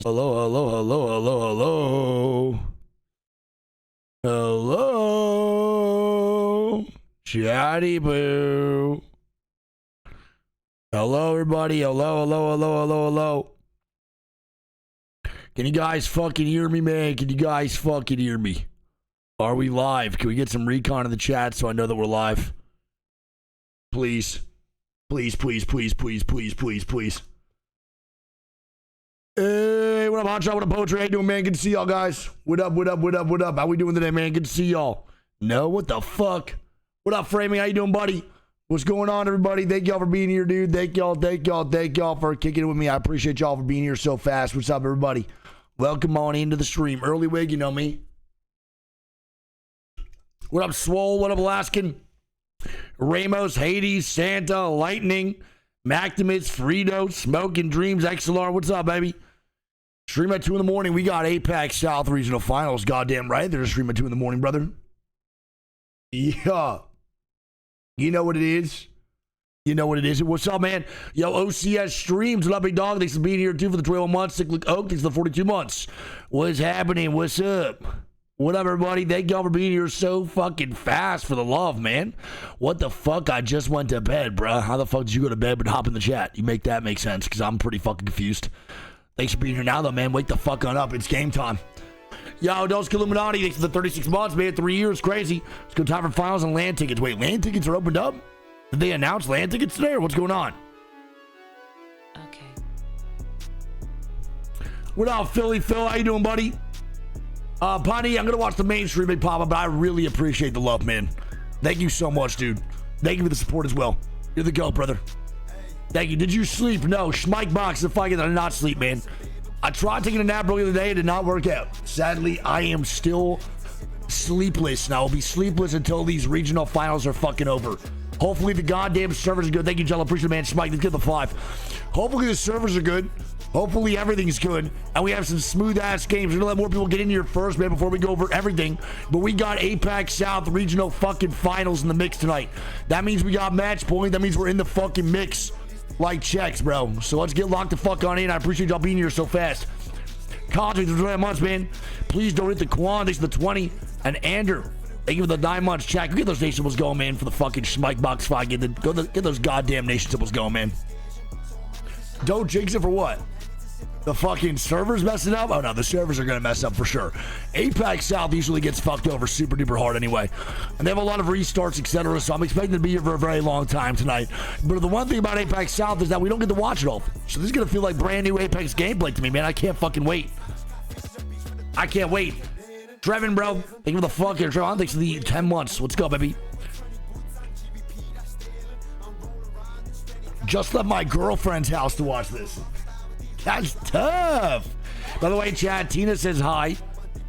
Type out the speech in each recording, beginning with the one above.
Hello, hello, hello, hello, hello. Hello. Chatty boo. Hello, everybody. Hello, hello, hello, hello, hello. Can you guys fucking hear me, man? Can you guys fucking hear me? Are we live? Can we get some recon in the chat so I know that we're live? Please. Please, please, please, please, please, please, please. Hey, what up, Hotshot? What up, Poetry? How you doing, man? Good to see y'all, guys. What up, what up, what up, what up? How we doing today, man? Good to see y'all. No, what the fuck? What up, Framing? How you doing, buddy? What's going on, everybody? Thank y'all for being here, dude. Thank y'all for kicking it with me. I appreciate y'all for being here so fast. What's up, everybody? Welcome on into the stream. Early Wig, you know me. What up, Swole? What up, Alaskan? Ramos, Hades, Santa, Lightning, Maximus, Frito, Smoking Dreams, XLR. What's up, baby? Stream at 2 in the morning. We got APAC South Regional Finals. Goddamn right. They're stream at 2 in the morning, brother. Yeah. You know what it is. You know what it is. What's up, man? Yo, OCS streams. What up, big dog? Thanks for being here, too, for the 21 months. Cyclic Oak, thanks for the 42 months. What's happening? What's up? What up, everybody? Thank y'all for being here so fucking fast, for the love, man. What the fuck? I just went to bed, bruh. How the fuck did you go to bed but hop in the chat? You make that make sense, because I'm pretty fucking confused. Thanks for being here now, though, man. Wake the fuck on up. It's game time. Yo, Dos Illuminati, thanks for the 36 months, man. 3 years, crazy. It's good time for finals and land tickets. Wait, land tickets are opened up? Did they announce land tickets today, or what's going on? Okay. What up, Philly Phil? How you doing, buddy? Ponny, I'm gonna watch the main stream, Big Papa, but I really appreciate the love, man. Thank you so much, dude. Thank you for the support as well. You're the GOAT, brother. Thank you. Did you sleep? No. Schmike box. If I get, I did not sleep, man. I tried taking a nap earlier today. It did not work out. Sadly, I am still sleepless, and I will be sleepless until these regional finals are fucking over. Hopefully the goddamn servers are good. Thank you, Jello. Appreciate it, man. Schmike, let's get the 5. Hopefully the servers are good. Hopefully everything's good, and we have some smooth-ass games. We're gonna let more people get in here first, man, before we go over everything. But we got APAC South regional fucking finals in the mix tonight. That means we got match point. That means we're in the fucking mix like checks, bro. So let's get locked the fuck on in. I appreciate y'all being here so fast. Contract for 20 months, man. Please don't hit the Quan. Thanks for the 20. And Ander, thank you for the 9 months. Check. Get those nation symbols going, man, for the fucking Schmike box 5. Get those goddamn nation symbols going, man. Don't jinx it for what? The fucking servers messing up? Oh no, the servers are gonna mess up for sure. APAC South usually gets fucked over super duper hard anyway. And they have a lot of restarts, etc. So I'm expecting to be here for a very long time tonight. But the one thing about APAC South is that we don't get to watch it all. So this is gonna feel like brand new Apex gameplay to me, man. I can't fucking wait. I can't wait. Trevin, bro. Thank you for the fucking Trevin. Thanks for the 10 months. Let's go, baby. Just left my girlfriend's house to watch this. That's tough. By the way, Chad, Tina says hi.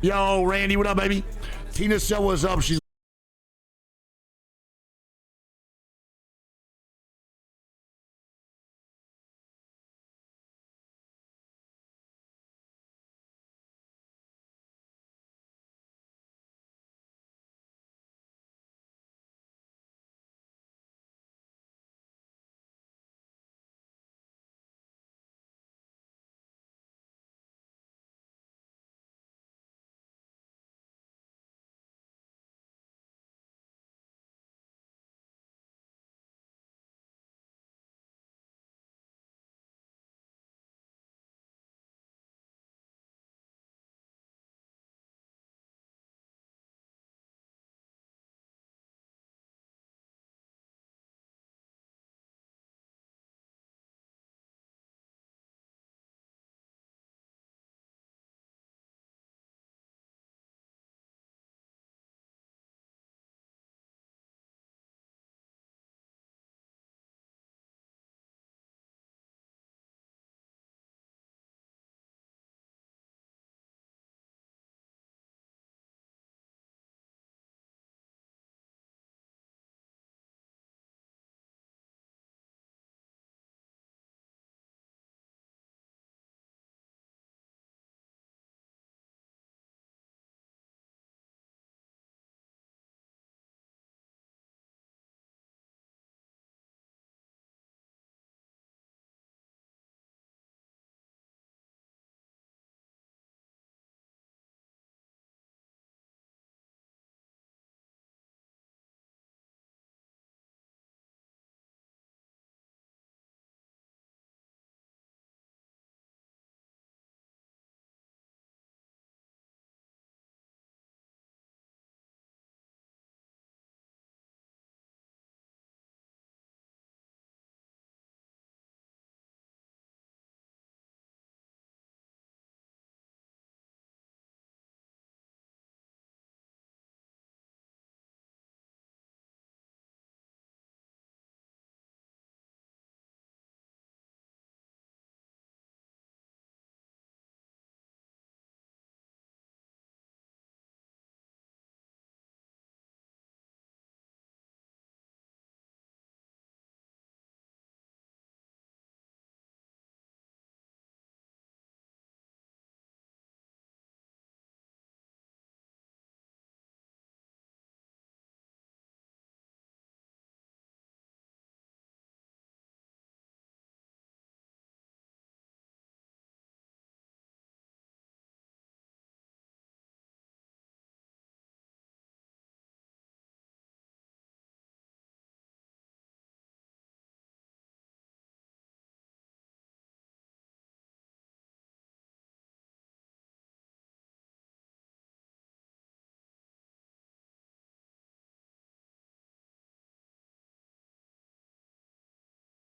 Yo, Randy, what up, baby? Tina said what's up. She's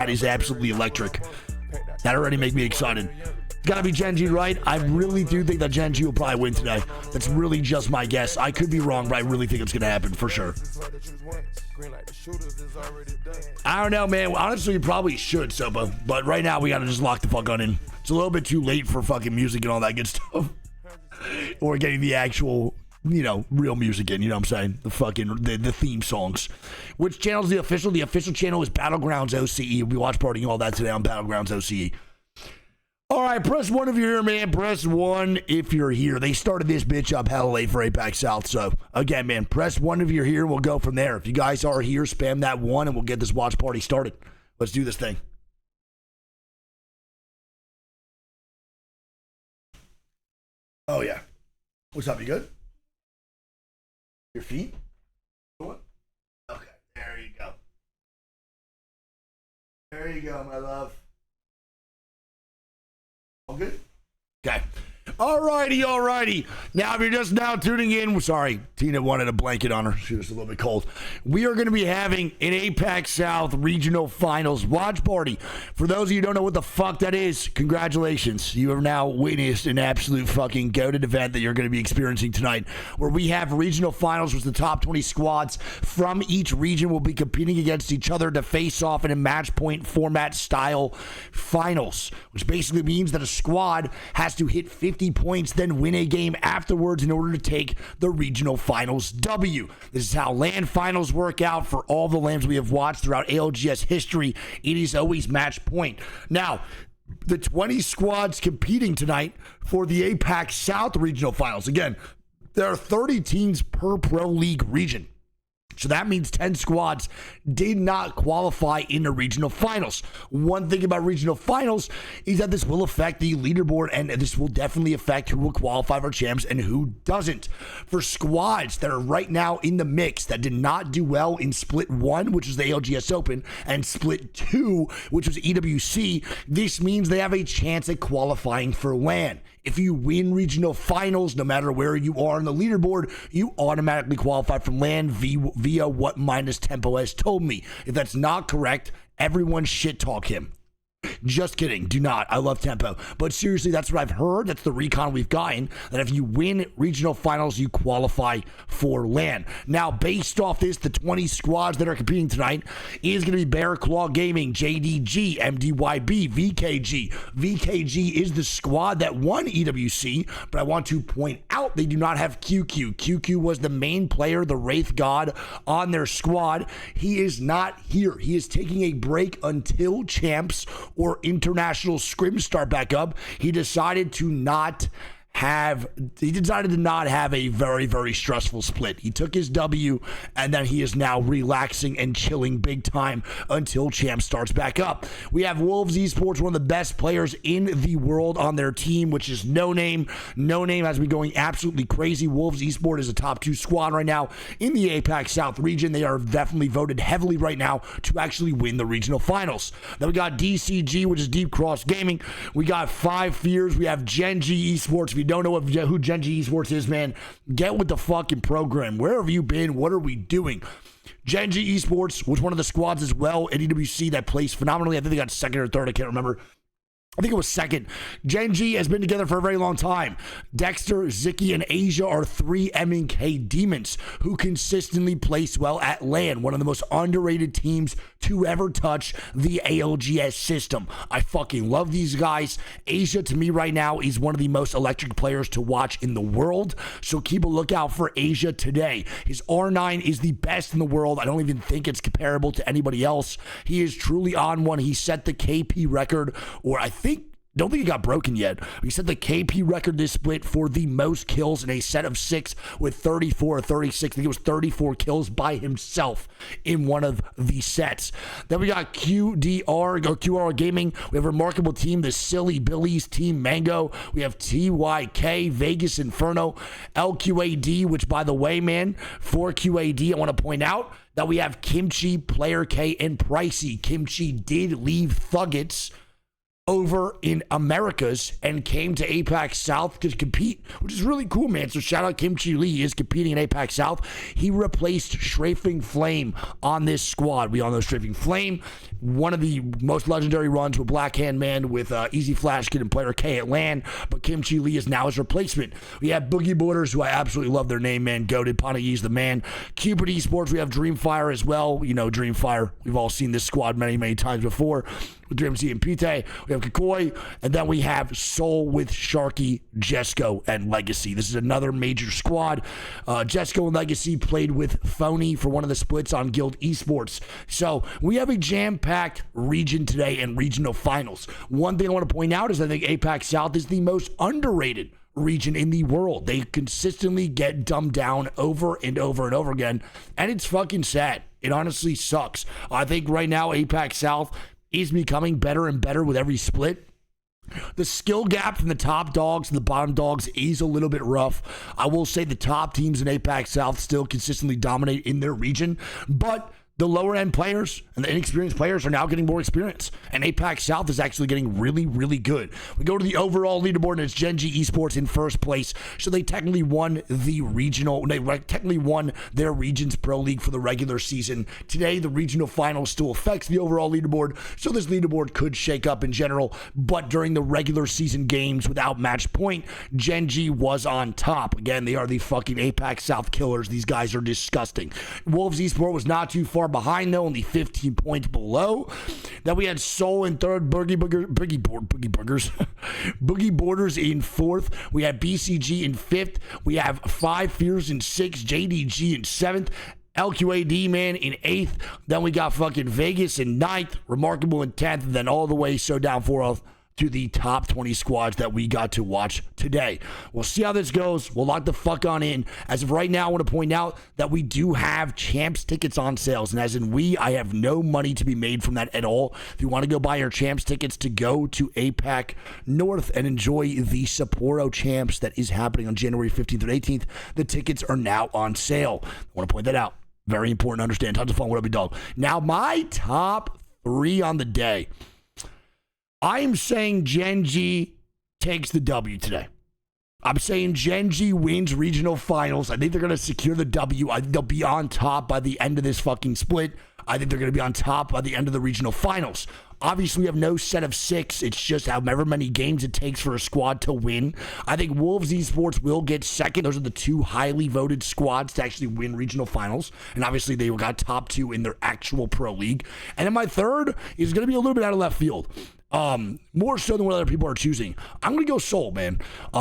That is absolutely electric. That already makes me excited. Gotta be Gen G, right? I really do think that Gen G will probably win today. That's really just my guess. I could be wrong, but I really think it's gonna happen for sure. I don't know, man. Honestly, you probably should, Sopa. But right now, we gotta just lock the fuck on in. It's a little bit too late for fucking music and all that good stuff. Or getting the actual, real music in, you know what I'm saying? The fucking, the theme songs. Which channel is the official? The official channel is Battlegrounds OCE. We watch partying all that today on Battlegrounds OCE. All right, press 1 if you're here, man. Press 1 if you're here. They started this bitch up hella late for APAC South. So, again, man, press 1 if you're here. We'll go from there. If you guys are here, spam that 1 and we'll get this watch party started. Let's do this thing. Oh, yeah. What's up? You good? Your feet? What? Okay, there you go. There you go, my love. All good? Okay. Alrighty. Now, if you're just now tuning in, sorry, Tina wanted a blanket on her. She was a little bit cold. We are going to be having an APAC South Regional Finals watch party. For those of you who don't know what the fuck that is, congratulations. You have now witnessed an absolute fucking goated event that you're going to be experiencing tonight, where we have regional finals, which the top 20 squads from each region will be competing against each other to face off in a match point format style finals, which basically means that a squad has to hit 50 points, then win a game afterwards in order to take the regional finals W. This is how LAN finals work out for all the LANs we have watched throughout ALGS history. It is always match point. Now, the 20 squads competing tonight for the APAC South regional finals. Again, there are 30 teams per Pro League region. So that means 10 squads did not qualify in the regional finals. One thing about regional finals is that this will affect the leaderboard, and this will definitely affect who will qualify for champs and who doesn't. For squads that are right now in the mix that did not do well in Split 1, which is the ALGS Open, and Split 2, which was EWC, this means they have a chance at qualifying for LAN. If you win regional finals, no matter where you are on the leaderboard, you automatically qualify for LAN via what Minus Tempo has told me. If that's not correct, everyone shit talk him. Just kidding. Do not. I love Tempo. But seriously, that's what I've heard. That's the recon we've gotten. That if you win regional finals, you qualify for LAN. Now, based off this, the 20 squads that are competing tonight is going to be Bear Claw Gaming, JDG, MDYB, VKG. VKG is the squad that won EWC, but I want to point out they do not have QQ. QQ was the main player, the Wraith God, on their squad. He is not here. He is taking a break until champs or international scrims start back up. He decided to not have a very, very stressful split. He took his W, and then he is now relaxing and chilling big time until champ starts back up. We have Wolves Esports, one of the best players in the world on their team, which is No Name. No Name has been going absolutely crazy. Wolves Esports is a top 2 squad right now in the APAC South region. They are definitely voted heavily right now to actually win the regional finals. Then we got DCG, which is Deep Cross Gaming. We got Five Fears. We have Gen G Esports. If you don't know who Gen G Esports is, man, get with the fucking program. Where have you been? What are we doing? Gen G Esports was one of the squads as well at EWC that placed phenomenally. I think they got second or third. I can't remember. I think it was second. Gen G has been together for a very long time. Dexter, Zicky, and Asia are 3 M&K demons who consistently place well at LAN. One of the most underrated teams to ever touch the ALGS system. I fucking love these guys. Asia, to me right now, is one of the most electric players to watch in the world. So keep a lookout for Asia today. His R9 is the best in the world. I don't even think it's comparable to anybody else. He is truly on one. He set the KP record, or don't think it got broken yet. He set the KP record this split for the most kills in a set of 6 with 34 or 36. I think it was 34 kills by himself in one of the sets. Then we got QR Gaming. We have a remarkable team, the Silly Billies, Team Mango. We have TYK, Vegas Inferno, LQAD, which by the way, man, for QAD, I want to point out that we have Kimchi, Player K, and Pricey. Kimchi did leave Thuggets over in Americas and came to APAC South to compete, which is really cool, man. So shout out Kim Chi Lee. He is competing in APAC South. He replaced Strafing Flame on this squad. We all know Strafing Flame, one of the most legendary runs with Black Hand Man with Easy Flash Kid and player K at LAN, but Kim Chi Lee is now his replacement. We have Boogie Borders, who I absolutely love their name, man. Goated, Panayi's the man. Cupid Esports, we have Dreamfire as well. You know, Dreamfire. We've all seen this squad many, many times before. With DreamC and Pite, we have Kakoi, and then we have Soul with Sharky, Jesco, and Legacy. This is another major squad. Jesco and Legacy played with Phony for one of the splits on Guild Esports. So we have a jam-packed region today and regional finals. One thing I want to point out is I think APAC South is the most underrated region in the world. They consistently get dumbed down over and over and over again, and it's fucking sad. It honestly sucks. I think right now APAC South is becoming better and better with every split. The skill gap from the top dogs and the bottom dogs is a little bit rough. I will say the top teams in APAC South still consistently dominate in their region, but the lower end players and the inexperienced players are now getting more experience. And APAC South is actually getting really, really good. We go to the overall leaderboard, and it's Gen G Esports in first place. So they technically won the regional, they technically won their region's pro league for the regular season. Today, the regional final still affects the overall leaderboard. So this leaderboard could shake up in general. But during the regular season games without match point, Gen G was on top. Again, they are the fucking APAC South killers. These guys are disgusting. Wolves Esports was not too far behind, though, only 15 points below. Then we had Soul in third, Boogie Borders in fourth. We had BCG in fifth. We have Five Fears in sixth, JDG in seventh, LQAD, man, in eighth. Then we got fucking Vegas in ninth, Remarkable in 10th, and then all the way so down fourth to the top 20 squads that we got to watch today. We'll see how this goes. We'll lock the fuck on in. As of right now, I want to point out that we do have Champs tickets on sales. And as in I have no money to be made from that at all. If you want to go buy your Champs tickets to go to APAC North and enjoy the Sapporo Champs that is happening on January 15th and 18th, the tickets are now on sale. I want to point that out. Very important to understand. Tons of fun. What up, dog? Now, my top 3 on the day. I am saying Gen G takes the W today. I'm saying Gen G wins regional finals. I think they're going to secure the W. I think they'll be on top by the end of this fucking split. I think they're going to be on top by the end of the regional finals. Obviously, we have no set of 6. It's just however many games it takes for a squad to win. I think Wolves Esports will get second. Those are the 2 highly voted squads to actually win regional finals. And obviously, they got top 2 in their actual pro league. And then my third is going to be a little bit out of left field. More so than what other people are choosing. I'm going to go Soul, man.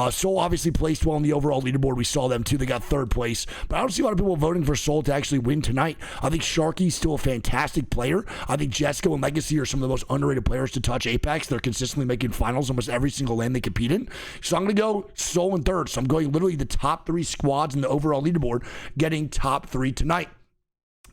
Soul obviously placed well on the overall leaderboard. We saw them too. They got third place. But I don't see a lot of people voting for Soul to actually win tonight. I think Sharky's still a fantastic player. I think Jesco and Legacy are some of the most underrated players to touch Apex. They're consistently making finals almost every single lane they compete in. So I'm going to go Soul in third. So I'm going literally the top 3 squads in the overall leaderboard getting top 3 tonight.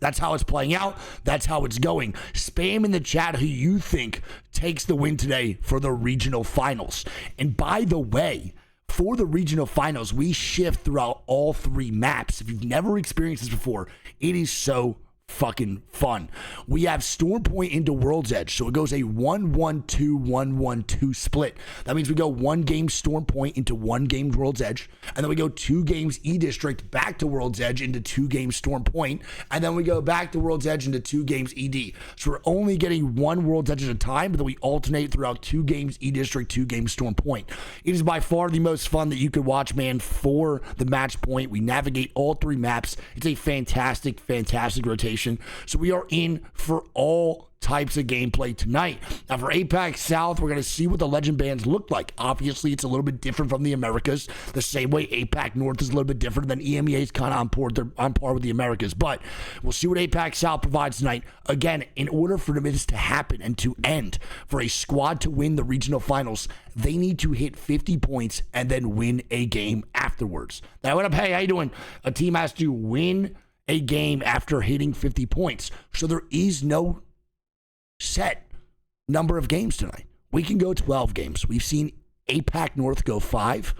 That's how it's playing out. That's how it's going. Spam in the chat who you think takes the win today for the regional finals. And by the way, for the regional finals, we shift throughout all 3 maps. If you've never experienced this before, it is so fucking fun. We have Storm Point into World's Edge, so it goes a 1-1-2, 1-1-2 split. That means we go 1 game Storm Point into 1 game World's Edge, and then we go 2 games E-District back to World's Edge into 2 games Storm Point, and then we go back to World's Edge into 2 games ED. So we're only getting 1 World's Edge at a time, but then we alternate throughout 2 games E-District, 2 games Storm Point. It is by far the most fun that you could watch, man, for the match point. We navigate all 3 maps. It's a fantastic, fantastic rotation. So we are in for all types of gameplay tonight. Now for APAC South, we're going to see what the legend bands look like. Obviously, it's a little bit different from the Americas, the same way APAC North is a little bit different than EMEA is kind of on par. They're on par with the Americas, but we'll see what APAC South provides tonight. Again, in order for this to happen and to end, for a squad to win the regional finals, they need to hit 50 points and then win a game afterwards. Now, what up? Hey, how you doing? A team has to win a game after hitting 50 points. So there is no set number of games tonight. We can go 12 games. We've seen APAC North go 5.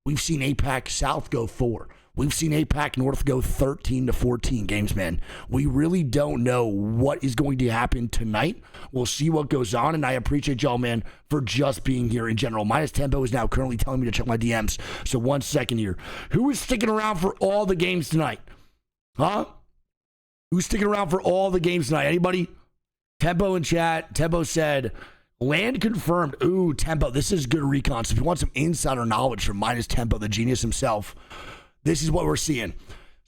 We've seen APAC South go 4. We've seen APAC North go 13 to 14 games, man. We really don't know what is going to happen tonight. We'll see what goes on, and I appreciate y'all, man, for just being here in general. Minus Tempo is now currently telling me to check my DMs. So 1 second here. Who is sticking around for all the games tonight? Huh? Who's sticking around for all the games tonight? Anybody? Tempo in chat. Tempo said, land confirmed. Ooh, Tempo. This is good recon. So if you want some insider knowledge from Minus Tempo, the genius himself, this is what we're seeing.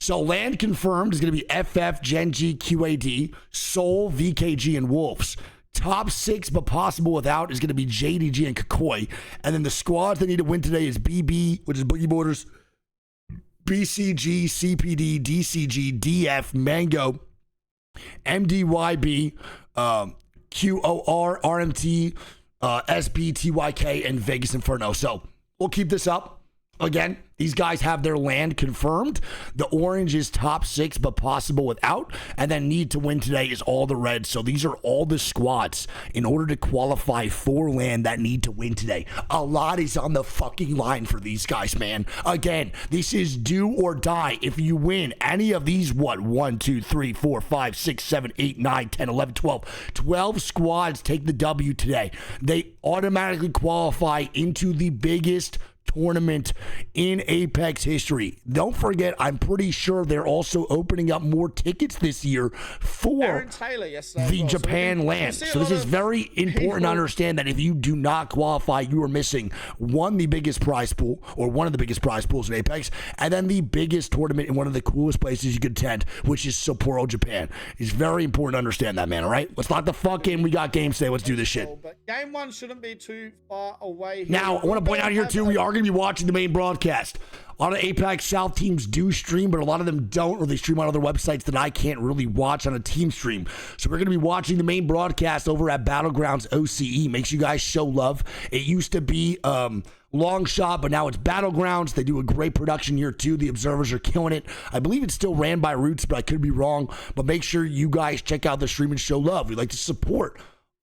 So land confirmed is going to be FF, Genji, QAD, Soul, VKG, and Wolves. Top 6, but possible without, is going to be JDG and Kakoi. And then the squads that need to win today is BB, which is Boogie Borders, BCG, CPD, DCG, DF, Mango, MDYB, QOR, RMT, SB, TYK, and Vegas Inferno. So we'll keep this up. Again, these guys have their land confirmed. The orange is top 6, but possible without. And then need to win today is all the red. So these are all the squads in order to qualify for land that need to win today. A lot is on the fucking line for these guys, man. Again, this is do or die. If you win any of these, 1, 2, 3, 4, 5, 6, 7, 8, 9, 10, 11, 12. 12 squads take the W today. They automatically qualify into the biggest tournament in Apex history. Don't forget, I'm pretty sure they're also opening up more tickets this year for the Japan land. So this is very important to understand that if you do not qualify, you are missing the biggest prize pool, or one of the biggest prize pools in Apex, and then the biggest tournament in one of the coolest places you could attend, which is Sapporo, Japan. It's very important to understand that, man. All right, let's lock the fuck in. We got games today. Let's do this shit. But game 1 shouldn't be too far away here. Now, I want to point out here too, we are going to be watching the main broadcast. A lot of APAC South teams do stream, but a lot of them don't, or they stream on other websites that I can't really watch on a team stream. So we're going to be watching the main broadcast over at Battlegrounds OCE. Make sure you guys show love. It used to be Long Shot, but now it's Battlegrounds. They do a great production here too. The observers are killing it. I believe it's still ran by Roots, but I could be wrong. But make sure you guys check out the stream and show love. We'd like to support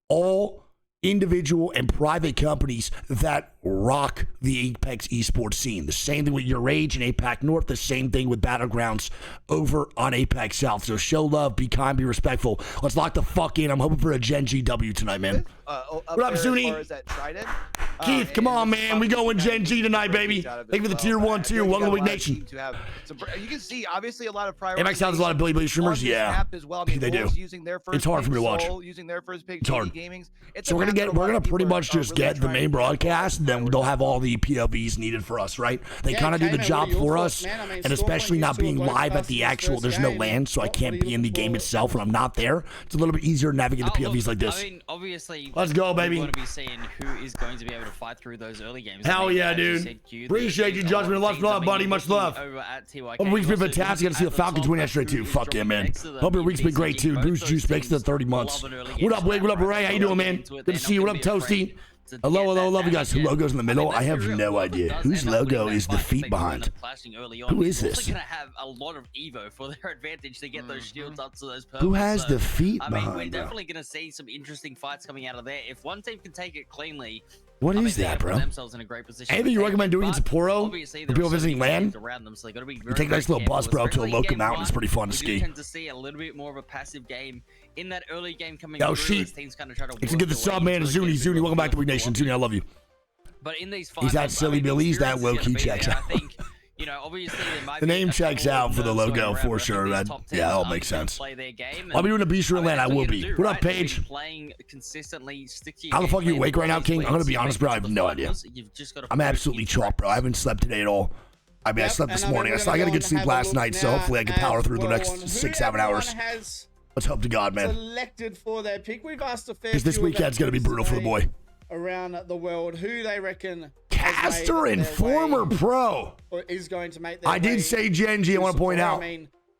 all individual and private companies that rock the Apex esports scene. The same thing with Your Rage and APAC North, the same thing with Battlegrounds over on Apex South. So show love, be kind, be respectful. Let's lock the fuck in. I'm hoping for a Gen G W tonight, man. What up, Zuni? Keith, come on, man. We going Gen G tonight, baby. Thank you for the tier 1, 2. Welcome to Week Nation. You can see, obviously, a lot of priorities. Apex South has a lot of Billy streamers. Yeah, well. I mean, they do. It's hard for me to watch. Using their first pick, it's hard. Gaming's. So we're gonna pretty much just get the main broadcast, and then they'll have all the POVs needed for us, right? They kind of do the job for us, and especially not being live at the actual, there's no land, so I can't be in the game itself when I'm not there. It's a little bit easier to navigate the POVs like this. I mean, obviously, let's go, baby. We want to be seeing who is going to be able to fight through those early games. Hell yeah, dude. Appreciate you, Judgment. Much love, buddy. Much love. Hope your week's been fantastic. Got to see the Falcons win yesterday, too. Fuck yeah, man. Hope your week's been great, too. Bruce Juice makes it to 30 months. What up, Wig? What up, Ray? How you doing, man? Good to see you. What up, Toasty? Hello, love you guys. Who logo's in the middle? I have no idea. Whose logo is the feet behind? Who is this? Going to have a lot of Evo for their advantage to get those shields up to those purples. Who has the feet behind? I mean, we're definitely going to see some interesting fights coming out of there. If one team can take it cleanly, what is that, bro? Anything you recommend doing in Sapporo? For people visiting land? You take a nice little bus, bro, to a local mountain. It's pretty fun to ski. Tend to see a little bit more of a passive game in that early game coming. Oh, shit. It's a good the sub, man. Zuni, welcome back to Week Nation. Zuni, I love you. But in these he's that silly Billy. He's that low key checks out. You know, obviously the name checks out for the logo for sure. That all makes sense. I'll be doing a bistro land. I will be. What up, Paige? How the fuck are you awake right now, King? I'm gonna be honest, bro. I have no idea. I'm absolutely chalked, bro. I haven't slept today at all. I mean, I slept this morning. I got a good sleep last night, so hopefully I can power through the next 6-7 hours. Let's hope to God, man. Because this weekend's gonna be brutal for the boy. Around the world, who they reckon caster and former pro is going to make. I did say Genji. I want to point out.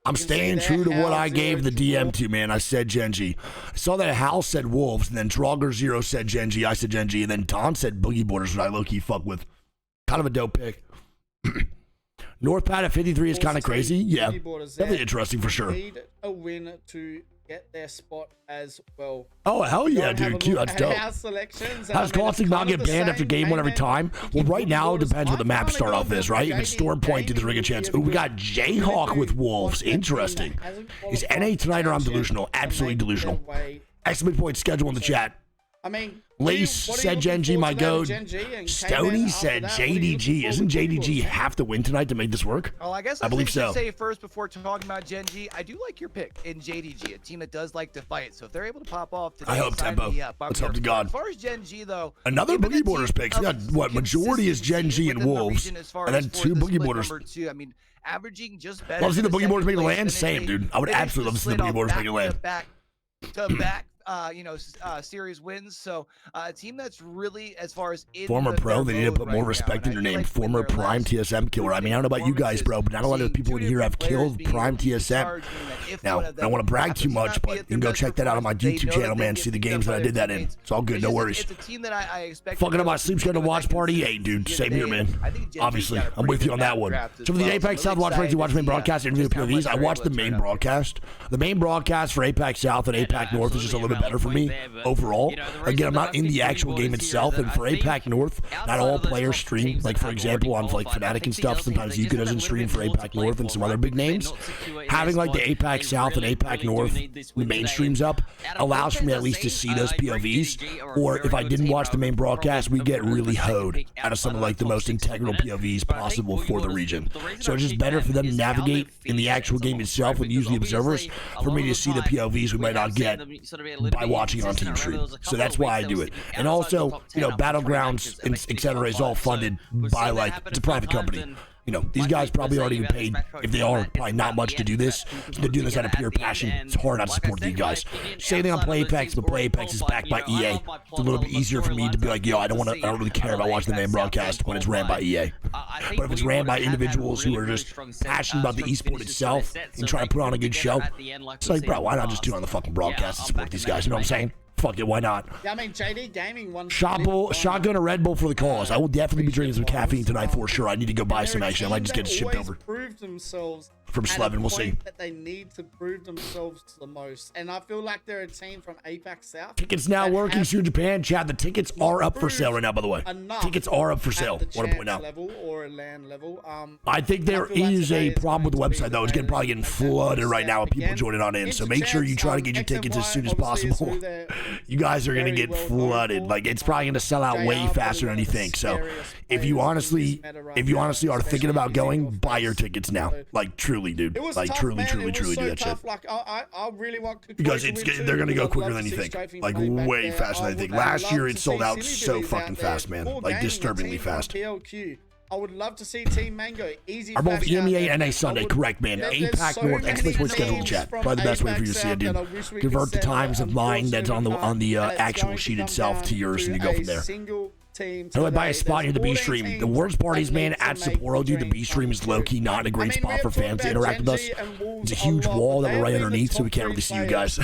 I'm staying true to what I gave the DM to, man. I said Genji. I saw that Hal said Wolves, and then Draugr0 said Genji. I said Genji, and then Don said Boogie Borders, which I low-key fuck with. Kind of a dope pick. North Pad at 53 is kind of crazy. Yeah, definitely interesting for sure. Need a win to get their spot as well. Oh, hell yeah, Go and have a dude. Cute. look That's at dope. our selections. How's Caustic not get banned after game one every time? Well, right now it depends what the map start off is, right? If it's Storm Point, there's a ring of chance. Ooh, we got Jayhawk with Wolves. Interesting. Is NA tonight or I'm delusional? Absolutely delusional. Exclamation point schedule in the chat. I mean, Lace said Gen G, my goat. Stoney said JDG. Isn't JDG have to win tonight to make this work? Well, I guess I believe so. Say first before talking about Gen G, I do like your pick in JDG, a team that does like to fight. So if they're able to pop off today, I hope Tempo. Let's hope to God. As far as Gen G though, another Boogie Borders picks. We got what majority is Gen G and Wolves, and then 2 Boogie Borders. I mean, averaging just better. Love to see the Boogie Borders make the land. Same, dude. I would absolutely love to see the Boogie Borders make the land. Back to back. Series wins. So a team that's really, as far as former pro, they need to put more respect in their name. Former Prime TSM killer. I mean, I don't know about you guys, bro, but not a lot of people in here have killed Prime TSM. Now, I don't want to brag too much, but you can go check that out on my YouTube channel, man. See the games that I did that in. It's all good, no worries. Fucking up my sleep schedule watch party. Hey, dude, same here, man. Obviously, I'm with you on that one. So for the APAC South watch party, you watch main broadcast, interview POVs. I watched the main broadcast. The main broadcast for APAC South and APAC North is just a little bit better for me overall. Again, I'm not in the actual game itself, and for APAC North, not all players stream. Like for example, on like Fnatic and stuff, sometimes Yuka doesn't stream for APAC North and some other big names. Having like the APAC South and APAC North the main streams up allows for me at least to see those POVs. Or if I didn't watch the main broadcast, we get really hoed out of some of like the most integral POVs possible for the region. So it's just better for them to navigate in the actual game itself and use the observers for me to see the POVs we might not get by watching it on team stream. So that's why I do it. And also, you know, Battlegrounds and etc. is all funded by like, it's a private company. You know, these guys probably already get paid, if they are, probably not much to do this. So they're doing this out of pure passion. It's hard not to support these guys. Same thing on Play Apex, but Play Apex is backed by EA. It's a little bit easier for me to be like, yo, I don't really care about watching the main broadcast when it's ran by EA. But if it's ran by individuals who are just passionate about the esport itself and trying to put on a good show, it's like, bro, why not just tune on the fucking broadcast and support these guys? You know what I'm saying? Fuck it, why not? Yeah, I mean, JD Gaming won. Shotgun a Red Bull for the cause. I will definitely be drinking some caffeine tonight for sure. I need to go buy some actually. I might just get it shipped over. Proved themselves from Slevin, we'll see. That they need to prove themselves the most, and I feel like they're a team from APAC South. Tickets now working through Japan. Chad, the tickets are up for sale right now. By the way, tickets are up for sale. Want to point out. Level or a land level. I think there is a problem with the website though. It's probably getting flooded right now with people joining on in. So make sure you try to get your tickets as soon as possible. You guys are gonna get flooded. Like it's probably gonna sell out way faster than you think. So if you honestly are thinking about going, buy your tickets now. Like truly, dude. Like truly do that shit. Like I really want because they're gonna go quicker than you think. Like way faster than you think. Last year it sold out so fucking fast, man. Like disturbingly fast. I would love to see Team Mango easy. Are both EMEA and NA Sunday correct, man? APAC North exclamation point schedule in chat. Probably the best way for you to see it, dude. Convert the times of mine that's on the actual sheet itself to yours, and you go from there. How do I buy a spot near the B stream? The worst part is, man, at Sapporo, dude, the B stream is low-key not a great spot for fans to interact with us. It's a huge wall that we're right underneath, so we can't really see you guys.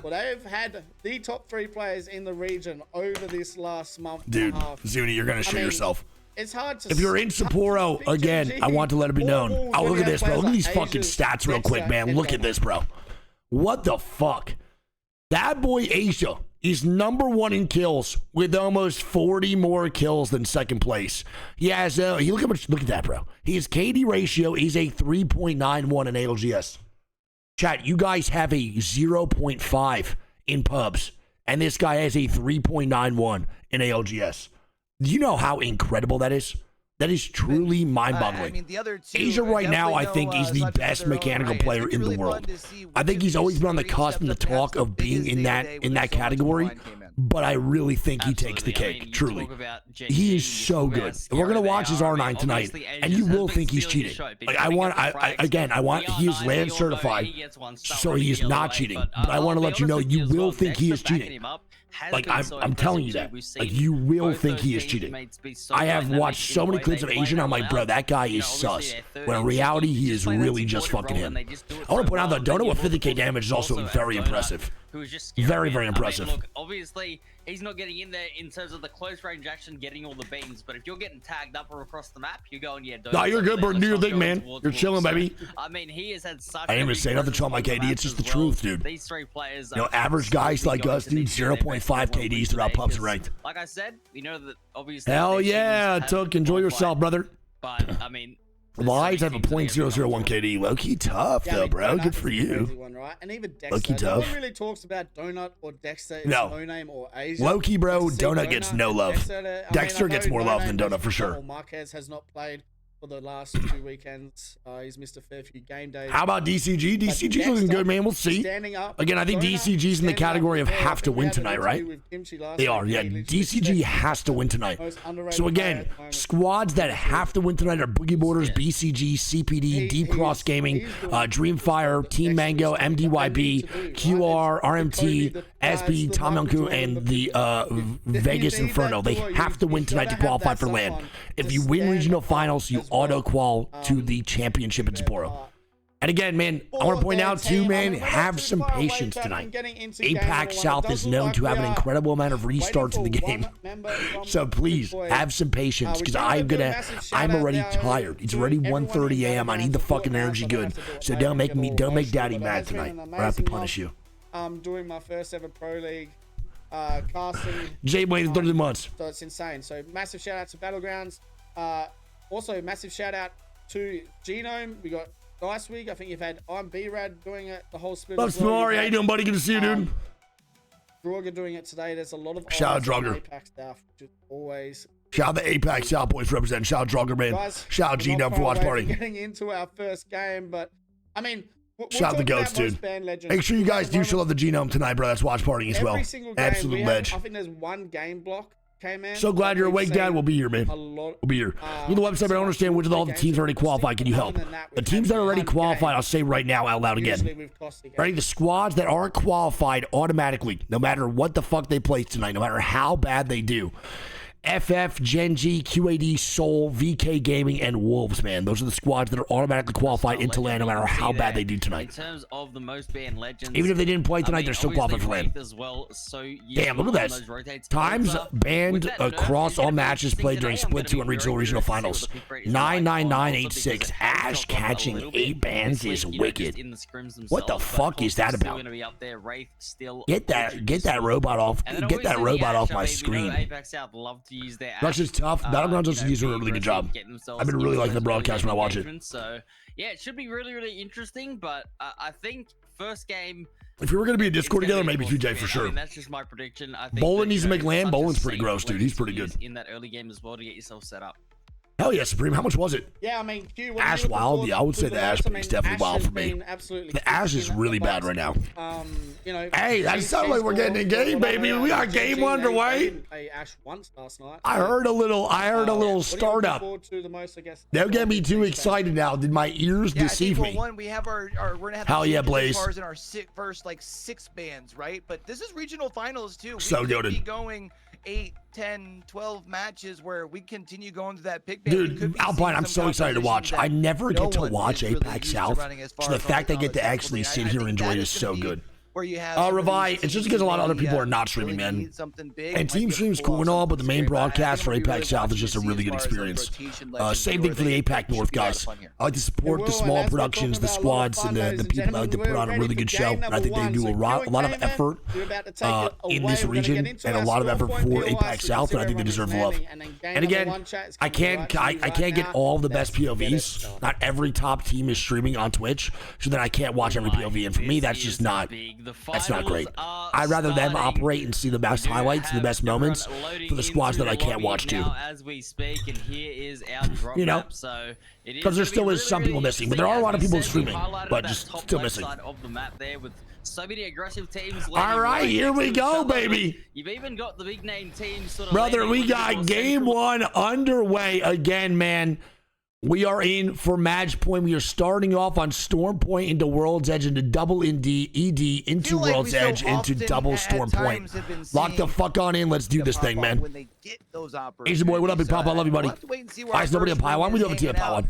Well, they've had the top 3 players in the region over this last month. Dude, Zuni, you're gonna shit yourself. It's hard to. If you're in Sapporo, again, I want to let it be known. Oh, look at this, bro. Look at these fucking stats real quick, man. Look at this, bro. What the fuck? That boy Asia is number 1 in kills with almost 40 more kills than second place. He has look at that, bro. His KD ratio is a 3.91 in ALGS. Chat, you guys have a 0.5 in pubs, and this guy has a 3.91 in ALGS. Do you know how incredible that is? That is truly mind-boggling. I mean, the other two, Asia right now, I think, is the best mechanical player in the world. I think he's always been on the cusp and the talk of being in that category. But I really think he takes the cake, truly. He is so good. We're going to watch his R9 tonight, and you will think he's cheating. Like, I want, he is land certified, so he is not cheating. But I want to let you know, you will think he is cheating. Like, I'm telling you that. Like, you will think he is cheating. I have watched so many clips of Asian, I'm like, bro, that guy is sus. When in reality, he is really just fucking him. I want to point out, though, Dono with 50k damage is also very impressive. who was just scary, Very, man. very impressive. I mean, look, obviously, he's not getting in there in terms of the close range action, getting all the beams. But if you're getting tagged up or across the map, you're going, yeah, No, you're good, bro. Do your thing, man. You're chilling, baby. I mean, he has had such. I didn't even say nothing to my KD. It's just the truth, dude. These three players, You know, average guys like us, dude, 0.5 KDs throughout pubs and ranked. Like I said, you know that obviously. Hell yeah, Took. Enjoy yourself, brother. But I mean. The Lions have a .001 KD. Low-key tough, though, bro. Good for you. One, right? And even Dexter. Low-key No tough. one really talks about Donut or Dexter. It's No. No Name or Asia. Low-key, bro, To see Donut gets no and love. Dexter I gets know more No love Name than Donut, has- for sure. or Marquez has not played for the last 2 weekends. He's missed a fair few game days. How about DCG? But DCG's looking Dexter good, man. We'll see. standing up. Again, I think Donut DCG's in the standing up category of there. I have to think we win had an tonight, right? interview with Kimchi last They week. are, yeah. He literally DCG said has to win tonight. most underrated So player again, at the moment. squads that have to win tonight are Boogie Borders, BCG, CPD, Deep Cross Gaming, Dreamfire, Team Mango, MDYB, QR, RMT, SB, Tom Yonku, and the Vegas Inferno. They have to win tonight to qualify for LAN. If you win regional finals, you auto-qual to the championship in Sapporo. And again, man, I want to point out too, man, have some patience tonight. APAC South is known to have an incredible amount of restarts in the game. So please have some patience, because I'm already tired. It's already 1:30 a.m. I need the fucking energy good. So don't make daddy mad tonight, or I have to punish you. Doing my first ever pro league casting. Jay Wayne, 30 months. So it's insane. So massive shout out to Battlegrounds. Also massive shout out to Genome. We got NiceWigg. I think you've had I'm B-Rad doing it the whole split. Love Smari, how you doing, buddy? Good to see you, dude. Droger doing it today. There's a lot of Shout out Oz and Droger. APAC stuff, which is always. Shout out the APAC South boys representing. Shout out Drogger, man. Guys, Shout out we're not G-Dub for far watch away party. from getting into our first game, but I mean, we'll Shout out the talk goats, about most dude. band legends. Make sure you guys do show love the Genome tonight, bro. That's watch party as well. Every single game Absolute we have, ledge. I think there's one game block came in. So glad you're awake, Dad. We'll be here, man. A lot. We'll be here. You know the website, but I don't understand which of all the teams already qualified. Can you help? The teams that are already qualified, I'll say right now out loud again. Ready? The squads that aren't qualified automatically, no matter what the fuck they play tonight, no matter how bad they do. FF, Gen G, QAD, Soul, VK Gaming, and Wolves, man. Those are the squads that are automatically qualified into LAN no matter how bad they do In tonight. terms of the most banned legends, Even if they didn't play tonight, they're still qualified for LAN. As well, so Damn, look at this. Times banned across all matches played during Split 2 and Regional Finals. 99986. Ash catching 8 bans is wicked. What the fuck is that about? Get that robot off. Get that robot off my screen. Rush is tough. Battlegrounds also do a really good job. I've been really liking the broadcast when I watch it. So yeah, it should be really, really interesting. But I think first game. If we were going to be a Discord together, maybe 2J for sure. I mean, that's just my prediction. I think Bolin needs to make LAN. Bolin's pretty gross, dude. He's pretty good. In that early game as well to get yourself set up. Hell yeah, Supreme. How much was it? Yeah, I mean, Q, Ash wild. Yeah, I would say the Ash is definitely wild for me. The Ash is really bad right now. You know, Hey, that sounds like we're getting in game, baby. We got game one underway. Play Ash once last night. I heard a little startup. Don't get me too excited now. Did my ears deceive me? One, we have we're gonna have Hell yeah, Blaze. in our first like 6 bands, right? But this is regional finals too. So we could goated. be going 8, 10, 12 matches where we continue going to that pick band. We could Dude, be Alpine, seeing I'm some so excited to watch. compositions I never that get to no one watch is really APAC used to South. running as So far the fact I from get to college actually level. sit I here think and enjoy that it is is so gonna be good. Where you have Revi, it's just because a lot of other people are not streaming, really man. need something big. And team stream's cool and all, but the main broadcast for APAC South is just a really good experience. Same thing for the APAC North, guys. I like to support the small productions, the squads, and the people that like to put on a really good show. And I think they do a lot of effort in this region and a lot of effort for APAC South, and I think they deserve the love. And again, I can't get all the best POVs. Not every top team is streaming on Twitch, so then I can't watch every POV. And for me, that's just not great. I'd rather them operate and see the best highlights and the best moments for the squads that I can't watch too. As we speak, and here is our drop You know, map, so because there still is some people missing, but there are a lot of people streaming, but just still missing. Of the map there with so many aggressive teams. All right, here we go, baby. You've even got the big name teams sort of. Brother, we got game one underway again, man. We are in for match point. We are starting off on Storm Point into World's Edge, into double ED into World's Edge, into double Storm Point. Lock the fuck on in. Let's do this thing, man. Asian boy, what up, Big Pop? I love you, buddy. Why is nobody on Pylon? We do have a team at Pylon.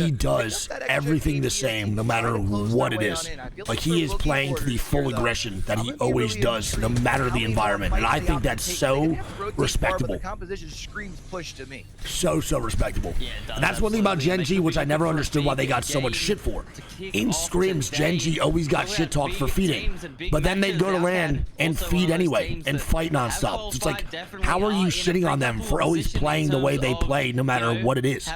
he pick does up that extra everything the KP same, no and matter try to close what their it way is. on in. I feel Like like he for is rookie playing to the quarters full here, though, aggression that I'm he gonna be always really does, no intrigued matter how the many more environment. And fights I they think have to that's take so respectable. The composition screams push to me. So respectable. Yeah, it does, And that's one thing about absolutely. Gen G, which I never understood why they got so much shit for. In scrims, Gen G always got shit talked for feeding, but then they'd go to LAN and feed anyway and fight nonstop. So it's like, how are you shitting on them for always playing the way they play, no matter what it is?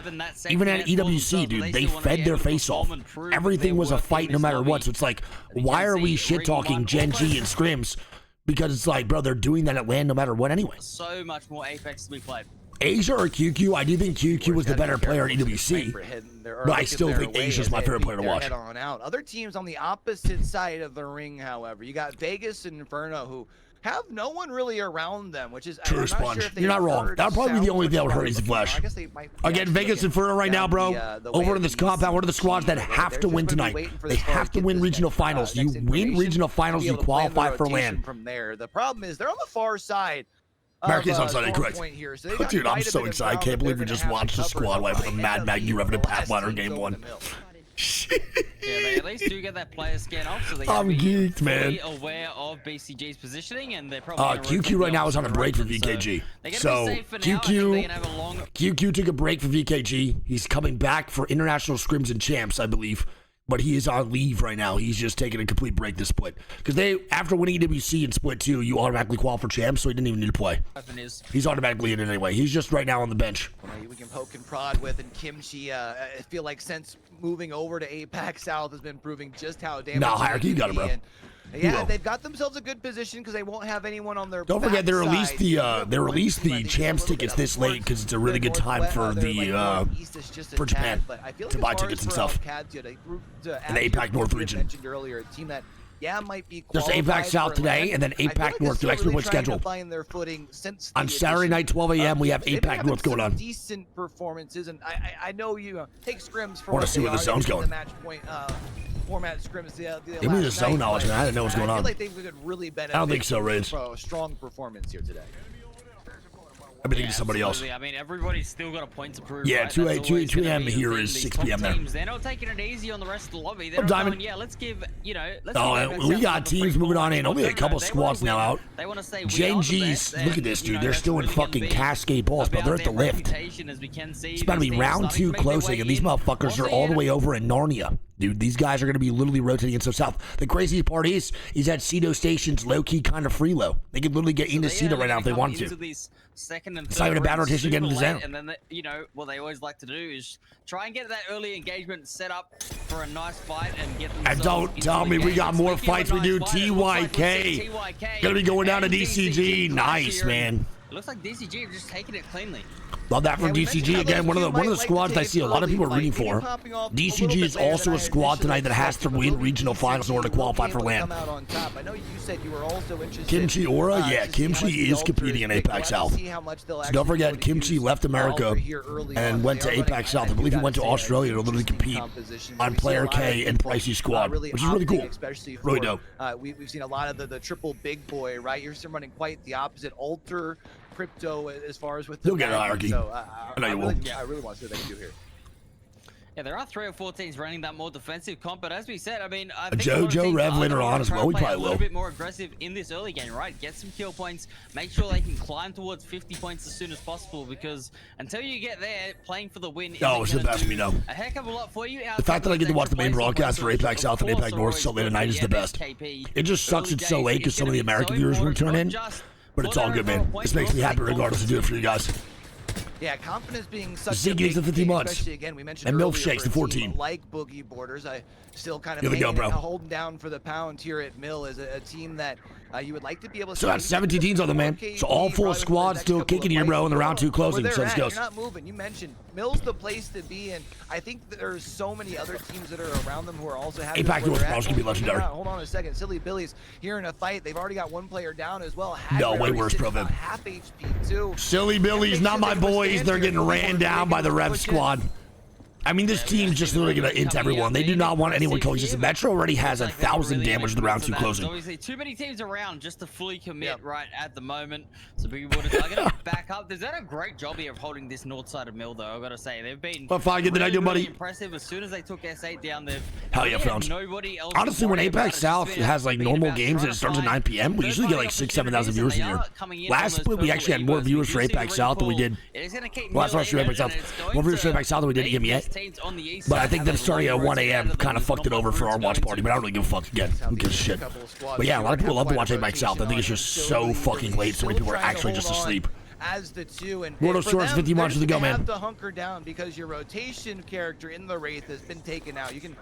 Even at EWC, dude, they fed their face off. Everything was a fight, no matter what. So it's like, why are we shit talking Gen G and scrims? Because it's like, bro, they're doing that at LAN no matter what anyway. So much more Apex to be played. Asia or QQ? I do think QQ was the better player at EWC, but I still think Asia's my favorite player to watch. Other teams on the opposite side of the ring, however, you got Vegas and Inferno, who have no one really around them, which is True Sponge. You're not wrong. That would probably be the only thing that would hurt Easy Flash. Again, Vegas Inferno right now, bro. Over in this compound, one of the squads that have to win tonight. They have to win regional finals. You win regional finals, you qualify for LAN. From there, the problem is they're on the far side. America's on Sunday, correct. Here, so Dude, I'm so excited. I can't believe we just watched the squad wipe with a Mad Maggie Revenant Pathfinder game 1. Yeah, they at least do get that player scan off, so they I'm geeked, man. Aware of BCG's positioning, and they're probably QQ right now is on a break for VKG. So QQ took a break for VKG. He's coming back for international scrims and champs, I believe. But he is on leave right now. He's just taking a complete break this split. Because they, after winning EWC in split 2, you automatically qualify for champs, so he didn't even need to play. He's automatically in it anyway. He's just right now on the bench. We can poke and prod with, and Kimchi, I feel like since moving over to APAC South has been proving just how damaging. No, Hierarchy, you got it, bro. Yeah, they've got themselves a good position because they won't have anyone on their. Don't forget they released the champs tickets this late because it's a really good time for the for Japan to buy tickets and stuff. In the APAC North region. Mentioned earlier, a team that might be. There's APAC South today, and then APAC North. Do extra point schedule. On Saturday night, 12 a.m., we have APAC North going on. Decent performances, and I know you take scrims for. I want to see where the zone's going. Match point format scrims. Give me the zone knowledge, man. I didn't know what's going on. I feel like they could really benefit. I don't think so, Rage. A strong performance here today. I've been thinking to somebody else. I mean, everybody's still got a point to prove. Yeah, right? 2 a.m. here is 6 p.m. there. They're not taking it easy on the rest of the lobby. They're going, yeah, let's give, we got teams moving on in. Only a couple squads now out. They want to say Gen G's, look at this, dude. They're still in fucking Cascade balls, but they're at the lift. It's about to be round 2 closing, and these motherfuckers are all the way over in Narnia. Dude, these guys are going to be literally rotating into south. The crazy part is that Cedo Station's low-key kind of free low. They could literally get into Cedo right now if they wanted to. Second and it's not even a bad rotation getting into zone. And then, what they always like to do is try and get that early engagement set up for a nice fight and get them. And don't tell me we got more fights we do. TYK. Gonna be going down to DCG. Nice, man. It looks like DCG have just taken it cleanly. Love that from DCG. Again, one of the squads that I see a lot of people are rooting for. DCG is also a squad tonight that has to win regional finals in order to qualify for LAN. Kimchi Aura? Yeah, Kimchi is competing in APAC South. So don't forget, Kimchi left America and went to APAC South. I believe he went to Australia to literally compete on Player K and Pricey squad, which is really cool. Really dope. We've seen a lot of the triple big boy, right? You're still running quite the opposite. Alter, Crypto, as far as with the. You'll get Hierarchy. So, I know you will. Yeah, I really want to see what they can do here. Yeah, there are 3 or 4 teams running that more defensive comp, but as we said, I mean, I think JoJo Rev later on as well. We probably will. A little bit more aggressive in this early game, right? Get some kill points. Make sure they can climb towards 50 points as soon as possible, because until you get there, playing for the win. No, it's the best we know. A heck of a lot for you. The fact that I get to watch the main broadcast for APAC South and APAC North so late at night is the best. It just sucks it's so late because some of the American viewers won't turn in. But it's all good, man. This makes me happy regardless to do it for you guys. Yeah, confidence being such Ziggy's the 50 months. Again, we mentioned and earlier, Milkshakes the 14. Like Boogie Borders, I still kind of holding down for the pound here at Mill as a team that you would like to be able to. So that's 17 teams on them, man. So all full squads still kicking here, bro, in the round 2 closing. So let's go. You're not moving. You mentioned Mill's the place to be, and I think that there's so many other teams that are around them who are also happy. APAC North Bros can be legendary. Hold on a second. Silly Billy's here in a fight. They've already got 1 player down as well. No, way worse, bro. Half HP too. Silly Billy's not my boys. They're getting ran down by the Rev squad. I mean, this team's just literally gonna int everyone. They do not want anyone killing. Just Metro already has 1,000 damage in the round 2 closing. Obviously, too many teams around just to fully commit right at the moment. So Boogie Waters are gonna back up. They've done a great job here of holding this north side of Mill, though. I've got to say, they've been really impressive. As soon as they took S8 down, they've hell yeah, Frowns. Nobody else. Honestly, when APAC South has like normal games and it starts at 9 p.m., we usually get like 6,000-7,000 viewers in here. Last split, we actually had more viewers for APAC South than we did. Last watch for APAC South, more viewers for APAC South than we did EMEA. But I think them starting at 1 a.m. kind of fucked it over for our watch party. But I don't really give a fuck again. Who gives a shit? But yeah, a lot of people love to watch APAC South. I think it's just so fucking late. So many people are actually just asleep. As the 2 and World of Swords, 50 marches to go, man. You have to hunker down because your rotation character in the Wraith has been taken out. You can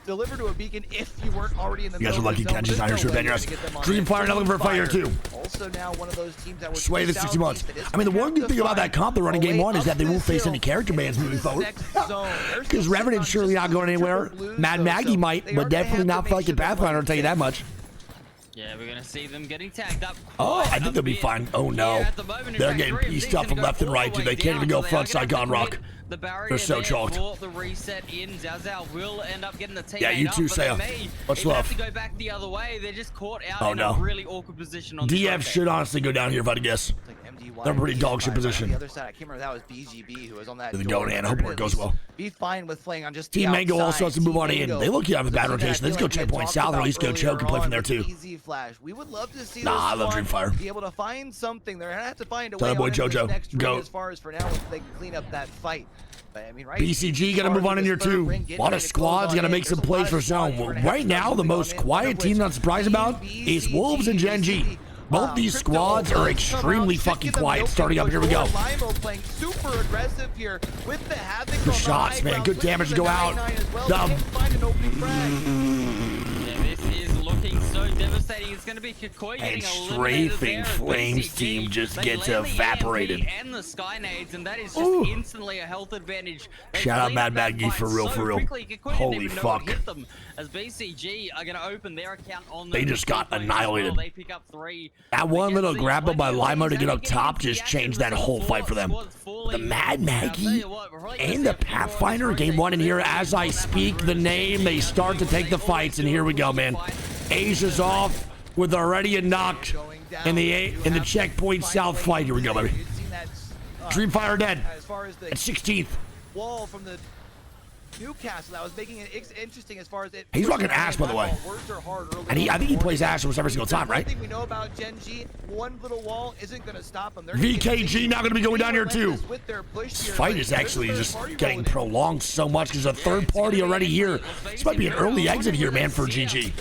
deliver to a beacon if you weren't already in the. You guys are lucky. Kenji's not here to avenge us. Dreamfire not looking for a fight here too. Also now one of those teams that were sway the 60 months. I mean, the one good thing about that comp they're running game 1 is that they won't face any character bans moving forward. Because Revenant's surely not going anywhere. Mad Maggie might, but definitely not fucking Pathfinder, I'll tell you that much. Yeah, we're gonna see them getting tagged up. Oh, I think they'll be fine. Oh no, they're getting pieced up from left and right, dude. They can't even go front side Gone Rock. They're so chalked. The reset in. Zhao will end up getting the team. Yeah, you too, Saya. Much love. Have to go back the other way. They're just caught out in a really awkward position on DF should honestly go down here if I had to guess. They're in pretty dog shit position. The other side, I can't remember, that was BGB who was on that. Going in. I hope it goes well. Be fine with playing on just Team Mango also has to move on in. They look like a bad rotation. Let's go checkpoint south or at least go choke and play from there too. Easy flash. We would love to see. I love Dreamfire. Be able to find something. They're gonna have to find a way. Tell that boy JoJo, go. As far as for now, they can clean up that fight. But, I mean, right, BCG gonna move on in here too. A lot of squads gonna make some plays for zone. Right now, the most quiet team I'm surprised about is Wolves and Gen G. Both these squads are extremely fucking quiet. Starting up, here we go. Playing super aggressive here with the havoc. Good shots, man. Good damage to go out. This is looking so devastating. It's going to be Kikoi and getting Strafing Flames team just gets evaporated. And the Sky Nades, and that is just instantly a health advantage. Shout out Mad Maggie for real, for real. Holy fuck. As BCG are going to open their account on they just got annihilated. They pick up 3. That one little grab up by Limo to get up top just changed that whole fight for them. The Mad Maggie and the Pathfinder game 1 in here as I speak the name. They start to take the fights, and here we go, man. Asia's off with already a knock in the checkpoint south fight. Here we go, baby. Dreamfire dead at 16th. Wall from the Newcastle that was making it interesting as far as it. He's rocking Ash, by the way. And I think he plays Ash almost every single time, right? One thing we know about Gen G, one little wall isn't going to stop them. VKG not going to be going down here too. This fight is actually just getting prolonged so much because a third party already here. This might be an early exit here, man, for GG.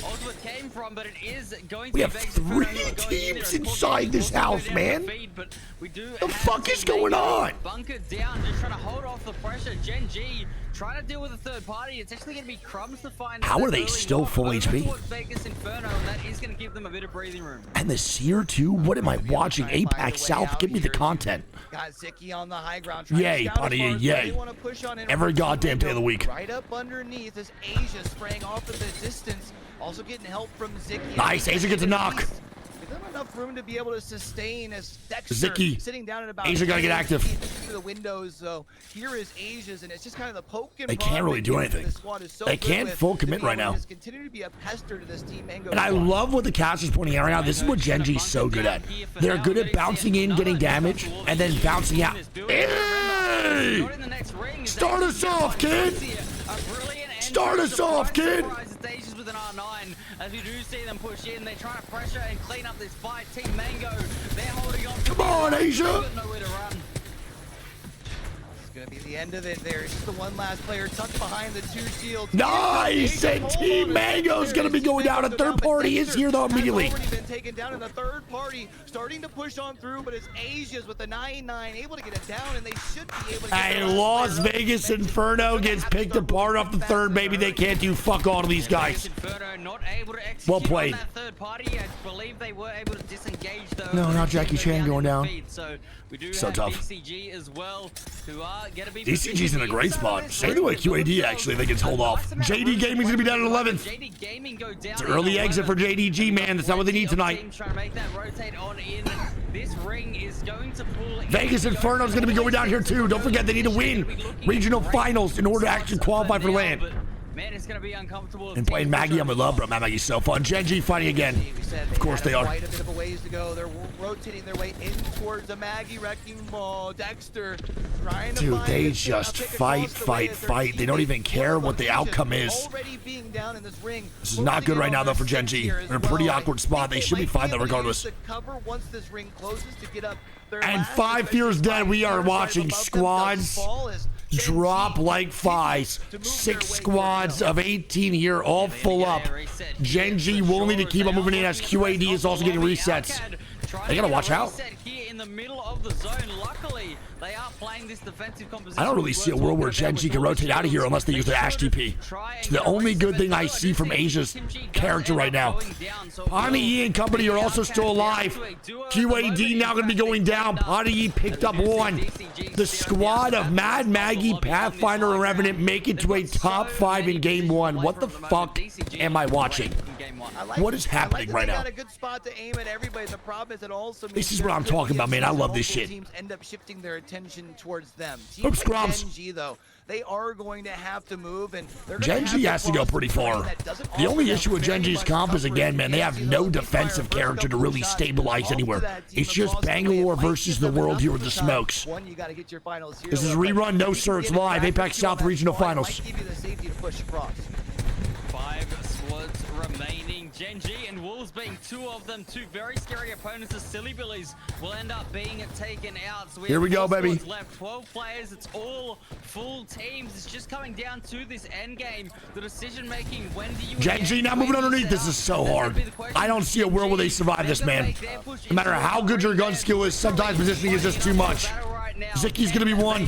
We have 3 teams inside this house, man. The fuck is going on? Bunker down, just trying to hold off the pressure. Gen G trying to deal with a third party. It's actually going to be Crumbs to find. How are they still full HP? Vegas Inferno, and that is going to give them a bit of breathing room. And the Seer too? What am I watching? APAC South, give me the content. Got Zicky on the high ground. Yay, buddy, yay. Every goddamn day of the week. Right up underneath is Asia spraying off in the distance. Also getting help from Zicky. Nice, Asia gets a knock. Enough room to be able to sustain as Dexter Zicky. sitting down at about Asia gotta get active. Through the windows, so here is Asia's, and it's just kind of the poke and they can't really do anything. They can't full commit right now. Continue to be a pester to this team. And I love what the caster's pointing out right now. This is what Gen G's so good at. They're good at bouncing in, getting damage, and then bouncing out. Hey! Start us off, kid! Start us off, kid! With an R9, as we do see them push in, they're trying to pressure and clean up this fight. Team Mango, they're holding on. Come on, Asia! Nowhere to run. It's gonna be the end of it. There's just the one last player tucked behind the 2 shields. Nice! And Team Mango's gonna be going down. A third party is here though immediately. Been taken down, and the third party starting to push on through, but it's Asia's with the 9-9 able to get it down, and they should be able to. And Las Vegas Inferno gets picked apart off the third. Maybe they can't do fuck all to these guys. Well played. No, not Jackie Chan going down. So we do so have tough. BCG as well, who are DCG's in a great spot. Same way QAD actually, they can hold off. JD Gaming's gonna be down at 11th. It's an early exit for JDG, man. That's not what they need tonight. Vegas Inferno's gonna be going down here too. Don't forget they need to win regional finals in order to actually qualify for LAN. Man, it's gonna be uncomfortable. And playing Maggie, I'm in love, bro. Maggie's so fun. Gen G fighting again. Of course they are. Quite a bit of a ways to go. They're rotating their way in towards the Maggie wrecking ball. Dexter trying to Dude, they just fight. They don't even care what the outcome is. Already being down in this ring. This is not good right now though for Gen G. They're in a pretty awkward spot. They should be fine though regardless. And 5 Fears Dead, we are watching squads drop like flies. 6 squads of 18 here, all full up. Gen G will need to keep on moving in as QAD is also getting resets. They gotta watch out. I don't really see a world where Gen G can rotate out of here unless they use their Ash TP. It's the only good thing I see from Asia's character right now. Pani E and company are also still alive. QAD now going to be going down. Pani E picked up 1. The squad of Mad Maggie, Pathfinder, and Revenant make it to a top 5 in game 1. What the fuck am I watching? What is happening right now? This is what I'm talking about, man. I love this shit. End up shifting their attention towards them. Oops, Grumps. Gen G, though, they are going to have to move, and Gen G has to go pretty far. The only issue with Gen G's comp is, again, man, they have no defensive character to really stabilize anywhere. It's just Bangalore versus the world here with the smokes. This is rerun, no sir, it's live. APAC South Regional Finals. 5 squads remaining. Gen G and Wolves being 2 of them. 2 very scary opponents. The Silly Billies will end up being taken out. So here we go, baby. Left 12 players. It's all full teams. It's just coming down to this end game. The decision making. When do you? Gen G now moving underneath. This is so hard. I don't see a world where they survive this, man. No matter how good your gun skill is, sometimes positioning is just too much. Zicky's gonna be 1.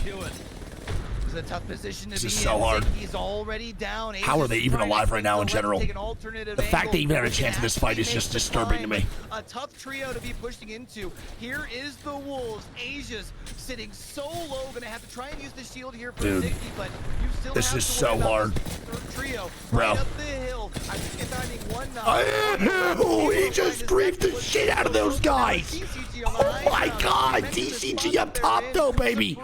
A tough position to this is so hard. He's already down. How are they even alive right now in general? The fact they even have a chance in this fight is just disturbing to me. A tough trio to be pushing into. Here is the Wolves. Asia's sitting so low. Gonna have to try and use the shield here for Dude, 60, but you still this have is to so hard. Trio bro. right up the hill. I think it's finding one he just griefed the shit out of those guys. Oh my god, DCG up top though, baby.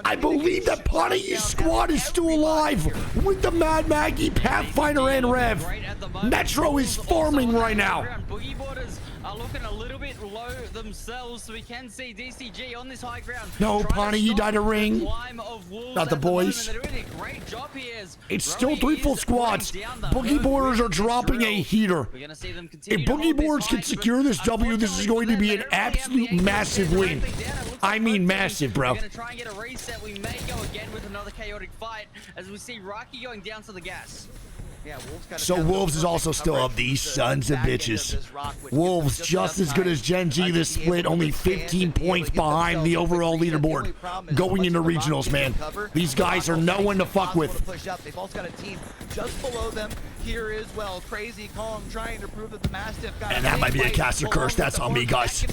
I believe that Pani's squad is still alive with the Mad Maggie, Pathfinder, and Rev. Metro is forming right now. Boogie Borders are looking a little bit low themselves, so we can see DCG on this high ground. No, Pani, you died a ring. Not the boys. It's still 3 full squads. Boogie Borders are dropping a heater. If Boogie Borders can secure this W, this is going to be an absolute massive win. I mean massive, bro. We're gonna try and get a reset. We may go again with another chaotic fight as we see Rocky going down to the gas. Yeah, so Wolves is also still up. These sons of bitches. Wolves just as good as Gen G. This split only 15 points behind the overall leaderboard going into regionals, man. These guys are no one to fuck with. They've also got a team just below them here as well. Crazy Kong trying to prove that the Mastiff got. And that might be a caster curse. That's on me, guys.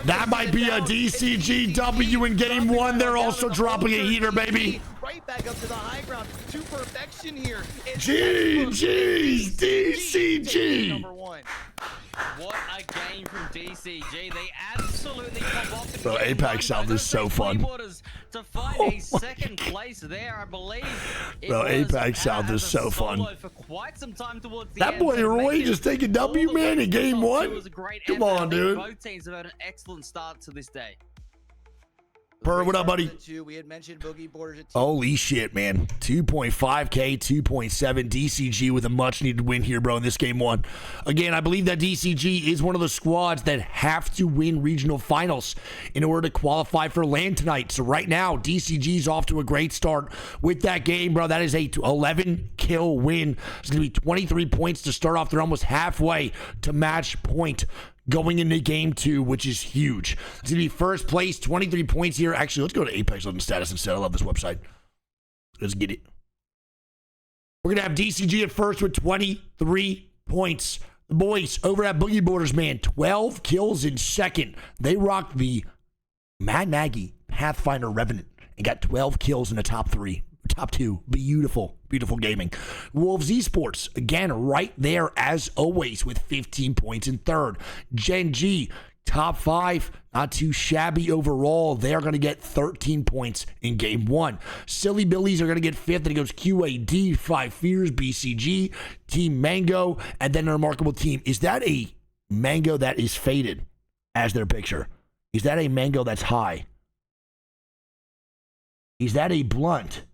That might be a DCGW in game 1. They're also dropping a heater, baby. Right back up to the high ground to perfection here. GG's DCG. Number 1. What a game from DCG. They absolutely pop off. Bro, APAC South is so fun. To find a second place there, I believe. Bro, APAC South is so fun. For quite some time towards the that boy Roy just taking W, man, in game 1. Come on, dude. Both teams have had an excellent start to this day. Per, what up, buddy? We had mentioned Boogie Borders. Holy shit, man. 2.5K, 2.7. DCG with a much-needed win here, bro, in this game 1. Again, I believe that DCG is one of the squads that have to win regional finals in order to qualify for LAN tonight. So right now, DCG's off to a great start with that game, bro. That is a 11-kill win. It's going to be 23 points to start off. They're almost halfway to match point going into game 2, which is huge. It's going to be first place, 23 points here. Actually, let's go to Apex Legends status instead. I love this website. Let's get it. We're going to have DCG at first with 23 points. The boys over at Boogie Borders, man, 12 kills in second. They rocked the Mad Maggie, Pathfinder, Revenant and got 12 kills in the top 2. Beautiful, beautiful gaming. Wolves Esports, again, right there as always with 15 points in third. Gen G, top 5, not too shabby overall. They're going to get 13 points in game 1. Silly Billies are going to get 5th, and it goes QAD, 5 Fears, BCG, Team Mango, and then a remarkable team. Is that a Mango that is faded as their picture? Is that a Mango that's high? Is that a Blunt?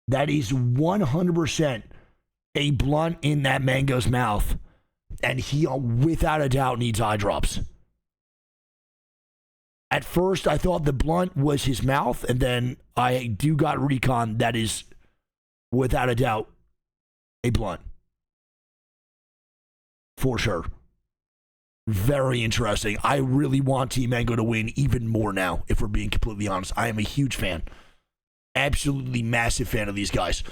That is 100% a Blunt in that Mango's mouth. And he, without a doubt, needs eye drops. At first, I thought the Blunt was his mouth, and then I do got recon that is, without a doubt, a Blunt. For sure. Very interesting. I really want Team Mango to win even more now, if we're being completely honest. I am a huge fan. Absolutely massive fan of these guys.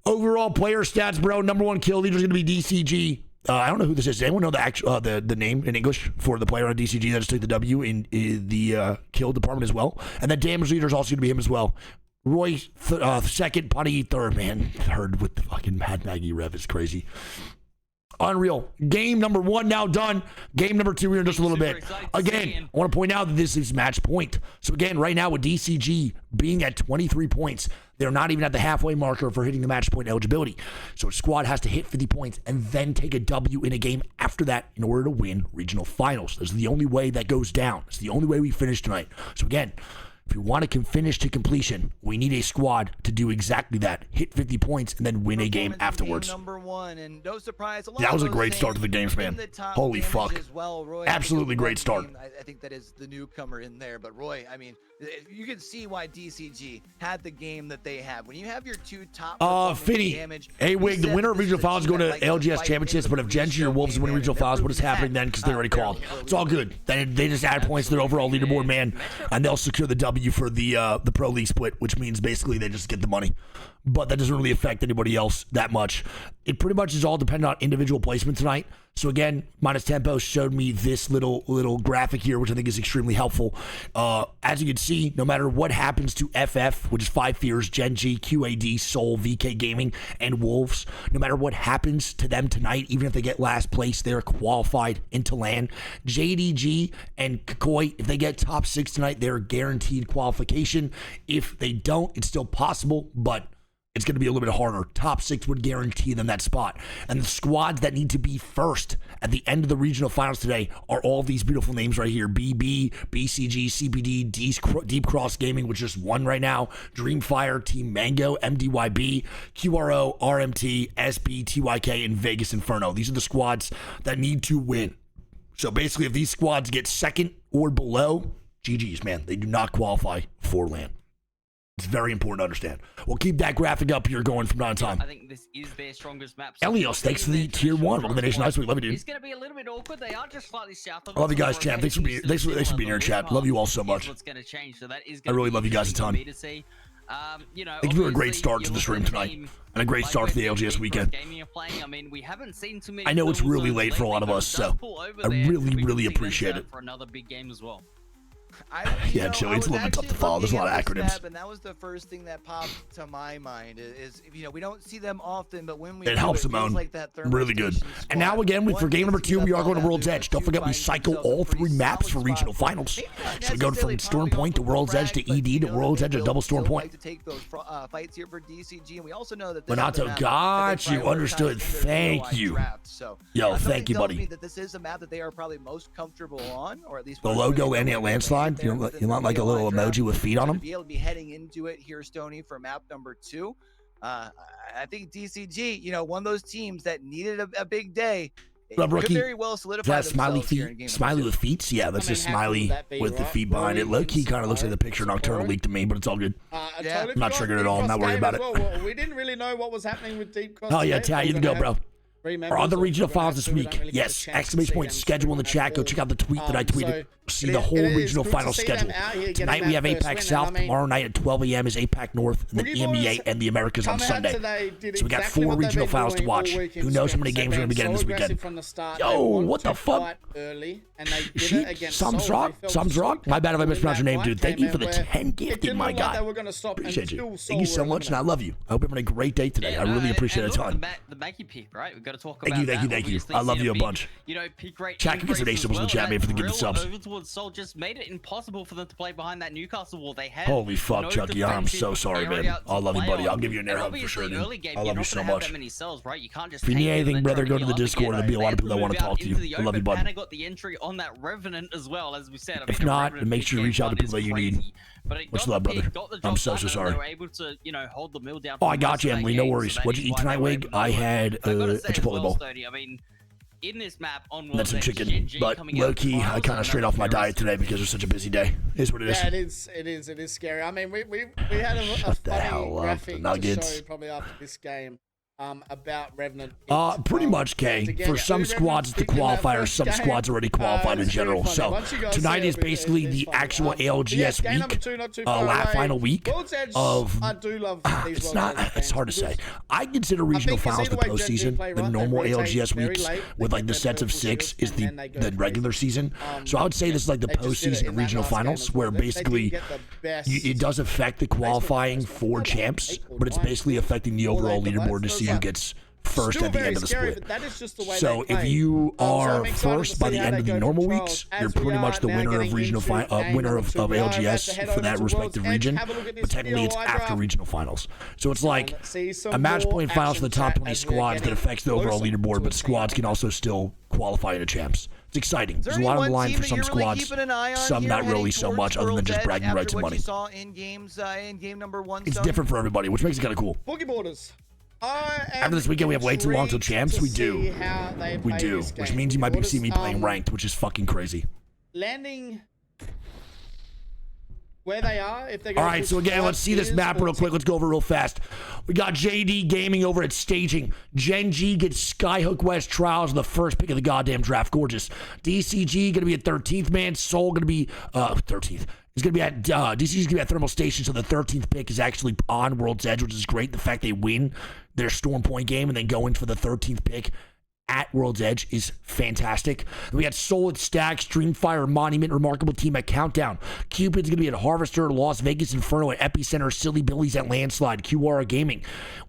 Overall player stats, bro. Number 1 kill leader is going to be DCG. I don't know who this is. Does anyone know the actual the name in English for the player on DCG that just took the W in the kill department as well? And then damage leader is also going to be him as well. Roy, second. Putty, third. Man, third with the fucking Mad Maggie rev is crazy. Unreal. Game number 1 now done. Game number 2 here in just a little bit. Again, I want to point out that this is match point. So again, right now with DCG being at 23 points, they're not even at the halfway marker for hitting the match point eligibility. So a squad has to hit 50 points and then take a W in a game after that in order to win regional finals. This is the only way that goes down. It's the only way we finish tonight. So again, if we want to finish to completion, we need a squad to do exactly that. Hit 50 points and then win a game afterwards. Number 1, and no surprise, that was a great start to the games, man. Holy fuck. Well, Roy, absolutely great start. I think that is the newcomer in there. But Roy, I mean, you can see why DCG had the game that they have. When you have your 2 top Finny, damage, Wig, the winner of regional finals is going to ALGS championships, but if Gen G or Wolves win regional finals, what is happening then? Because they're already called. It's all good. They just add points to their overall leaderboard, man, and they'll secure the W for the Pro League split, which means basically they just get the money. But that doesn't really affect anybody else that much. It pretty much is all dependent on individual placement tonight. So again, Minus Tempo showed me this little graphic here, which I think is extremely helpful. As you can see, no matter what happens to FF, which is 5 Fears, Gen G, QAD, Soul, VK Gaming, and Wolves, no matter what happens to them tonight, even if they get last place, they're qualified into LAN. JDG and Kakoi, if they get top 6 tonight, they're guaranteed qualification. If they don't, it's still possible, but it's going to be a little bit harder. Top 6 would guarantee them that spot. And the squads that need to be first at the end of the regional finals today are all these beautiful names right here. BB, BCG, CPD, Deep Cross Gaming, which is 1 right now. Dreamfire, Team Mango, MDYB, QRO, RMT, SB, TYK, and Vegas Inferno. These are the squads that need to win. So basically, if these squads get second or below, GG's, man. They do not qualify for LAN. It's very important to understand. We'll keep that graphic up here going from time to time. I think this is their strongest map. So Elios, thanks for the tier 1 recommendation. NiceWigg, love you, dude. It's going to be a little bit awkward. They are just slightly south of. Love you guys, champ. Thanks for being here in chat. Love you all so much. What's going to change? So that is I really love you guys a ton. You know, thank you for a great start to the stream tonight and a great start to the ALGS weekend. I mean, we haven't seen too many. I know it's really late for a lot of us, so I really appreciate it. For another big game as well. Yeah, Joey, it's a little bit tough to follow. There's a lot of acronyms. And that was the first thing that popped to my mind is we don't see them often, but when we it helps Simone. Like really good. And now again, for game number 2, we are going to World's Edge. Don't forget we cycle all 3 maps for regional finals. So we go from Storm Point to World's Edge to ED to World's Edge to double Storm Point. To take those fights here for DCG, and we also know that Renato, got you. Understood. Thank you. Yo, thank you, buddy. That this is a map that they are probably most comfortable on, or at least the logo and the landslide. You want like a little emoji with feet on them? Be able to be heading into it here, Stoney, for map number 2. I think DCG, one of those teams that needed a big day. Could very well solidify smiley feet, smiley with feet. Yeah, that's just smiley with the feet behind it. Low key kind of looks like the picture Nocturnal leaked to me, but it's all good. I'm not triggered at all. I'm not worried about it. Well, we didn't really know what was happening with Deep Cross. Oh yeah, Ty, you can go, bro. Our other regional finals this week. Yes, exclamation point schedule in the chat. Go check out the tweet that I tweeted. see the whole regional final schedule. Tonight we have APAC South. Tomorrow night at 12 a.m. is APAC North, and then EMEA and the Americas on Sunday. So we got 4 regional finals to watch. Who knows how many games we're going to be getting this weekend? Yo, what the fuck? Something's wrong. Something's wrong. My bad if I mispronounced your name, dude. Thank you for the 10 gifted, my guy. Appreciate you. Thank you so much, and I love you. I hope you're having a great day today. I really appreciate it a ton. The Maggie pick, right? We've got to talk about Thank you. I love you a bunch. You know, pick rate. Chat, can get some nations in the chat, man, for the good subs. Over towards Seoul just made it impossible for them to play behind that Newcastle wall. They had holy fuck, Chucky. I'm so sorry, man. I love you, buddy. I'll give you an air hug for sure, dude. I love you so much. If you need anything, brother, go to the Discord. There'll be a lot of people that want to talk to you. I love you, buddy. And I got the entry on that Revenant as well, as we said. If not, make sure you reach out to people that you need. Much love, brother. I'm so sorry. They were able to, you know, hold the mill down. Oh, I got you, Emily. No worries. What'd you eat tonight, Wig? I had a Chipotle bowl. I mean, in this map on that's some chicken, but low-key, I kind of strayed off my diet today because it was such a busy day. It is what it is. Yeah, it is scary. I mean, we had a funny graphic to show probably after this game. About Revenant. Pretty much, K. For some squads, it's the qualifiers. Some squads already qualified in general. So tonight is basically the actual ALGS week, final week of. I do love these. It's hard to say. I consider regional finals the postseason. The normal ALGS weeks with like the sets of 6 is the regular season. So I would say this is like the postseason of regional finals, where basically it does affect the qualifying for champs, but it's basically affecting the overall leaderboard to see who gets first at the end of the split. So if you are first by the end of the normal weeks, you're pretty much the winner of regional winner of ALGS for that respective region. But technically, it's after regional finals. So it's like a match point finals for the top 20 squads that affects the overall leaderboard, but squads can also still qualify into champs. It's exciting. There's a lot on the line for some squads, some not really so much, other than just bragging rights and money. It's different for everybody, which makes it kind of cool. Boogie Borders. After this weekend, we have way too long till champs. We do, which means you might be seeing me playing ranked, which is fucking crazy. Landing where they are, if they go. All right, so again, let's see this map real quick. Let's go over real fast. We got JD Gaming over at staging. Gen G gets Skyhook West Trials, the first pick of the goddamn draft. Gorgeous. DCG gonna be at 13th man. Soul gonna be 13th. He's going to be at, DC's going to be at Thermal Station, so the 13th pick is actually on World's Edge, which is great. The fact they win their Storm Point game and then go in for the 13th pick at World's Edge is fantastic. We got Soul at Stacks, Dreamfire, Monument, Remarkable Team at Countdown. Cupid's going to be at Harvester, Las Vegas Inferno at Epicenter, Silly Billies at Landslide, QR Gaming.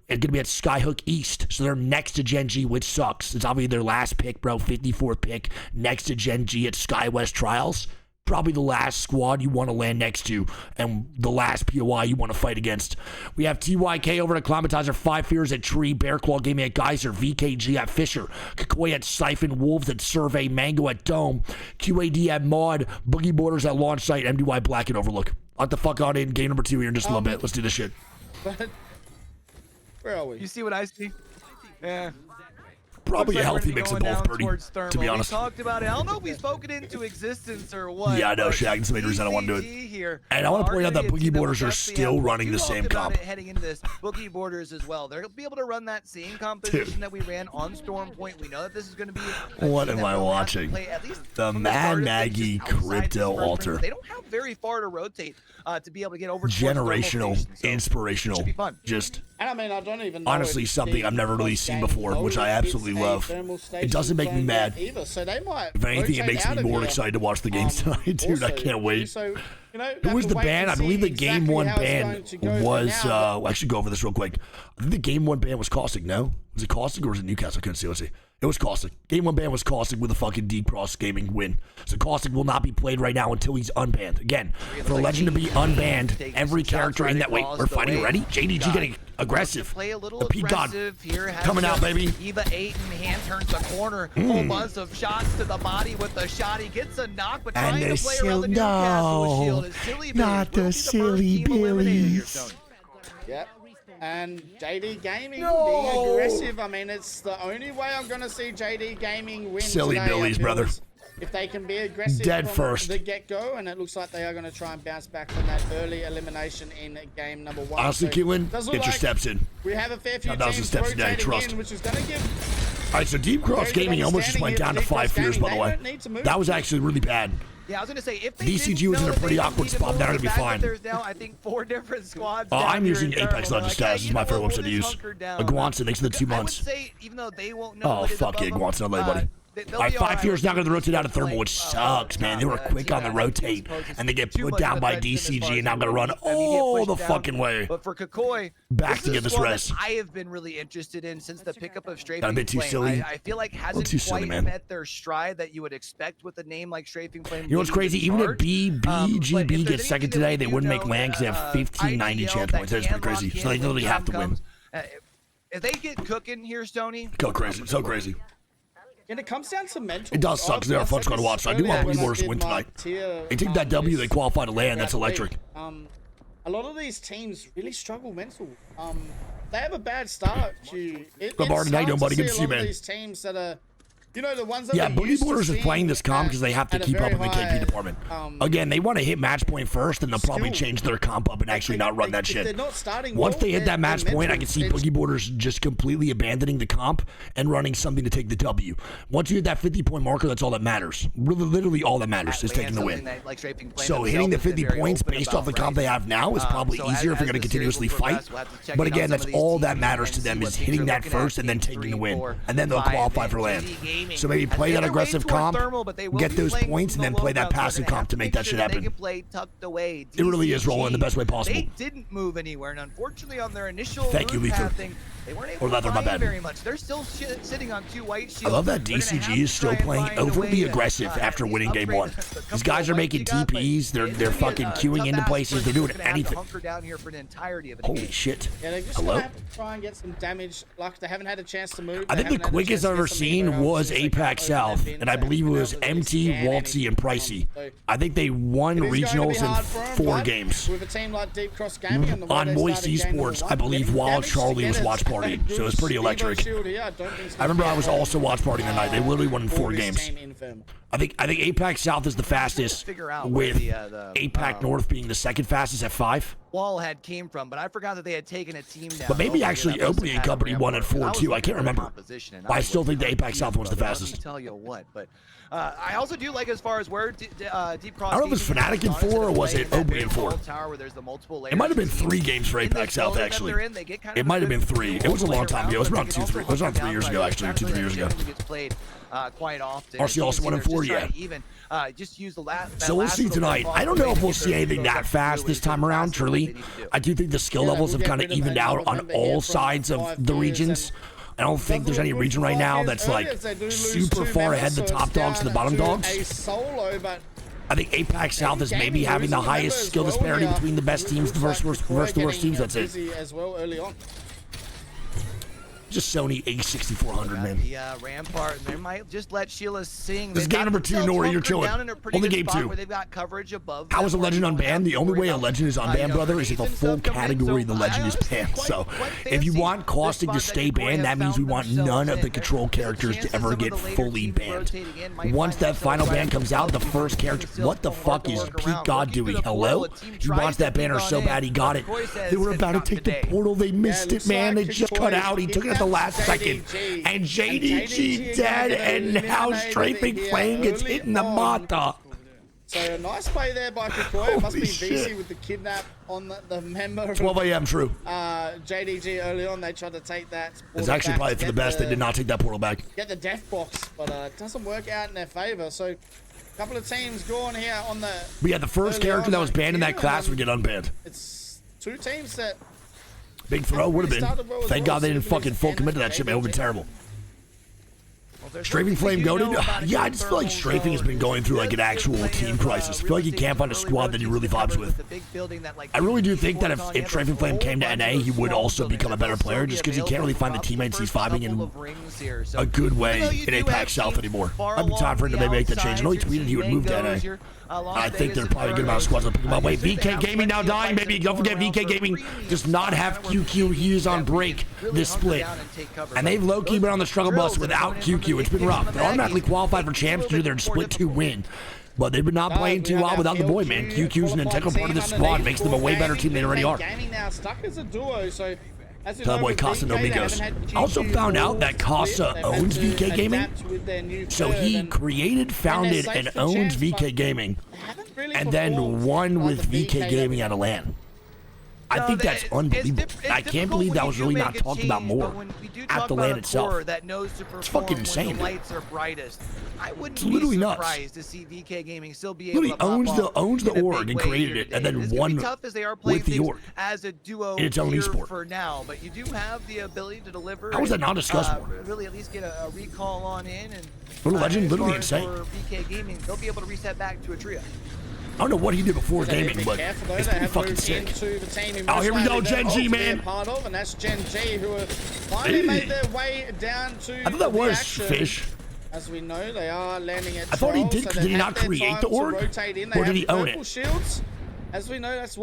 It's going to be at Skyhook East, so they're next to Gen G, which sucks. It's obviously their last pick, bro, 54th pick, next to Gen G at Sky West Trials. Probably the last squad you want to land next to and the last POI you want to fight against. We have TYK over at Acclimatizer, 5 Fears at Tree, Bearclaw Gaming at Geyser, VKG at Fisher, Kakoi at Siphon, Wolves at Survey, Mango at Dome, QAD at Maud, Boogie Borders at Launch Site, MDY Black at Overlook. Let the fuck on in. Game number 2 here in just a little bit. Let's do this shit. Where are we? You see what I see? Yeah. Probably a healthy mix of both, Birdie, to be honest. We talked about it. I don't know if we spoke it into existence or what. Yeah, I know, Shaq. That's the main reason I want to do it. And I want to point out that Boogie Borders are still running the same comp. Heading into this, Boogie Borders as well. They'll be able to run that same composition that we ran on Storm Point. We know that this is going to be. What am I watching? The Mad Maggie Crypto Altar. They don't have very far to rotate to be able to get over. Generational, inspirational, just. And I mean, I don't even know honestly something I've never really seen before, which I absolutely love. It doesn't make me mad. Either, so they might if anything, it makes me more excited to watch the games tonight, dude. I can't wait. So, you know, who was the ban? I believe the Game 1 ban was. I should go over this real quick. I think the Game 1 ban was Caustic. No, was it Caustic or was it Newcastle? I couldn't see. Let's see. It was Caustic. Game 1 ban was Caustic with a fucking D-Cross Gaming win. So Caustic will not be played right now until he's unbanned. Again, for a legend to be unbanned, every character in that. Wait, we're fighting already? JDG getting aggressive. The P-God coming out, baby. Eva 8 in hand turns the corner. Whole buzz of shots to the body with the shot. He gets a knock, but trying to play around the Newcastle shield is Silly Billies. Not the Silly Billies. Yep. And JD Gaming being aggressive. I mean, it's the only way I'm going to see JD Gaming win Silly today. Billies, brother. If they can be aggressive dead from first the get-go, and it looks like they are going to try and bounce back from that early elimination in game number 1. Honestly, Keelan, get your steps in. We have a fair few teams steps today, trust. which is going to give... All right, so Deep Cross Gaming almost just went down to 5 Fears, by the way. That was actually really bad. Yeah, I was gonna say if they DCG was in a pretty awkward spot, that'll be fine. There's now I think 4 different squads. I'm using Apex Legends stats. This is my favorite website to use. Iguanza, thanks for the 2 months. I would say, even though they won't know. Oh fuck yeah, Iguanza, no buddy. All right, 5 Fear's now going to rotate out of Thermal, which sucks, man. They were quick on the rotate, and they get put down by DCG, and now going to run all the fucking way but for Kakoi, back to get this res. I have been really interested in since the pickup of Strafing Got a bit too Flame. silly. I feel like hasn't quite met their stride that you would expect with a name like Strafing Flame. You know what's crazy? Even if BGB gets second today, they wouldn't make land because they have 1590 chance points. That's pretty crazy. So they literally have to win. If they get cooking here, Stoney. Go crazy. So crazy. And it comes down to mental. It does suck. They're a fun squad to watch. So I do want Blue Mortars to win tonight. They take that W, they qualify to land. That's electric. A lot of these teams really struggle mental. They have a bad start. Good morning, how you doing, buddy? Good to see you, man. These teams that are, you know, the ones that yeah, Boogie Borders is playing this comp because they have to keep up in the KP department. Again, they want to hit match point first, and they'll probably change their comp up and actually not run that shit. Once they hit that match point, I can see Boogie Borders just completely abandoning the comp and running something to take the W. Once you hit that 50-point marker, that's all that matters. Really, literally all that matters is taking the win. So hitting the 50 points based off the comp they have now is probably easier if you're going to continuously fight. But again, that's all that matters to them is hitting that first and then taking the win. And then they'll qualify for land. So maybe play that aggressive comp, get those points, and then play that passive comp to make that shit happen. It really is rolling the best way possible. They didn't move anywhere, and unfortunately on their initial Thank you, Lether. they weren't able to find very much. They're still sitting on 2 white shields. I love that DCG is still playing overly aggressive after winning game 1. These guys are making TPs. They're fucking queuing into places. They're doing anything. Holy shit. Yeah, they just have to try and get some damage. Like they haven't had a chance to move. I think the quickest I've ever seen was APAC South, and I believe it was MT, Waltzy, and Pricey. I think they won regionals in 4 games. With a team like Deep Cross Gaming on Moist Esports, I believe Wild Charlie was watch partying, so it was pretty electric. I remember I was also watch partying the night. They literally won in 4 games. I think APAC South is the fastest, with APAC North being the second fastest at 5. Wallhead came from, but I forgot that they had taken a team down. But maybe actually Opening and Company won at 4 too. I can't remember. But I still think the APAC South one's the fastest. Tell you what, but I also do like as far as where Deep Cross. I don't know if it's Fnatic in 4 or was it Opening in 4. It might have been 3 games for APAC South actually. It might have been 3. It was a long time ago. It was around 2-3. It was around 3 years ago actually, 2-3 years ago. Quite often. RC also won in 4, yeah. Just use the last. So we'll see tonight. I don't know if we'll see anything that fast this time around, truly. I do think the skill levels have kind of evened out on all sides of the regions. I don't think there's any region right now that's like super far ahead the top dogs to the bottom dogs. I think APAC South is maybe having the highest skill disparity between the best teams versus the worst teams. That's it. Just Sony A6400, man. Yeah, Rampart. They might just let Sheila sing. This is game number 2, Nori. You're chilling. Only game 2. They've got coverage above. How is a legend unbanned? The only way a legend is unbanned, brother, is if a full category of the legend is banned. So, if you want Caustic to stay banned, that means we want none of the control characters to ever get fully banned. Once that final ban comes out, the first character. What the fuck is Pete God doing? Hello? He wants that banner so bad he got it. They were about to take the portal. They missed it, man. They just cut out. He took it at the last second, and JDG dead, and now Strafing Flame gets hit in the mata. So a nice play there by Kakoi. It must be VC with the kidnap on the member. 12 a.m. True. JDG early on, they tried to take that. It's actually probably for the best. They did not take that portal back. Get the death box, but it doesn't work out in their favor. So a couple of teams going here on the. But yeah, the first character that was banned in that class would get unbanned. It's 2 teams that. Big throw would have been. Thank God they didn't fucking full commit to that shit, man. It would have been terrible. Strafing Flame goaded? Yeah, I just feel like Strafing has been going through like an actual team crisis. I feel like he can't find a squad that he really vibes with. I really do think that if Strafing Flame came to NA, he would also become a better player just because he can't really find the teammates he's vibing in a good way in APAC South anymore. Might be time for him to maybe make that change. I know he tweeted he would move to NA. I think there's probably a good amount of squads that pick him up. Wait, VK Gaming now dying, baby. Don't forget, VK Gaming does not have QQ. He is on break this split. And they've low-key been on the struggle bus without QQ. It's been rough. They're automatically qualified for champs due to their split 2 win. But they've been not playing too well without the boy, man. QQ's an integral part of this squad. Makes them a way better team than they already are. Gaming now stuck as a duo, so As we Tell know, boy with Casa no VK, they Migos. haven't had I also GQ found out or that Casa Split. They've had owns to VK Gaming. adapt with their new So curve he and created, founded, safe and for owns chance, VK but Gaming, they haven't really and then performed won like with the VK Gaming that out of LAN. I No, think that's unbelievable. I can't believe that was really not talked about more at the LAN itself. That knows to perform It's fucking insane. when the lights are brightest. I wouldn't It's literally be nuts. surprised to see VK Gaming still be able Literally to owns the in a org big and way created here it, and today. then It's gonna won be tough as they are playing with the things org as a duo in its own here esport. for now, but you do have the ability to deliver. How was that and, not discussed more? Really, at least get a recall on in and. Little Legend, as literally far as insane. For VK Gaming, they'll be able to reset back to a trio. I don't know what he did before They need to gaming, be but careful, though. it's They pretty have fucking moved sick. into the team in Oh, here we most go, likely Gen they're G, to be a man. part of, and that's Gen G who have finally made their way down to I thought that the was action. Fish. As we know, they are landing at I thought he 12, did, so 'cause did he they've not had their create time the to org? rotate in. Or They did have he own purple it? shields. As we know, that's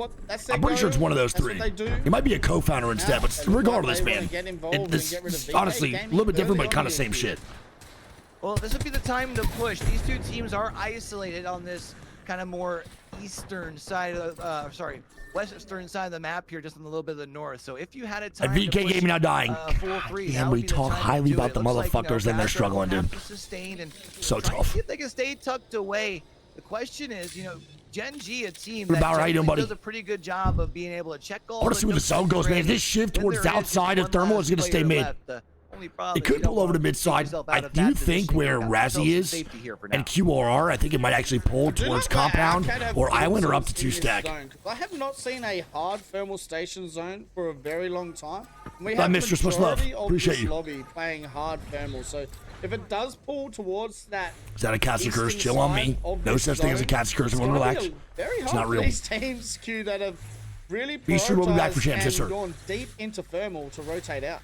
their I'm pretty sure it's go. one of those That's three. what they do. He might be a co-founder instead, but It looks like regardless, they wanna man. get involved and This get rid of is VK honestly a Gaming little bit different, early but kind on of in same the shit. Well, this would be the time to push. These two teams are isolated on this kind of more eastern side of western side of the map here, just on a little bit of the north. So if you had a time And VK to push, Gaming now dying. full three, Damn, that would we be the talk time to highly do about it. the Looks like, motherfuckers, and they're Raptor struggling, will have dude. to sustain and So try tough. to see if they can stay tucked away. The question is, Gen G, a team Bauer, how that you doing, generally buddy? does a pretty good job of being able to check all I want to see where the zone goes, man. If this shift towards the outside of thermal is going to stay mid. It could pull over to mid side. I do think where Razzie is and QRR, I think it might actually pull towards compound or island or up to 2 stack. I have not seen a hard thermal station zone for a very long time. We Bye, have Mistress. Much love. majority of Appreciate this you. lobby playing hard thermal, so if it does pull towards that, Is that a Cassie curse? eastern Chill on side me. of No this such thing as a zone, Cassie curse. it's Everyone gonna relax. be very It's hard not for real. these teams, Q, that have really Be sure we'll be back for prioritized champs, yes, sir. and gone deep into thermal to rotate out.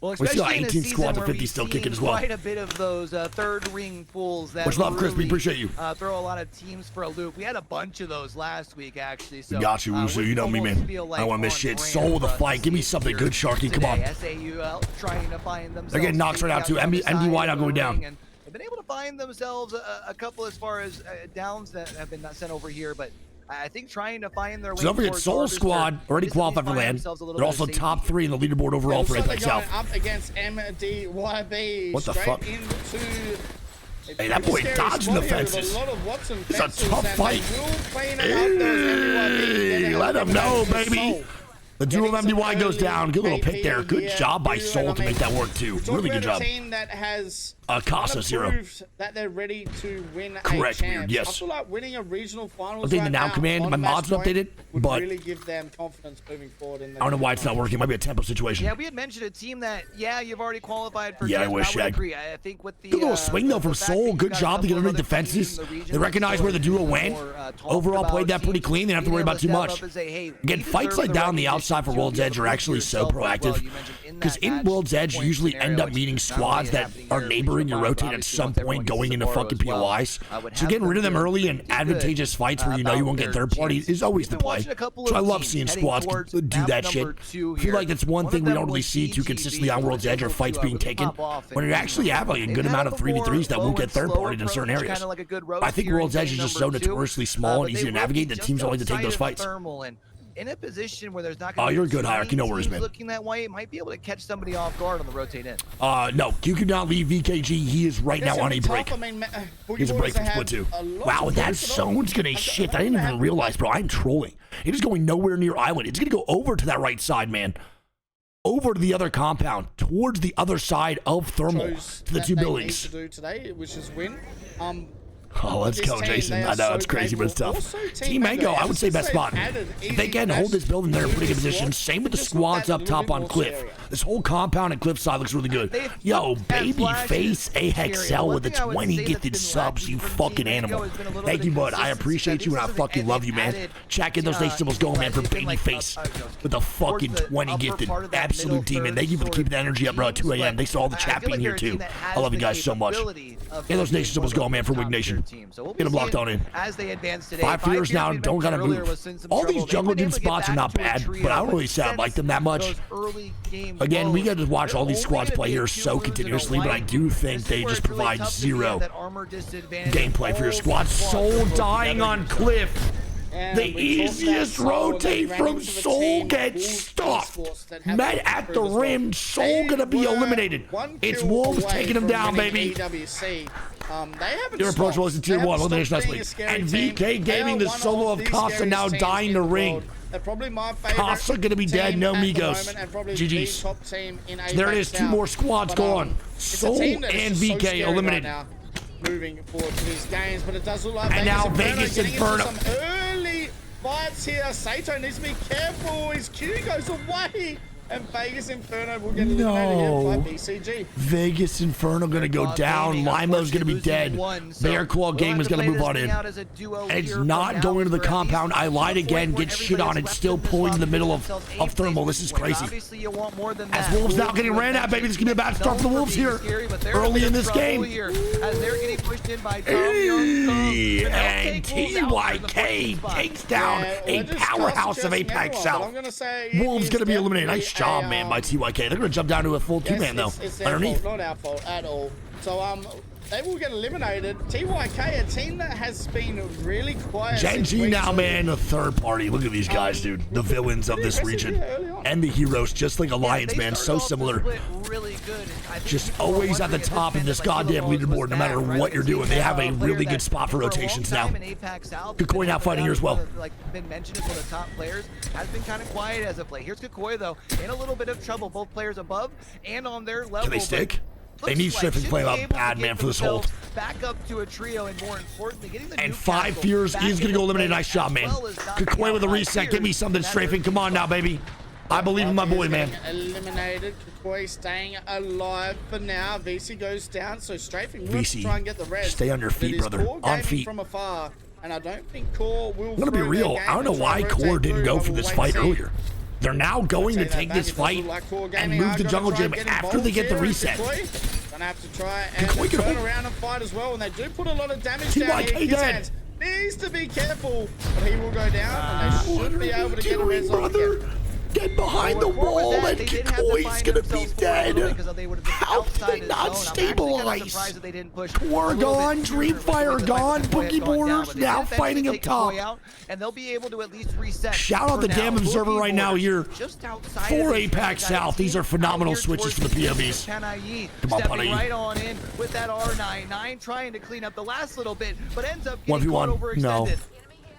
Well, We still got especially in a 18 season squad to where 50 we've still seen kicking as well. Quite a bit of those third ring pulls that Much love, Crispy. really, Appreciate you. Throw a lot of teams for a loop. We had a bunch of those last week, actually. So, Got you, Wusu. You know me, man. I don't want to miss shit. Soul of the fight. Give me something good, Sharky. Come on. SAU trying to find themselves. They're getting knocks right now, too. MDY not going down. And they've been able to find themselves a couple as far as downs that have been sent over here, but I think trying to find their way. So don't forget, towards Soul Harvester Squad already is qualified for finding LAN. themselves a little They're bit of also safety top here. 3 in the leaderboard overall for Looks APAC like they're South. going up against MDYB. What the straight fuck? Into Hey, that boy scary dodging the spot here with fences. A lot of Watson It's a fences, tough and fight. they will clean it up, those MDYB. Hey, let them know, baby. The duel of MDY goes down. Good little pick there. Good job by Soul to make that work, too. Really good job. A team that has Casa Zero. proved that they're ready to win Correct, a champ. Weird, yes. I feel like winning a regional finals I think the right now now command, on my mods match point updated, would but really give them confidence moving forward. In the I don't know why it's not working. It might be a tempo situation. Yeah, we had mentioned a team that, you've already qualified for. Yeah, I champs, wish, but I would Shag. agree. I think with the Good little swing, though, from the fact that Soul. you've Good got a job to get couple underneath of other defenses. teams in the region They recognize where the duo went. Overall, played that pretty clean. They didn't have to worry about too much. Again, fights like that on the outside for World's Edge are actually so proactive. Because in World's Edge, you usually end up meeting squads that are neighboring your rotate at some point going into fucking POIs. So getting rid of them early in advantageous fights where you know you won't get third party is always the play. So I love seeing squads do that shit. I feel like that's one thing we don't really see too consistently on World's Edge are fights being taken. When you actually have like a good amount of 3v3s that won't get third party in certain areas. I think World's Edge is just so notoriously small and easy to navigate that teams don't like to take those fights. In a position where there's not Oh, you're a good hierarchy. No worries, man. Looking that way, it might be able to catch somebody off guard on the rotate in. No, you cannot leave VKG. He is right now on a break. He's a break from split 2. Wow, that zone's gonna shit. I didn't even realize, bro. I'm trolling. It is going nowhere near island. It's gonna go over to that right side, man. Over to the other compound, towards the other side of thermal, to the 2 buildings. To do today, which is win. Oh, let's go, Jason. I know, it's crazy, but it's tough. Team Mango, I would say best spot. If they can hold this building, they're in a pretty good position. Same with the squads up top on Cliff. This whole compound and Cliffside looks really good. Yo, Babyface AXL with the 20 gifted subs, you fucking animal. Thank you, bud. I appreciate you and I fucking love you, man. Chat, get those nation symbols going, man, for Babyface with the fucking 20 gifted. Absolute demon. Thank you for keeping the energy up, bro, at 2 a.m. Thanks to all the chat being here, too. I love you guys so much. Get those nation symbols going, man, for Wig Nation. Get them locked on in. As they advance today, 5 fears now, don't gotta move. All these jungle gym spots are not bad, but I don't really say I like them that much. Again, we got to watch all these squads play here so continuously, but I do think they just provide zero gameplay for your squad. Soul dying on Cliff. The easiest rotate from Soul gets stuffed. Met at the rim, Soul gonna be eliminated. It's Wolves taking him down, baby. Your approach was in tier 1 elimination last week. And VK Gaming, the solo of Casa now dying the ring. Casa gonna be dead, no Migos. GG's. There it is, 2 more squads gone. Soul and VK eliminated. Moving forward to these games, but it does look like and now Vegas Inferno. Some early fights here. Saito needs to be careful. His Q goes away. And Vegas Inferno will get eliminated here by BCG. Vegas Inferno gonna go down. Limo's gonna be dead. Bear Claw Game is gonna move on in. And it's not going to the compound. I lied again. Get shit on it. Still pulling in the middle of Thermal. This is crazy. As Wolves now getting ran at, baby. This is gonna be a bad start for the Wolves here. Early in this game. And TYK takes down a powerhouse of APAC South. Wolves gonna be eliminated. Nice job, man, by TYK. They're going to jump down to a full 2-man, though, underneath. Not our fault at all. So, they will get eliminated. TYK, a team that has been really quiet. Gen G now, man, a third party. Look at these guys, dude. The villains of this region. And the heroes, just like Alliance, man. So similar. Really good. Just always at the top of this goddamn leaderboard, no matter what you're doing. They have a really good spot for rotations now. Kukoi now fighting here as well. Like been mentioned as one of the top players, has been kind of quiet as of late. Here's Kukoi, though, in a little bit of trouble. Both players above and on their level. Can they stick? They need Stripping play up bad, man, for this hold. Back up to a trio, and more importantly, getting the and 5 Fears is going to go eliminate. Nice shot, man. Kukoi with a reset. Give me something, Strafing. Come on now, baby. I believe in my boy, man. Eliminated. Kukoi staying alive for now. VC goes down, so Strafing will try and get the res. Stay on your feet, brother. On feet. From afar, and I don't think Core will. I'm going to be real. I don't know why Core didn't go for this fight earlier. They're now going to take this fight and move to Jungle Gym after they get the reset. Gonna have to try and turn around and fight as well, and they do put a lot of damage down here. Needs to be careful, but he will go down, and they should be able to get a res on again. Get behind the wall and Kukoi's gonna be dead. How did they not stabilize? Core gone, Dreamfire gone, Boogie Borders now fighting up top. And they'll be able to at least reset. Shout out the Damn Observer right now here for APAC South. These are phenomenal switches for the POVs. Come on, Punny. Right on in with that R99, trying to clean up the last little bit, but ends up getting caught overextended. No.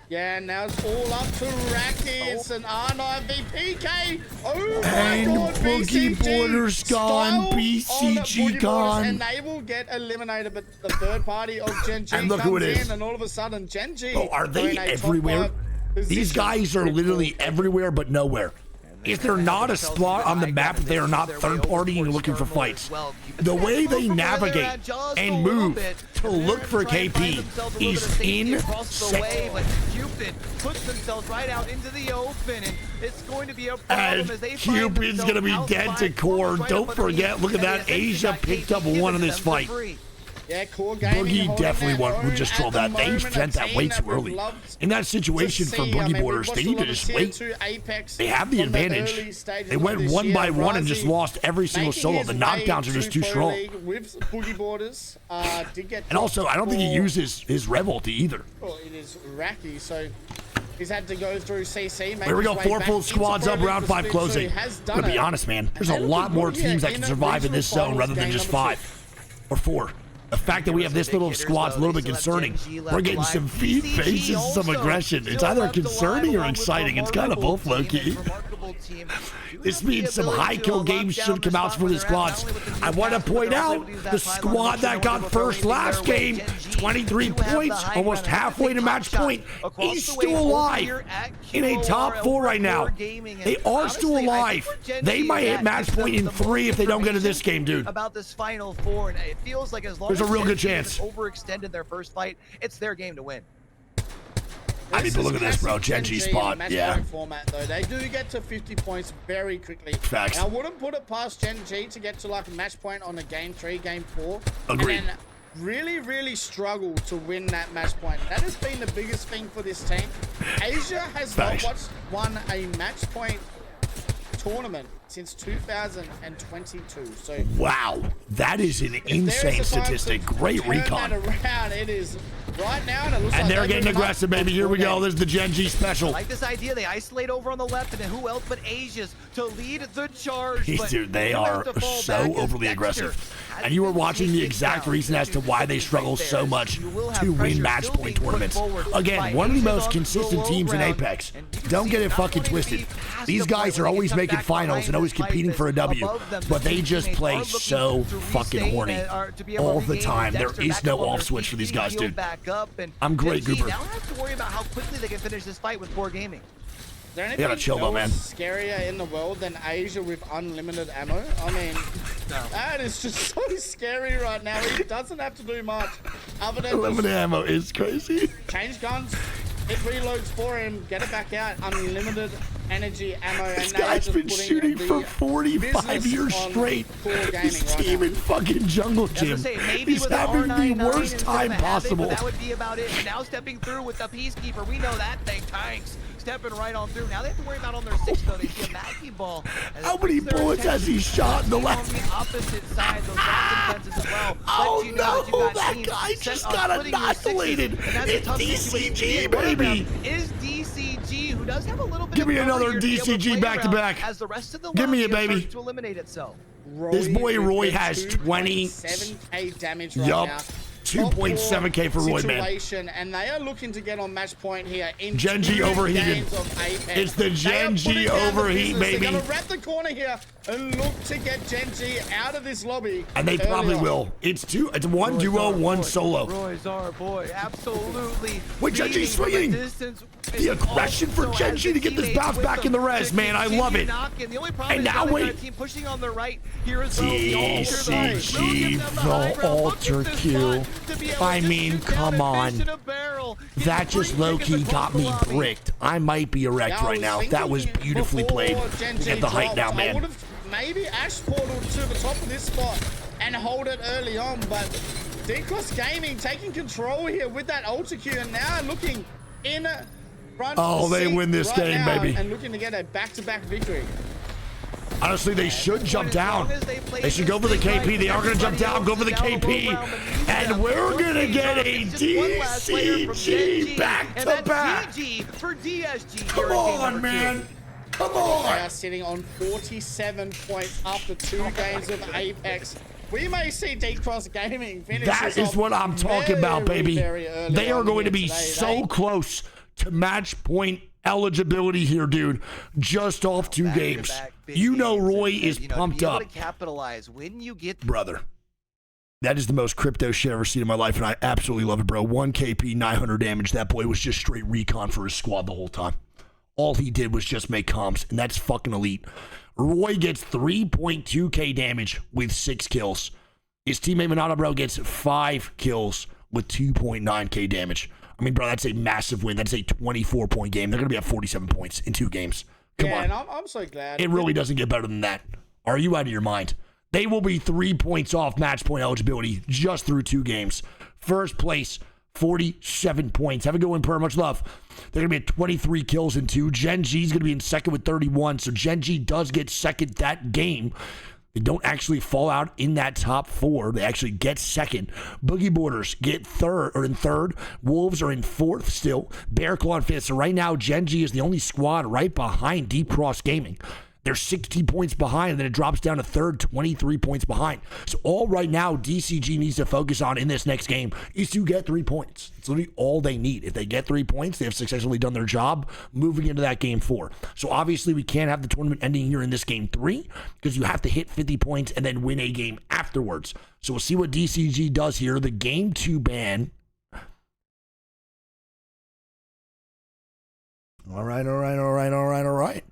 Yeah, now it's all up to Raki. It's an R9 VPK. Oh my God, Boogie Borders gone, BCG gone. And they will get eliminated, but the third party of Gen G and look comes who it is. in, and all of a sudden Gen G. Oh, are they everywhere? These guys are literally everywhere but nowhere. If they're not a spot on the map, they are not third party and looking for fights. The way they navigate and move to look for KP is insane. But Cupid puts themselves right out into the open, and it's going to be a problem as they Cupid's going to be dead to Core. Don't forget, look at that. Asia picked up one in this fight. Yeah, Core Gaming Boogie definitely would just troll that. They sent that way too early. In that situation for Boogie Borders, they need to just wait. They have the advantage. They went 1 by 1 and just lost every single solo. The knockdowns are just too strong. And also, I don't think he uses his Rev ulti either. Well, it is Raki, so he's had to go through CC. Here we go, 4 full squads up, round 5 closing. I'm gonna be honest, man. There's a lot more teams that can survive in this zone rather than just 5 or 4. The fact that we have this little squad's a little bit concerning. We're getting some feet, faces, some aggression. It's either concerning or exciting. It's kind of both, low-key. This means some high kill games should come out for the squads. I want to point out the squad that got first last game, 23 points, almost halfway to match point, is still alive in a top 4 right now. They are still alive. They might hit match point in 3 if they don't get to this game, dude. About this final 4, and it feels like as long there's a real good chance. Overextended their first fight, it's their game to win. I mean, but look at this, bro. Gen G spot. Yeah. Format, though. They do get to 50 points very quickly. Facts. And I wouldn't put it past Gen G to get to like a match point on a game 3, game 4. Agreed. And then really struggle to win that match point. That has been the biggest thing for this team. Asia has not won a match point tournament since 2022. So wow, that is an insane statistic. Great recon. Around, it is right now, and it looks and like they're getting aggressive, baby. Here we go. This is the Gen G special. I like this idea. They isolate over on the left, and then who else but Asia's to lead the charge. Dude, they are so overly aggressive. And you are watching the exact reason as to why they struggle so much to win match point tournaments. Again, one of the most consistent teams in Apex. Don't get it fucking twisted. These guys are always making finals and always competing for a W, but they just play so fucking horny all the time. There is no off switch for these guys, dude. I'm great, Goober. Now have to worry about how quickly they can finish this fight with poor gaming. Is there anything scarier in the world than Asia with unlimited ammo? I mean, that is just so scary right now. He doesn't have to do much other than unlimited ammo is crazy. Change guns, it reloads for him, get it back out, unlimited energy ammo. This guy's been shooting for 45 years straight. This team in fucking jungle gym. He's having the worst time possible. That would be about it. Now stepping through with the Peacekeeper, we know that thing tanks. Stepping right on through. Now they have to worry about on their 6 though. They see a Maggie ball. How many bullets has he shot in the last? On the opposite side, those defenses as well. Oh no, that guy just got annihilated. It's DCG, baby. Is DCG, who does have a little bit. Give me another DCG back to back. As the rest of the give me it, baby. To eliminate itself. This boy Roy has 27k damage right now. 2.7k for Roy, man. And they are looking to get on match point here. In Gen G overheated. It's the Gen G overheat, baby. They're going to wrap the corner here and look to get Gen G out of this lobby. And they probably will. It's one duo, one solo. Roy's our boy, absolutely. With Gen G swinging. The aggression for Gen G to get this bounce back in the res, man. I love it. And now wait. Pushing on the right here as DCG, the alter Q. I mean, come on. That just low-key got me bricked. I might be erect right now. That was beautifully played. Get the height now, man. Maybe Ash portal to the top of this spot and hold it early on, but D-Cross Gaming taking control here with that alter Q and now looking in front. Oh, they win this game, baby. And looking to get a back-to-back victory. Honestly, they should jump down. They should go for the KP. They are going to jump down, go for the KP. And we're going to get a DCG back-to-back. Come on, man. Come on. They are sitting on 47 points after 2 games of Apex. We may see D-Cross Gaming finish. That is what I'm talking about, baby. They are going to be so close to match point eligibility here, dude. Just off 2 games. You know Roy is pumped up. Capitalize when you get brother. That is the most crypto shit I've ever seen in my life, and I absolutely love it, bro. 1 KP, 900 damage. That boy was just straight recon for his squad the whole time. All he did was just make comms, and that's fucking elite. Roy gets 3.2k damage with 6 kills. His teammate Monado, bro, gets 5 kills with 2.9k damage. I mean, bro, that's a massive win. That's a 24-point game. They're going to be at 47 points in 2 games. Come on. And I'm so glad. It really doesn't get better than that. Are you out of your mind? They will be 3 points off match point eligibility just through 2 games. First place, 47 points. Have a good one, Per. Much love. They're going to be at 23 kills in 2. Gen G is going to be in second with 31. So Gen G does get second that game. They don't actually fall out in that top 4. They actually get second. Boogie Borders get in third. Wolves are in 4th still. Bear Claw in 5th. So right now, Gen G is the only squad right behind Deep Cross Gaming. They're 60 points behind, and then it drops down to 3rd, 23 points behind. So all right now, DCG needs to focus on in this next game is to get 3 points. It's literally all they need. If they get 3 points, they have successfully done their job moving into that game 4. So obviously, we can't have the tournament ending here in this game 3 because you have to hit 50 points and then win a game afterwards. So we'll see what DCG does here. The game 2 ban. All right.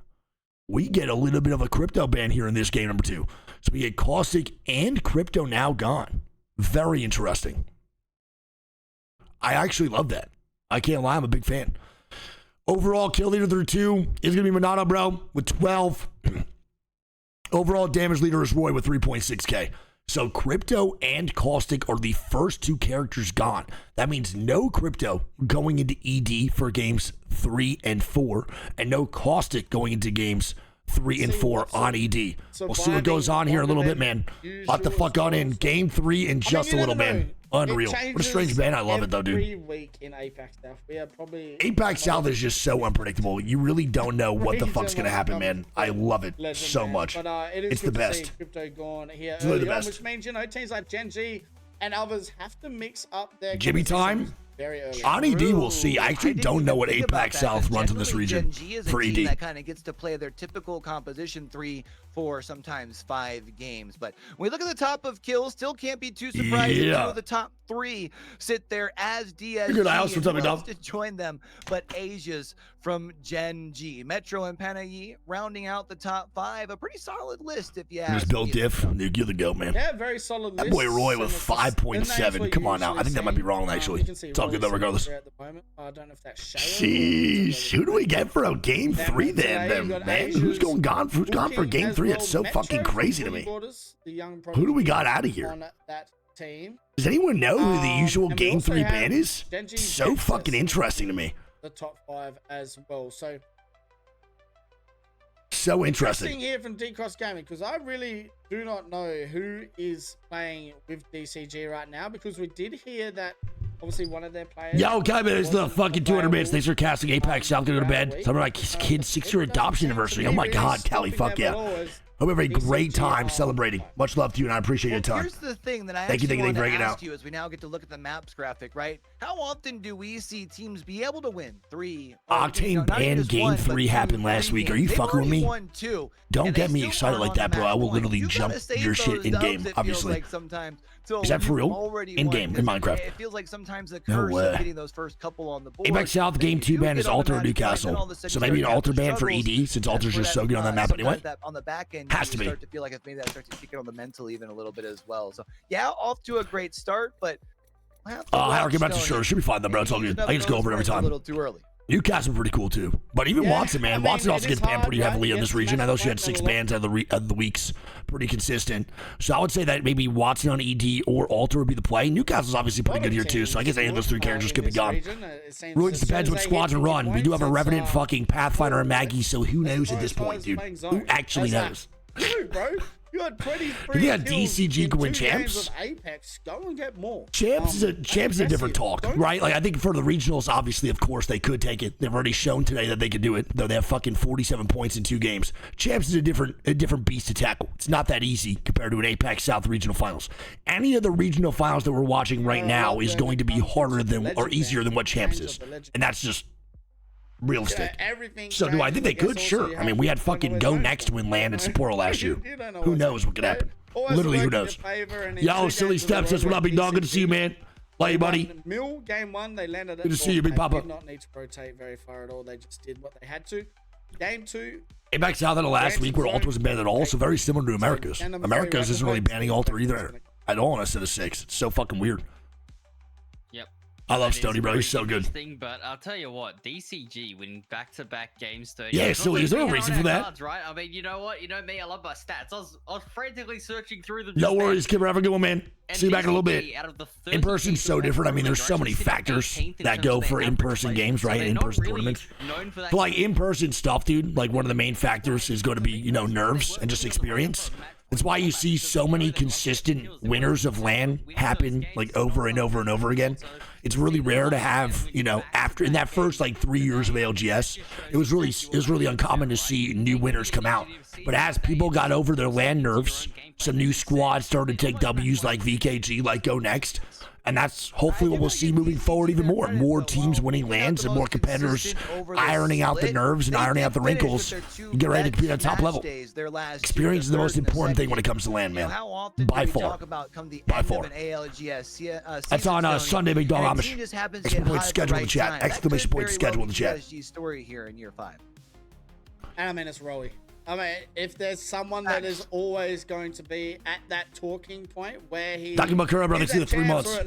We get a little bit of a crypto ban here in this game number 2. So we get Caustic and crypto now gone. Very interesting. I actually love that. I can't lie, I'm a big fan. Overall kill leader through 2 is going to be Monado, bro, with 12. Overall damage leader is Roy with 3.6k. So crypto and Caustic are the first 2 characters gone. That means no crypto going into ED for games 3 and 4, and no Caustic going into games 3 and 4 on ED. We'll see what goes on here a little bit, man. What the fuck on in game 3 in just a little bit. Unreal. What a strange band. I love it though, dude. Every week in APAC South, we are probably APAC South is just so unpredictable. You really don't know what the fuck's gonna happen, man. I love it so much. But it's the best. Crypto gone here it's really the best. Which means, you know, teams like Gen G and others have to mix up their Jimmy time. Very early. On ED, we'll see. I actually don't know what APAC South runs in this region Gen G is a for team ED. that kind of gets to play their typical composition 3, 4, sometimes 5 games. But when we look at the top of kills, still can't be too surprised. Two of the top 3 sit there as DSG. Good house for something, to join them, but Asia's from Gen G. Metro and Panayi rounding out the top 5. A pretty solid list, if you ask Just build diff. You're the goat, man. Yeah, very solid list. That boy Roy with 5.7. Come on now. I think that might be wrong, actually. It's all good though, regardless. At the moment. I don't know if that's Sheesh. Who do we get for a game 3 then, man? Who's gone for game 3? It's so fucking crazy to me. Who do we got out of here? Does anyone know who the usual game 3 ban is? So fucking interesting to me. The top 5 as well. So interesting here from D-Cross Gaming, because I really do not know who is playing with DCG right now, because we did hear that obviously one of their players. Yeah, okay, man. It's the fucking 200 minutes. Thanks for casting APAC South to go to bed. Something like his kid's 6-year adoption anniversary. Oh my God, Callie, fuck yeah. Hope you have a great time celebrating. Much love to you, and I appreciate your time. Here's the thing that I thank you want to ask out. You as we now get to look at the maps graphic, right? How often do we see teams be able to win 3? Octane ban game 3 happened last week. Are you fucking with me? Don't get me excited like that, bro. I will literally jump your shit in game, obviously. Is that for real? In game, in Minecraft. It feels like sometimes the curse of getting those first couple on the board. APAC South game 2 ban is Alter or Newcastle. So maybe an Alter ban for ED, since Alter's just so good on that map anyway. On the back end, has to be. Start to feel like maybe that starts to kick it on the mental even a little bit as well. So yeah, off to a great start, but hierarchy about to sure. Should be fine though, bro. It's all good. I can just go over it every time. A little too early. Newcastle pretty cool too, but even Watson, man, Watson also gets banned pretty heavily in this region. I know she had 6 bans out of the weeks, pretty consistent. So I would say that maybe Watson on ED or Alter would be the play. Newcastle's obviously pretty good here too, so I guess any of those 3 characters could be gone. Really just depends what squads are run. We do have a Revenant, fucking Pathfinder, and Maggie, so who knows at this point, dude? Who actually knows? Dude, bro. You had 23 you got DCG can win champs. Apex, go and get more. Champs is a different talk, right? Like I think for the regionals, obviously, of course, they could take it. They've already shown today that they could do it, though they have fucking 47 points in 2 games. Champs is a different beast to tackle. It's not that easy compared to an APAC South regional finals. Any of the regional finals that we're watching right now is going to be harder than or easier than what champs is, and that's just realistic. So do I think they could? Sure. I mean, we had fucking Go Next win land in Sapporo last year. Who knows what could happen? Literally, who knows? Yo, Silly Steps, that's what up, big dog. Good to see you, man. Love you, buddy. Mill game 1, they landed. Good to see you, big papa. Did not need to rotate very far at all. They just did what they had to. Game 2. APAC South out of last week where Alter wasn't banned at all, so very similar to America's. America's isn't really banning Alter either at all instead of 6. It's so fucking weird. Yep. I love Stony, bro. He's so good. But I'll tell you what, DCG winning back-to-back games 30. Yeah, so is there a reason for that? Cards, right? I mean, you know what? You know me, I love my stats. I was frantically searching through them. No worries, Kid. Have a good one, man. See you back in a little bit. In person's so different. I mean, there's so many factors that go for in-person games, right? In-person tournaments. But like in-person stuff, dude, like one of the main factors is going to be, you know, nerves and just experience. That's why you see so many consistent winners of LAN happen like over and over and over again. It's really rare to have, you know, after in that first like 3 years of ALGS, it was really uncommon to see new winners come out. But as people got over their LAN nerves, some new squads started to take W's like VKG, like Go Next. And that's hopefully what we'll see moving forward even more. More teams winning lands and more competitors ironing out the nerves and ironing out the wrinkles and get ready to compete at top level. Experience is the most important thing when it comes to land, man. By far. By far. That's on Sunday, big dog Amish. Exclamation point schedule in the chat. Exclamation point schedule in the chat. Story here in year 5. And I mean, it's Rolly. I mean, if there's someone that is always going to be at that talking point where he talking about Kura, brother, see the 3 months.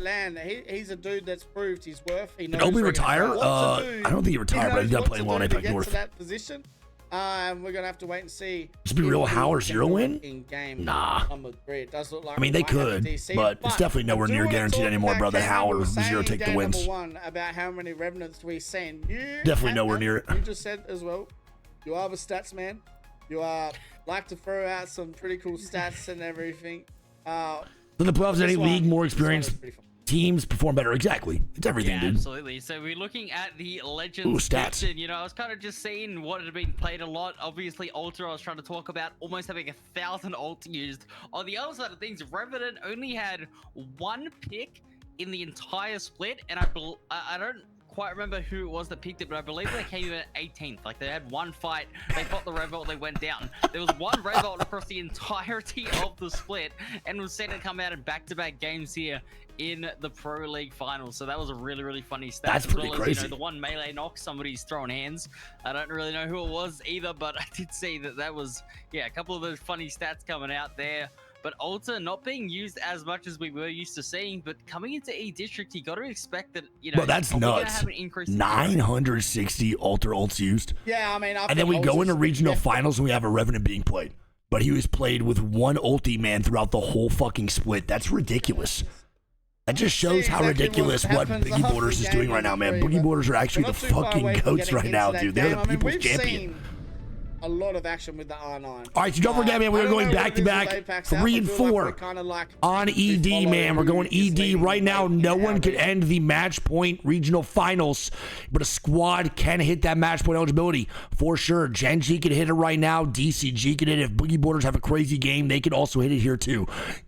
He's a dude that's proved his worth. He knows. Did Obi retire? I don't think he retired, but he does play well in APAC North. That position. And we're gonna have to wait and see. Just be real, Howard zero win? In game nah. Number 3. It does look like I mean, they could, but it's definitely nowhere near guaranteed anymore, bro. That Howard zero take the wins. About how many revenants we send. Definitely nowhere near it. You just said as well. You are the stats man. You like to throw out some pretty cool stats and everything. In the playoffs, any league more experienced teams perform better. Exactly. It's everything, dude. Absolutely. So we're looking at the Legends stats. Division. You know, I was kind of just seeing what had been played a lot. Obviously, Ultra, I was trying to talk about almost having 1,000 ults used. On the other side of things, Revenant only had 1 pick in the entire split, and I don't quite remember who it was that picked it, but I believe they came in at 18th. Like, they had 1 fight, they fought the Revolt, they went down. There was 1 Revolt across the entirety of the split, and was set to come out in back-to-back games here in the Pro League Finals. So that was a really, really funny stat. That's pretty crazy. You know, the 1 melee knock, somebody's throwing hands. I don't really know who it was either, but I did see that was, yeah, a couple of those funny stats coming out there. But Ultra not being used as much as we were used to seeing, but coming into E-District, you got to expect that, you know, well, that's nuts. 960 Ultra ults used. Yeah, I mean, and then we go into regional finals and we have a Revenant being played. But he was played with 1 ulti man throughout the whole fucking split. That's ridiculous. That just shows how ridiculous what Boogie Borders is doing right now, man. Boogie Borders are actually the fucking goats right now, dude. They're the people's champion. A lot of action with the R9. All right, so don't forget, man, we're going back-to-back 3 and 4 on ED, man. We're going ED right now. No one can end the match point regional finals, but a squad can hit that match point eligibility for sure. Gen G can hit it right now. DCG can hit it. If Boogie Borders have a crazy game, they can also hit it here too.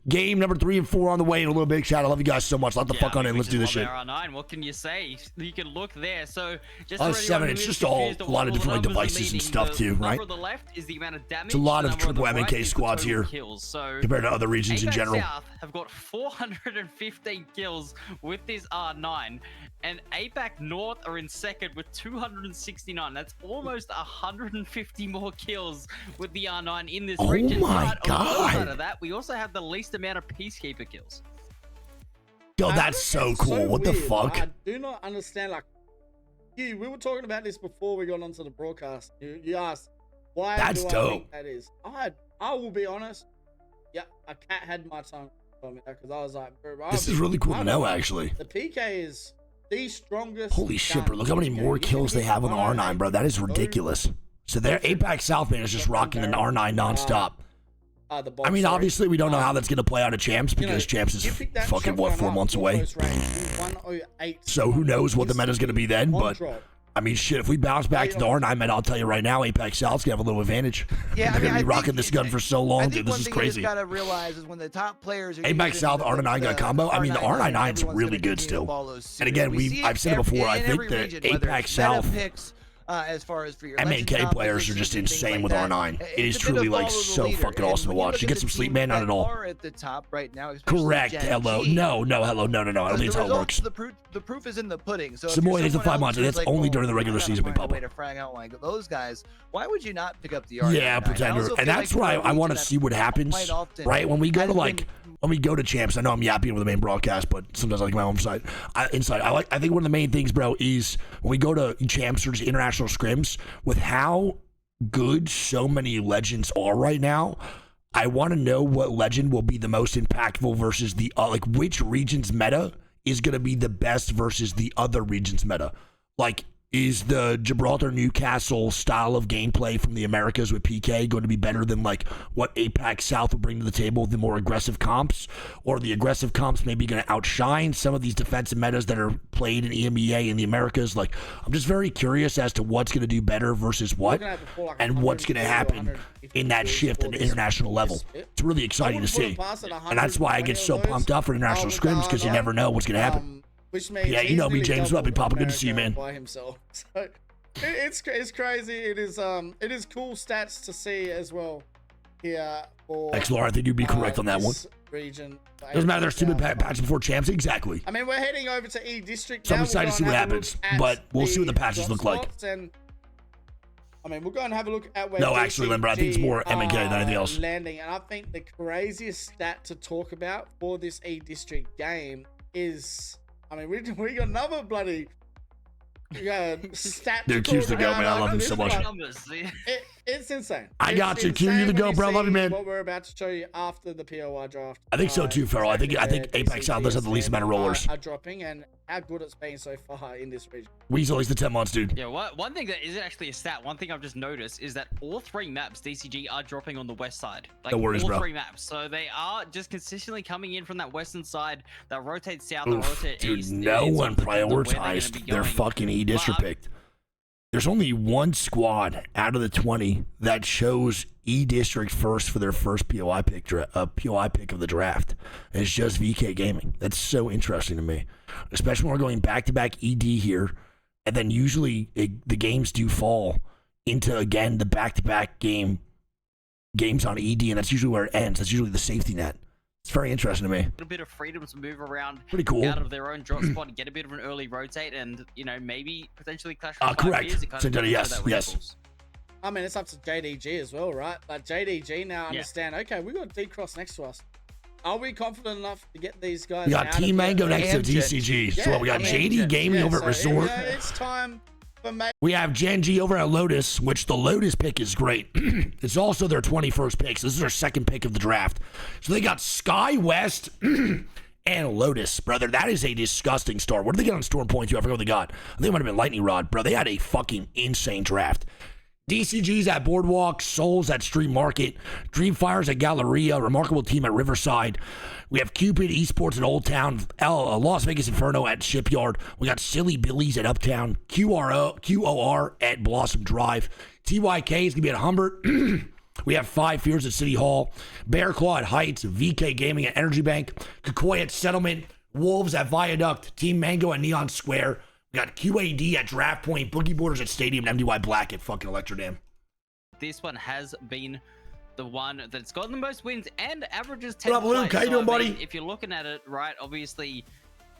Game number 3 and 4 on the way, and a little big shout. I love you guess so much. Let the fuck on in. Let's do this shit. R9, what can you say? You can look there. So just 7. It's just a lot of different devices and stuff too, right? The left is the amount of damage. It's a lot of triple MNK squads here so compared to other regions in general. South have got 415 kills with this R9, and APAC North are in second with 269. That's almost 150 more kills with the R9 in this region. Oh my god! Outside of that, we also have the least amount of Peacekeeper kills. Yo, that's so cool. So what weird. the fuck? I do not understand. Like, we were talking about this before we got onto the broadcast. You asked, why that's do dope. I think that is? I will be honest. Yeah, a cat had my tongue on me because I was like, bro, this is really cool to know, actually. The PK is the strongest. Holy shit, bro! Look how many more kills they have on the R9, bro. That is ridiculous. So their APAC South man is just rocking an R9 nonstop. I mean, obviously, we don't know how that's going to play out at Champs because Champs is fucking, what, 4 months away? So who knows what the meta is going to be then, but I mean, shit, if we bounce back to the R9 meta, I'll tell you right now, APAC South's going to have a little advantage. Yeah, they're going to be rocking this gun for so long, dude. This is crazy. You got to realize is when the top players are APAC South, R9 got combo. I mean, the R99's really good still. And again, I've said it before, I think the APAC South as far as for your MNK players are just insane with R9. It is truly like so fucking awesome to watch. You get some sleep, man, not at all. At the top right now, correct. Hello. No. Hello. No. I don't think that's how it works. The proof is in the pudding. So Samoy needs a 5 months, and that's only during the regular season we pop way to frag out like those guys. Why would you not pick up the R9? Yeah, Pretender. And that's why I want to see what happens, right? When we go to when we go to Champs, I know I'm yapping over the main broadcast, but sometimes I like my own side. I think one of the main things, bro, is when we go to Champs or just international scrims, with how good so many legends are right now, I want to know what legend will be the most impactful versus the like which region's meta is going to be the best versus the other region's meta. Like, is the Gibraltar Newcastle style of gameplay from the Americas with PK going to be better than like what APAC South will bring to the table with the more aggressive comps? Or the aggressive comps maybe going to outshine some of these defensive metas that are played in EMEA in the Americas? Like, I'm just very curious as to what's going to do better versus what, and what's going to happen in that shift at the international level. It's really exciting to see. And that's why I get so pumped up for international scrims, because you never know what's going to happen. Yeah, you know me, James. What up, Papa? Good to see you, man. By himself. So it's crazy. It is cool stats to see as well here for XLR, I think you'd be correct on that one. Region. Doesn't matter. There's stupid patches before Champs. Exactly. I mean, we're heading over to E District. So I'm excited to see what happens, but we'll see what the patches look like. And I mean, we'll go and have a look at where. No, actually, Limber, I think it's more MNK than anything else. Landing, and I think the craziest stat to talk about for this E District game is. I mean, we got another bloody stat. Dude, Q's the goat, man. I love him so much. It's insane. I got you. Q, you the go, bro. Love you, man. What we're about to show you after the POI draft. I think so too, Farrell. I think APAC South does have the least amount of rollers. Are dropping and how good it's been so far in this region. Weasel is the 10 months, dude. Yeah, one thing that isn't actually a stat, one thing I've just noticed is that all 3 maps DCG are dropping on the west side. Like, no worries, all bro. 3 maps. So they are just consistently coming in from that western side that rotates south and rotate dude, east. no one prioritized their fucking E-district pick. There's only one squad out of the 20 that chose E-district first for their first POI pick of the draft. And it's just VK Gaming. That's so interesting to me, especially when we're going back-to-back ED here, and then usually the games do fall into, again, the back-to-back games on ED, and that's usually where it ends. That's usually the safety net. It's very interesting to me. A little bit of freedom to move around. Pretty cool. Out of their own drop spot and get a bit of an early rotate, and maybe potentially clash. Correct. Yes. I mean, it's up to JDG as well, right? Like JDG now understand. Okay, we got D-Cross next to us. Are we confident enough to get these guys? We got Team Mango next to DCG. So we got JD Gaming over at Resort. It's time. We have Gen G over at Lotus, which the Lotus pick is great. It's also their 21st pick, so this is their second pick of the draft. So they got Sky West and Lotus, brother. That is a disgusting start. What did they get on Storm Point 2? I forgot what they got. I think it might have been Lightning Rod. Bro, they had a fucking insane draft. DCG's at Boardwalk, Souls at Street Market, Dreamfires at Galleria, Remarkable Team at Riverside. We have Cupid Esports at Old Town, Las Vegas Inferno at Shipyard. We got Silly Billies at Uptown, QOR at Blossom Drive. TYK is going to be at Humbert. We have Five Fears at City Hall, Bear Claw at Heights, VK Gaming at Energy Bank, Kakoi at Settlement, Wolves at Viaduct, Team Mango at Neon Square. We got QAD at Draft Point, Boogie Borders at Stadium, and MDY Black at fucking Electrodam. This one has been the one that's gotten the most wins and averages 10 What up, Luke? How you doing, buddy? If you're looking at it, right, obviously,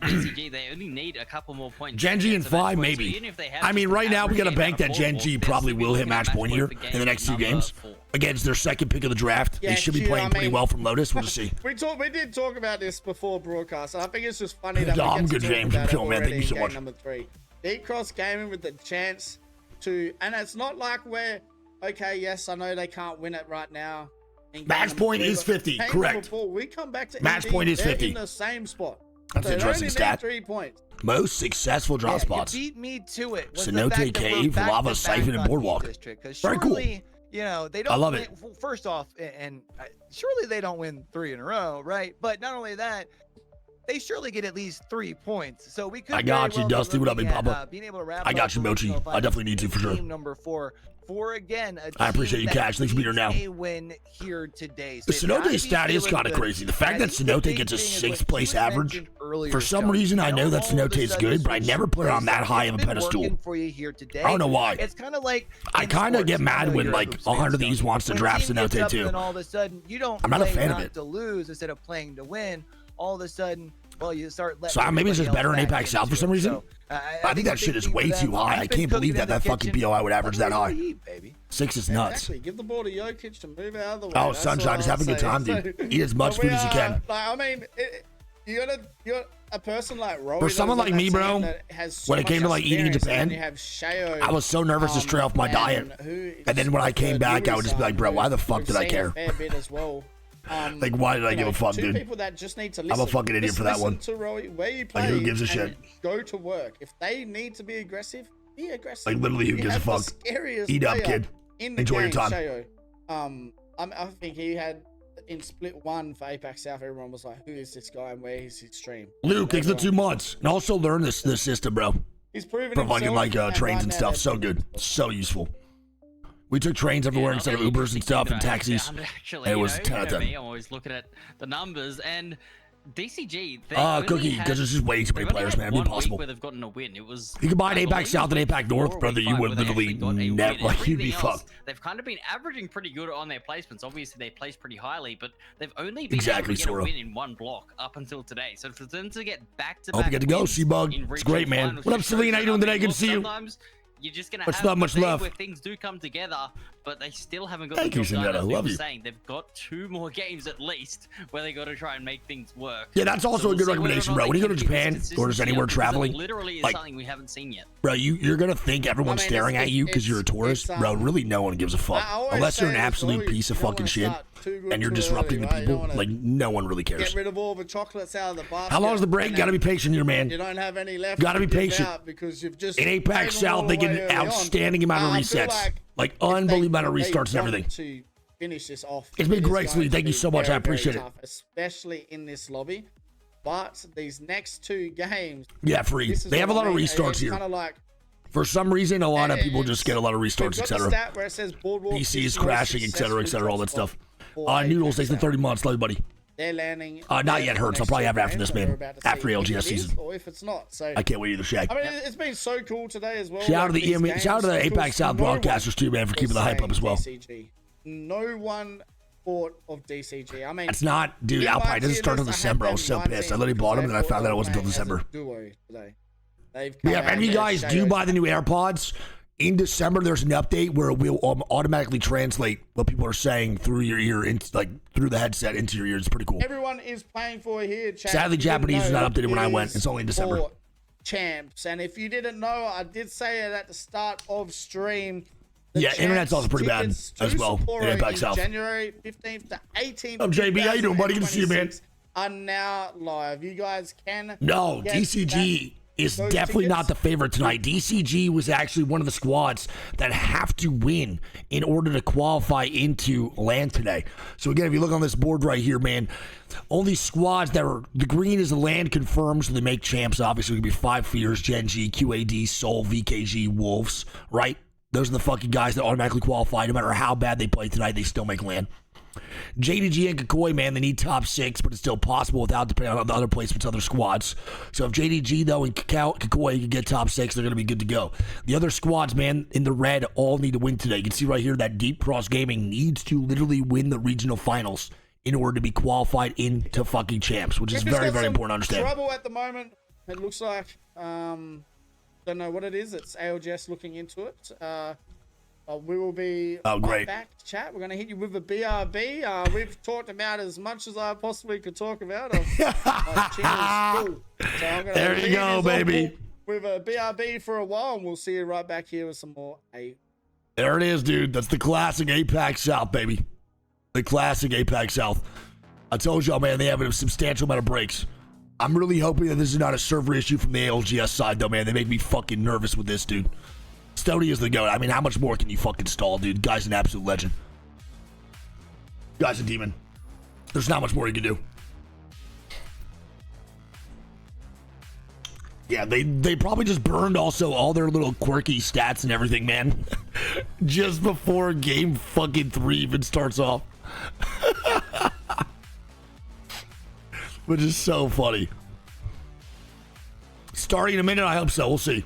DCG, they only need a couple more points. Gen G and 5, maybe. I mean, right now, we got to bank that Gen G probably will hit match point here in the next 2 games. Against their second pick of the draft. They should be playing pretty well from Lotus. We'll just see. We did talk about this before broadcast, and I think it's just funny that I'm good, James. Yo, man, thank you so much. Number 3. D-Cross Gaming with the chance to, and it's not like we're, okay, yes, I know they can't win it right now. Match point is 50, correct. We come back to match point is 50. In the same spot. That's an interesting stat. 3 points. Most successful drop spots. You beat me to it. Cenote Cave, Lava Siphon, and Boardwalk. Very cool. They don't. I love it. First off, and surely they don't win 3 in a row, right? But not only that, they surely get at least 3 points. So we could. I got you, Dusty. What up, big Papa? Being able to wrap I got you, Mochi. I definitely need to for sure. Team number 4. For again, I appreciate you, Cash. Thanks for being here now. A win here today. The Cenote stat is kind of crazy. The fact that Cenote gets a 6th place average, for some reason, I know that Cenote is good, but I never put it on that high of a pedestal. I don't know why. It's kind of like I kind of get mad when like 100 of these wants to draft Cenote too. And all of a sudden, you don't. I'm not a fan of it. To lose instead of playing to win. All of a sudden. Well, you start. So maybe it's just better in APAC South for some reason. I think that shit is way too high. I can't believe that fucking POI would average that high. 6 is nuts. Exactly. Give the ball to Jokic to move out of the way. Oh, Sunshine, just have a good time, dude. Eat as much food as you can. I mean, you're a person like Rory. For someone like me, bro, when it came to like eating in Japan, I was so nervous to stray off my diet. And then when I came back, I would just be like, bro, why the fuck did I care? Like, why did I give a fuck, dude? People that just need to listen. I'm a fucking idiot for that one. To Roy, where you play, like, who gives a shit? Go to work. If they need to be aggressive, be aggressive. Like, literally, who gives a fuck? Eat up, kid. Enjoy your time. I think he had in split 1 for APAC South. Everyone was like, "Who is this guy and where is his stream?" Luke, takes the 2 months and also learn this system, bro. He's proven from fucking like trains and stuff. So good, so useful. We took trains everywhere instead of Ubers and stuff and taxis. Actually, it was 10 out of 10. I'm always looking at the numbers and DCG. Cookie, because there's just way too many players, man. It'd be impossible. Where they've gotten a win. It was. You combine APAC South and APAC North, brother. You would literally never, like, you'd be fucked. They've kind of been averaging pretty good on their placements. Obviously, they place pretty highly, but they've only been able to get a win in 1 block up until today. So for them to get back to back, hope you get to go, C-Bug. It's great, man. What up, Celine? How you doing today? Good to see you. you're just gonna That's have not much left. where things do come together, but they still haven't got Thank the you, job done. Sinetta. As we Love were you. saying, they've got 2 more games at least where they got to try and make things work. Yeah, that's also a good recommendation, bro. When you go to Japan or just anywhere traveling, literally is like, something we haven't seen yet. Bro, you're gonna think everyone's staring at you because you're a tourist, bro. Really, no one gives a fuck unless you're an absolute piece of fucking shit and you're disrupting the people. Like, no one really cares. Get rid of all the chocolates out of the basket. How long is the break? Gotta be patient here, man. You don't have any left. Gotta be patient. Because you've just in APAC South, they get an outstanding amount of resets, like unbelievable amount of restarts and everything. To finish this off, it's been great, sweetie. Thank you so much. I appreciate it. Especially in this lobby. But these next 2 games, yeah, free. They have a lot of restarts here. Like, for some reason, a lot of people just get a lot of restarts, etc. PC is crashing, etc., all that stuff. Noodles takes the 30 months, love you, buddy. They're landing. Not yet, Hurts. I'll probably have it after this, man. After ALGS season. Or if it's not, so I can't wait either, Shaq. I mean, it's been so cool today as well. Shout out to the APAC South broadcasters too, man, for keeping the hype up as well. DCG. No one thought of DCG. I mean, it's not, dude. Alpine doesn't start until December. I was so pissed. I literally bought them, and I found out it wasn't until December. Yeah, if any of you guys do buy the new AirPods in December, there's an update where it will automatically translate what people are saying through your ear, like through the headset into your ear. It's pretty cool. Everyone is playing for here. Chat. Sadly, Japanese is not updated when I went. It's only in December. Champs, and if you didn't know, I did say it at the start of stream. Yeah, internet's also pretty bad as well in APAC South. January 15th to 18th. I'm JB. How you doing, buddy? Good to see you, man. Are now live. You guys can. No, DCG is definitely not the favorite tonight. DCG was actually one of the squads that have to win in order to qualify into LAN today. So again, if you look on this board right here, man, only squads that are, the green is the LAN confirmed, so they make champs. Obviously, it could be 5 Fears, Gen G, QAD, Soul, VKG, Wolves, right? Those are the fucking guys that automatically qualify. No matter how bad they play tonight, they still make LAN. JDG and Kakoi, man, they need top 6, but it's still possible without depending on the other placements, other squads. So if JDG, though, and Kakoi can get top 6, they're going to be good to go. The other squads, man, in the red, all need to win today. You can see right here that Deep Cross Gaming needs to literally win the regional finals in order to be qualified into fucking champs, which is very, very important to understand. Trouble at the moment, it looks like. Don't know what it is. It's ALGS looking into it. We will be back to chat. We're going to hit you with a BRB. We've talked about as much as I possibly could talk about. There you go, baby. With a BRB for a while, and we'll see you right back here with some more There it is, dude. That's the classic APAC South, baby. The classic APAC South. I told y'all, man, they have a substantial amount of breaks. I'm really hoping that this is not a server issue from the ALGS side, though, man. They make me fucking nervous with this, dude. Stody is the GOAT. I mean, how much more can you fucking stall, dude? Guy's an absolute legend. Guy's a demon. There's not much more you can do. Yeah, they probably just burned also all their little quirky stats and everything, man. Just before game fucking 3 even starts off. Which is so funny. Starting in a minute, I hope so. We'll see.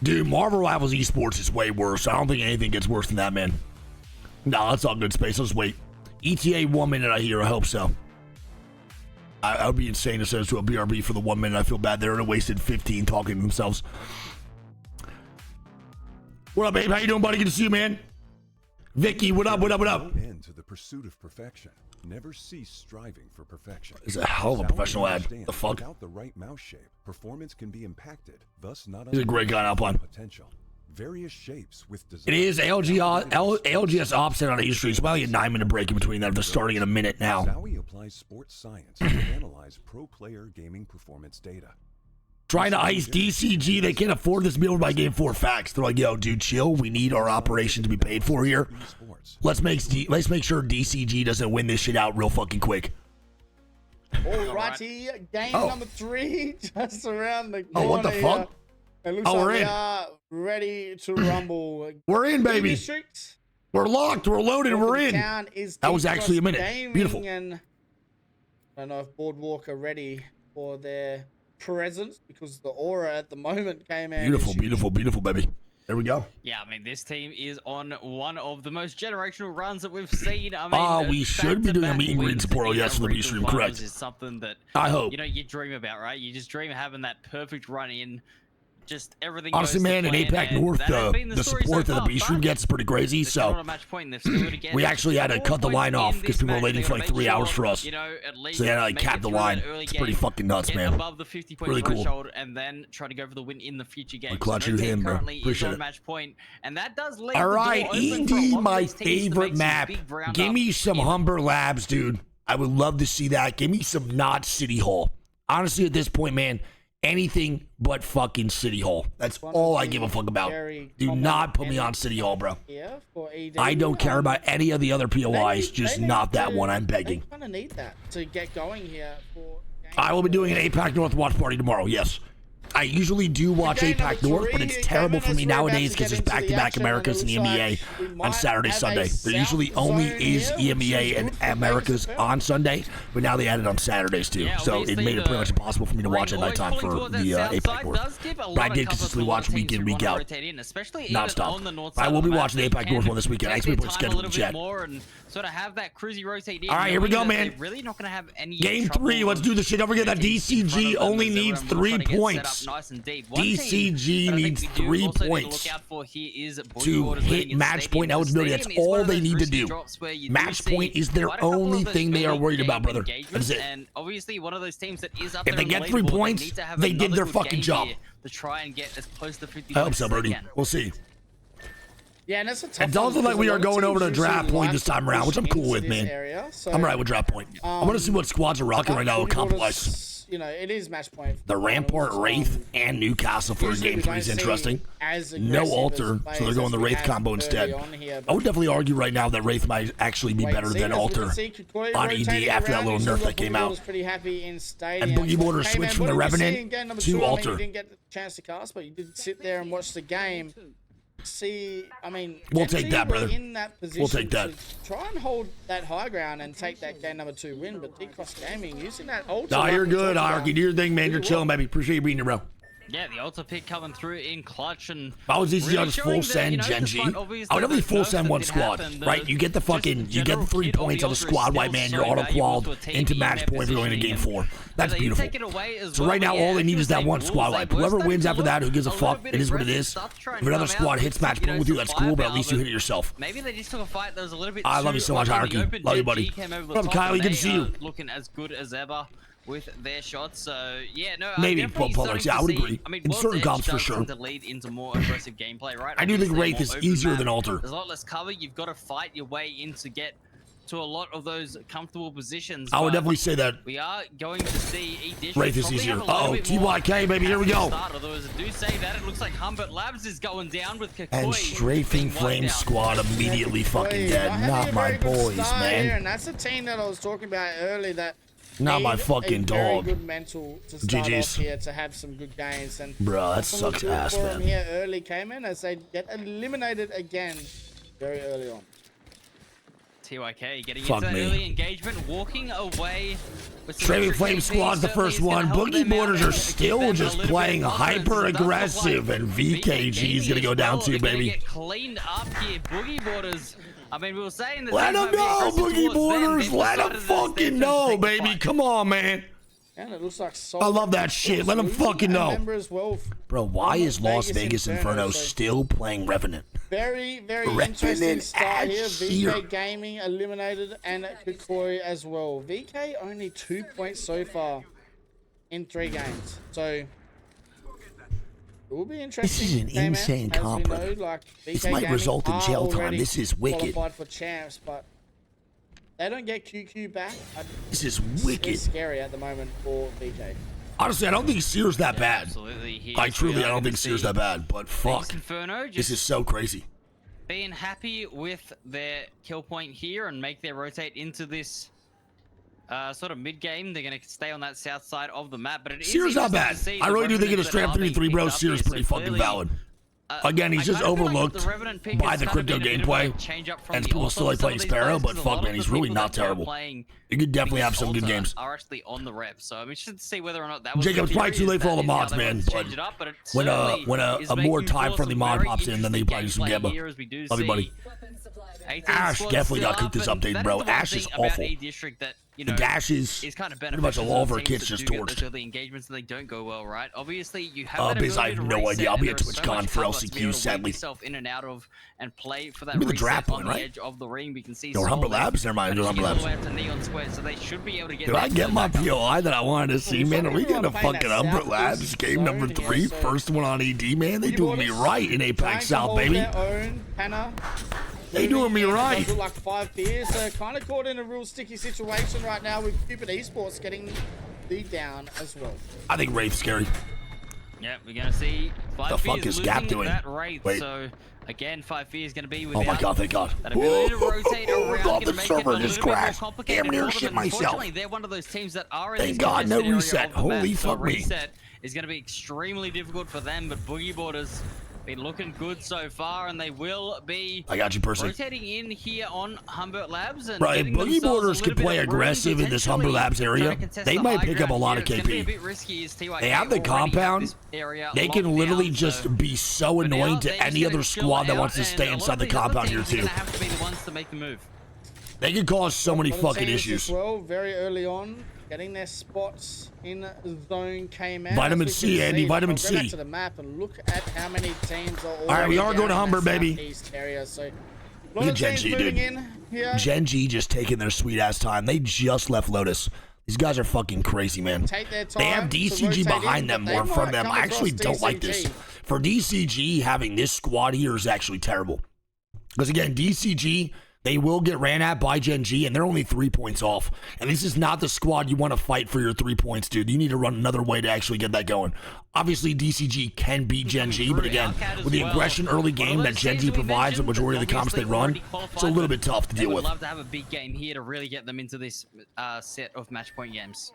Dude, Marvel Rivals Esports is way worse. I don't think anything gets worse than that, man. No, that's all good space. Let's wait. ETA 1 minute, I hear. I hope so. I would be insane to send us to a BRB for the 1 minute. I feel bad. They're wasted 15 talking to themselves. What up, babe? How you doing, buddy? Good to see you, man. Vicky, what up, what up, what up? No end to the pursuit of perfection. Never cease striving for perfection. It's a hell of a professional ad. The fuck? Without the right mouse shape, performance can be impacted. Thus, not He's a great guy, Alpine. Potential. Various shapes with design. It is ALGS offset on E-Street. It's probably a 9-minute break in between that. They're starting in a minute now. Zowie applies sports science to analyze pro player gaming performance data. Trying to ice DCG. They can't afford this meal by game 4 facts. They're like, yo, dude, chill. We need our operation to be paid for here. Let's make sure DCG doesn't win this shit out real fucking quick. Alrighty, game number 3 just around the corner. Oh, what the fuck? It looks like we are ready to rumble. We're in, baby. We're locked. We're loaded. We're in. That was actually a minute. Beautiful. And I don't know if Boardwalk are ready for their presence because the aura at the moment came out. Beautiful, beautiful, beautiful, baby. There we go. Yeah, I mean, this team is on one of the most generational runs that we've seen. I mean, we should be doing a meet and greet in Sapporo, yes, for the B-Stream, correct. Is something that, I hope. You know, you dream about, right? You just dream of having that perfect run in, just everything. Honestly, man, in APAC North, the support that the B stream gets is pretty crazy. So we actually had to cut the line off because people were waiting for like 3 hours for us. So they had to like cap the line. It's pretty fucking nuts, man. Above the 50-point really cool. threshold and then try to go for the win in the future game. Clutch you him, bro. Appreciate it. Match point, and that does leave all right, ED, my favorite map. Give me some Humber Labs, dude. I would love to see that. Give me some not City Hall. Honestly, at this point, man, anything but fucking City Hall. That's all I give a fuck about. Do not put me on City Hall, bro. I don't care about any of the other POIs, just not that one. I'm begging. They kind of need that to get going here. I will be doing an APAC North watch party tomorrow, yes. I usually do watch APAC North, but it's terrible for me nowadays because there's back-to-back Americas and EMEA on Saturday, Sunday. There usually only is EMEA and Americas on Sunday, but now they added on Saturdays too. So it made it pretty much impossible for me to watch at nighttime for the APAC North. But I did consistently watch week in, week out, nonstop. I will be watching the APAC North one this weekend. I expect to put schedule in chat. Sort of have that cruisy rotate in. All right, here we go, man. Really not going to have any Game 3, let's do this shit. Don't forget that DCG only needs 3 points. DCG needs 3 points to hit match point eligibility. That's all they need to do. Match point is their only thing they are worried about, brother. That's it. And obviously, one of those teams that is up if they get 3 points, they did their fucking job. To try and get as close to 50 I hope so, Birdie. We'll see. Yeah, and that's a tough it does look like we are going over to draft point this time around, which I'm cool with, man. I'm right with draft point. I want to see what squads are rocking right now with comp-wise. You know, it is match point. The Rampart, Wraith, and Newcastle for Game 3 is interesting. No Alter, so they're going the Wraith combo instead. I would definitely argue right now that Wraith might actually be better than Alter on ED after that little nerf that came out. And Boogie Border switched from the Revenant to Alter. You didn't get the chance to cast, but you did sit there and watch the game. See, I mean, we'll take that, brother. In that position we'll take that. Try and hold that high ground and take that game number 2 win, but D-Cross Gaming using that ultra. No, you're good, Hierarchy. Do your thing, man. You're chilling, baby. Appreciate you being here, bro. Yeah, the ultra pick coming through in clutch and. If I was easy on full send Genji, I would definitely full send one squad, right? You get the fucking, you get the 3 points on the squad, white man. You're auto-qualled into match point for going to game 4. That's beautiful. So right now, all they need is that one squad wipe. Whoever wins after that, who gives a fuck? It is what it is. If another squad hits match point with you, that's cool, but at least you hit it yourself. Maybe they just took a fight that was a little bit. I love you so much, Hierarchy. Love you, buddy. What's up, Kylie? Good to see you. Looking as good as ever with their shots, so yeah, no. Maybe Polars, yeah, I would agree. I mean, in certain comps for sure. To lead into more aggressive gameplay, right? I do think Wraith is easier than Alter. There's a lot less cover. You've got to fight your way in to get to a lot of those comfortable positions. I would definitely say that. We are going to see Wraith is easier. Uh-oh, TYK, baby, here we go. Although as I do say that, it looks like Humbert Labs is going down with Kakoi. And Strafing Flame Squad immediately fucking dead. Not my boys, man. And that's the team that I was talking about earlier that not my fucking dog. Very good mental to start off here to have some good games. And bro, that sucks ass, man. Here early came in as they get eliminated again very early on. TYK getting into that early engagement, walking away. Strafing Flame Squad's the first one. Boogie Borders are still just playing hyper aggressive, and VKG is gonna go down too, baby. Get cleaned up here, Boogie Borders. I mean, we were saying that. Let them know, Boogie Borders. Let them fucking know, baby. Come on, man. And it looks like I love that shit. Let them fucking know. Well. Bro, why is Las Vegas Inferno still playing Revenant? Very interesting start here. VK Gaming eliminated and Kakoi as well. VK only 2 points so far in 3 games. So it will be interesting. This is an insane comp, brother. Like, this might result in jail time. This is wicked. Qualified for champs, but they don't get QQ back. This is wicked. It's scary at the moment for VK. Honestly, I don't think Sear's that bad. Like, truly, I don't think Sear's that bad. But fuck, this is so crazy. Being happy with their kill point here and make their rotate into this sort of mid-game. They're going to stay on that south side of the map. But Sear's not bad. I really do think in a straight 3-3, bro, Sear's pretty fucking valid. Again, he's just overlooked by the crypto gameplay, and people still like playing Sparrow, but fuck, man, he's really not terrible. You could definitely have some good games. Are actually on the rep, so I'm interested to see whether or not that was Jacob's probably too late for all the mods, man, but when a more time-friendly mod pops in, then they probably do some Gamba. Love you, buddy. Ash definitely got cooked this update, bro. Ash is awful. you know, the dashes is kind of pretty much all of our kids just torched. Those early engagements and they don't go well, right? Obviously, you have Biz, I have no idea. I'll be at TwitchCon for LCQ, sadly. Yourself in and out of and play for that the draft on one, the right? edge of the ring. We can see Or Humber Labs. Never mind. Humber Labs. So they should be able to get. Did I get my POI that I wanted to see, man? Are we getting a fucking Humber Labs game number 3? First one on ED, man. They doing me right in APAC South, baby. They doing me right. Look like 5 beers. They're kind of caught in a real sticky situation right now with Cupid Esports getting the down as well. I think Wraith's scary. Yeah, we're gonna see 5 the fuck is Gap doing? That Wraith. Wait. So again, 5 fear is gonna be. Oh my god! Thank God. That ability to rotate around, God, the server just crashed. Damn near shit myself. Unfortunately, they're one of those teams that are in Thank God, no reset. Holy fuck me. Reset is gonna be extremely difficult for them, but Boogie Borders been looking good so far, and they will be. I got you, Percy. Rotating in here on Humbert Labs, and right. If Boogie Borders can play aggressive in this Humbert Labs area, they might pick up a lot of KP. They have the compound. They can literally just be so annoying to any other squad that wants to stay inside the compound here too. Have to be the ones to make the move. They can cause so many fucking issues. Well, very early on, getting their spots in zone came out. Vitamin C, Andy. Vitamin C. Go back to the map and look at how many teams are. All right, we are going to Humber, baby. Area, so look at Gen G, dude. Gen G just taking their sweet ass time. They just left Lotus. These guys are fucking crazy, man. Take their time. They have DCG behind them or from them. I actually don't like this. For DCG, having this squad here is actually terrible. Because again, DCG, they will get ran at by Gen G, and they're only 3 points off. And this is not the squad you want to fight for your 3 points, dude. You need to run another way to actually get that going. Obviously, DCG can beat Gen G, but again, with the aggression early game that Gen G provides, the majority of the comps they run, it's a little bit tough to deal with. I'd love to have a big game here to really get them into this set of match point games.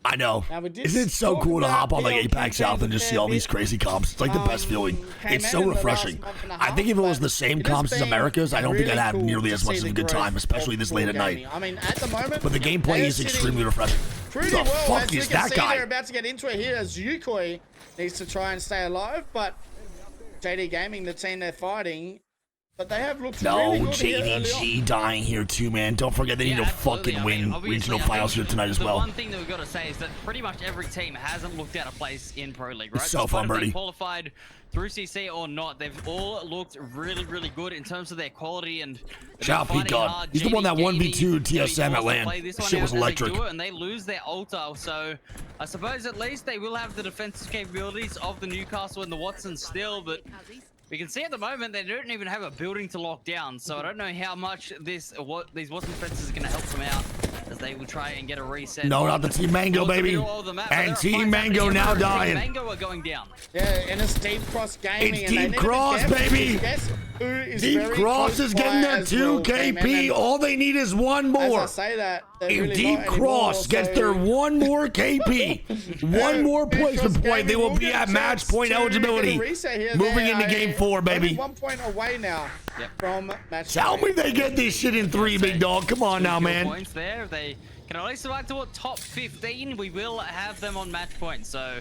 I know. Isn't it so cool to hop on like APAC South and just see all these crazy comps? It's like the best feeling. It's so refreshing. I think if it was the same comps as America's, I don't think I'd have nearly as much of a good time, especially this late at night. I mean, at the moment, but the gameplay is extremely refreshing. Who the fuck is that guy? They're about to get into it here as Yukoi needs to try and stay alive, but JD Gaming, the team they're fighting, but they have looked really good JDG dying here too, man. Don't forget they need to fucking win regional finals here tonight as well. The one thing that we've got to say is that pretty much every team hasn't looked out of place in Pro League, right? It's so fun, Birdie. Qualified through CC or not, they've all looked really, really good in terms of their quality and. Shout out Pete God. He's the one that 1v2 TSM at LAN. Shit was electric. And they lose their altar, so I suppose at least they will have the defensive capabilities of the Newcastle and the Watson still, but. We can see at the moment they don't even have a building to lock down, so I don't know how much these Watson fences are going to help them out as they will try and get a reset. No, not the Team Mango, baby. And Team Mango now dying. Team Mango are going down. Yeah, and it's Deep Cross Gaming. It's Deep Cross, baby. Deep Cross is getting their 2 KP. All they need is one more. As I say that, if Deep Cross gets their one more KP, one more placement point, they will be at match point eligibility. Moving into game 4, baby. 1 point away now from match. Tell me they get this shit in 3, big dog. Come on now, man. Points there. If they can only survive to top 15, we will have them on match point. So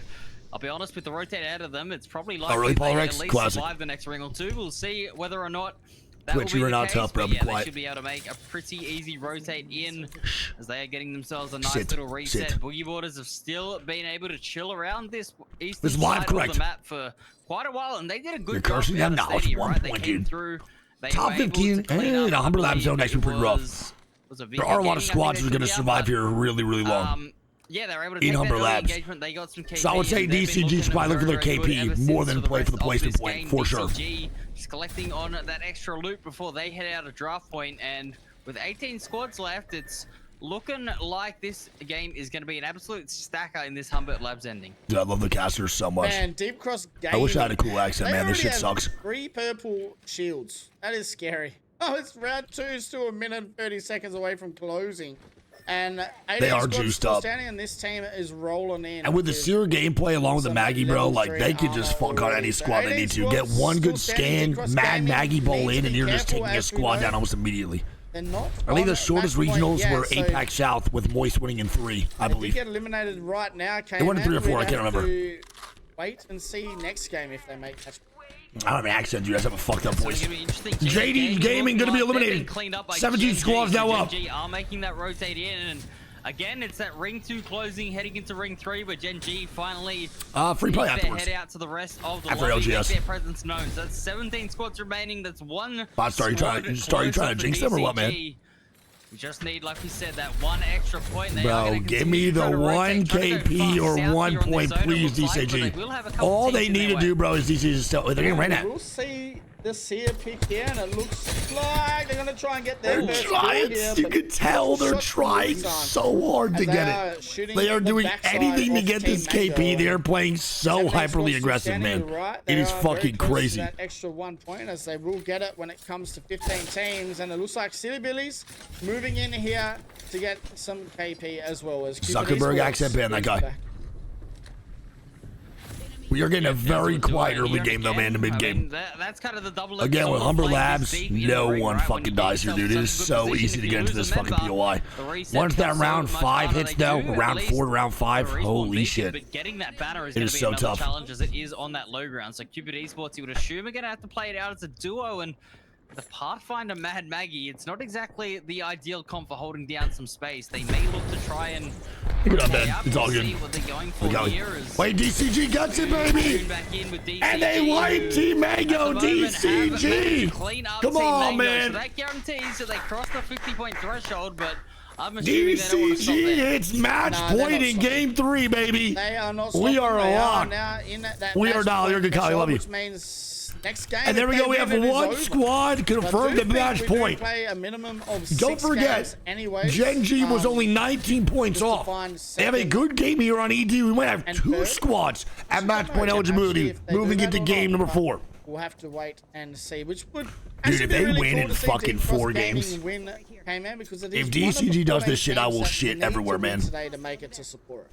I'll be honest, with the rotate out of them, it's probably likely they at least survive the next ring or 2. We'll see whether or not that Twitch, you are not tough, bro. Be quiet. They should be able to make a pretty easy rotate in as they are getting themselves a nice little reset. Boogie Borders have still been able to chill around this eastern side of the map for quite a while, and they did a good job. Yeah, no, it's 1 point, dude. Top 15, and Humber Lab Zone actually pretty rough. There are a lot of squads that are going to survive here really, really long. Yeah, they were able to take Humber Labs. They got some KP. So I would say DCG should probably look for their KP more than play for the placement point, for sure. Just collecting on that extra loot before they head out of draft point, and with 18 squads left, it's looking like this game is going to be an absolute stacker in this Humbert Labs ending. Dude, I love the casters so much. Man, Deep Cross Gaming. I wish I had a cool accent, man. This shit sucks. 3 purple shields. That is scary. Oh, it's round 2, still 1 minute and 30 seconds away from closing. And they are juiced up. And this team is rolling in. And with the Seer gameplay along with the Maggie, bro, like they could just fuck on any squad they need to. Get one good scan, Maggie Bowl in, and you're just taking a squad down almost immediately. I think the shortest regionals were APAC South with Moist winning in 3, I believe. They get eliminated right now. They won in 3 or 4, I can't remember. Wait and see next game if they make that. I don't have an accent, dude. I have a fucked up voice. JD Gaming gonna be eliminated. 17 squads now up. Gen G are making that rotate in, and again, it's that ring 2 closing, heading into ring 3, but Gen G finally free play afterwards. head out to the rest of the After lobby, LGS. make their presence known. So that's 17 squads remaining. That's one. Are you trying to jinx them or what, man? We just need, like we said, that one extra point. Bro, give me the 1 KP or 1 point, please, DCG. All they need to do, bro, is DCG is still. They're getting right at. We'll see the Seer pick here, and it looks like they're going to try and get their They're trying. You can tell they're trying so hard to get it. They are doing anything to get this KP. They are playing so hyperly aggressive, man. It is fucking crazy. That extra 1 point, as they will get it when it comes to 15 teams, and it looks like Silly Billy's moving in here to get some KP as well as Zuckerberg accent ban that guy. We are getting a very quiet early game though, man, in the mid game. That's kind of the double again with Humber Labs, no one fucking dies here, dude. It is so easy to get into this fucking POI. Once that round 5 hits though, round 4 to round 5, holy shit. But getting that banner is it is so tough. Challenge as it is on that low ground. So Cupid Esports, you would assume, are gonna have to play it out as a duo, and the Pathfinder Mad Maggie, it's not exactly the ideal comp for holding down some space. They may look to try and good up, man. It's all good. Wait, DCG gets it, baby! And they white Team Mango, DCG! Come on, man! So that guarantees that they cross the 50-point threshold, but I'm assuming DCG, it's match point in game 3, baby! They are not we are locked. We are now. You're good, Kyle. I love you. Next game, and there we go. We have one squad confirmed the match point. Don't forget, Gen G was only 19 points off. They have a good game here on ED. We might have 2 squads at match point eligibility moving into game number 4. We'll have to wait and see, which would. Dude, if they win in fucking 4 games, if DCG does this shit, I will shit everywhere, man. Today to make it to Sapporo.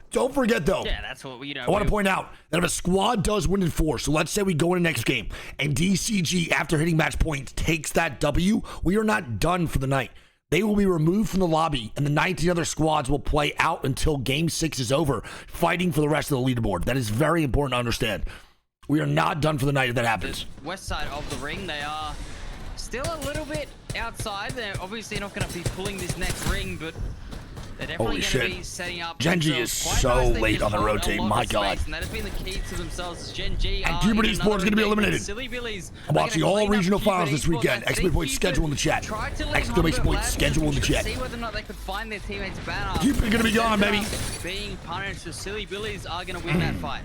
Don't forget though, yeah, that's what we, I want to point out that if a squad does win in 4, so let's say we go in the next game and DCG after hitting match points takes that W, we are not done for the night. They will be removed from the lobby and the 19 other squads will play out until game 6 is over, fighting for the rest of the leaderboard. That is very important to understand. We are not done for the night if that happens. The west side of the ring, they are still a little bit outside. They're obviously not going to be pulling this next ring, but they're definitely going to be setting up. Gen G is so late on the rotate, my god. And that has been the key to themselves. Gen G and Cupid Esports is going to be eliminated. I'm watching all regional finals this weekend. Exclamation point schedule in the chat. Exclamation point schedule in the chat. See whether or not they could find their teammates' banner. Cupid going to be gone, baby. Being punished, so Silly Billies are going to win that fight.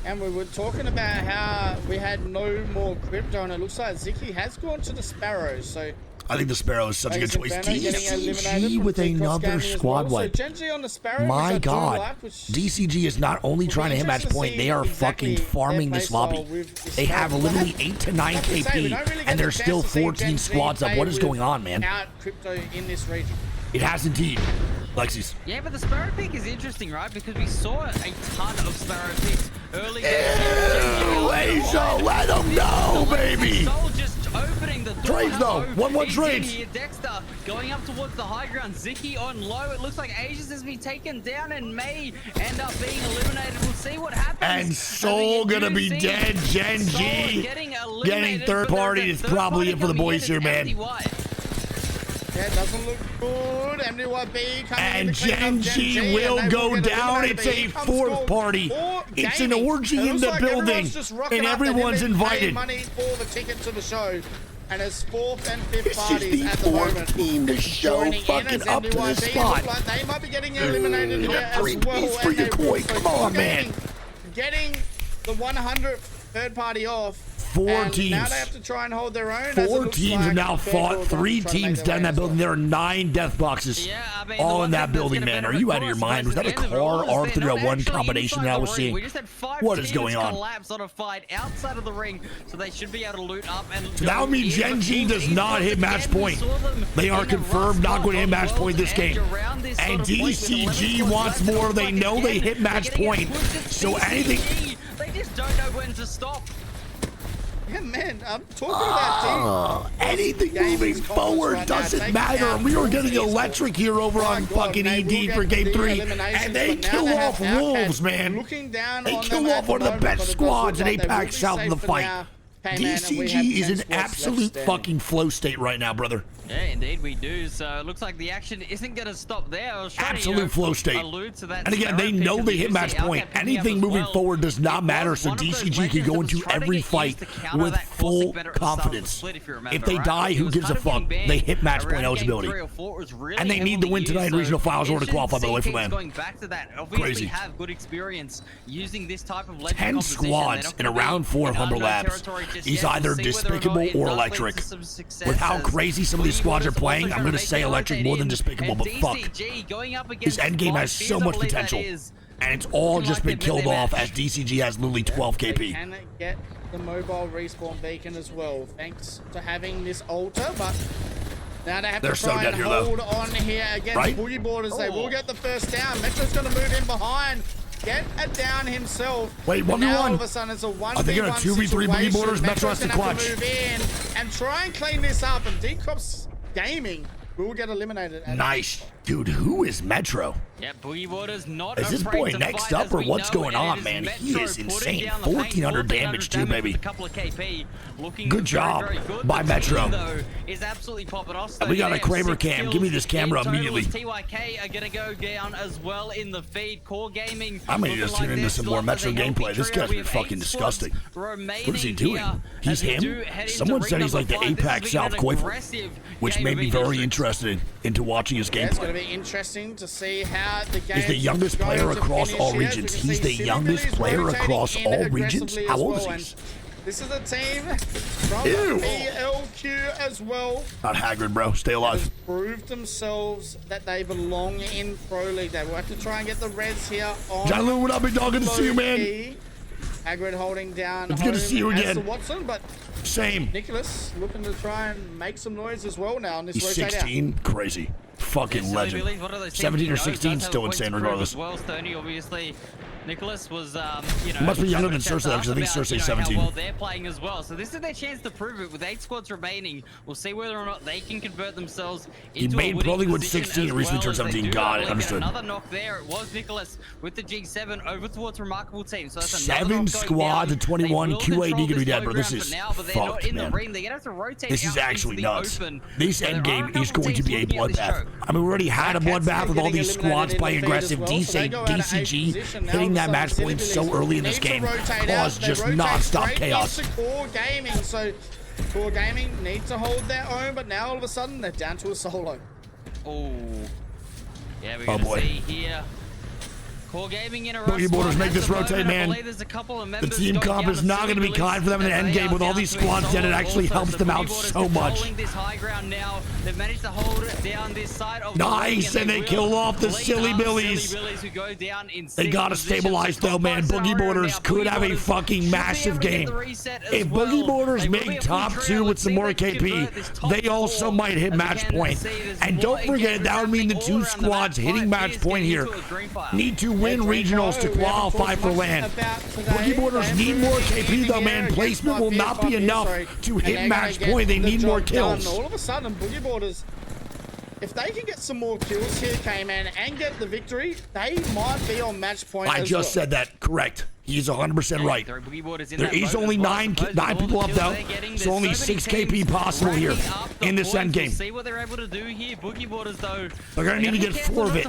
And we were talking about how we had no more crypto, and it looks like Ziki has gone to the Sparrows. So I think the Sparrow is such a good choice. DCG with another squad wipe. My god. DCG is not only trying to hit match point, they are fucking farming this lobby. They have literally 8 to 9 KP, and there's still 14 squads up. What is going on, man? It has indeed. Lexis. Yeah, but the Sparrow pick is interesting, right? Because we saw a ton of Sparrow picks early. Asia, let them go, baby. Opening the trades though. 1-1 trades. Dexter going up towards the high ground. Ziki on low. It looks like Asia's has been taken down and may end up being eliminated. We'll see what happens. And Soul gonna be dead. Gen G getting third party is probably it for the boys here, man. Yeah, it doesn't look good. MDYB coming and Gen G will go down. It's a 4th party. It's an orgy in the building, and everyone's invited. Money for the ticket to the show, and it's 4th and 5th parties at the moment. Team to show fucking up to the spot. Like they might be getting eliminated here as well. For your coin. Come on, man. Getting the 100th third party off. 4 teams. Now they have to try and hold their own. 4 teams have now fought. 3 teams down in that building. There are 9 death boxes all in that building, man. Are you out of your mind? Was that a car R301 combination that I was seeing? What is going on? On a fight outside of the ring, so they should be able to loot up and so that would mean Gen G does not hit match point. They are confirmed not going to hit match point this game. And DCG wants more. They know they hit match point. So anything. They just don't know when to stop. Yeah, man, I'm talking about anything moving forward doesn't matter. We are getting electric here over on fucking ED for game 3, and they kill off Wolves, man. They kill off one of the best squads in APAC South in the fight. DCG is an absolute fucking flow state right now, brother. Yeah, indeed we do. So it looks like the action isn't going to stop there. I was trying Absolute flow state. To that, and again, they know they hit match point. Anything moving forward does not matter, so DCG can go into every fight with full confidence. If they die, who gives a fuck? They hit match point eligibility. And they need to win tonight in regional finals in order to qualify, by the way, for LAN. Crazy. Have good experience using this type of 10 squads in a round 4 of Humber Labs. He's either despicable or electric. With how crazy some of these squads are playing, I'm going to say electric more than despicable, but fuck. His endgame has so much potential, and it's all just been killed off as DCG has literally 12 KP. Can get the mobile respawn beacon as well, thanks to having this altar, but now they have to try and hold on here against Boogie Borders. They will get the first down. Metro's going to move in behind. Get a down himself. Wait, 1v1. Now all of a sudden it's a 1v1 I think in a 2v3 Boogie Borders, Metro has to clutch. Move in and try and clean this up, and Decrops Gaming will get eliminated. Nice. Dude, who is Metro? Yeah, Boogie Borders not is this boy next up or what's going on, man? He is insane. 1400 damage too, baby. Good job by Metro. Is absolutely popping off. We got a Kramer cam. Give me this camera immediately. TYK are gonna go down as well in the feed. Core Gaming. I may just tune into some more Metro gameplay. This guy's been fucking disgusting. What is he doing? He's him? Someone said he's like the APAC South Koifer, which made me very interested into watching his gameplay. It's going to be interesting to see how the game is the youngest player across all regions. He's the youngest player across all regions. How old is he? This is a team from BLQ as well. Not Hagrid, bro. Stay alive. Proved themselves that they belong in Pro League. They will have to try and get the Reds here on. John Lou, what up, big dog? Good to see you, man. Hagrid holding down. It's good to see you again. Watson, but same. Nicholas looking to try and make some noise as well now. He's 16. Crazy. Fucking legend. 17 or 16, still insane regardless. Well, Stoney, obviously. Nicholas was, you know, he must be younger than Cersei, because I think Cersei's 17. Well, they're playing as well, so this is their chance to prove it. With 8 squads remaining, we'll see whether or not they can convert themselves into a winning position. He made 16, recently turned 17. Got it, understood. Another knock there. It was Nicholas with the G7 over towards Remarkable Team. So that's 7 squads to 21. QAD gonna be dead, bro. This is fucked, man. This is actually nuts. This endgame is going to be a bloodbath. I mean, we already had a bloodbath with all these squads playing aggressive. DCG hitting that match point so early in this game caused just non-stop chaos. Core Gaming, so Core Gaming need to hold their own, but now all of a sudden they're down to a solo. Oh, yeah, we're gonna see here. Core Gaming in a Boogie Borders make this rotate, man. The team comp is not going to be kind for them in the end game with all these squads dead. It actually helps them out so much. Nice, and they kill off the Silly Billies. They got to stabilize though, man. Boogie Borders could have a fucking massive game. If Boogie Borders make top 2 with some more KP, they also might hit match point. And don't forget, that would mean the 2 squads hitting match point here need to win regionals to qualify for LAN. Boogie Borders need more KP though, man. Placement will not be enough to hit match point. They need more kills. All of a sudden, Boogie Borders, if they can get some more kills here, K-Man, and get the victory, they might be on match point. I just said that. Correct. He's 100% right. There is only 9 people up though, so only 6 KP possible here in this end game. See what they're able to do here. Boogie Borders though. They're gonna need to get 4 of it.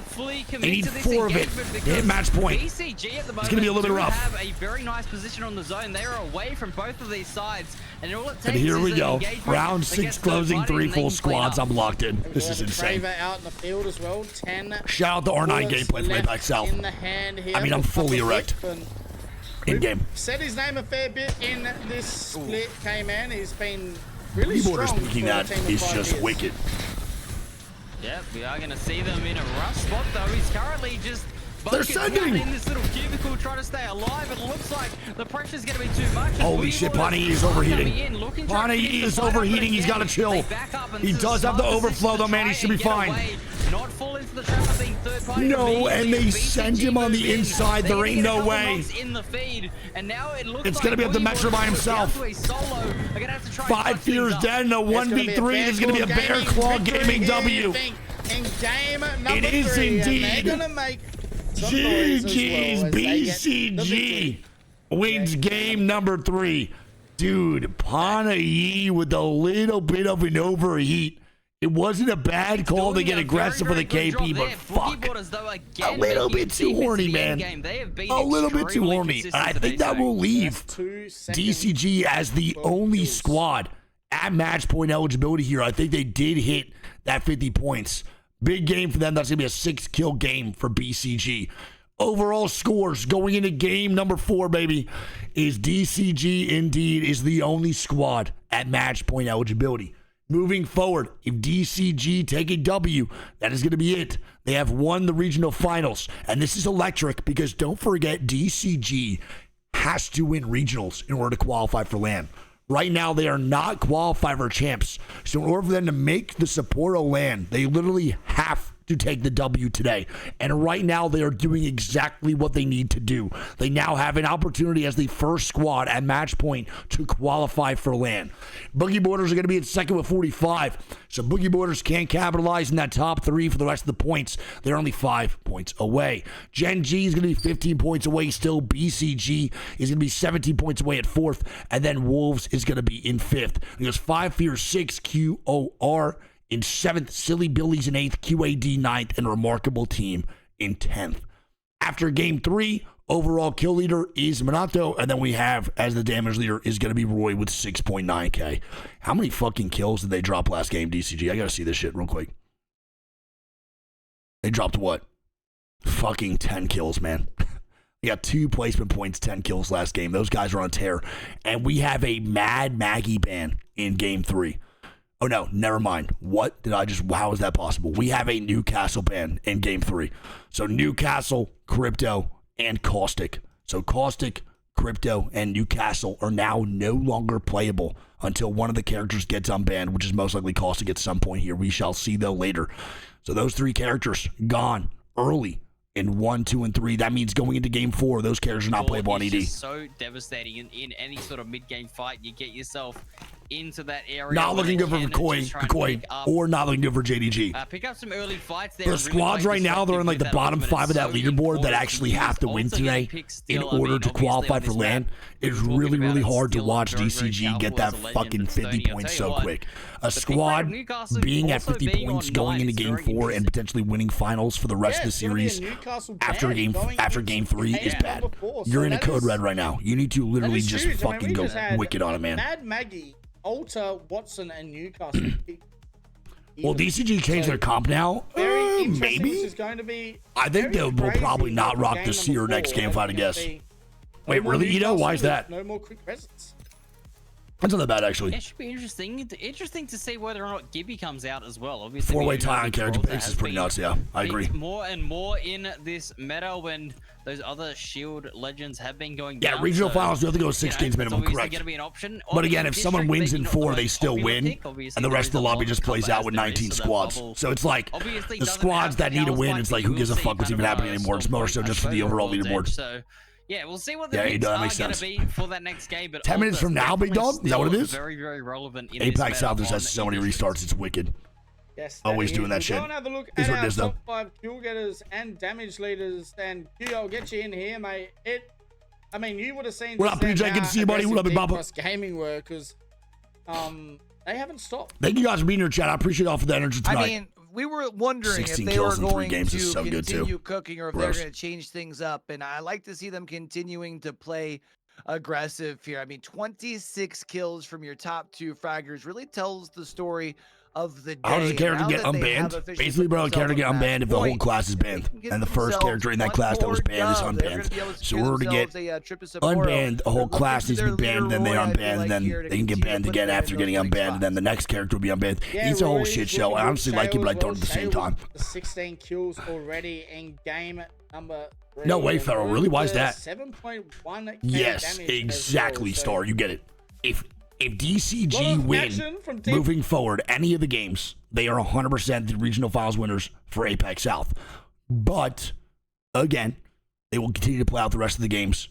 They need 4 of it to hit match point. BCG at the moment it's gonna be a little bit rough. Have a very nice position on the zone. They are away from both of these sides, and all it takes and here we go. Round 6 closing, 3 full squads. I'm locked in. This is insane. Out in the field as well. 10. Shout out to R9 gameplay from way back south. I mean, I'm fully erect. In game. Said his name a fair bit in this split, K-Man. He's been really strong. Speaking that is just wicked. Yep, we are going to see them in a rough spot though. He's currently just they're sending in this little cubicle trying to stay alive. It looks like the pressure's going to be too much. Holy shit, Pani is overheating. Pani is overheating. He's got to chill. He does have the overflow though, man. He should be fine. Not fall into the trap of being third party. No, and they send him on the inside. There ain't no way. In the feed, and now it looks it's gonna be up to Metro by himself. 5 fears dead and a 1v3. There's gonna be a Bear Claw Gaming W. It is indeed. GG's BCG wins game number 3. Dude, Panay with a little bit of an overheat. It wasn't a bad call to get aggressive for the KP, but fuck. A little bit too horny, man. A little bit too horny. And I think that will leave DCG as the only squad at match point eligibility here. I think they did hit that 50 points. Big game for them. That's going to be a 6-kill game for BCG. Overall scores going into game number 4, baby, is DCG indeed is the only squad at match point eligibility. Moving forward, if DCG take a W, that is going to be it. They have won the regional finals, and this is electric because don't forget DCG has to win regionals in order to qualify for LAN. Right now, they are not qualified for champs. So in order for them to make the Sapporo LAN, they literally have to take the W today. And right now, they are doing exactly what they need to do. They now have an opportunity as the first squad at match point to qualify for LAN. Boogie Boarders are going to be in second with 45. So Boogie Boarders can't capitalize in that top 3 for the rest of the points. They're only 5 points away. Gen G is going to be 15 points away still. BCG is going to be 17 points away at 4th. And then Wolves is going to be in 5th. There's 5 Fear 6 QOR in 7th, Silly Billies in 8th, QAD 9th, and Remarkable Team in 10th. After game 3, overall kill leader is Minato, and then we have, as the damage leader, is going to be Roy with 6.9k. How many fucking kills did they drop last game, DCG? I got to see this shit real quick. They dropped what? Fucking 10 kills, man. They got 2 placement points, 10 kills last game. Those guys are on tear. And we have a Mad Maggie ban in game 3. Oh, no, never mind. How is that possible? We have a Newcastle ban in game 3. So Newcastle, Crypto, and Caustic. So Caustic, Crypto, and Newcastle are now no longer playable until one of the characters gets unbanned, which is most likely Caustic at some point here. We shall see, though, later. So those 3 characters gone early in 1, 2, and 3. That means going into game 4, those characters are not playable on ED. It's so devastating in any sort of mid-game fight. You get yourself into that area. Not looking good for Koi, or not looking good for JDG. Pick up some early fights there. The squads right now, they're in like the bottom 5 of that leaderboard that actually have to win today in order to qualify for LAN. It's really, really hard to watch DCG get that fucking 50 points so quick. A squad being at 50 points going into game 4 and potentially winning finals for the rest of the series after game 3 is bad. You're in a code red right now. You need to literally just fucking go wicked on it, man. Mad Maggie, Alta, Watson, and Newcastle. Well, DCG changed their comp now. Maybe. I think they will probably not rock the Seer next game fight, I guess. Wait, really? You know, why is that? No more quick presence. That's not that bad, actually. It should be interesting. Interesting to see whether or not Gibby comes out as well. Obviously, 4-way tie on character picks is pretty nuts. Yeah, I agree. More and more in this meta when those other Shield legends have been going down. Yeah, regional finals do have to go 6 games minimum, correct. Be an option. But again, if someone wins in 4, they still win, and the rest of the lobby just plays out with 19 squads. So it's like the squads that need to win. It's like who gives a fuck what's even happening anymore? It's more so just for the overall leaderboard. So. Yeah, we'll see what the picks are going to be for that next game. But 10 minutes from now, big dog? Is that what it is? Very, very relevant in APAC South just has so many restarts. It's wicked. Yes, always doing that shit. Go and have a look at our top 5 kill getters and damage leaders. And Q, I'll get you in here, mate. I mean, you would have seen. What up, PJ? Good to see you, buddy. What up, Baba? Gaming were because they haven't stopped. Thank you guys for being here, chat. I appreciate all for the energy tonight. I mean, we were wondering if they were going to continue cooking or if they're going to change things up. And I like to see them continuing to play aggressive here. I mean, 26 kills from your top 2 fraggers really tells the story of the day. How does the character get unbanned? Basically, bro, a character get unbanned if the whole class is banned. And the first character in that class that was banned is unbanned. So in order to get unbanned, a whole class needs to be banned, then they unbanned, and then they can get banned again after getting unbanned, and then the next character will be unbanned. It's a whole shit show. I honestly like it, but I don't at the same time. 16 kills already in game number 3. No way, Farrell. Really? Why is that? 7.1. Yes, exactly, Star. You get it. If DCG win moving forward any of the games, they are 100% the regional finals winners for APAC South. But again, they will continue to play out the rest of the games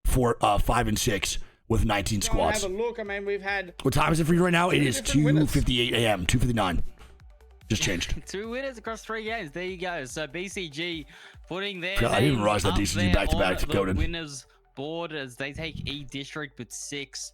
for 5 and 6 with 19 squads. Have a look. I mean, we've had. What time is it for you right now? It is 2:58 a.m. 2:59. Just changed. 2 winners across 3 games. There you go. So BCG putting their. I didn't realize that DCG back-to-back the coded. Winners board as they take E District with 6.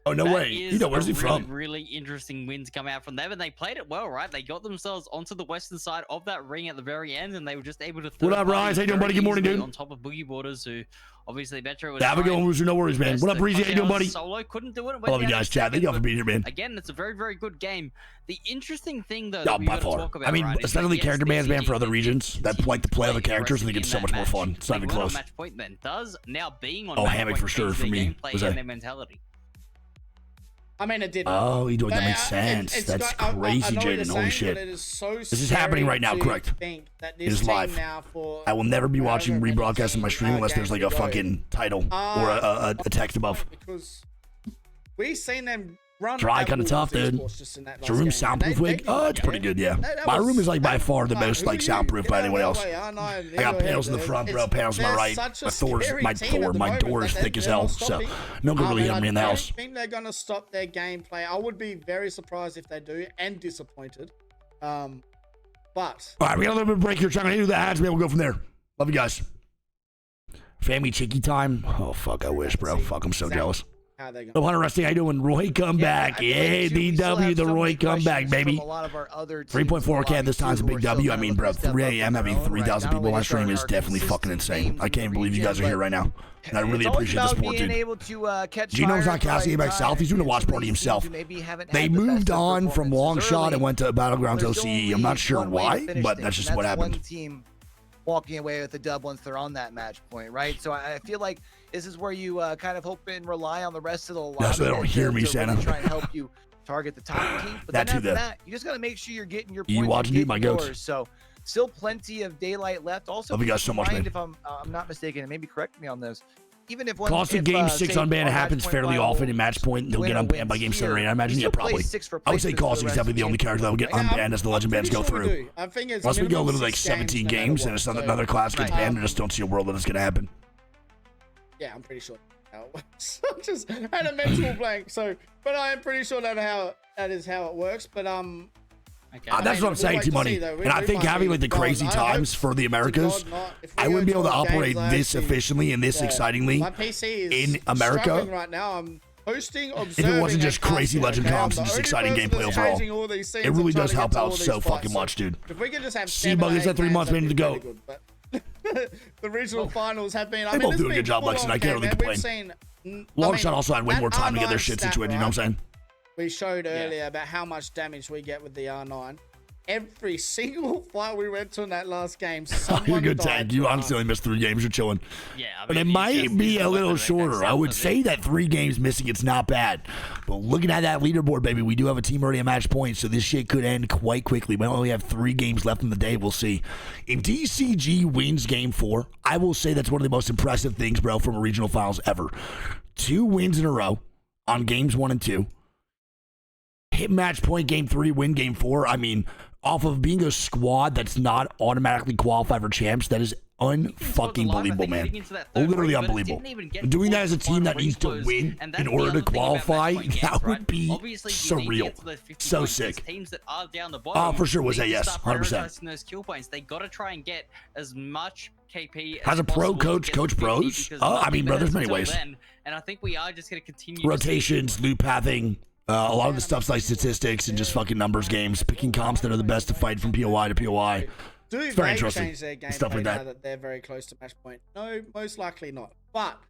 Oh, no way. You know, where's he from? Really interesting win to come out from them, and they played it well, right? They got themselves onto the western side of that ring at the very end, and they were just able to. What up, Rise? How you doing, buddy? Good morning, dude. On top of Boogie Borders, who obviously Metro was. Have a good one, Loser. No worries, man. What up, Breezy? How you doing, buddy? Solo couldn't do it. I love you guys, chat. Thank you all for being here, man. Again, it's a very, very good game. The interesting thing, though, that we got to talk about, I mean, right, especially character bands, man, for other regions that like to play other characters, I think it's so much more fun. It's not even close. Match point then does now being on. Oh, Hammock for sure for me. Was that their mentality? I mean, it did. Oh, you doing that makes sense. That's crazy, Jaden. Holy shit. This is happening right now, correct? It is live. I will never be watching rebroadcast on my stream unless there's like a fucking title or a text above. Because we've seen them run. Dry, kind of tough, dude. Is your room soundproof, Wig? Oh, it's pretty good, yeah. My room is like by far the most like soundproof by anyone else. I got panels in the front, bro. Panels to my right. My door is thick as hell, so no one can really hear me in the house. I think they're gonna stop their gameplay. I would be very surprised if they do, and disappointed. But all right, we got a little bit of break here. Trying to do the ads, man. We'll go from there. Love you guys. Family chicky time. Oh fuck, I wish, bro. Fuck, I'm so jealous. The Hunter Rusty, how you doing? Roy, come back. Yeah, DW, the Roy, come back, baby. 3.4K this time's a big W. I mean, bro, 3 a.m. having 3,000 people on my stream is definitely fucking insane. I can't believe you guys are here right now. And I really appreciate the support, dude. Geno's not casting it back south. He's doing a watch party himself. They moved on from Long Shot and went to Battlegrounds OCE. I'm not sure why, but that's just what happened. Walking away with the dub once they're on that match point, right? So I feel like this is where you kind of hope and rely on the rest of the line. So they don't hear me, Santa. Really try and help you target the top team. But then after that, you just got to make sure you're getting your points. You watching, dude? My goats. So still plenty of daylight left. Also, love you guys so much, man. If I'm not mistaken, and maybe correct me on this. Even if Costing game 6 unban happens fairly often in match point, they'll get unbanned by game 7 or 8. I imagine, yeah, probably. I would say Costing is definitely the only character that will get unbanned as the legend bans go through. Unless we go literally like 17 games and another class gets banned, I just don't see a world that it's going to happen. Yeah, I'm pretty sure how it works. I just had a mental blank, but I am pretty sure that is how it works. But that's what I'm saying, T-Money. And I think having like the crazy times for the Americas, I wouldn't be able to operate this efficiently and this excitingly in America right now. I'm hosting, if it wasn't just crazy legend comps and just exciting gameplay overall. It really does help out so fucking much, dude. If we could just have C-Buggers at 3 months, man, to go. The regional finals have been. They both do a good job, Lexington. I can't really complain. Long Shot also had way more time to get their shit situated, you know what I'm saying? We showed earlier about how much damage we get with the R9. Every single fight we went to in that last game, you're a good tag. You honestly only missed 3 games. You're chilling. Yeah, I mean, but it might be a little shorter. I would say that 3 games missing, it's not bad. But looking at that leaderboard, baby, we do have a team already at match point, so this shit could end quite quickly. We only have 3 games left in the day. We'll see. If DCG wins game 4, I will say that's one of the most impressive things, bro, from a regional finals ever. 2 wins in a row on games 1 and 2. Hit match point game 3, win game 4. I mean, off of being a squad that's not automatically qualified for champs, that is unfucking believable, man. Literally unbelievable. Doing that as a team that needs to win in order to qualify, that would be surreal. So sick. Oh, for sure was a yes, 100%. They got to try and get as much KP as a pro coach pros. Oh, I mean, bro, there's many ways. And I think we are just going to continue rotations, loop pathing. A lot of the stuff's like statistics and just fucking numbers games, picking comps that are the best to fight from POI to POI. It's very interesting. Stuff like that. They're very close to match point. No, most likely not. But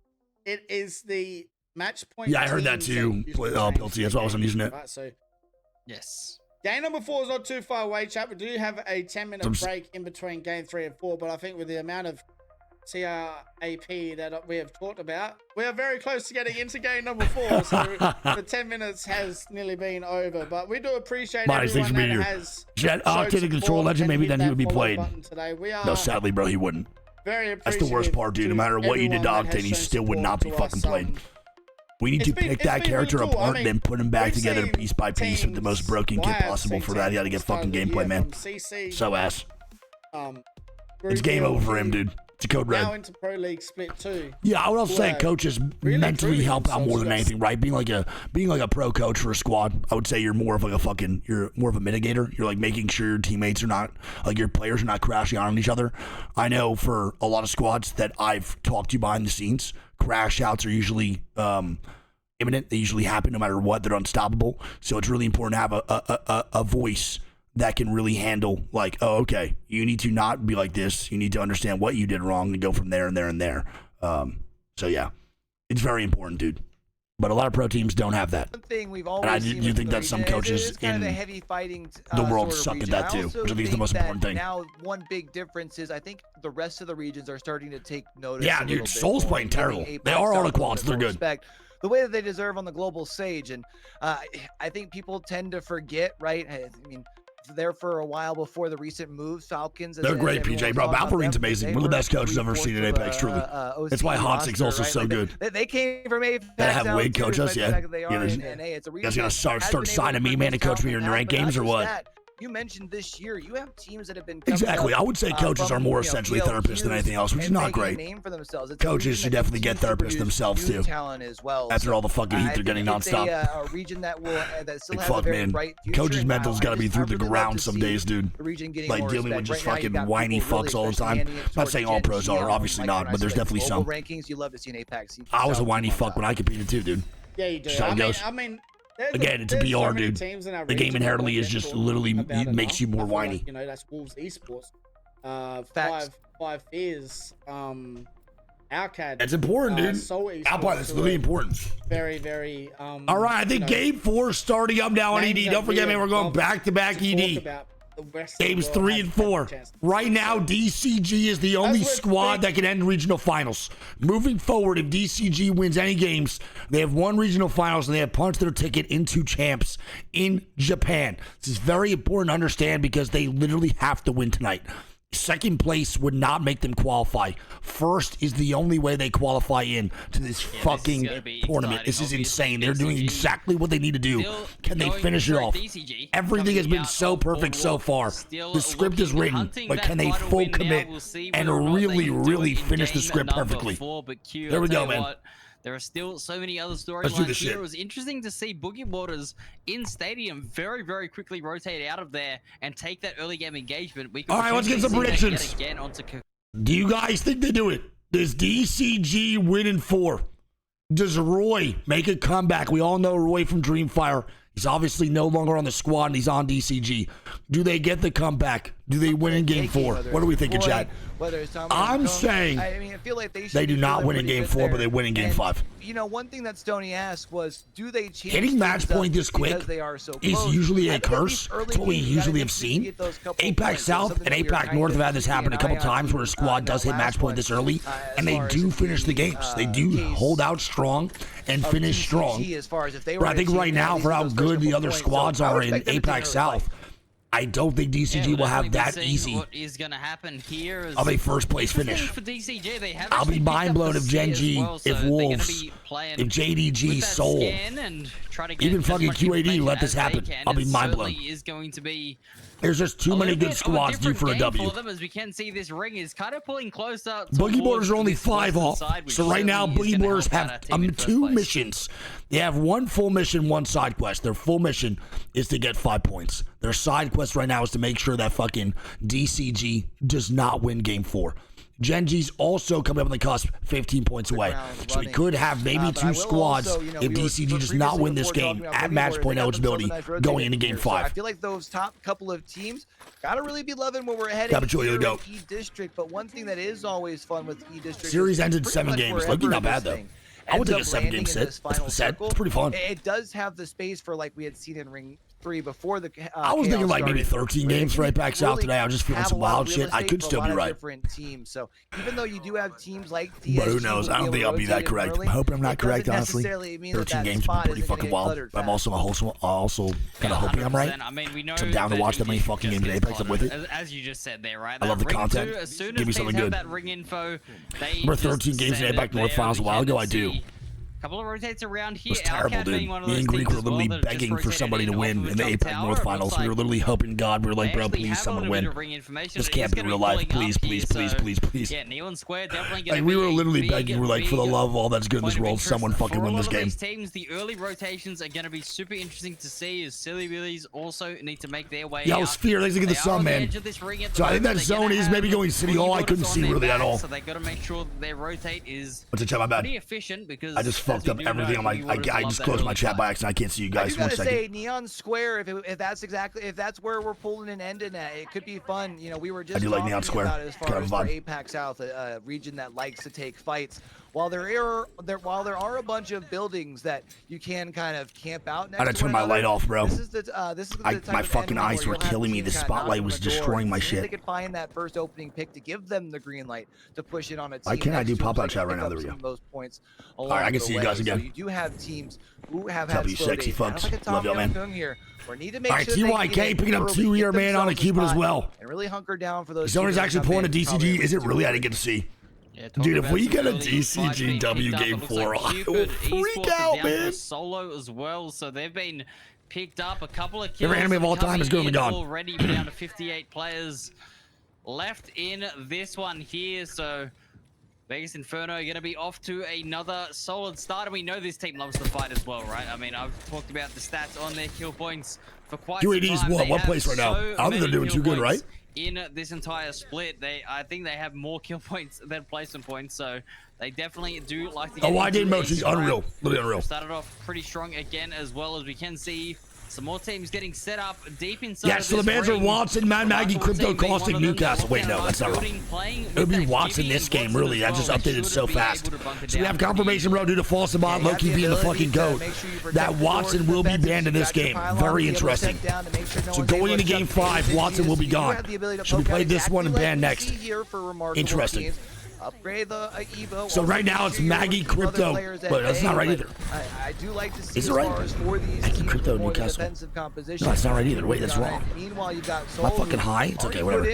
it is the match point. Yeah, I heard that too. Pilty, that's why I wasn't using it. Right, so yes. Game number 4 is not too far away, chat. We do have a 10-minute break in between game 3 and 4, but I think with the amount of TRAP that we have talked about, we are very close to getting into game number 4, so the 10 minutes has nearly been over, but we do appreciate everyone that has Jet Octane Control Legend, maybe then he would be played. No, sadly, bro, he wouldn't. That's the worst part, dude. No matter what you did to Octane, he still would not be fucking played. We need to pick that character apart and then put him back together piece by piece with the most broken kit possible. For that, he had to get fucking gameplay, man. So ass. It's game over for him, dude. It's a code red. Now into Pro League Split 2. Yeah, I would also say coaches mentally help out more than anything, right? Being like a pro coach for a squad, I would say you're more of like you're more of a mitigator. You're like making sure your teammates are not, like your players are not crashing on each other. I know for a lot of squads that I've talked to behind the scenes, crash outs are usually imminent. They usually happen no matter what. They're unstoppable. So it's really important to have a voice that can really handle, like, oh, okay, you need to not be like this. You need to understand what you did wrong and go from there and there and there. So yeah, it's very important, dude. But a lot of pro teams don't have that. One thing we've and I do think that some coaches in the heavy fighting, the world suck at that too, which I think is the most important thing. Now, one big difference is I think the rest of the regions are starting to take notice. Yeah, dude, Seoul's playing terrible. They are all the quads. They're good. The way that they deserve on the global stage, and I think people tend to forget, right? I mean, there for a while before the recent moves, Falcons. They're great, PJ, bro. Valverine's amazing. One of the best coaches I've ever seen in Apex, truly. That's why Hotzig's also so like good. They came from Apex. They have Wig coach us, yeah. You guys gonna start signing me, man, to coach me in your ranked games or what? You mentioned this year, you have teams that have been exactly. I would say coaches are more essentially therapists than anything else, which is not great. Coaches should definitely get therapists themselves too. After all the fucking heat they're getting nonstop. A region that will still fuck, man. Coaches' mental's got to be through the ground some days, dude. Like dealing with just fucking whiny fucks all the time. I'm not saying all pros are, obviously not, but there's definitely some. I was a whiny fuck when I competed too, dude. Yeah, you do. I mean. Again, it's a BR, dude. The game inherently is just literally makes you more whiny. You know, that's Wolves Esports. 5 Fears. ALCAD. It's important, dude. Alpine, it's really important. Very, very. All right, I think Game 4 is starting up now on ED. Don't forget, man, we're going back-to-back ED. Games 3 and 4. Right now, DCG is the only squad that can end regional finals. Moving forward, if DCG wins any games, they have won regional finals and they have punched their ticket into champs in Japan. This is very important to understand because they literally have to win tonight. Second place would not make them qualify. First is the only way they qualify in to this fucking tournament. This is insane. They're doing exactly what they need to do. Can they finish it off? Everything has been so perfect so far. The script is written, but can they full commit and really finish the script perfectly? There we go, man. There are still so many other storylines here. It was interesting to see Boogie Waters in Stadium very quickly rotate out of there and take that early game engagement. All right, let's get some predictions. Do you guys think they do it? Does DCG win in 4? Does Roy make a comeback? We all know Roy from Dreamfire. He's obviously no longer on the squad and he's on DCG. Do they get the comeback? Do they win in game 4? What are we thinking, Chad? I'm saying I feel like they do not win in game 4, but they win in game 5. You know, one thing that Stoney asked was, do they change hitting match point this quick is usually a curse. It's what we usually have seen. APAC South and APAC North have had this happen a couple times where a squad does hit match point this early, and they do finish the games. They do hold out strong and finish strong. But I think right now, for how good the other squads are in APAC South, I don't think DCG will have that easy. What is going to happen here is of a first place finish. For DCG, they have I'll be mind blown if Gen G, if Wolves, if JDG, Soul, even fucking QAD let this happen. I'll be mind blown. There's just too many good squads due for a W. As we can see, this ring is kind of pulling closer. Boogie Boarders are only 5 off, so right now Boogie Boarders have 2 missions. They have 1 full mission, 1 side quest. Their full mission is to get 5 points. Their side quest right now is to make sure that fucking DCG does not win game 4. Gen G's also coming up on the cusp, 15 points away. So we could have maybe 2 squads if DCG does not win this game at match point eligibility going into game 5. I feel like those top couple of teams gotta really be loving where we're heading here in E-District. But one thing that is always fun with E-District, series ended 7 games. Looking not bad though. I would take a 7-game set. It's pretty fun. It does have the space for like we had seen in Ring 3 before the I was thinking like maybe 13 games for APAC South today. I was just feeling some wild shit. I could still be right. Different teams. So even though you do have teams like DSG, but who knows? I don't think I'll be that correct. I'm hoping I'm not correct, honestly. 13 games would be pretty fucking wild. But I'm also kind of hoping I'm right. I mean, we know I'm down to watch that many fucking games in Apex. I'm with it. As you just said there, right? I love the content. Give me something good. Remember 13 games in APAC North Finals a while ago? I do. Couple of rotates around here. It was terrible, dude. Me and Greek were literally begging for somebody to win in the APAC North Finals. We were literally hoping God. We were like, bro, please someone win. This can't be real life. Please. Yeah, Neon Square definitely like, we were literally begging. We're like, for the love of all that's good in this world, someone fucking win this game. These teams, the early rotations are going to be super interesting to see as Silly Willies also need to make their way out. Yo, Sphere, thanks to get the sun, man. So I think that zone is maybe going City Hall. I couldn't see really at all. So they got to make sure that their rotate is pretty efficient because I just fucked up everything on my. I just closed my chat by accident. I can't see you guys. I gotta say, Neon Square. If that's where we're pulling and ending at, it could be fun. You know, we were just talking Neon Square. about it as far as APAC South, a region that likes to take fights. While there are a bunch of buildings that you can kind of camp out next to, I had to turn my light off, bro. This is the my fucking eyes were killing me. The spotlight was destroying my shit. They could find that first opening pick to give them the green light to push it on a team. Why can't I do pop-out chat right now? There we go. Those points. All right, I can see you guys again. So you do have teams who have had slow sexy days. fucks. Love y'all, man. We need to make all right, TYK picking up 2 here, man, on a Cupid as well. And really hunker down for those. Someone's actually pulling a DCG. Is it really? I didn't get to see. Yeah, dude, if we get a DCGW game 4, I will freak out, man. Solo as well, so they've been picked up. A couple of kills. Every enemy of all time is going to be gone. Already down to 58 players left in this one here, so Vegas Inferno are going to be off to another solid start, and we know this team loves to fight as well, right? I mean, I've talked about the stats on their kill points for quite some time. UAD's what place right now? I don't think they're doing too good, right? In this entire split, I think they have more kill points than placement points, so they definitely do like to get I did Mochi. Unreal. Literally unreal. Started off pretty strong again, as well as we can see some more teams getting set up deep inside. Yeah, so the bans are Watson, Mad Maggie, Crypto, Caustic, Newcastle. Wait, no, that's not right. It would be Watson this game, really. I just updated so fast. So we have confirmation, bro, due to Falsabot, Loki being the fucking goat, that Watson will be banned in this game. Very interesting. So going into game 5, Watson will be gone. Should we play this one and ban next? Interesting. Upgrade the Evo. So right now it's Maggie, Crypto, but that's not right either. I do like to see is it right? Maggie, Crypto, Newcastle. No, that's not right either. Wait, that's wrong. Meanwhile, you got Am I fucking high? It's okay, whatever.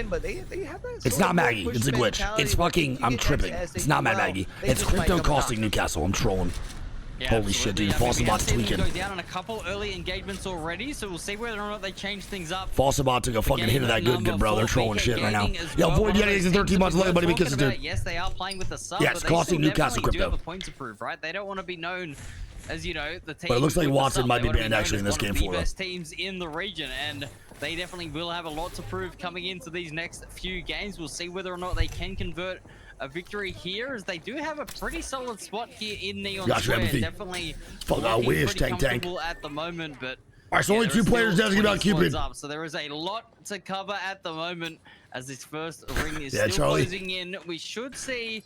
It's not Maggie. It's a glitch. It's fucking. I'm tripping. It's not Mad Maggie. It's Crypto, Caustic, Newcastle. I'm trolling. Yeah, holy shit, dude. Falsabot's tweaking. Go down on a couple early engagements already, so we'll see whether or not they change things up. Falsabot took a fucking hit of that good, bro. They're trolling shit right now. Yo, Void Yeti is 13 months later, buddy, because dude. Yes, they are playing with the sub. Yes, Caustic, Newcastle, Crypto. Do have a point to prove, right? They don't want to be known as, you know, the team. But it looks like Watson might be banned actually in this game for the best teams in the region, and they definitely will have a lot to prove coming into these next few games. We'll see whether or not they can convert a victory here, as they do have a pretty solid spot here in Neon Square. Definitely wish tank at the moment, but all right, so only 2 players doesn't get out Cupid. So there is a lot to cover at the moment as this first ring is still closing in. We should see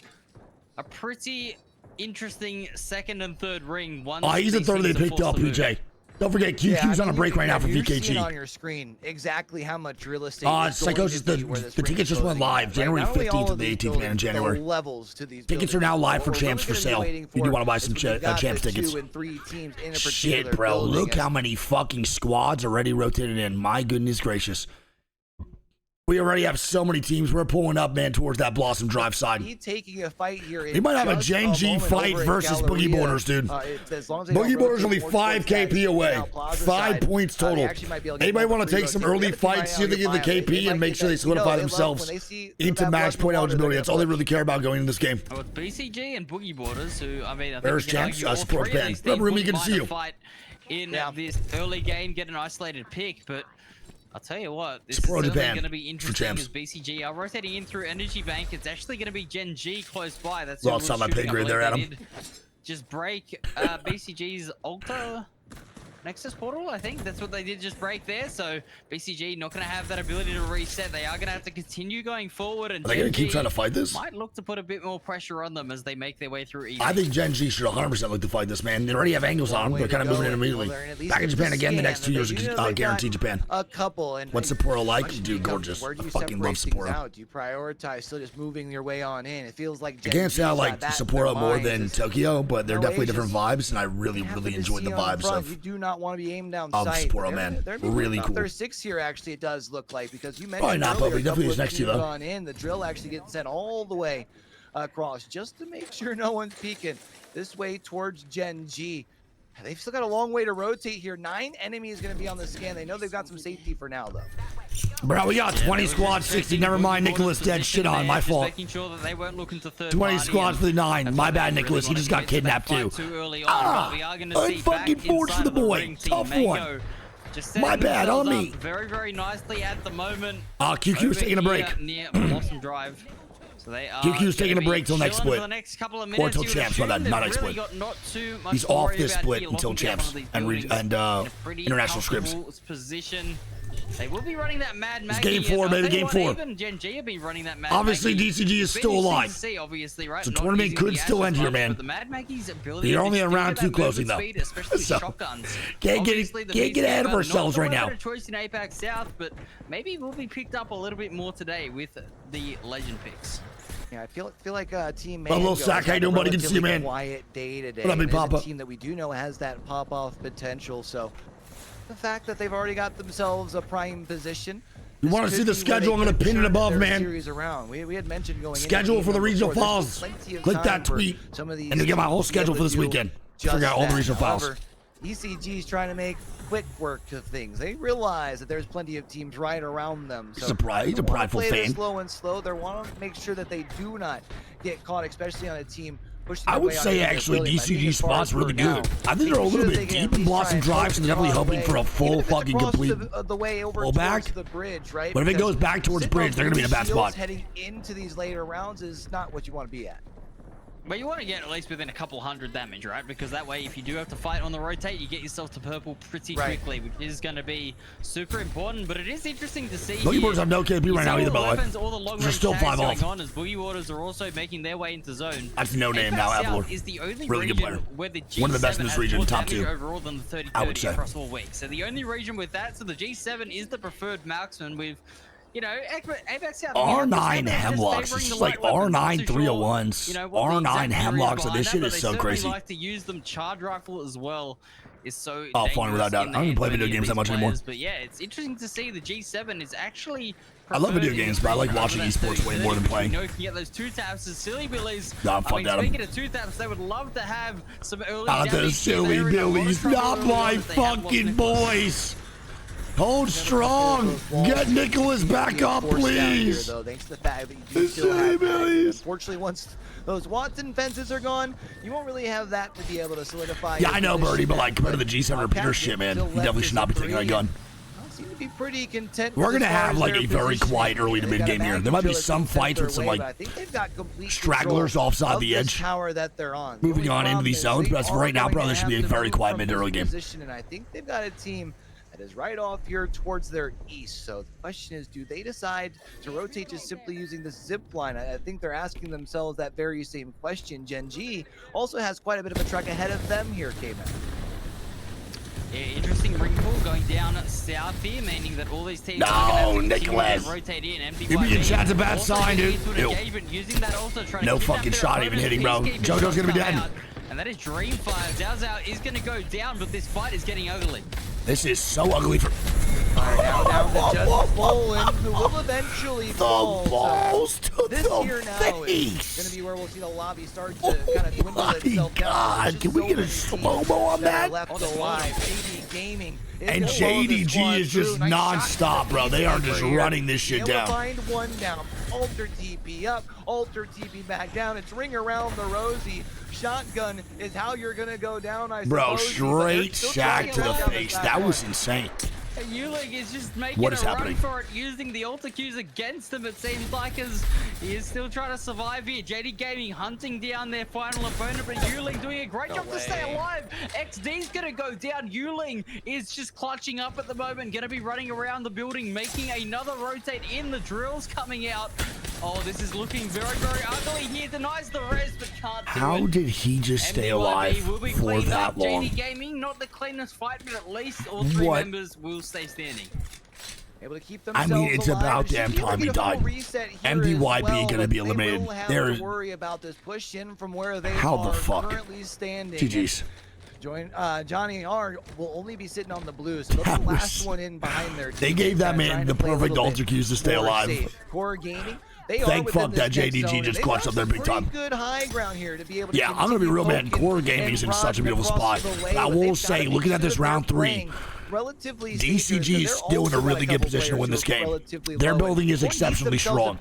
a pretty interesting second and third ring. He's the third they picked up, PJ. Don't forget, QQ's on a break right now for VKG. On your screen, exactly how much real estate. Psychosis. The tickets just went live January 15th to the 18th, man, in January. Tickets are now live for champs for sale. If you do want to buy some champs tickets. Shit, bro. Look how many fucking squads already rotated in. My goodness gracious. We already have so many teams. We're pulling up, man, towards that Blossom Drive side. Taking a fight here. We might have a Gen G fight versus Boogie Borders, dude. Boogie Borders only 5 KP away. 5 points total. Anybody want to take some early fights, see if they get the KP, and make sure they solidify themselves into match point eligibility? That's all they really care about going into this game. With BCG and Boogie Borders, who, I mean, I think there's champs. Support Japan. Remember, me, good to see you. In this early game, get an isolated pick, but I'll tell you what, this is going to be interesting as BCG are rotating in through Energy Bank. It's actually going to be Gen G close by. That's well, saw my pay grade there, Adam. Just break BCG's Ultra Nexus portal, I think. That's what they did, just break there. So BCG not going to have that ability to reset. They are going to have to continue going forward. And are they going to keep trying to fight this? Might look to put a bit more pressure on them as they make their way through easy. I think Gen G should 100% look to fight this, man. They already have angles on them. They're kind of moving in immediately. Back in Japan again, the next 2 years, guaranteed Japan. A couple. And what's Sapporo like? Dude, gorgeous. I fucking love Sapporo. Do you prioritize still just moving your way on in? It feels like I can't say I like Sapporo more than Tokyo, but they're definitely different vibes, and I really enjoyed the vibes of. You do not want to be aimed down. Sapporo, man. Really cool. There's 6 here, actually, it does look like, because you mentioned probably not, but we definitely is next to you, though. The drill actually gets sent all the way across just to make sure no one's peeking this way towards Gen G. They've still got a long way to rotate here. 9 enemies going to be on the scan. They know they've got some safety for now, though. Bro, we got 20 squads, 60. Never mind, Nicholas dead. Shit on, my fault. 20 squads for the 9. My bad, Nicholas. He just got kidnapped, too. Unfucking forged for the boy. Tough one. My bad, on me. Very nicely at the moment. QQ's taking a break. Near Blossom Drive. So they are QQ's taking a break till next split. For the next couple of minutes. Or till champs, not next split. He's off this split until champs and international scrims. Position. They will be running that Mad Maggie. It's game 4, baby, game 4. Even Gen G have been running that Mad Obviously, Maggie. DCG is still alive. Obviously, right? So the tournament could still end here, man. The Mad Maggie's ability You're only in round 2 closing, though. Speed, especially so, shotguns. Can't get ahead of ourselves right now. Choice in APAC South, but maybe we'll be picked up a little bit more today with the legend picks. Yeah, I feel like Team Mango. A little sack. How you doing, buddy? Good to see you, man. Quiet day today. What up, big papa? A team that we do know has that pop-off potential. So the fact that they've already got themselves a prime position. You want to see the schedule? I'm going to pin it above, man. We had mentioned going schedule for the regional finals. Click that tweet, and to get my whole schedule for this weekend. Figure out all the regional finals. ECG is trying to make quick work of things. They realize that there's plenty of teams right around them. So He's a prideful fan. Play slow and slow. They want to make sure that they do not get caught, especially on a team. I would say actually DCG spot's really good. I think they're a little bit deep in Blossom Drive, so they're definitely hoping for a full fucking complete pullback. But if it goes back towards bridge, they're gonna be in a bad spot. Heading into these later rounds is not what you want to be at. But you want to get at least within a couple hundred damage, right? Because that way, if you do have to fight on the rotate, you get yourself to purple pretty quickly, which is going to be super important. But it is interesting to see. Boogie Waters have no KP right now either, by the way. They're still 5 off. As Boogie Waters are also making their way into zone. That's no name now, Avalor. Is the only really good player. Where the G7 one of the best in this region, top 2 overall than the 30-30 across all weeks. So the only region with that, so the G7 is the preferred marksman with. You know, APAC South R9 Hemlocks. It's just like R9 301s. R9 Hemlocks. So this shit is so crazy. Like to use them. Charge rifle as well is so. Oh, fun without doubt. I don't even play video games that much anymore. But yeah, it's interesting to see the G7 is actually. I love video games, but I like watching esports way more than playing. You know, you can get those 2 taps as Silly Billies. Nah, fuck that. Speaking of 2 taps, they would love to have some early. Not the Silly Billies, not my fucking boys. Hold strong. Get Nicholas back up, please. Here, though, thanks to the fact that you still have unfortunately, once those Watson fences are gone, you won't really have that to be able to solidify. Yeah, I know, Birdie, but like compared to the G7 repeater shit, man, you definitely should not be taking a gun. Seem to be pretty content. We're gonna have like a very quiet early to mid game here. There might be some fights with some like stragglers offside the edge. Moving on into these zones, but as for right now, bro, this should be a very quiet mid to early game. And I think they've got a team that is right off here towards their east. So the question is, do they decide to rotate just simply using the zip line? I think they're asking themselves that very same question. Gen G also has quite a bit of a track ahead of them here, K-Man. Yeah, interesting ring pull going down south here, meaning that all these teams are going to rotate in. You being chat's a bad sign, dude. No fucking shot even hitting, bro. JoJo's gonna be dead. And that is Dreamfire. Zhao Zhao is gonna go down, but this fight is getting ugly. This is so ugly for. Now down to just Bolin, who will eventually fall. The balls to this the here now face. is going to be where we'll see the lobby start to kind of dwindle itself down. God, can we get a slow-mo on that? Left alive, JD Gaming. And JDG is just non-stop, bro. They are just running this shit down. Find one down. Alter TP up, Alter TP back down. It's ring around the rosy. Shotgun is how you're gonna go down, I suppose. Bro, straight shack to the face. That was insane. Yuling is just making a run for it, using the alter Qs against him, it seems like, as he is still trying to survive here. JD Gaming hunting down their final opponent, but Yuling doing a great job to stay alive. XD's gonna go down. Yuling is just clutching up at the moment, gonna be running around the building, making another rotate in. The drills coming out. Oh, this is looking very, very ugly here. Denies the res, but can't do it. How did he just stay alive for that long? JD Gaming, not the cleanest fight, but at least all 3 members will stay standing. Able to keep I mean, it's about damn time he died. MDYB gonna be eliminated. There's worry about this push in from where they how are the fuck? currently standing. GG's. Johnny R will only be sitting on the blue, so they're the last one in behind their team. They gave that man the perfect alter Qs to stay alive. Core Gaming. Thank fuck that JDG just clutched up there big time. Good high ground here to be able to I'm gonna be real, man. Core Gaming's in such a beautiful spot. But I will say, looking at this round 3, DCG is still in a really good position to win this game. Their building is exceptionally strong.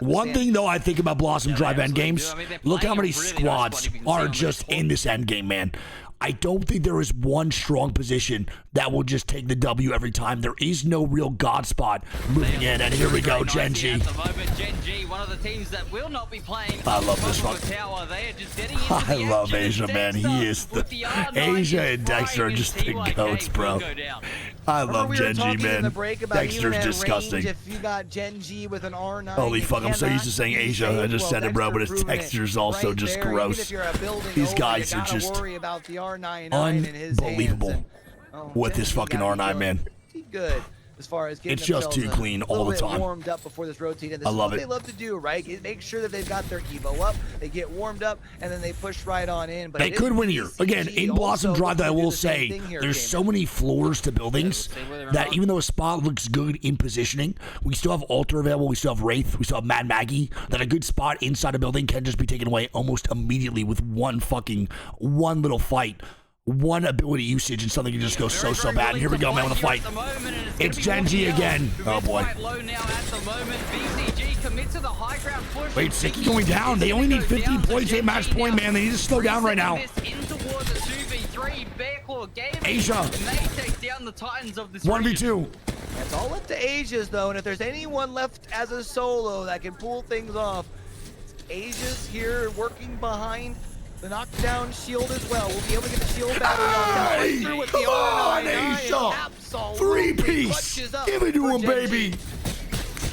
One thing, though, I think about Blossom Drive end games, look how many squads are just in this end game, man. I don't think there is one strong position that will just take the W every time. There is no real god spot moving in, and here we go, Gen G. At the moment, Gen G, one of the teams that will not be playing. I love this one. Tower. They are just getting into I love Asia, man. He is the Asia and Dexter are just the goats, bro. I love Gen G, man. Dexter's disgusting. If you got Gen G with an R9, holy fuck, I'm so used to saying Asia. I just said it, bro, but his Dexter's also just gross. These guys are just unbelievable with this fucking R9, man. Good. As far as getting it's just too clean all the time. Warmed up before this rotate, and this I love is what it. they love to do, right? Make sure that they've got their Evo up, they get warmed up, and then they push right on in. But they could win here. Again, in Blossom Drive, I will say, there's so many floors to buildings that even though a spot looks good in positioning, we still have Altar available, we still have Wraith, we still have Mad Maggie, that a good spot inside a building can just be taken away almost immediately with one little fight. One ability usage and something can just go so bad. And here we go, man, with a fight. It's Gen G again. Oh boy. Wait, Siki going down. They only need 15 points at match point, man. They need to slow down right now. Asia. 1v2. That's all up to Asia's though, and if there's anyone left as a solo that can pull things off, Asia's here working behind the knockdown shield as well. We'll be able to get the shield battery right through with the R9. Asia! Three-piece! Give it to him, baby!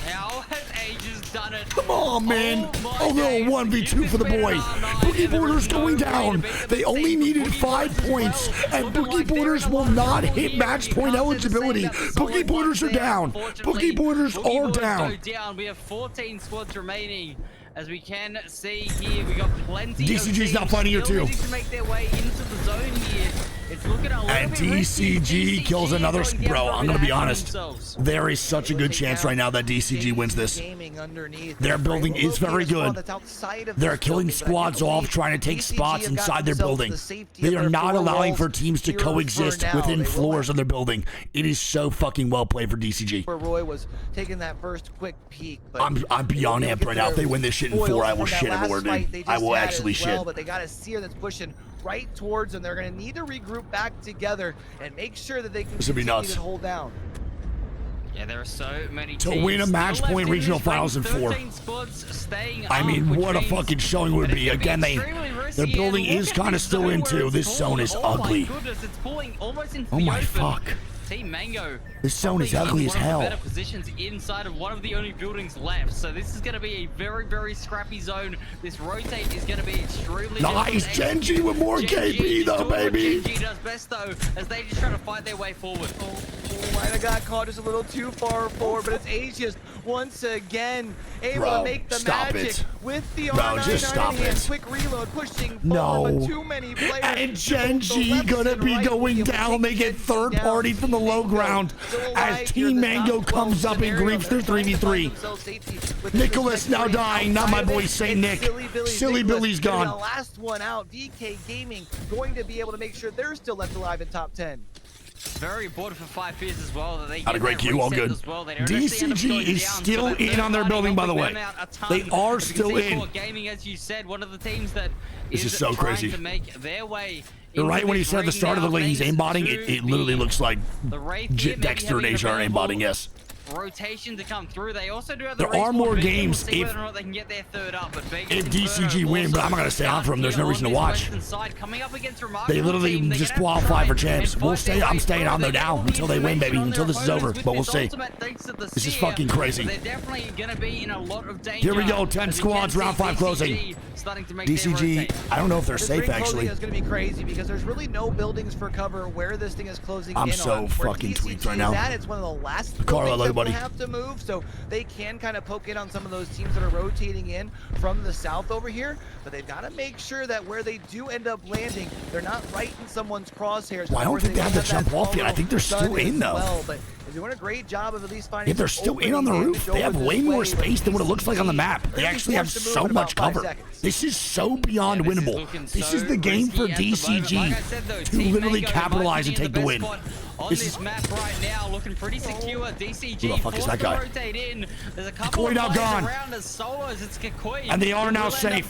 How has Ages done it? Come on, man! Oh no, 1v2 for the boy. Boogie Borders going down. They only needed 5 points, and Boogie Borders will not hit match point eligibility. Boogie Borders are down. Boogie Borders are down. We have 14 squads remaining. As we can see here, we got plenty DCG's not fighting here too. To make their way into the zone here. It's looking a little and DCG kills another. Bro, I'm gonna be honest. There is such a good chance right now that DCG wins this. Their building is very good. They're killing squads off, trying to take spots inside their building. They are not allowing for teams to coexist within floors of their building. It is so fucking well played for DCG. Roy was taking that first quick peek. I'm beyond amped right now. If they win this shit in 4, I will shit everywhere, dude. I will actually shit. But they got a Seer that's pushing right towards them. They're going to need to regroup back together and make sure that they can continue to hold down. Yeah, there are so many to win a match point regional finals in 4. I mean, what a fucking showing would be. Again, their building is kind of still into. This zone is ugly. Oh my fuck. Team Mango. This zone is ugly as hell. Better positions inside of one of the only buildings left, so this is going to be a very scrappy zone. This rotate is going to be extremely nice. Gen G with more KP though, baby. Gen G does best though, as they just try to fight their way forward. Might have got caught just a little too far forward, but it's Asia's once again able to make the magic with the R9 just stop it. Quick reload, pushing forward, but too many players. And Gen G gonna be going down. They get third party from the low ground as Team Mango comes up and griefs their 3v3. Nicholas now dying, not my boy Saint Nick. Silly Billy's gone. The last one out, VK Gaming going to be able to make sure they're still left alive in top 10. Very important for 5 Fears as well. That they had a great queue, all good. Well. DCG is still in on their building, by the way. They are still in. Gaming, as you said, one of the teams that this is so crazy. To make their way. Right when he said at the start of the league he's aimbotting, it literally looks like Dexter and Asia are aimbotting, yes. Rotation to come through. They also do have there are more games if they can get their third up, but DCG win, but I'm not gonna stay on for them. There's no reason to watch. They literally just qualify for champs. We'll stay. I'm staying on there now until they win, baby. Until this is over, but we'll see. This is fucking crazy. They're definitely gonna be in a lot of danger. Here we go. 10 squads, round 5 closing. DCG, I don't know if they're safe actually. It's gonna be crazy because there's really no buildings for cover where this thing is closing in on. I'm so fucking tweaked right now. It's one of the last buildings that have to move, so they can kind of poke in on some of those teams that are rotating in from the south over here, but they've got to make sure that where they do end up landing, they're not right in someone's crosshairs. Well, I don't think they have to jump off yet. I think they're still in though. But They're doing a great job of at least finding. If they're still in on the roof, they have way more space than what it looks like on the map. They actually have so much cover. This is so beyond winnable. This is the game for DCG to literally capitalize and take the win. On this map right now, looking pretty secure. DCG who the fuck is that guy? Rotate in. There's a couple Koi now of gone. around as solos. It's Koi. And they are now safe.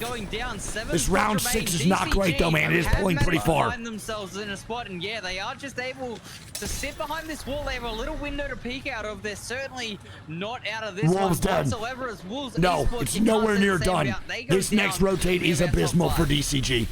This round 6 is not great though, man. It is pulling pretty far. Find themselves in a spot, and yeah, they are just able to sit behind this wall. They have a little window to peek out of. They're certainly not out of this Wolves dead. whatsoever. As Wolves no, it's nowhere near done. This next rotate is abysmal for DCG.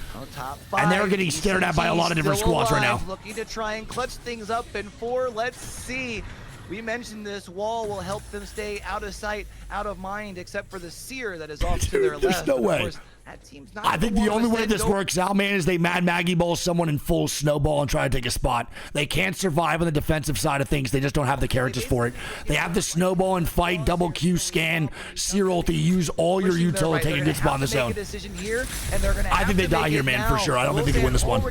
And they're getting stared at by a lot of different squads right now. Looking to try and clutch things up in 4. Let's see. We mentioned this wall will help them stay out of sight, out of mind, except for the seer that is off to their left. There's no way. That team's not I think the only way this works out, man, is they Mad Maggie ball someone in full snowball and try to take a spot. They can't survive on the defensive side of things. They just don't have the characters for it. They have the snowball and fight, double Q scan, seer ulti, use all your util to take a good spot in the zone. I think they die here, man, for sure. I don't think they can win this one.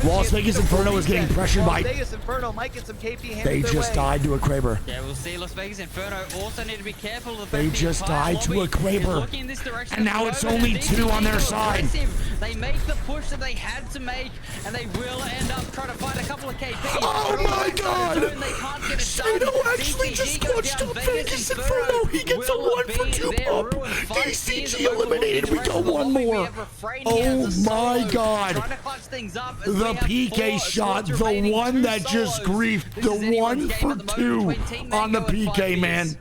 Las Vegas Inferno is getting pressured by... They just died to a Kraber. Yeah, we'll see. Las Vegas Inferno also need to be careful of the They just died to a Kraber. And now it's only 2 on their side. They make the push that they had to make, and they will end up trying to find a couple of KPs. Oh my god! Shado actually just clutched up Vegas Inferno. He gets a 1 for 2 pump. DCG eliminated. We go one more. Oh my god. The PK shot, the one that just griefed, the 1 for 2 on the PK, man.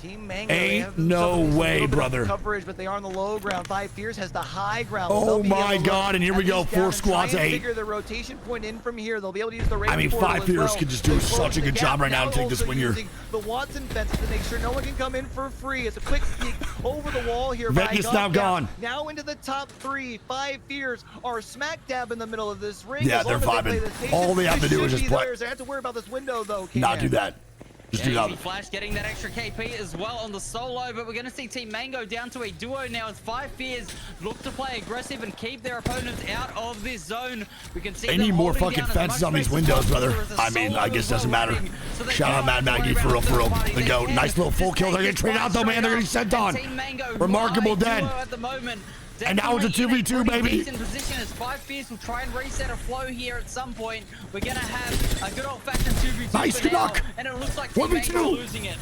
Team Mango, ain't no way, brother. Coverage, but they are on the low ground. 5 Fears has the high ground. Oh my god, and here we go. 4 squads, 8. Figure the rotation point in from here. They'll be able to use the I mean, 5 Fears could just do such a good job right now to take this win here. The Watson fences to make sure no one can come in for free. It's a quick peek over the wall here. Vegas now gone. Now into the top 3. 5 Fears are smack dab in the middle of this ring. Yeah, they're vibing. All they have to do is just play. They have to worry about this window, though. Not do that. Yeah, Flash getting that extra KP as well on the solo, but we're going to see Team Mango down to a duo now as 5 Fears look to play aggressive and keep their opponents out of this zone. We can see they need more fucking fences on these windows, brother. I mean, I guess it doesn't matter. Shout out Mad Maggie for real, for real. They go. Nice little full kill. They're getting traded out though, man. They're getting sent on. Remarkable dead. And now it's a 2v2, baby. In position as 5 Fears will try and reset a flow here at some point. We're gonna have a good old-fashioned 2v2. Nice knock. And it looks like Team Mango losing it.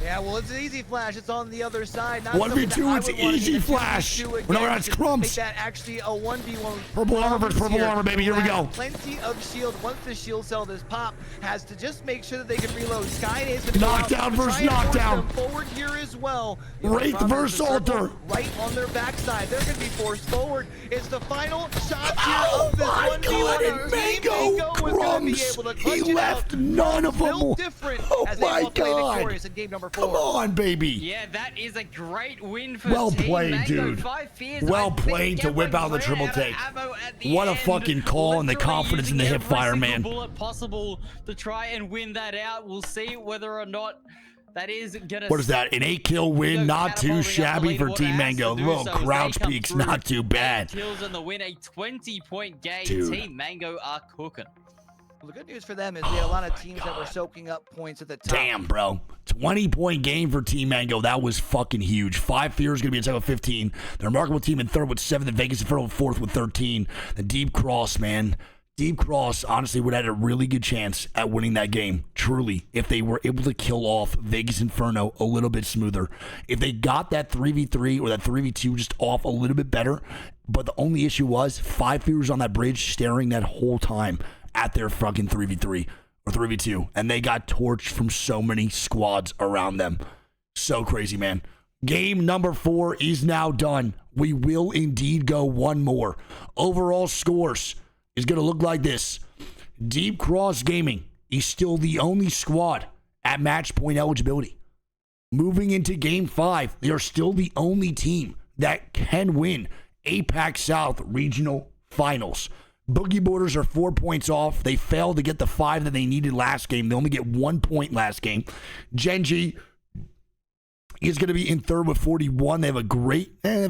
Yeah, well, it's an easy Flash. It's on the other side. 1v2, it's easy Flash. No, that's crumbs. That actually a 1v1. Purple armor versus purple armor, baby. Here we go. Plenty of shield. Once the shield cell is popped, has to just make sure that they can reload. Skydays knockdown versus knockdown. Forward here as well. Wraith versus Alter. Right on their backside. They're going to be forced forward. It's the final shot here of this 1v1. And Mango crumbs. He left none of them. Oh my god. Come on, baby. Yeah, that is a great win for well Team played, Mango. dude. 5 Fears, well played to whip out the triple take. What a fucking call and the confidence in the hip fire, man. Bullet possible to try and win that out. We'll see whether or not that is gonna. What is that? An 8-kill win, not too shabby for Team Mango. Little crouch peaks, not too bad. Kills in the win, a 20-point game. Dude. Team Mango are cooking. Well, the good news for them is they had a lot of teams that were soaking up points at the top. Damn, bro. 20-point game for Team Mango. That was fucking huge. 5 Fears going to be inside with 15. The Remarkable Team in 3rd with 7. The Vegas Inferno in 4th with 13. The Deep Cross, man. Deep Cross, honestly, would have had a really good chance at winning that game. Truly, if they were able to kill off Vegas Inferno a little bit smoother. If they got that 3v3 or that 3v2 just off a little bit better. But the only issue was 5 Fears on that bridge staring that whole time at their fucking 3v3 or 3v2, and they got torched from so many squads around them. So crazy, man. Game number 4 is now done. We will indeed go one more. Overall scores is going to look like this. Deep Cross Gaming is still the only squad at match point eligibility. Moving into game 5, they are still the only team that can win APAC South Regional Finals. Boogie Boarders are 4 points off. They failed to get the 5 that they needed last game. They only get 1 point last game. Genji is going to be in third with 41. They have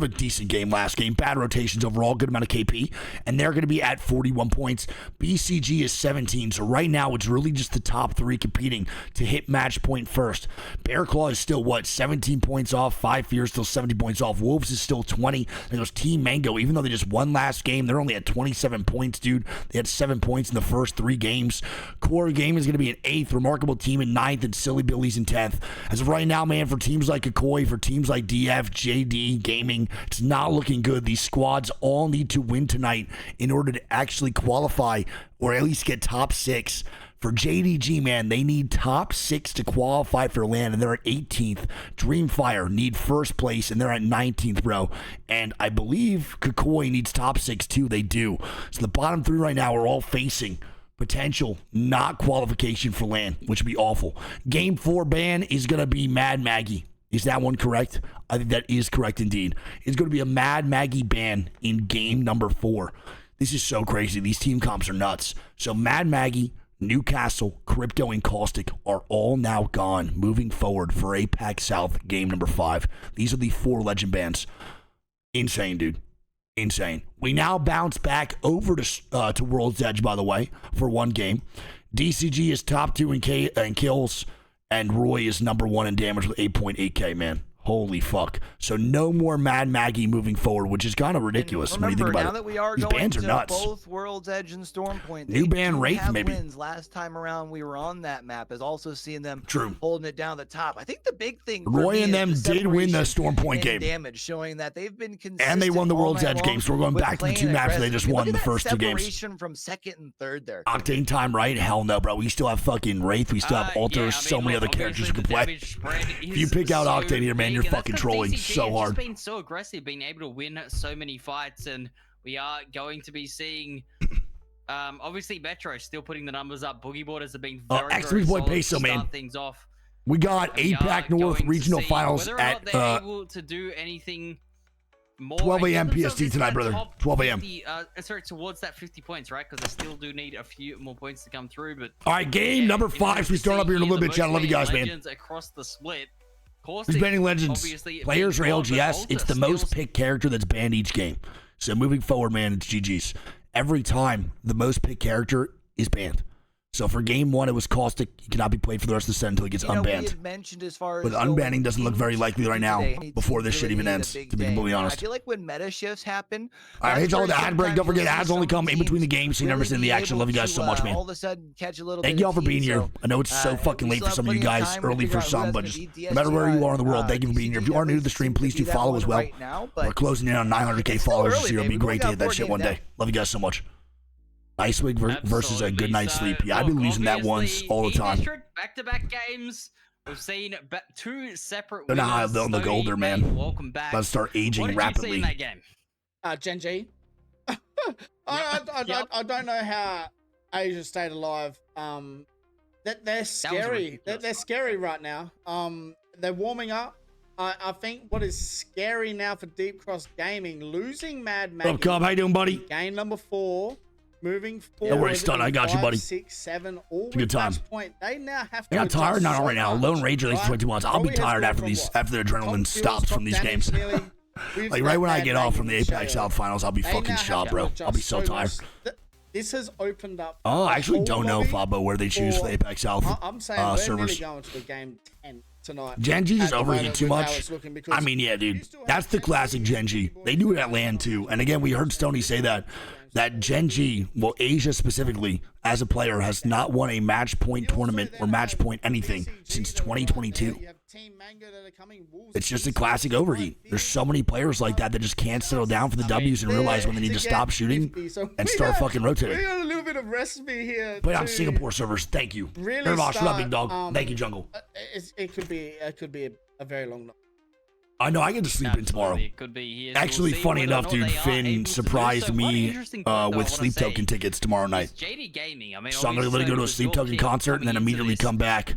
a decent game last game. Bad rotations overall, good amount of KP. And they're going to be at 41 points. BCG is 17. So right now, it's really just the top 3 competing to hit match point first. Bear Claw is still, 17 points off. 5 Fear is still 70 points off. Wolves is still 20. And there's Team Mango, even though they just won last game, they're only at 27 points, dude. They had 7 points in the first 3 games. Core Game is going to be in 8th. Remarkable Team in 9th. And Silly Billy's in 10th. As of right now, man, for teams like Akoi, for teams like DF, JD, Gaming, it's not looking good. These squads all need to win tonight in order to actually qualify or at least get top 6. For JDG, man, they need top 6 to qualify for LAN, and they're at 18th. Dreamfire need first place, and they're at 19th, bro. And I believe Kakoi needs top 6, too. They do. So the bottom 3 right now are all facing potential not qualification for LAN, which would be awful. Game 4 ban is going to be Mad Maggie. Is that one correct? I think that is correct indeed. It's going to be a Mad Maggie ban in game number 4. This is so crazy. These team comps are nuts. So Mad Maggie, Newcastle, Crypto, and Caustic are all now gone moving forward for APAC South game number 5. These are the 4 legend bans. Insane, dude. Insane. We now bounce back over to World's Edge, by the way, for 1 game. DCG is top 2 in kills, and Roy is number 1 in damage with 8.8k, man. Holy fuck. So no more Mad Maggie moving forward, which is kind of ridiculous when you think about it. Now that we are These going bans are to nuts. both World's Edge and Stormpoint, New ban Wraith, maybe. Wins. Last time around we were on that map, is also seeing them True. holding it down the top. I think the big thing for Roy me and them is the did win the Stormpoint game. Damage, showing that they've been consistent. And they won the World's Edge game, so we're going back to the 2 maps they just won the first 2 games. Separation from 2nd and 3rd there. Octane time, right? Hell no, bro. We still have fucking Wraith. We still have Alter. So many other characters you can play. If you pick out Octane here, man, you're fucking trolling so hard. Just been so aggressive, being able to win so many fights, and we are going to be seeing obviously Metro still putting the numbers up. Boogie Borders have been very solid Peso, to start things off. We got APAC North regional finals at they're able to do anything more. 12 a.m. PST tonight, brother. 12 a.m. Sorry, towards that 50 points, right? Because they still do need a few more points to come through. But all right, game number 5. We start up here in a little bit, chat. I love you guys, man. Across the split. Who's banning legends? Players or ALGS? It's the most picked character that's banned each game. So moving forward, man, it's GG's. Every time the most picked character is banned. So for game 1, it was Caustic. He cannot be played for the rest of the set until he gets unbanned. But unbanning doesn't look very likely right now before this shit even ends, to be completely honest. I feel like when meta shifts happen... Alright, hit all the ad break. Don't forget, ads only come in between the games, so you never see the action. Love you guys so much, man. Thank y'all for being here. I know it's so fucking late for some of you guys, early for some, but just no matter where you are in the world, thank you for being here. If you are new to the stream, please do follow as well. We're closing in on 900k followers this year. It'll be great to hit that shit one day. Love you guys so much. NiceWigg versus a good night's sleep. Yeah, I've been losing that once all the time. Back-to-back games. We've seen 2 separate. They're not they'll look older, man. Welcome back. Let's start aging rapidly. What did you see in that game? Gen G. I don't know how Asia stayed alive. They're scary. They're scary right now. They're warming up. I think what is scary now for Deep Cross Gaming, losing Mad Maggie. What's up, how you doing, buddy? Game number 4. Moving forward, don't worry, stun. I got you, buddy. 6, 7, all good time. Point. They now have to. I got tired not right now. Lone Ranger later 22 months. I'll be tired after the adrenaline stops from these games. Like right when I get off from the APAC South finals, I'll be fucking shot, bro. I'll be so tired. This has opened up. Oh, I actually don't know, Fabo, where they choose for the APAC South I'm saying servers. We're going to the game 10 tonight. Gen G is overheated too much. I mean, yeah, dude. That's the classic Gen G. They do it at LAN too. And again, we heard Stoney say that Gen G, well, Asia specifically, as a player, has not won a match point tournament or match point anything since 2022. It's just a classic overheat. There's so many players like that just can't settle down for the W's and realize when they need to stop shooting and start fucking rotating. We got a little bit of recipe here. Play on Singapore servers. Thank you. Really, shut up, big dog. Thank you, Jungle. It could be a very long night. I know I get to sleep in tomorrow. It could be here. Actually, funny enough, dude, Finn surprised me with sleep token tickets tomorrow night. JD Gaming. I mean, so I'm gonna literally go to a sleep token concert and then immediately come back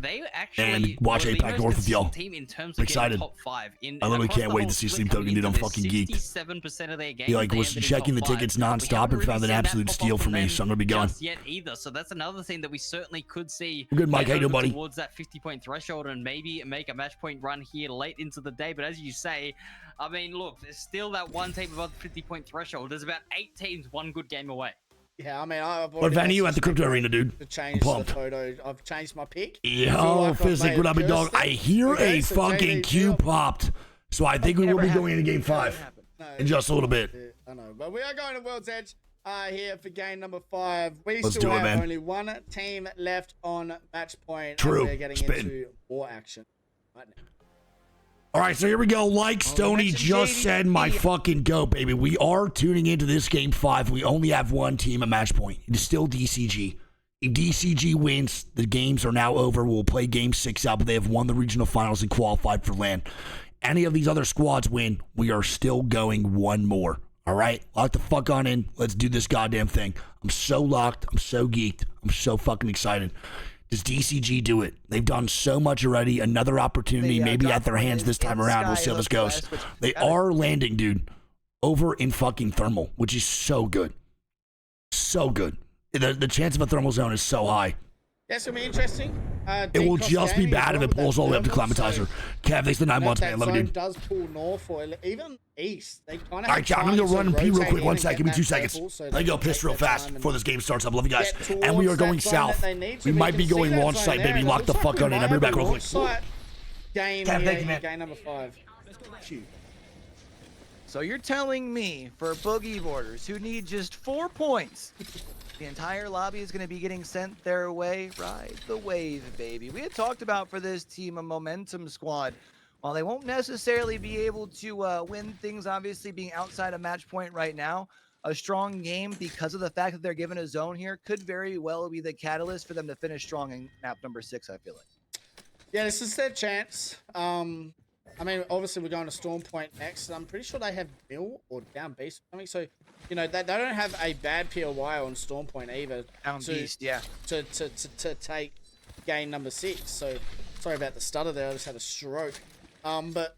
and watch APAC North with y'all. I'm excited. I literally can't wait to see sleep token, dude. I'm fucking geeked. 67% of their games. He like was checking the tickets nonstop and found an absolute steal for me, so I'm gonna be going. Yet either, so that's another thing that we certainly could see. Good, Mike. How you doing, buddy? Towards that 50-point threshold and maybe make a match point run here late into the day, but as you say, I mean, look, there's still that one team above the 50-point threshold. There's about 8 teams, one good game away. Yeah, I mean, I've what venue at the crypto arena, dude? I'm pumped. I've changed my pick. Yo, Physic, what up, big dog? I hear a fucking Q popped, so I think we will be going into game 5 in just a little bit. I know, but we are going to World's Edge here for game number 5. We still have only one team left on match point. True. We're getting into more action right now. All right, so here we go. Like Stoney just said, my fucking goat, baby. We are tuning into this game 5. We only have one team at match point. It is still DCG. If DCG wins, the games are now over. We'll play game 6 out, but they have won the regional finals and qualified for LAN. Any of these other squads win, we are still going one more. All right? Lock the fuck on in. Let's do this goddamn thing. I'm so locked. I'm so geeked. I'm so fucking excited. Does DCG do it? They've done so much already. Another opportunity, maybe at their hands this time around. We'll see how this goes. They are landing, dude, over in fucking thermal, which is so good. So good. The chance of a thermal zone is so high. That's going to be interesting. It will just be bad if it pulls all the way up to Climatizer. Kev, thanks for the 9 months, man. Love you, dude. Does pull north or even east. They kind of all right, I'm going to go run and pee real quick. 1 sec. Give me 2 seconds. Let me go piss real fast before this game starts up. Love you guys. And we are going south. We might be going launch site, baby. Lock the fuck on in. I'll be back real quick. Game number 5. So you're telling me for boogie boarders who need just 4 points, the entire lobby is going to be getting sent their way? Ride the wave, baby. We had talked about for this team a momentum squad. While they won't necessarily be able to win things, obviously being outside of match point right now, a strong game because of the fact that they're given a zone here could very well be the catalyst for them to finish strong in map number 6, I feel like. Yeah, this is their chance. I mean, obviously we're going to Storm Point next. I'm pretty sure they have Mill or Down Beast or something. So, you know, they don't have a bad POI on Storm Point either. Down Beast, yeah. To take game number 6. So, sorry about the stutter there. I just had a stroke. But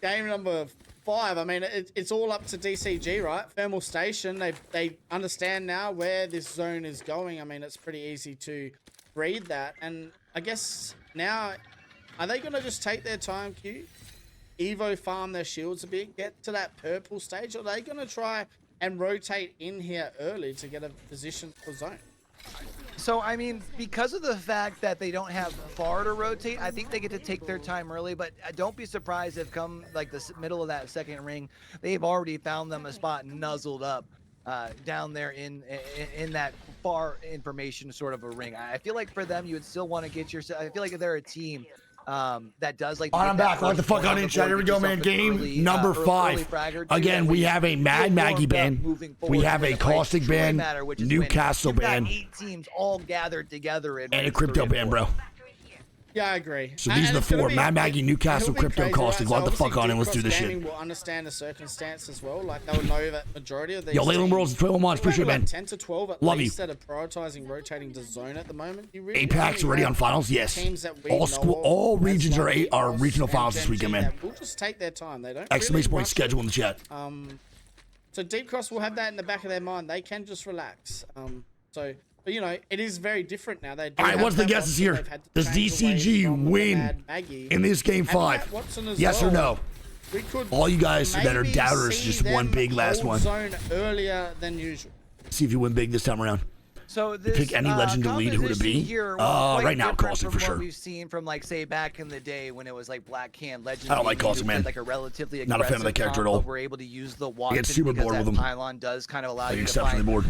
game number 5, I mean, it's all up to DCG, right? Thermal Station, they understand now where this zone is going. I mean, it's pretty easy to read that. And I guess now, are they going to just take their time, Q? Evo farm their shields a bit, get to that purple stage? Or are they going to try and rotate in here early to get a position for zone? So, I mean, because of the fact that they don't have far to rotate, I think they get to take their time early, but don't be surprised if come like the middle of that second ring, they've already found them a spot nuzzled up down there in that far information sort of a ring. I feel like for them, you would still want to get yourself, I feel like if they're a team that does like. I'm back. Lock the fuck on in, chat. Here we go, man. Game number 5. Again, we have a Mad Maggie ban. We have a Caustic ban, Newcastle ban, 8 teams all gathered together in and a crypto ban, bro. Yeah, I agree. So these are the 4. Mad Maggie, Newcastle, crypto, Caustic. Lock the fuck on in. Let's do this shit. Will understand the circumstance as well. Like, they'll know that majority of these. Yo, Leyland Worlds, 12 months. Appreciate it, man. 10 to 12 at Love least you. that are prioritizing rotating the zone at the moment. You really APAC's already on finals, yes. All regions are regional finals this weekend, man. We'll just take their time. They don't. Exclamation point schedule in the chat. So Deep Cross will have that in the back of their mind. They can just relax. But you know, it is very different now. All right, what's the guesses here? Does DCG win in this game 5? Yes or no? All you guys that are doubters, just one big last one. Zone earlier than usual. See if you win big this time around. So this, pick any legend to lead, who to be? Right now, Caustic for sure. We've seen from like say back in the day when it was like Black Hand Legend. I don't like Caustic, man. Like a relatively not a fan of that character at all. We're able to use the Watson. I get super bored with him. Pylon does kind of allow you to exceptionally find bored.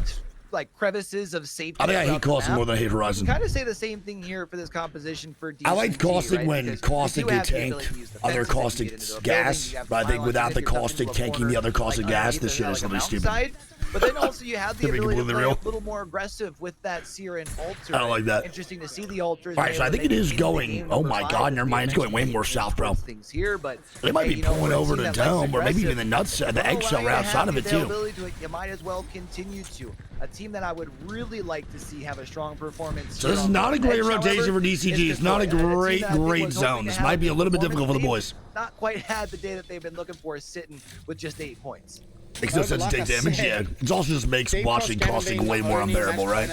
Like crevices of safety. I think I hate Caustic more than I hate Horizon. Kind of say the same thing here for this composition for DCG, I like Caustic right? when Caustic get tanked other Caustic gas, but I think without the Caustic tanking the other Caustic gas, this shit is literally stupid. But then also you have the ability to play real. a little more aggressive with that Seer and Ultra. I don't like that. Interesting to see the Ultras. All right, so I think it is going. Oh my God, never mind. It's going way more south, bro. Things here, but they might be pulling over the dome, or maybe even the nuts, the eggshell right outside of it too. You might as well continue to. A team that I would really like to see have a strong performance. So this is not a great rotation for DCG. It's not a great zone. This might be a little bit difficult for the boys. Not quite had the day that they've been looking for, sitting with just 8 points. Makes no sense to take damage. Yeah, it also just makes watching costing way more unbearable, right?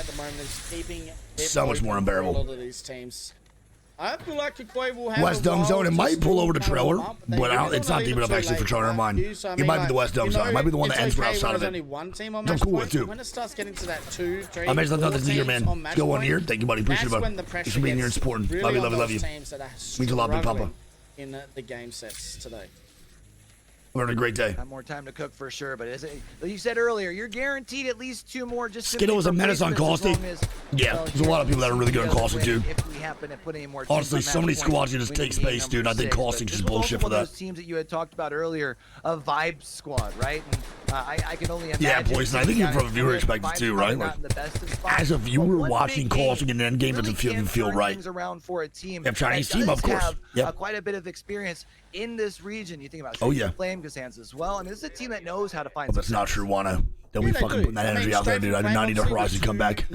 So much more unbearable. I feel like Kukoi will have West Dome zone. It might pull over the trailer, but it's not deep enough actually for Charter Mine. It might be the West Dome zone. It might be the one that ends right outside of it. I'm cool with too. When it starts getting to that 2, 3, I mentioned nothing to you, man. Go on here. Thank you, buddy. Appreciate it, buddy. Thanks for being here and supporting. Love you, love you, love you. Means a lot, big papa. In the game sets today. We're having a great day. Have more time to cook for sure, but as you said earlier, you're guaranteed at least 2 more. Just Skittle is a menace on Caustic. Yeah, there's a lot of people that are really good on Caustic, dude. If we happen to put any more honestly, so many squads you just take space, dude. I think Caustic's just bullshit for that. Those teams that you had talked about earlier, a vibe squad, right? And, I can only imagine. Yeah, boys, and I think even from a viewer perspective too, right? Like, as a viewer watching Caustic in an endgame doesn't feel right. Around for a team. Yeah, Chinese team, of course. Yeah, quite a bit of experience in this region. You think about Flame Cassans as well. I mean, this is a team that knows how to find. Well, that's not true, Wana. Don't be fucking putting that energy out there, dude. I do not need a Horizon to come back.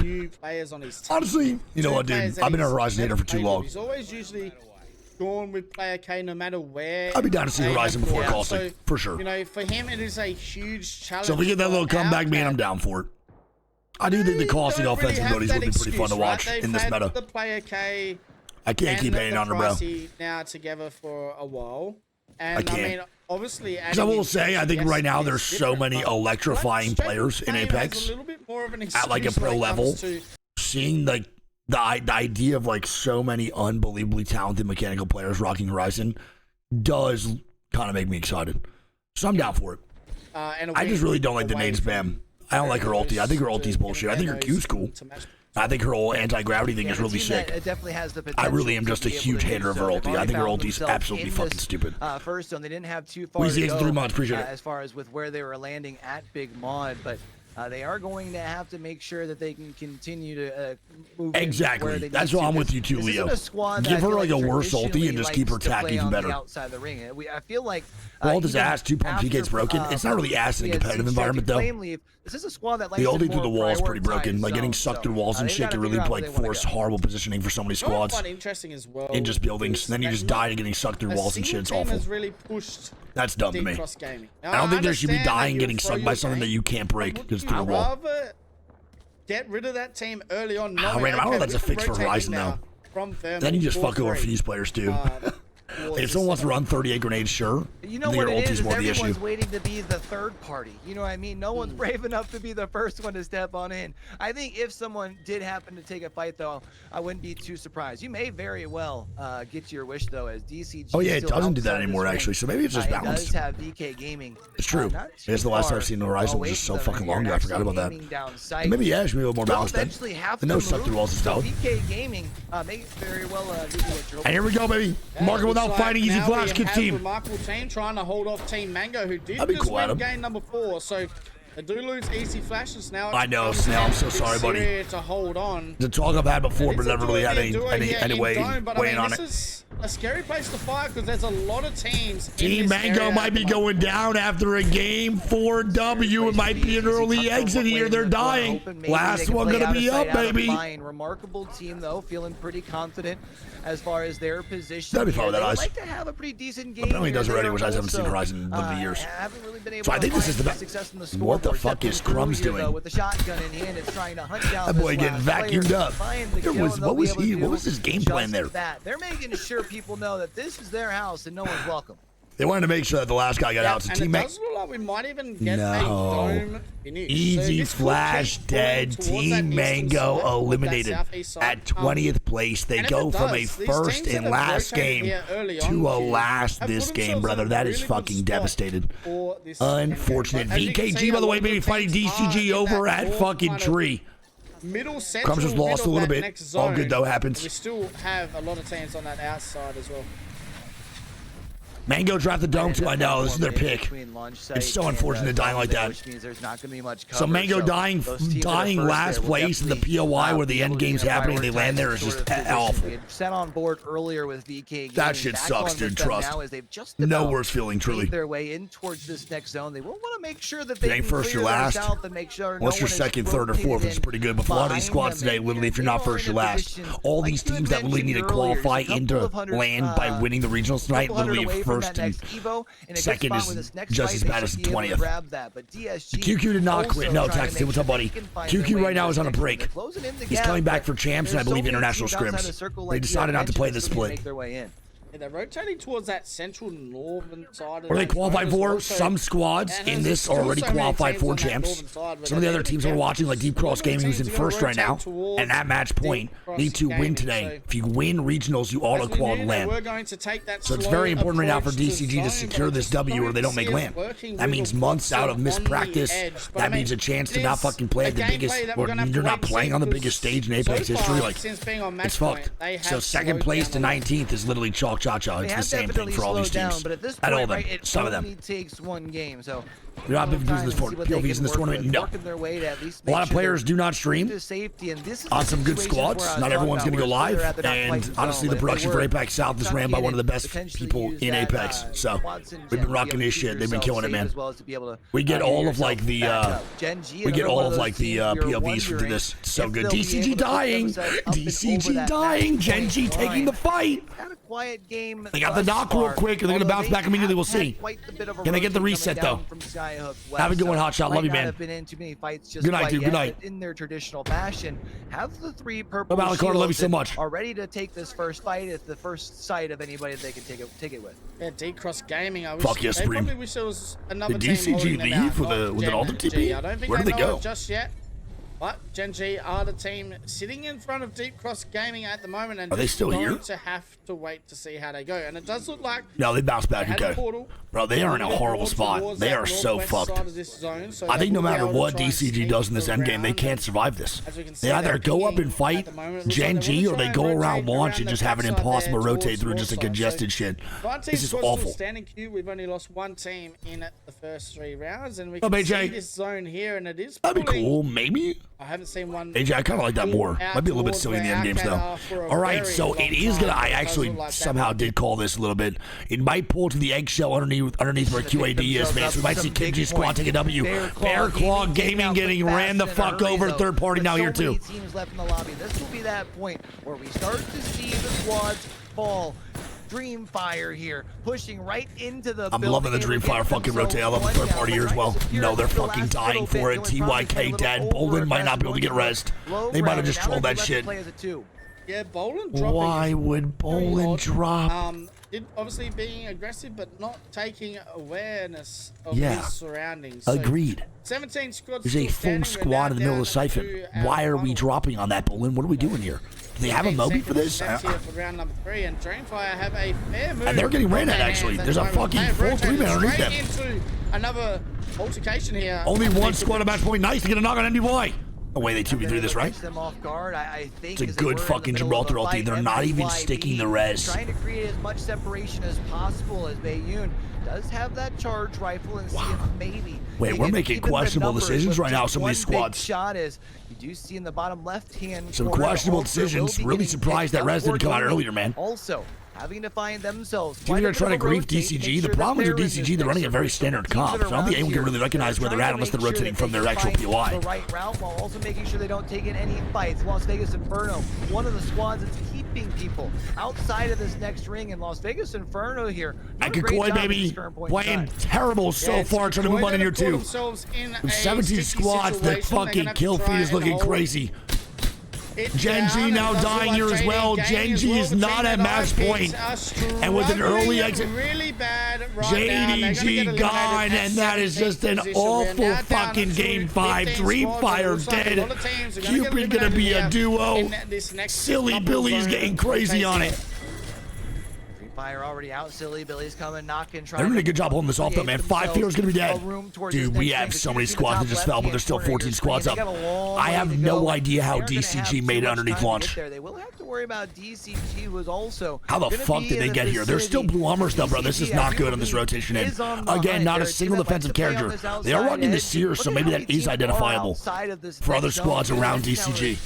Honestly, you know what, dude? I've been a Horizon hater for too long. He's always usually gone with player K no matter where. I'd be down to see Horizon before Caustic, for sure. You know, for him, it is a huge challenge. So if we get that little comeback, man, I'm down for it. I do think the Caustic offensive abilities would be pretty fun to watch in this meta. The player K. I can't keep hating on her, bro. Now together for a while. And I can't. I mean, obviously, because I will say, I think right now there's so many electrifying players in Apex at like a pro level. Seeing like the idea of like so many unbelievably talented mechanical players rocking Horizon does kind of make me excited. So I'm down for it. I just really don't like the nade spam. I don't like her ulti. I think her ulti's bullshit. I think her Q's cool. I think her whole anti-gravity thing is really sick. It definitely has the potential. I really am just a huge hater of her ulti. I think her ulti's absolutely fucking stupid. First zone, they didn't have too far to go 3 months, appreciate it. As far as with where they were landing at Big Mod, but they are going to have to make sure that they can continue to move. Exactly. That's why I'm with you too, Leo. Give her like a worse ulti and just keep her tack even better. Outside the ring. I feel like Ulti's ass, 2-pump PK's broken. It's not really ass in a competitive environment though. This is a squad that the ulti through the wall is pretty broken. Like getting sucked through walls and shit can really like force horrible positioning for so many squads. Interesting as well. In just buildings. And then you just die to getting sucked through walls and shit. It's awful. That's dumb to me. I don't think there should be dying getting sucked by something that you can't break just through a wall. Get rid of that team early on. I don't know if that's a fix for Horizon though. Then you just fuck over Fuse players too. If someone wants to run 38 grenades, sure. You know what it is? Everyone's waiting to be the third party. You know what I mean? No one's brave enough to be the first one to step on in. I think if someone did happen to take a fight, though, I wouldn't be too surprised. You may very well get your wish, though, as DCG. Oh yeah, it doesn't do that anymore, actually. So maybe it's just balanced. It does have VK Gaming. It's true. It's the last time I've seen Horizon was just so fucking long ago. I forgot about that. Maybe yeah, it should be a little more balanced then. The no suck through walls is dope. VK Gaming may very well do what you're. And here we go, baby. Mark it without fighting, easy flash. Kid team. Remarkable team trying to hold off Team Mango, who did just win game number 4. So they do lose easy flashes now. I know, Snail. I'm so sorry, buddy. To hold on. The talk I've had before, but never really had any way weighing on it. This is a scary place to fight because there's a lot of teams. Team Mango might be going down after a game 4 W. It might be an early exit here. They're dying. Last one gonna be up, baby. Remarkable team though, feeling pretty confident as far as their position. That'd be fun with that, Ice. Like to have a pretty decent game. Apparently he does already, which I haven't seen Horizon in the years. So I think this is the best. What the fuck is Crumbs doing? With the shotgun in hand, it's trying to hunt down that boy getting vacuumed up. What was his game plan there? They're making sure people know that this is their house and no one's welcome. They wanted to make sure that the last guy got out. So Team Mango. Like we might even get a dome finish. Easy so flash dead. Team Mango eliminated at 20th place. They go from a first and last game to a last this game, brother. That is fucking devastated. Unfortunate. VKG, by the way, maybe fighting DCG over at fucking Tree. Crumbs just lost a little bit. All good though, happens. We still have a lot of teams on that outside as well. Mango draft the dome too. I know this is their pick. It's so unfortunate dying like that. Which means there's not going to be much cover. So Mango dying last place in the POI where the end game's happening. They land there is just awful. Set on board earlier with VK. That shit sucks, dude. Trust. No worse feeling, truly. Their way in towards this next zone. They will want to make sure that they ain't first or last. Once you're second, third, or fourth, it's pretty good. But a lot of these squads today, literally, if you're not first or last, all these teams that really need to qualify into land by winning the regionals tonight, literally first and second is just as bad as 20th. QQ did not quit. No, Texas, what's up, buddy? QQ right now is on a break. He's coming back for champs and I believe international scrims. They decided not to play the split. Yeah, they're rotating towards that central northern side. Or they qualified for. Some squads in this are already qualified for champs. Some of the other teams we're watching, like Deep Cross Gaming, who's in first right now, and at match point, need to win today. If you win regionals, you auto-qual land. So it's very important right now for DCG to secure this W or they don't make land. That means months out of missed practice. That means a chance to not fucking play at the biggest, or you're not playing on the biggest stage in APAC history. Like, it's fucked. So second place to 19th is literally chalk cha-cha. It's the same thing for all these teams. But at this At all point, them. right, it Some of them. only takes one game. So You're not big POVs in this tournament? No. A lot of players do not stream on some good squads. Not everyone's going to go live. And honestly, the production for APAC South is ran by one of the best people in Apex. So we've been rocking this shit. They've been killing it, man. We get all of like the POVs for this. So good. DCG dying. DCG dying. Gen G taking the fight. They got the knock real quick, and they're going to bounce back immediately. We'll see. Can they get the reset, though? Have a good one, Hotshot. Love you, man. Good night, dude. Good night. In their traditional fashion, have the three purple shields love you so much. Are ready to take this first fight. It's the first sight of anybody they can take it with. Yeah, D-Cross Gaming. Fuck yes, Bream. Probably wish there was another Did team DCG leave with an alter TP? I don't think Where did they go? Just yet. But Gen G are the team sitting in front of Deep Cross Gaming at the moment, and are they still here? To have to wait to see how they go. And it does look like no, they bounced back. Okay, bro, they are in a horrible spot. They are so fucked. I think no matter what DCG does in this endgame, they can't survive this. They either go up and fight Gen G, or they go around launch and just have an impossible rotate through just a congested shit. This is awful. Standing queue, we've only lost one team in the first 3 rounds, and we can see this zone here, and it is that'd be cool, maybe. I haven't seen one. AJ, I kind of like that more. Might be a little bit silly in the end games, though. All right, so it is gonna. I actually somehow did call this a little bit. It might pull to the eggshell underneath where QAD is, man. So we might see KG Squad take a W. Bear Claw Gaming getting ran the fuck over. Third party now here too. Teams left in the lobby. This will be that point where we start to see the squads fall. Dreamfire here, pushing right into the I'm loving the Dreamfire fucking rotate. I love the third party here as well. No, they're fucking dying for it. TYK dead. Bolin might not be able to get rest. They might have just trolled that shit. Yeah, Bolin dropping. Why would Bolin drop? Obviously being aggressive, but not taking awareness of his surroundings. So agreed. 17 squads. There's a full squad in the middle of the siphon. Why are we dropping on that, Bolin? What are we doing here? Do they have a Moby for this? For round number 3, and Dreamfire have a fair move. And they're getting ran at, actually. There's a fucking full 3-man underneath them. Into another altercation here. Only one squad at match point. Nice to get a knock on MDY. Oh, wait, they 2v3 this, right? It's a good fucking Gibraltar ulti. They're not even sticking the res. Trying to create as much separation as possible as Bayoon does have that charge rifle and see if maybe. Wait, we're making questionable decisions right now, some of these squads. Shot is, you do see in the bottom left-hand some questionable decisions. Really surprised that res didn't come out earlier, man. Also, having to find themselves. Teams are trying to grief DCG. The problem is with DCG, they're running a very standard comp. So I don't think anyone can really recognize where they're at unless they're rotating from their actual POI. The right route while also making sure they don't take in any fights. Las Vegas Inferno, one of the squads that's keeping people outside of this next ring, in Las Vegas Inferno here. And Kikoi, baby, playing terrible so far, trying to move on in here too. 17 squads, the fucking kill feed is looking crazy. Gen G now dying here as well. Gen G is not at match point. And with an early exit, JDG gone, and that is just an awful fucking game 5. Dreamfire dead. Cupid gonna be a duo. Silly Billy's getting crazy on it. Fire already out. Silly Billy's coming, knocking, trying. They're doing a good job holding this off, though, man. 5 fears gonna be dead. Dude, we have so many squads that just fell, but there's still 14 squads up. I have no idea how DCG made it underneath launch. They will have to worry about DCG was also. How the fuck did they get here? They're still blue armors, though, bro. This is not good on this rotation in. Again, not a single defensive character. They are running the Sears, so maybe that is identifiable for other squads around DCG.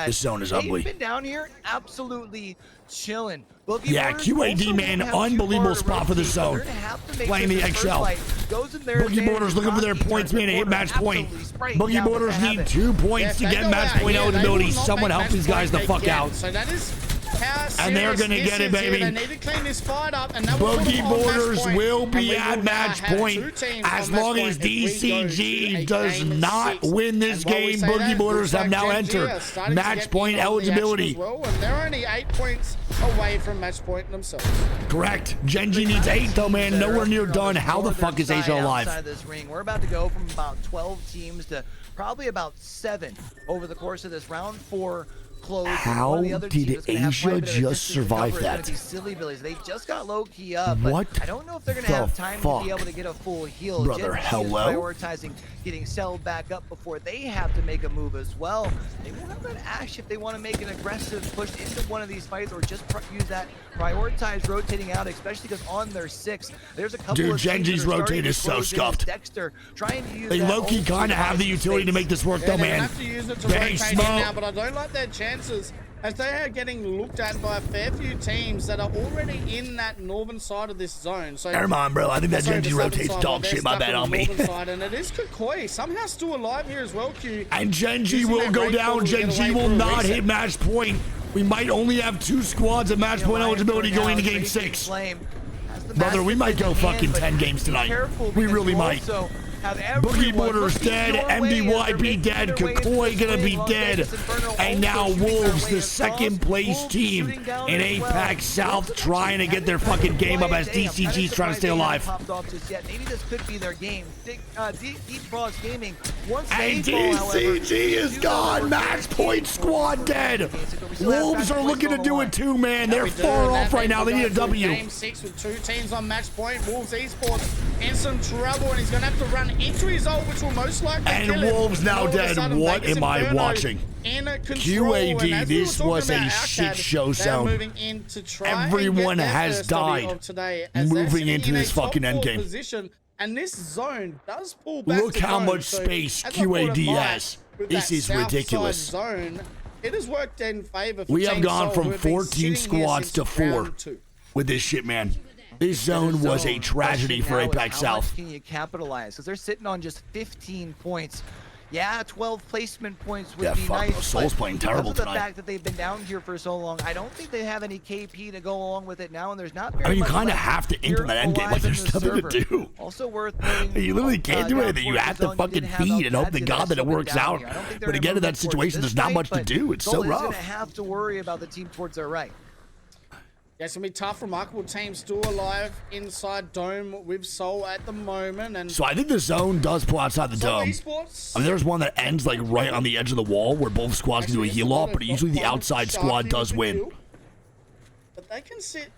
This zone is ugly. Been down here, absolutely chilling. Yeah, QAD, man, unbelievable spot for this zone. Playing the eggshell. Boogie Borders looking for their points, man, to hit match point. Boogie Borders need 2 points to get match point eligibility. Someone help these guys the fuck out. So that is and they're gonna get it, baby. They need to clean this fight up, and that Boogie Borders will be at match point as long as DCG does not win this game. Boogie Borders have now entered match point eligibility. And they're only 8 points away from match point themselves. Correct. Genji needs 8 though, man. Nowhere near done. How the fuck is Asia alive? We're about to go from about 12 teams to probably about 7 over the course of this round 4. How did Asia just survive that? Silly Billies. They just got low key up. What? I don't know if they're gonna have time to be able to get a full heal. Brother, hello. Prioritizing getting Cell back up before they have to make a move as well. They will have that Ash if they want to make an aggressive push into one of these fights, or just use that prioritize rotating out, especially because on their 6, there's a couple of. Dude, Genji's rotate is so scuffed. Dexter trying to use. They low key kind of have the utility to make this work, though, man. They have to use it to rotate in now, but I don't like their chances, as they are getting looked at by a fair few teams that are already in that northern side of this zone. So never mind, bro. I think that Genji rotates dog shit. My bad on me. Side, and it is Kukoi somehow still alive here as well, Q. And Genji will go down. Genji will not hit match point. We might only have 2 squads at match point eligibility going into game 6. Brother, we might go fucking 10 games tonight. We really might. Boogie Borders dead, MDYP dead, Kukoi gonna be dead, and now Wolves, the second place team in APAC South, trying to get their fucking game up as DCG's trying to stay alive. Maybe this could be their game. Deep Frost Gaming. And DCG is gone. Match point squad dead. Wolves are looking to do it too, man. They're far off right now. They need a W. Game 6 with 2 teams on match point. Wolves Esports in some trouble, and he's gonna have to run into his ult, which will most likely and kill him. Wolves now dead. What am I watching? QAD, this was a shit show zone. Everyone has died moving into this fucking endgame. And this zone does pull back. Look how much space QAD has. This is ridiculous. Zone, it has worked in favor for we have gone from 14 squads to 4 with this shit, man. This zone was a tragedy for APAC South. How can you capitalize? Because they're sitting on just 15 points. Yeah, 12 placement points would be nice. Soul's playing terrible tonight. The fact that they've been down here for so long, I don't think they have any KP to go along with it now, and there's not very I mean, you kind of have to implement endgame, like there's nothing to do. Also worth noting, you literally can't do anything. You have to fucking feed and hope to God that it works out. But again, in that situation, there's not much to do. It's so rough. Going to have to worry about the team towards their right. Yeah, it's gonna be tough. Remarkable team still alive inside Dome with Soul at the moment, and so I think the zone does pull outside the Dome. I mean, there's one that ends like right on the edge of the wall where both squads can do a heal off, but usually the outside squad does win. But they can sit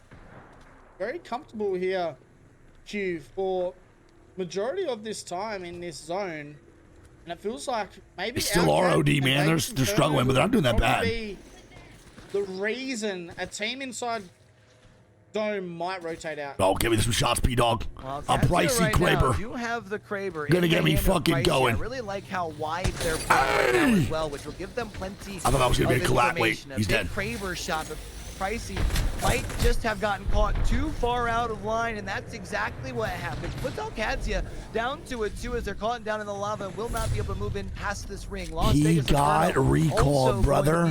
very comfortable here, Q, for majority of this time in this zone, and it feels like maybe they still are OD, man. They're struggling, but they're not doing that bad. The reason a team inside Dome might rotate out. Oh, give me some shots, P-Dog. Well, a pricey Kraber. You have the Kraber. Gonna get me fucking going. I really like how wide they're playing as well, which will give them plenty. I thought that was gonna be a collab. Wait, he's dead. Kraber shot, but pricey might just have gotten caught too far out of line, and that's exactly what happened. Puts Alcadzia down to a 2 as they're caught down in the lava and will not be able to move in past this ring. He got recalled, brother.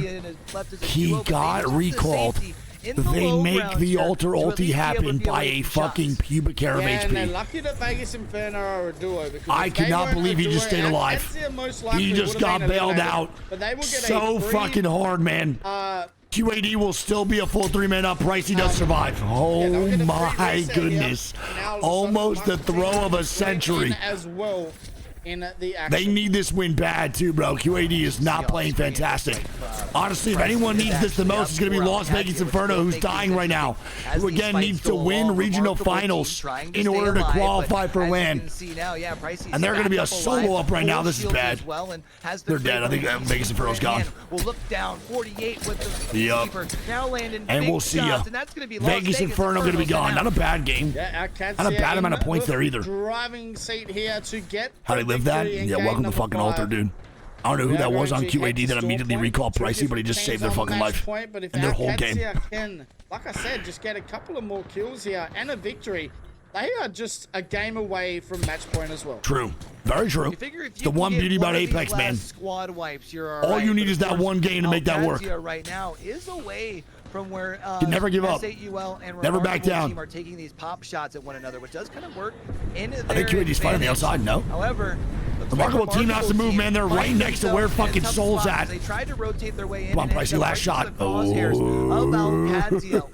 He got recalled. They make the alter ulti happen by a fucking pubic hair of HP. And they're lucky that Vegas Inferno are a duo. I cannot believe he just stayed alive. He just got bailed out so fucking hard, man. QAD will still be a full 3-man up. Pricey does survive. Oh my goodness. Almost the throw of a century. As well in the action. They need this win bad too, bro. QAD is not playing fantastic. Honestly, if anyone needs this the most, it's going to be Las Vegas Inferno, who's dying right now. Who again needs to win regional finals in order to qualify for LAN. And they're going to be a solo up right now. This is bad. They're dead. I think Vegas Inferno's gone. We'll look down 48 with the yep. Now landing and we'll see ya. Vegas Inferno going to be gone. Not a bad game. Yeah, not a bad amount of points there either. Driving seat here to get. How do they live that? Yeah, welcome to fucking Alter, dude. I don't know who that was on QAD that immediately recalled Pricey, but he just saved their fucking life and their whole game. Like I said, just get a couple of more kills here and a victory. They are just a game away from match point as well. True. Very true. The one beauty about Apex, man. Squad wipes, all you need is that one game to make that work. Right now is away from where you never give up. Never back down. Team are taking these pop shots at one another, which does kind of work in their I think QAD's fighting the outside, no? However, Remarkable team has to move, man. They're right next to where fucking Soul's at. They tried to rotate their way in. Come on, Pricey, last shot. Oh.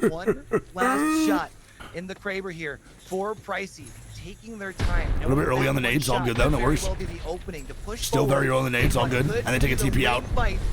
One last shot in the Kraber here for Pricey. Taking their time. A little bit early on the nades, all good though, no worries. Still very early on the nades, all good. And they take a TP out.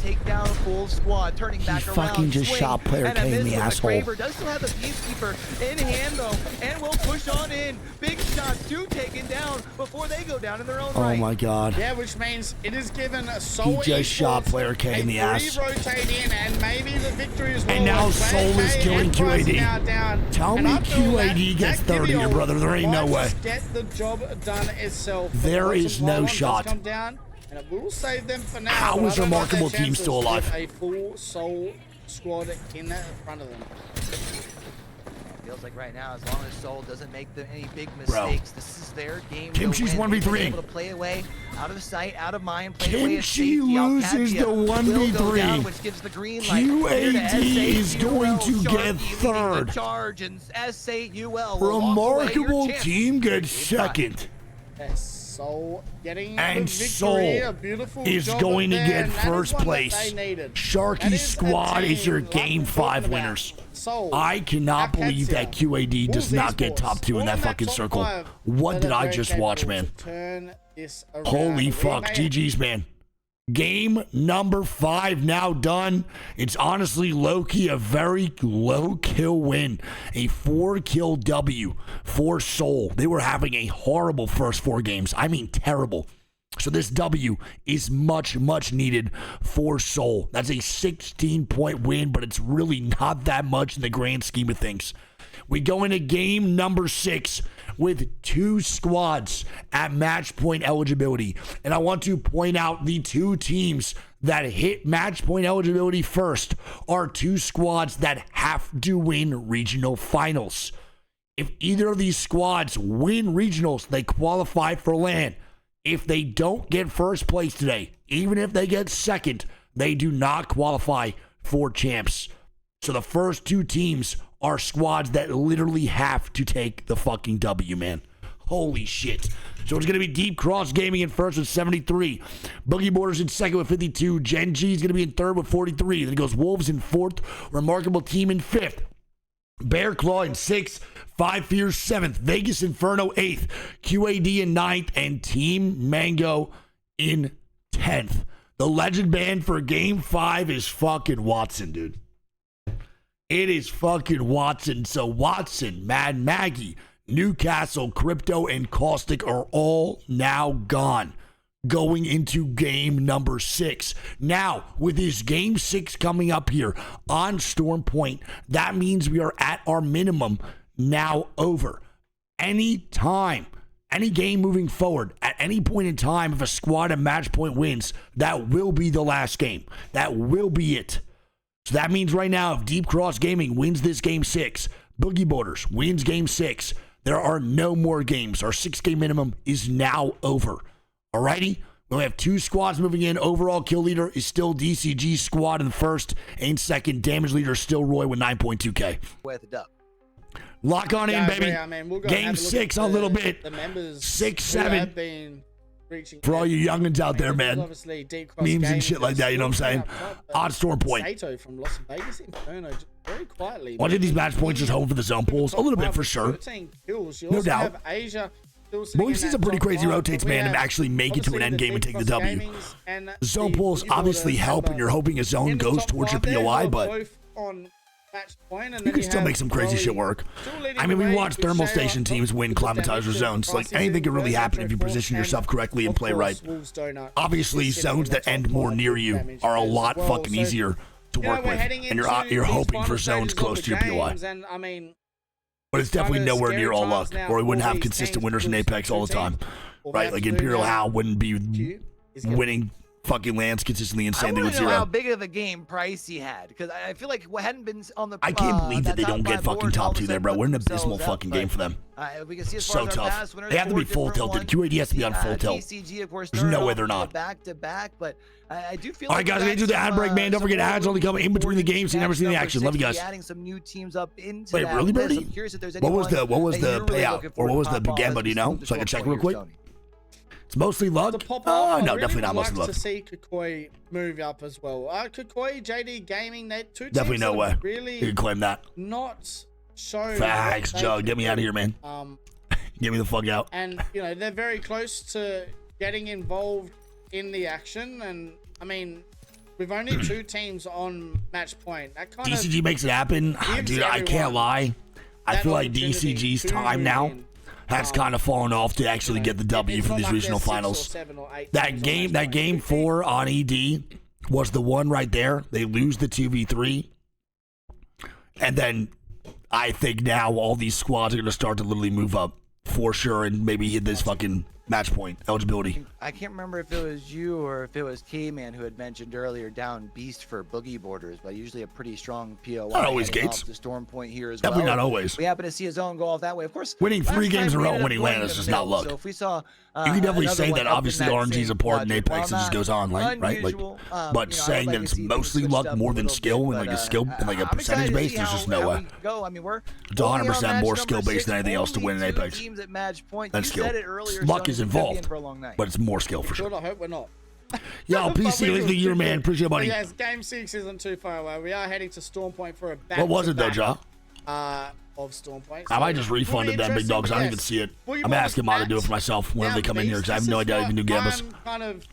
Take down a full squad, turning back around. Fucking just shot player K in the asshole. Kraber does still have the Peacekeeper in hand though, and will push on in. Big shots do taken down before they go down in their own right. Oh my god. Yeah, which means it is given a Soul. He just shot player K in the ass. Rotate in and maybe the victory as well. And now Soul is killing QAD. Tell me QAD gets 30 here, brother. There ain't no way. Get the job done itself. There is no shot. Come down, and it will save them for now. How is Remarkable team still alive? A full Soul squad in front of them. Feels like right now, as long as Soul doesn't make any big mistakes, this is their game. Kimchi's 1v3. Able to play away, out of sight, out of mind. Kimchi loses the 1v3. Which gives the green light. QAD is going to get third. Charge and SAUL. Remarkable team gets second. Yes. Soul getting and the victory, Soul is going to get first place. Sharky's squad is your game 5 winners. I cannot believe that QAD does not get top 2 in that fucking circle. What did I just watch, man? Holy fuck. GG's, man. Game number 5 now done. It's honestly low-key a very low-kill win. A 4-kill W for Soul. They were having a horrible first 4 games. I mean terrible. So this W is much, much needed for Soul. That's a 16-point win, but it's really not that much in the grand scheme of things. We go into game number 6 with 2 squads at match point eligibility. And I want to point out the 2 teams that hit match point eligibility first are 2 squads that have to win regional finals. If either of these squads win regionals, they qualify for LAN. If they don't get first place today, even if they get second, they do not qualify for champs. So the first 2 teams are squads that literally have to take the fucking W, man. Holy shit. So it's going to be Deep Cross Gaming in first with 73. Boogie Borders in second with 52. Gen G is going to be in third with 43. Then it goes Wolves in fourth. Remarkable Team in fifth. Bear Claw in 6th, 5 Fears 7th, Vegas Inferno 8th, QAD in 9th, and Team Mango in 10th. The legend band for Game 5 is fucking Watson, dude. It is fucking Watson. So Watson, Mad Maggie, Newcastle, Crypto, and Caustic are all now gone going into game number 6. Now, with this game 6 coming up here on Storm Point, that means we are at our minimum now over. Any time, any game moving forward, at any point in time, if a squad at match point wins, that will be the last game. That will be it. So that means right now, if Deep Cross Gaming wins this game 6, Boogie Borders wins game 6, there are no more games. Our 6-game minimum is now over. Alrighty? We have 2 squads moving in. Overall kill leader is still DCG squad in first and second. Damage leader is still Roy with 9.2k. Lock on in, baby. Game 6 a little bit. 6-7. For all you youngins out there, man. Memes and shit like that, you know what I'm saying? Odd Storm Point. From Las Vegas Inferno, very quietly. Why did these match points just home for the zone pools? A little bit for sure. 13 kills. You no also doubt. have Asia But we've seen some pretty crazy rotates, man, to actually make it to an end game and take the W. Zone pulls obviously help, and you're hoping a zone goes towards your POI, but you can still make some crazy shit work. I mean, we watch thermal station teams win climatizer zones. Like, anything can really happen if you position yourself correctly and play right. Obviously, zones that end more near you are a lot fucking easier to work with, and you're hoping for zones close to your POI. But it's definitely nowhere near all luck, or we wouldn't have consistent winners in Apex all the time, right? Like Imperial Hal wouldn't be winning fucking lands consistently and same thing with 0. How big of a game Pricey had, because I feel like what hadn't been on the. I can't believe that they don't get fucking top 2 there, bro. We're an abysmal fucking game for them. We can see so tough. They have to be full tilted. QAD has to be on full tilt. DCG, of course, there's no way they're not. Back to back, but I do feel. All right, guys, we do the ad break, man. Don't forget ads only coming in between the games. So you never see the action. Love you guys. Adding some new teams up into Wait, really, Birdie? What was the payout, or what was the Gamba? Do you know? So I can check real quick. It's mostly luck. Oh, no, definitely not mostly luck. To see Kukoi move up as well. Kukoi, JD Gaming, they two teams definitely no way. Really you can claim that. Not shown. Facts, Jug. Get me out of here, man. Get me the fuck out. And you know they're very close to getting involved in the action. And I mean, with only 2 teams on match point, that kind DCG of makes it happen, dude. I can't lie. I feel like DCG's time now has kind of fallen off to actually get the W for these regional finals. That game 4 on ED was the one right there. They lose the 2v3. And then I think now all these squads are going to start to literally move up for sure and maybe hit this fucking match point eligibility. I can't remember if it was you or if it was K-Man who had mentioned earlier down Beast for Boogie Borders, but usually a pretty strong POI. Not always, Gates. The Storm Point here as definitely well. not always. We happen to see a zone go off that way. Of course, winning 3 games in a row and winning land is just not luck. So if we saw, you can definitely say that obviously RNG is a part in Apex. It just goes on, right? Like, but saying that it's mostly luck more than skill and like a skill and like a percentage base, there's just no way. I mean, we're it's 100% more skill based than anything else to win in Apex. That's skill. Luck is involved, but it's more skill for sure. I hope we're not. Yo, PC of the year, man. Appreciate it, buddy. Yes, game 6 isn't too far away. We are heading to Storm Point for a back. What was it though, Ja? Of Storm Point. I might just refunded them big dogs. I don't even see it. I'm asking Mod to do it for myself whenever they come in here because I have no idea I even do Gambas. I'm kind of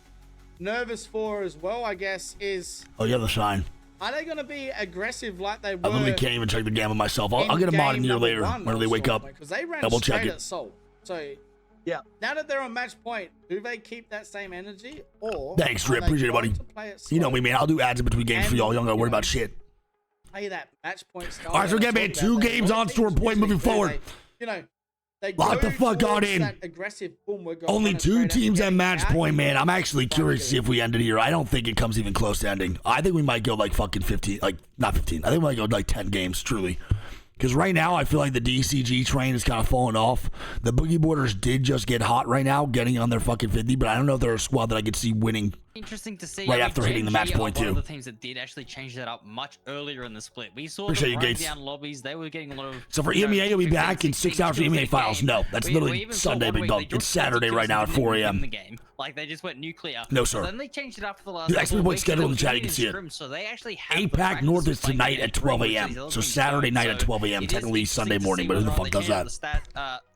nervous for as well, I guess, is. Oh, you have the shine. Are they going to be aggressive like they were? I literally can't even check the Gamba myself. I'll get a mod in here later whenever they wake up. Double check it. So, yeah. Now that they're on match point, do they keep that same energy or? Thanks, Rip. Appreciate it, buddy. You know me, man. I'll do ads in between games for y'all. You don't gotta worry about shit. Play that match point style. All right, so again, man, 2 games on Storm Point moving forward. You know, lock the fuck on in. Only 2 teams at match point, man. I'm actually curious to see if we end it here. I don't think it comes even close to ending. I think we might go like fucking 15, like not 15. I think we might go like 10 games, truly. Because right now, I feel like the DCG train is kind of falling off. The Boogie Borders did just get hot right now, getting on their fucking 50, but I don't know if they're a squad that I could see winning. Interesting to see. Right after hitting the match point, too. One of the teams that did actually change that up much earlier in the split. We saw them run down lobbies. They were getting a lot of. So for EMEA, you'll be back in 6 hours for EMEA finals. No, that's literally Sunday, big dog. It's Saturday right now at 4 a.m. Like they just went nuclear. No, sir. Then they changed it up for the last. The expert point schedule in the chat, you can see it. So they actually have APAC North is tonight at 12 a.m. So Saturday night at 12 a.m. Technically Sunday morning, but who the fuck does that?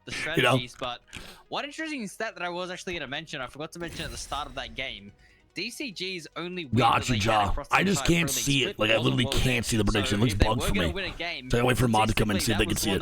The strategies, but one interesting stat that I was actually going to mention, I forgot to mention at the start of that game. DCG's only win gotcha, Ja. I just can't see it. Like, I literally can't see the prediction. It looks bugged for me. So I wait for Mod to come in and see if they can see it.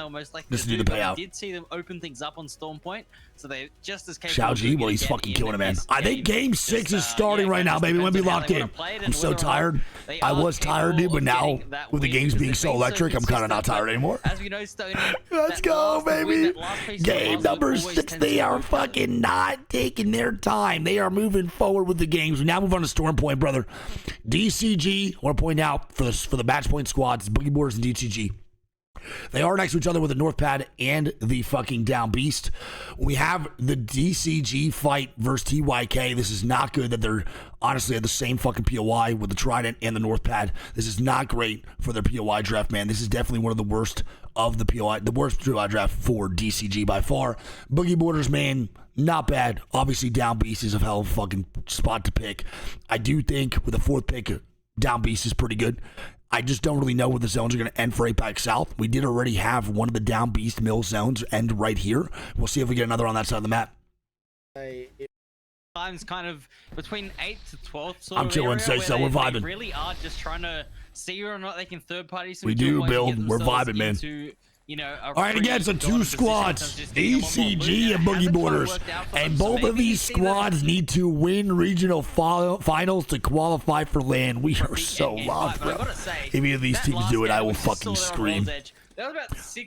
Just to do the payout. Did see them open things up on Storm Point, so they just as capable. Xiao well, he's fucking killing it, man. I think game 6 is starting right now, baby. We'll be locked in. I'm so tired. I was tired, dude, but now with the games being so electric, I'm kind of not tired anymore. As we know, Stoney. Let's go, baby. Game number 6. They are fucking not taking their time. They are moving forward with the games. We now move on to Storm Point, brother. DCG, I want to point out for the match point squads, Boogie Borders and DCG. They are next to each other with the North Pad and the fucking Down Beast. We have the DCG fight versus TYK. This is not good that they're honestly at the same fucking POI with the Trident and the North Pad. This is not great for their POI draft, man. This is definitely one of the worst of the POI, the worst POI draft for DCG by far. Boogie Borders, man, not bad. Obviously, Down Beast is a hell of a fucking spot to pick. I do think with the 4th pick, Down Beast is pretty good. I just don't really know where the zones are going to end for APAC South. We did already have one of the down beast mill zones end right here. We'll see if we get another on that side of the map. Times kind of between 8th to 12th. I'm chilling, say so. We're vibing. They really are just trying to see whether or not they can third party some. We do, Bill. We're vibing, man. You know, all right, again, so 2 squads, DCG and Boogie Borders, and both of these squads need to win regional finals to qualify for LAN. We are so loved, bro. If any of these teams do it, I will fucking scream.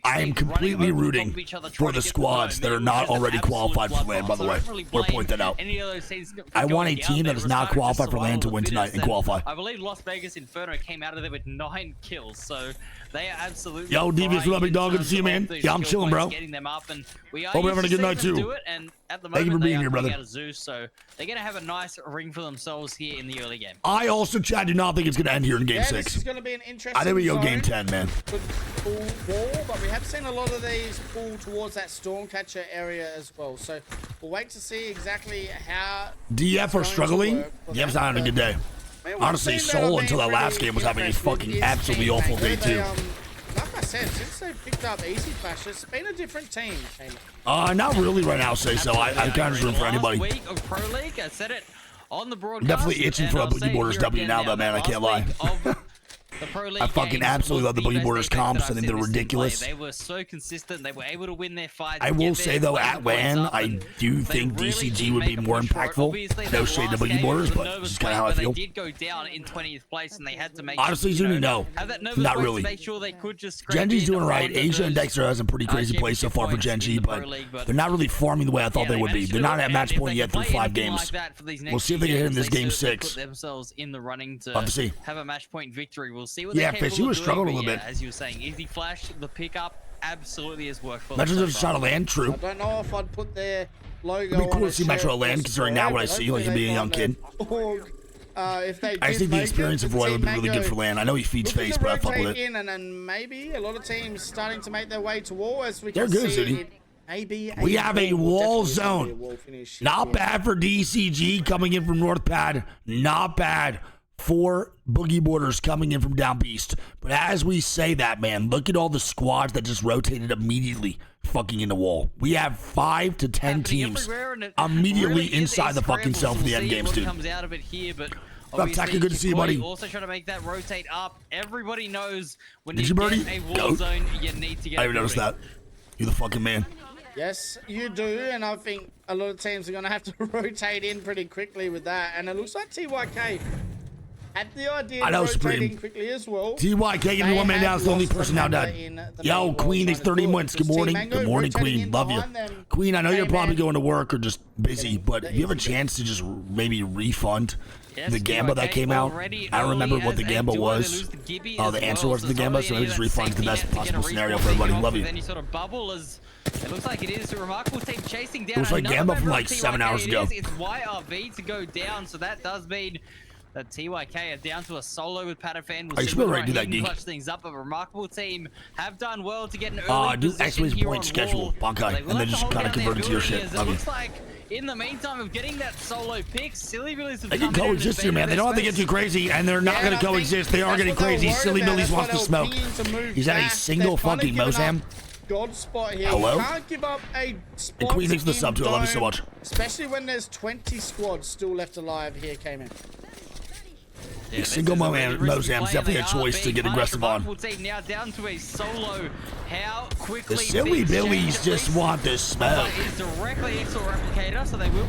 I am completely rooting for the squads that are not already qualified for LAN, by the way. We'll point that out. I want a team that is not qualified for LAN to win tonight and qualify. I believe Las Vegas Inferno came out of there with 9 kills, so they are absolutely. Yo, Devious, what up, big dog? Good to see you, man. Yeah, I'm chilling, bro. Hope we're having a good night, too. Thank you for being here, brother. Zeus, so they're going to have a nice ring for themselves here in the early game. I also, Chad, do not think it's going to end here in Game 6. This is going to be an interesting I think we go Game 10, man. Good pull ball, but we have seen a lot of these pull towards that Stormcatcher area as well. So we'll wait to see exactly how DF are struggling. DF's not having a good day. Honestly, Soul until that last game was having a fucking absolutely awful day, too. Like I said, since they picked up Easy Flash, it's been a different team. Not really right now, say so. I kind of room for anybody. Week of Pro League, I said it on the broadcast. Definitely itching for a Boogie Borders W now, though, man. I can't lie. I fucking absolutely love the Boogie Borders comps. I think they're ridiculous. They were so consistent. They were able to win their fights. I will say, though, at LAN, I do think DCG would be more impactful. No shade to Boogie Borders, but this is kind of how I feel. They did go down in 20th place, and they had to make honestly, Zuni, no. Not really. Genji's doing right. Asia and Dexter has a pretty crazy play so far for Genji, but they're not really farming the way I thought they would be. They're not at match point yet through 5 games. We'll see if they can hit in this Game 6. Themselves in the running to have a match point victory. We'll see what yeah, Fish, he was struggling a little bit. As you were saying, Easy Flash, the pickup absolutely has worked for them. Metro just shot a land, true. I don't know if I'd put their logo. It'd be cool to see Metro land, considering now what I see, like him being a young kid. If they I think the experience of Roy would be really good for LAN. I know he feeds face, but I fuck with it. And then maybe a lot of teams starting to make their way to wall as we can see. City. We have a wall zone. Not bad for DCG coming in from North Pad. Not bad for Boogie Borders coming in from Down Beast. But as we say that, man, look at all the squads that just rotated immediately fucking in the wall. We have 5 to 10 teams immediately inside the fucking cell for the end games, dude. Comes out of it here, but Taka, good to see you, buddy. Also trying to make that rotate up. Everybody knows when you get a wall zone, you need to get. I even noticed that. You're the fucking man. Yes, you do, and I think a lot of teams are going to have to rotate in pretty quickly with that. And it looks like TYK had the idea of rotating quickly as well. TYK, give me 1 man down, it's the only person now dead. Yo, Queen, thanks 30 months. Good morning. Good morning, Queen. Love you. Queen, I know you're probably going to work or just busy, but if you have a chance to just maybe refund the Gamba that came out, I don't remember what the Gamba was. The answer was the Gamba, so maybe just refund the best possible scenario for everybody. Love you. Then you sort of bubble as it looks like it is a remarkable team chasing down. It was like Gamba from like 7 hours ago. It's YRV to go down, so that does mean that TYK are down to a solo with Patafan. I should be ready to do that geek. Clutch things up. A remarkable team have done well to get an early do position X-Way's here point on schedule, Bankai, and then just kind of convert it to your shit. It looks like in the meantime of getting that solo pick, Silly Billies have they can coexist here, man. They don't have to get too crazy, and they're not going to coexist. They are getting crazy. Silly Billies wants to smoke. He's at a single fucking Mozam. God spot here. Hello? You can't give up a spot. And Queen thanks for the sub too. I love you so much. Especially when there's 20 squads still left alive here, Cayman. A single Mozam's definitely a choice to get aggressive on. Now down to a solo. How quickly the Silly Billies just want this smoke.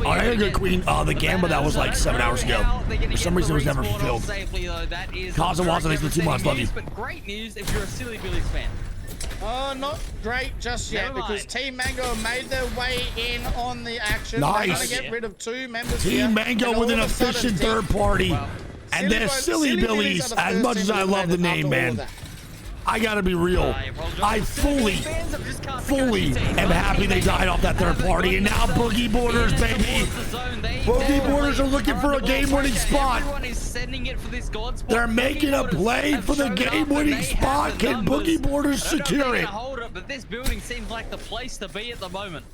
I got Queen. The Gamba that was like 7 hours ago. For some reason, it was never fulfilled. Kazawaza, thanks for 2 months. Love you. But great news if you're a Silly Billies fan. Not great just yet because Team Mango made their way in on the action. Nice. They're gonna get rid of 2 members Team Mango with an efficient third party. Wow. And they're Silly Billies, as much as I love the name, man. I gotta be real. I fully am happy they died off that third party. And now Boogie Borders, baby. Boogie Borders are looking for a game-winning spot. They're making a play for the game-winning spot. Can Boogie Borders secure it? But this building seems like the place to be at the moment.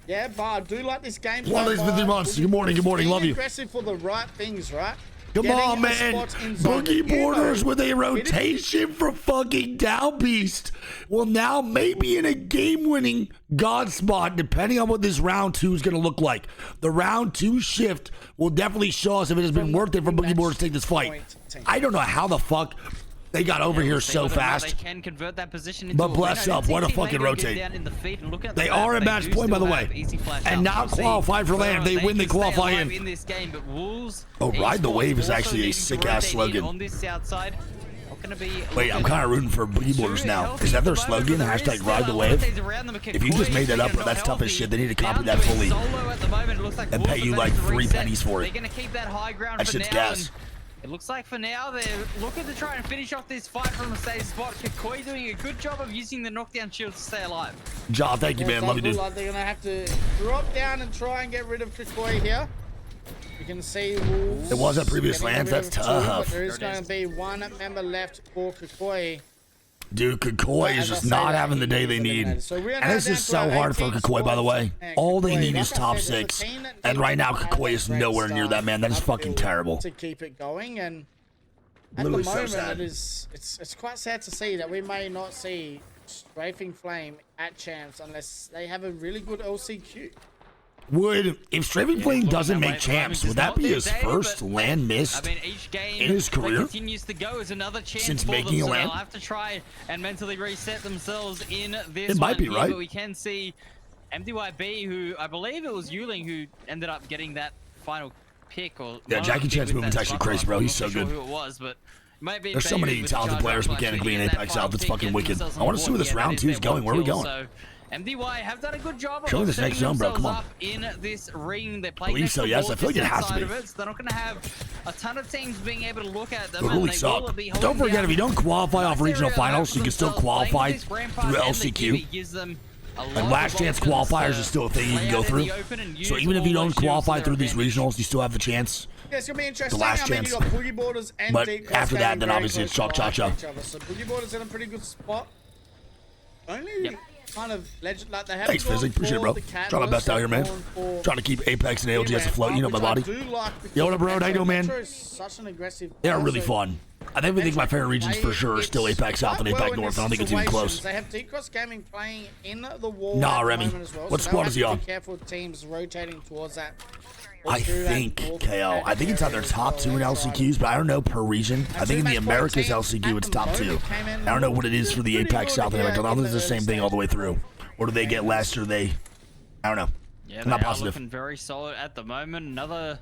Yeah, but I do like this game. 50 months. Good morning. Love you. Aggressive for the right things, right? Come on, man. Boogie Borders with a rotation from fucking Down Beast. Well, now maybe in a game-winning God spot, depending on what this round 2 is going to look like. The round 2 shift will definitely show us if it has been worth it for Boogie Borders to take this fight. I don't know how the fuck they got over here so fast. They can convert that position into but bless up, what a fucking rotate. They are at match point, by the way, and now qualified for land. If they win, they qualify in. This game, but Wolves, oh, Ride the Wave is actually a sick-ass slogan. On this south side. Wait, I'm kind of rooting for Boogie Borders now. Is that their slogan? Hashtag Ride the Wave? If you just made that up, bro, that's tough as shit. They need to copy that fully and pay you like 3 pennies for it. That shit's gas. It looks like for now they're looking to try and finish off this fight from a safe spot. Kikoi doing a good job of using the knockdown shield to stay alive. Job, thank you, man. Love you, dude. They're gonna have to drop down and try and get rid of Kikoi here. You can see Wolves. It was at previous lands. That's tough. There is going to be 1 member left for Kikoi. Dude, Kikoi is just not having the day they need. And this is so hard for Kikoi, by the way. All they need is top 6. And right now, Kikoi is nowhere near that, man. That is fucking terrible. To keep it going, and at the moment, it's quite sad to see that we may not see Strafing Flame at champs unless they have a really good LCQ. If Strafing Flame doesn't make champs, would that be his first land missed in his career? Continues to go as another chance since making a land. They'll have to try and mentally reset themselves in this. It might be right. But we can see MDYB, who I believe it was Yuling who ended up getting that final pick. Or yeah, Jackie Chan's movement's actually crazy, bro. He's so good. Who it was, but there's so many talented players mechanically in APAC South. It's fucking wicked. I want to see where this round 2 is going. Where are we going? MDY have done a good job of this next zone, bro. Come on. In this ring, they're playing. I believe so. Yes, I feel like it has to be. They're not going to have a ton of teams being able to look at them. But really suck. Don't forget, if you don't qualify off regional finals, you can still qualify through LCQ. And last chance qualifiers is still a thing you can go through. So even if you don't qualify through these regionals, you still have the chance. Yeah, it's gonna be interesting. The last chance. But after that, then obviously it's chalk cha-cha. So Boogie Borders in a pretty good spot. Only kind of legend like they have. Thanks, Fizzy. Appreciate it, bro. Trying my best out here, man. Trying to keep Apex and ALGS afloat. You know my body. Yo, what up, bro? How you doing, man? They are really fun. I think my favorite regions for sure are still APAC South and APAC North. I don't think it's even close. They have D-Cross Gaming playing in the wall. Nah, Remy. What squad is he on? Be careful teams rotating towards that. I think, KO. I think it's either top 2 in LCQs, but I don't know per region. I think in the Americas LCQ, it's top 2. I don't know what it is for the APAC South and APAC. I don't think it's the same thing all the way through. Or do they get less, or they... I don't know. Yeah, I'm not positive. Looking very solid at the moment. Another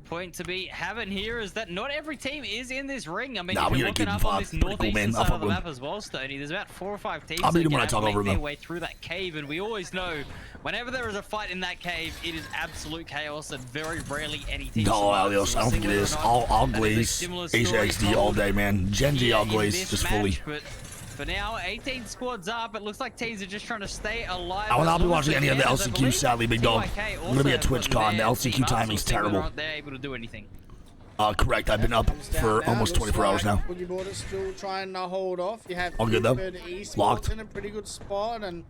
point to be having here is that not every team is in this ring. I mean, if you're looking up on this northeastern side of the map as well, Stoney, there's about 4 or 5 teams that can make their way through that cave, and we always know whenever there is a fight in that cave, it is absolute chaos, and very rarely any team. No, Alios, I don't think it is. I'll glaze HXD all day, man. Genji, I'll glaze just fully. For now, 18 squads up. It looks like teams are just trying to stay alive. I will not be watching any of the LCQ, sadly, big dog. I'm going to be at TwitchCon. The LCQ timing's terrible. They're able to do anything. Correct. I've been up for almost 24 hours now. Boogie Borders still trying to hold off. You have all good though. Locked. In a pretty good spot, and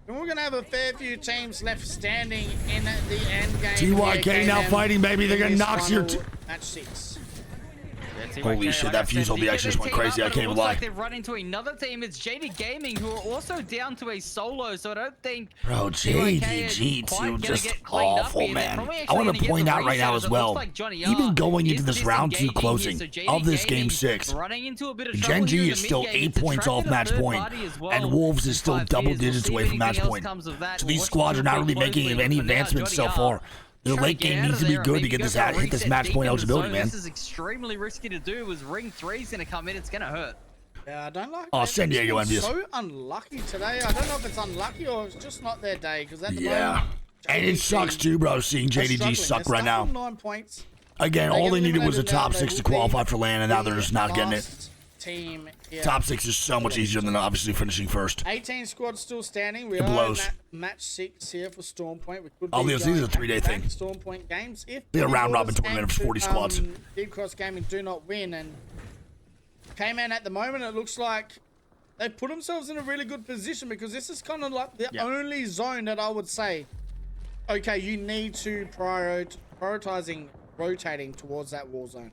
we're gonna have a fair few teams left standing in the end game. TYK now fighting, baby. They're gonna knock your match 6. Holy shit, that fuse on the X just went crazy. I can't even lie. They run into another team. It's JD Gaming, who are also down to a solo, so I don't think... Bro, JDG, too, just awful, man. I want to point out right now as well, even going into this round 2 closing of this game 6, Gen G is still 8 points off match point, and Wolves is still double digits away from match point. So these squads are not really making any advancements so far. The late game needs to be good to get this hit this match point eligibility, man. This is extremely risky to do. As ring 3's gonna come in, it's gonna hurt. Yeah, I don't like. Oh, San Diego envious. So unlucky today. I don't know if it's unlucky or it's just not their day. Because at the moment, and it sucks too, bro. Seeing JDG suck right now. 9 points. Again, all they needed was a top 6 to qualify for LAN, and now they're just not getting it. Team, top 6 is so much easier than obviously finishing first. 18 squads still standing. We are at match 6 here for Storm Point. We could these are a 3-day thing. Storm Point games. If they're a round robin tournament for 40 squads. D-Cross Gaming do not win, and K-Man at the moment, it looks like they put themselves in a really good position, because this is kind of like the only zone that I would say, okay, you need to prioritizing rotating towards that wall zone.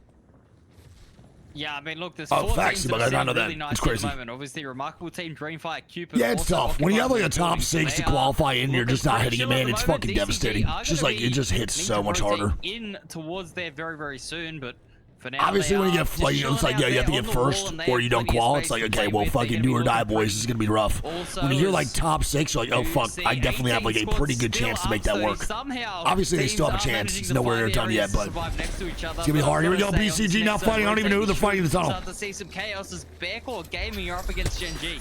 Yeah, I mean, look, there's four teams that are really that. nice It's crazy. at the moment. Obviously, remarkable team, Dreamfire, Cupid. Yeah, it's tough. When you have like a top 6 to qualify in, you're just not hitting it, man. It's fucking devastating. It's just like, it just hits so much harder. In towards there very, very soon, but for now, obviously, when you get like, it's like, yeah, you have to get first or you don't qual. It's like, okay, well, fucking do or die, boys. This is gonna be rough. When you hear like top 6, you're like, oh fuck, I definitely have like a pretty good chance to make that work. Obviously, they still have a chance. It's nowhere near done yet, but it's gonna be hard. Here we go. BCG now fighting. I don't even know who they're fighting in the tunnel. Start to see some chaos as Bearcore Gaming are up against Gen G.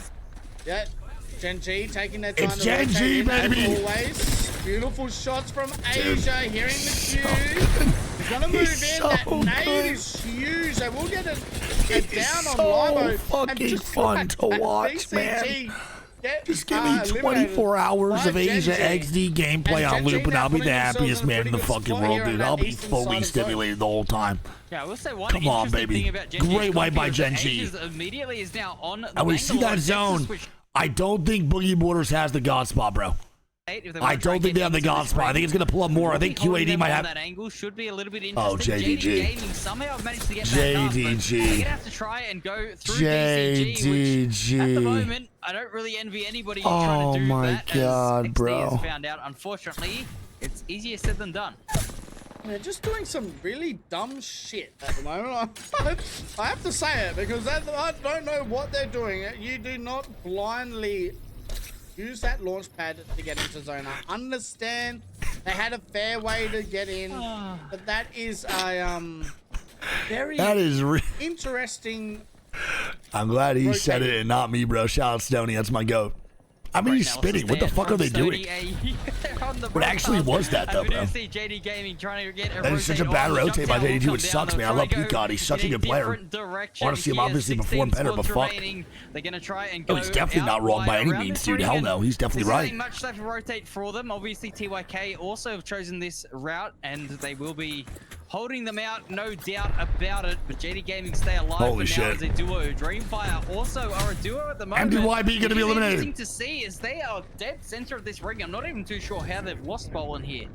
Yeah, Gen G taking their time. It's Gen G, baby. Always beautiful shots from Asia. Hearing the cue. He's gonna move in. That nade is huge. They will get it down on Libo. Fucking fun to watch, man. Just give me 24 hours of Asia XD gameplay on loop, and I'll be the happiest man in the fucking world, dude. I'll be fully stimulated the whole time. Yeah, I will say one Come on, baby. Great wipe by Gen G. Immediately is now on. And we see that zone. I don't think Boogie Borders has the God spot, bro. I don't think they have the God spot. I think it's going to pull up more. I think QAD might have... That angle should be a little bit oh, JDG. Somehow managed to get JDG. They're going to have to try and go through DCG, which at the moment, I don't really envy anybody trying to do that. Oh my God, bro. Has found out, unfortunately, it's easier said than done. They're just doing some really dumb shit at the moment. I have to say it because I don't know what they're doing. You do not blindly use that launch pad to get into zone. I understand they had a fair way to get in, but that is a very interesting. I'm glad he said it and not me, bro. Shout out Stoney, that's my goat. I mean, he's spinning. What the fuck are they doing? What actually was that, though, bro? That is such a bad rotate by JD2, which sucks, man. I love Peacock. He's such a good player. I want to see him obviously perform better, but fuck. Oh, he's definitely not wrong by any means, dude. Hell no, he's definitely right. Much left to rotate for them. Obviously, TYK also have chosen this route, and they will be holding them out, no doubt about it. But JD Gaming stay alive. Holy shit. As a duo. Dreamfire also are a duo at the moment. MDYB going to be eliminated. Interesting to see is they are dead center of this ring. I'm not even too sure how they've lost bowl in here.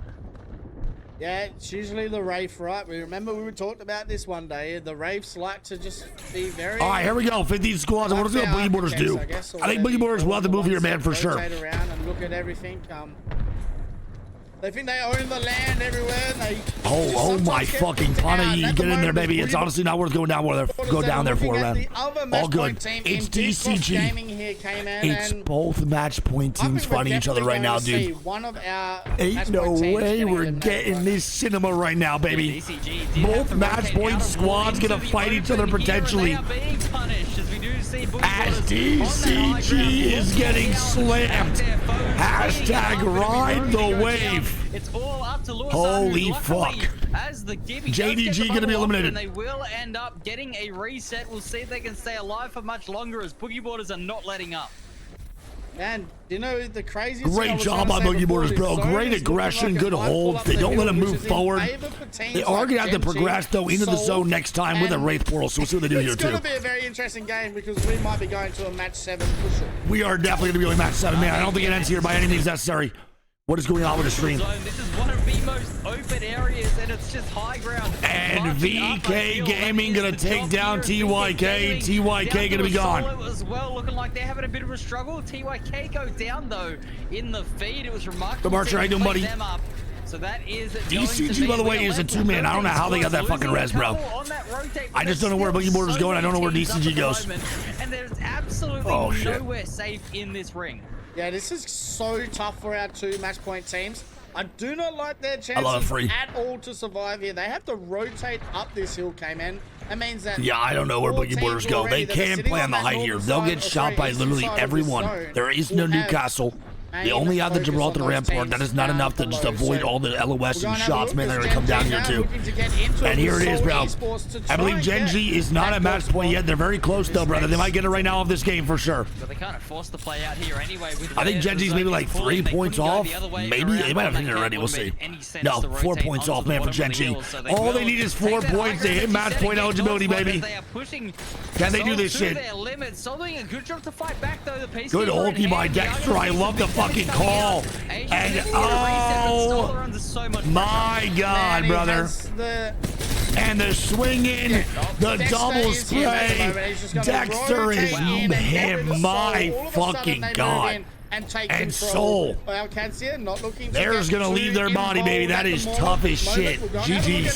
Yeah, it's usually the Wraith, right? We remember we were talking about this one day. The Wraiths like to just be very... All right, here we go. 15 squads. What does the Boogie Borders do? I think Boogie Borders will have to move here, man, for sure. Rotate around and look at everything. They think they own the land everywhere. And they oh my fucking punny! Get in there, baby. It's honestly not worth going down there for a round. All good. It's DCG. It's both match point teams fighting each other right now, dude. Ain't no way we're getting this cinema right now, baby. Both match point squads gonna fight each other potentially. As DCG is getting slammed. Hashtag ride the wave. It's all up to Lewis. Holy fuck. As the JDG gonna be eliminated. And they will end up getting a reset. We'll see if they can stay alive for much longer as Boogie Borders are not letting up. Man, you know the craziest great job on Boogie Borders, bro. Great aggression, good holds. They don't let them move forward. They are going to have to progress, though, into the zone next time with a Wraith Portal, so we'll see what they do here, too. It's going to be a very interesting game because we might be going to a match 7 for sure. We are definitely going to be going match 7, man. I don't think it ends here by any means necessary. What is going on with the stream? This is one of the most open areas, and it's just high ground. And VK Gaming gonna take down TYK. TYK gonna be gone. As well, looking like they're having a bit of a struggle. TYK go down though in the feed. It was remarkable. The Marcher, how you doing, buddy? So that is DCG, by the way, is a 2-man. I don't know how they got that fucking res, bro. I just don't know where Boogie Borders going. I don't know where DCG goes. And there's absolutely nowhere safe in this ring. Yeah, this is so tough for our 2 match point teams. I do not like their chances at all to survive here. They have to rotate up this hill, K-Man. That means that... Yeah, I don't know where Boogie Borders go. They can play on the height here. They'll get shot by literally everyone. There is no Newcastle. They only have the Gibraltar Rampart. That is not enough to just avoid all the LOS and shots, man. They're going to come down here, too. And here it is, bro. I believe Gen G is not at match point yet. They're very close, though, brother. They might get it right now off this game for sure. But they kind of forced the play out here anyway. I think Gen G's maybe like 3 points off. Maybe. They might have hit it already. We'll see. No, 4 points off, man, for Gen G. All they need is 4 points to hit match point eligibility, baby. Can they do this shit? Good ulti by Dexter. I love the fucking call. And oh my God, brother. And the swinging, the double spray. Dexter is him, my fucking God. And Soul. There's gonna leave their body, baby. That is tough as shit. GG's.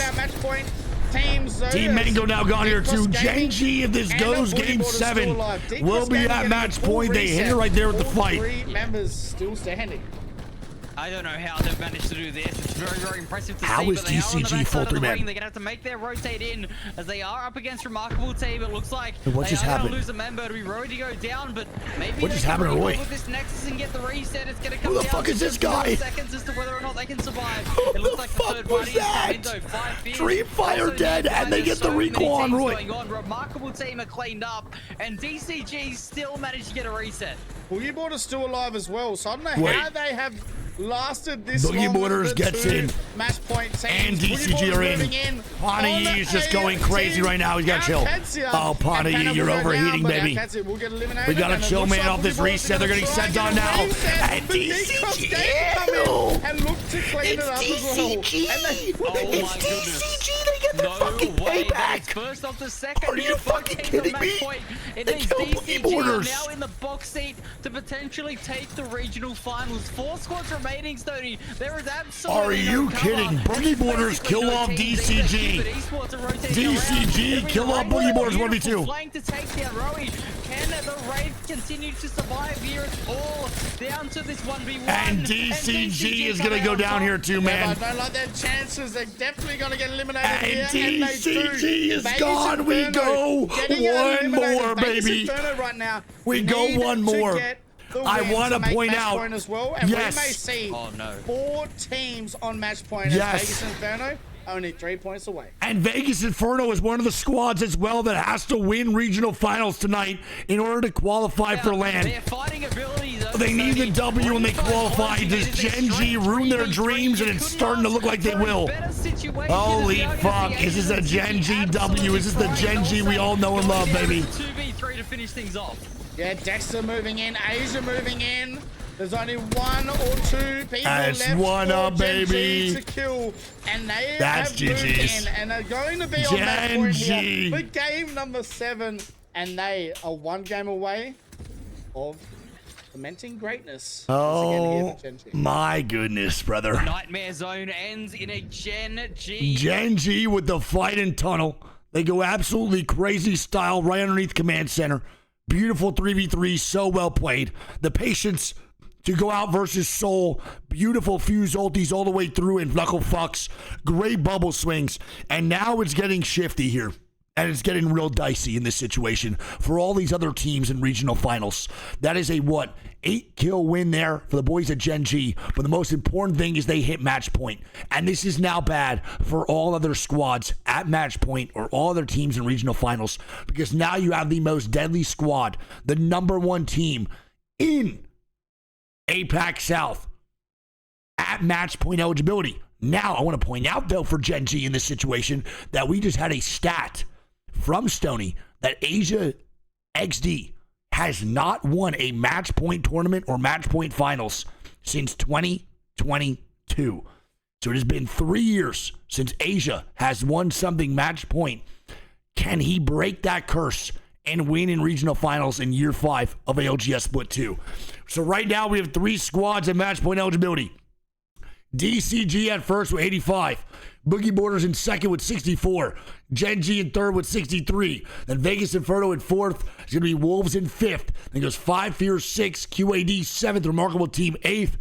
Team Mango now gone here too. Genji, if this goes game 7, will be at match point. They hit it right there with the fight. 3 members still standing. I don't know how they've managed to do this. It's very, very impressive to see. How is DCG full 3 man? They're gonna have to make their rotate in as they are up against remarkable team. It looks like what just they are happened? gonna lose a member to be ready to go down, but maybe what just happened to Roy? with this Nexus and get the reset. It's gonna come Who the fuck is this guy? Seconds as to whether or not they can survive. Who it looks the like fuck the third was that? Dream Fire dead, and they get the recall on Roy. Remarkable team are cleaned up, and DCG still managed to get a reset. Boogie Border's still alive as well, so I don't know how they have lasted this long. Boogie Borders gets in. Match point teams. And DCG are in. Pani is just going crazy right now. He's got to chill. Oh, Pani, you're overheating, baby. We got to chill, man, off this reset. They're getting sent on now. And DCG. And look to clean it up as well. It's DCG. They get the fucking payback. First off the second. Are you fucking kidding me? It They means killed Boogie Borders. DCG now in the box seat to potentially take the regional finals. 4 squads remaining, Stoney. There is absolutely Are you kidding? Boogie Borders kill off DCG. DCG kill off Boogie Borders 1v2. Flank to take down Rowie. Can the Wraith continue to survive here? It's all down to this 1v1. And DCG is going to go down here too, man. I don't like their chances. They're definitely going to get eliminated And here. DCG is gone. We go one more, baby. Right now we go one more. I want to point out, as well, and yes. we may see 4 teams on match point. Yes. Vegas Inferno only 3 points away. And Vegas Inferno is one of the squads as well that has to win regional finals tonight in order to qualify for LAN. Their fighting abilities, They need the W when they qualify. Does Gen G ruin their dreams? And it's starting to look like they will. Holy fuck. Is this a Gen G W? Is this the Gen G we all know and love, baby? 2v3 to finish things off. Yeah, Dexter moving in, Asia moving in. There's only 1 or 2 people left one up, baby. to kill, and they That's have moved GG's. in, and they're going to be on that point here for game number 7, and they are 1 game away of cementing greatness. Oh my goodness, brother. Nightmare Zone ends in a Gen G. Gen G with the fight in tunnel. They go absolutely crazy style right underneath command center. Beautiful 3v3, so well played. The patience to go out versus Soul. Beautiful fuse ultis all the way through and knuckle fucks. Great bubble swings. And now it's getting shifty here. And it's getting real dicey in this situation for all these other teams in regional finals. That is a 8-kill win there for the boys at Gen G. But the most important thing is they hit match point. And this is now bad for all other squads at match point or all other teams in regional finals. Because now you have the most deadly squad, the #1 team in APAC South at match point eligibility. Now, I want to point out, though, for Gen G in this situation, that we just had a stat from Stoney that Asia XD has not won a match point tournament or match point finals since 2022. So it has been 3 years since Asia has won something match point. Can he break that curse and win in regional finals in year 5 of ALGS Split 2? So right now we have 3 squads at match point eligibility. DCG at first with 85. Boogie Borders in second with 64. Gen G in third with 63. Then Vegas Inferno in fourth. It's going to be Wolves in fifth. Then goes 5 Fear 6. QAD 7th. Remarkable Team 8th.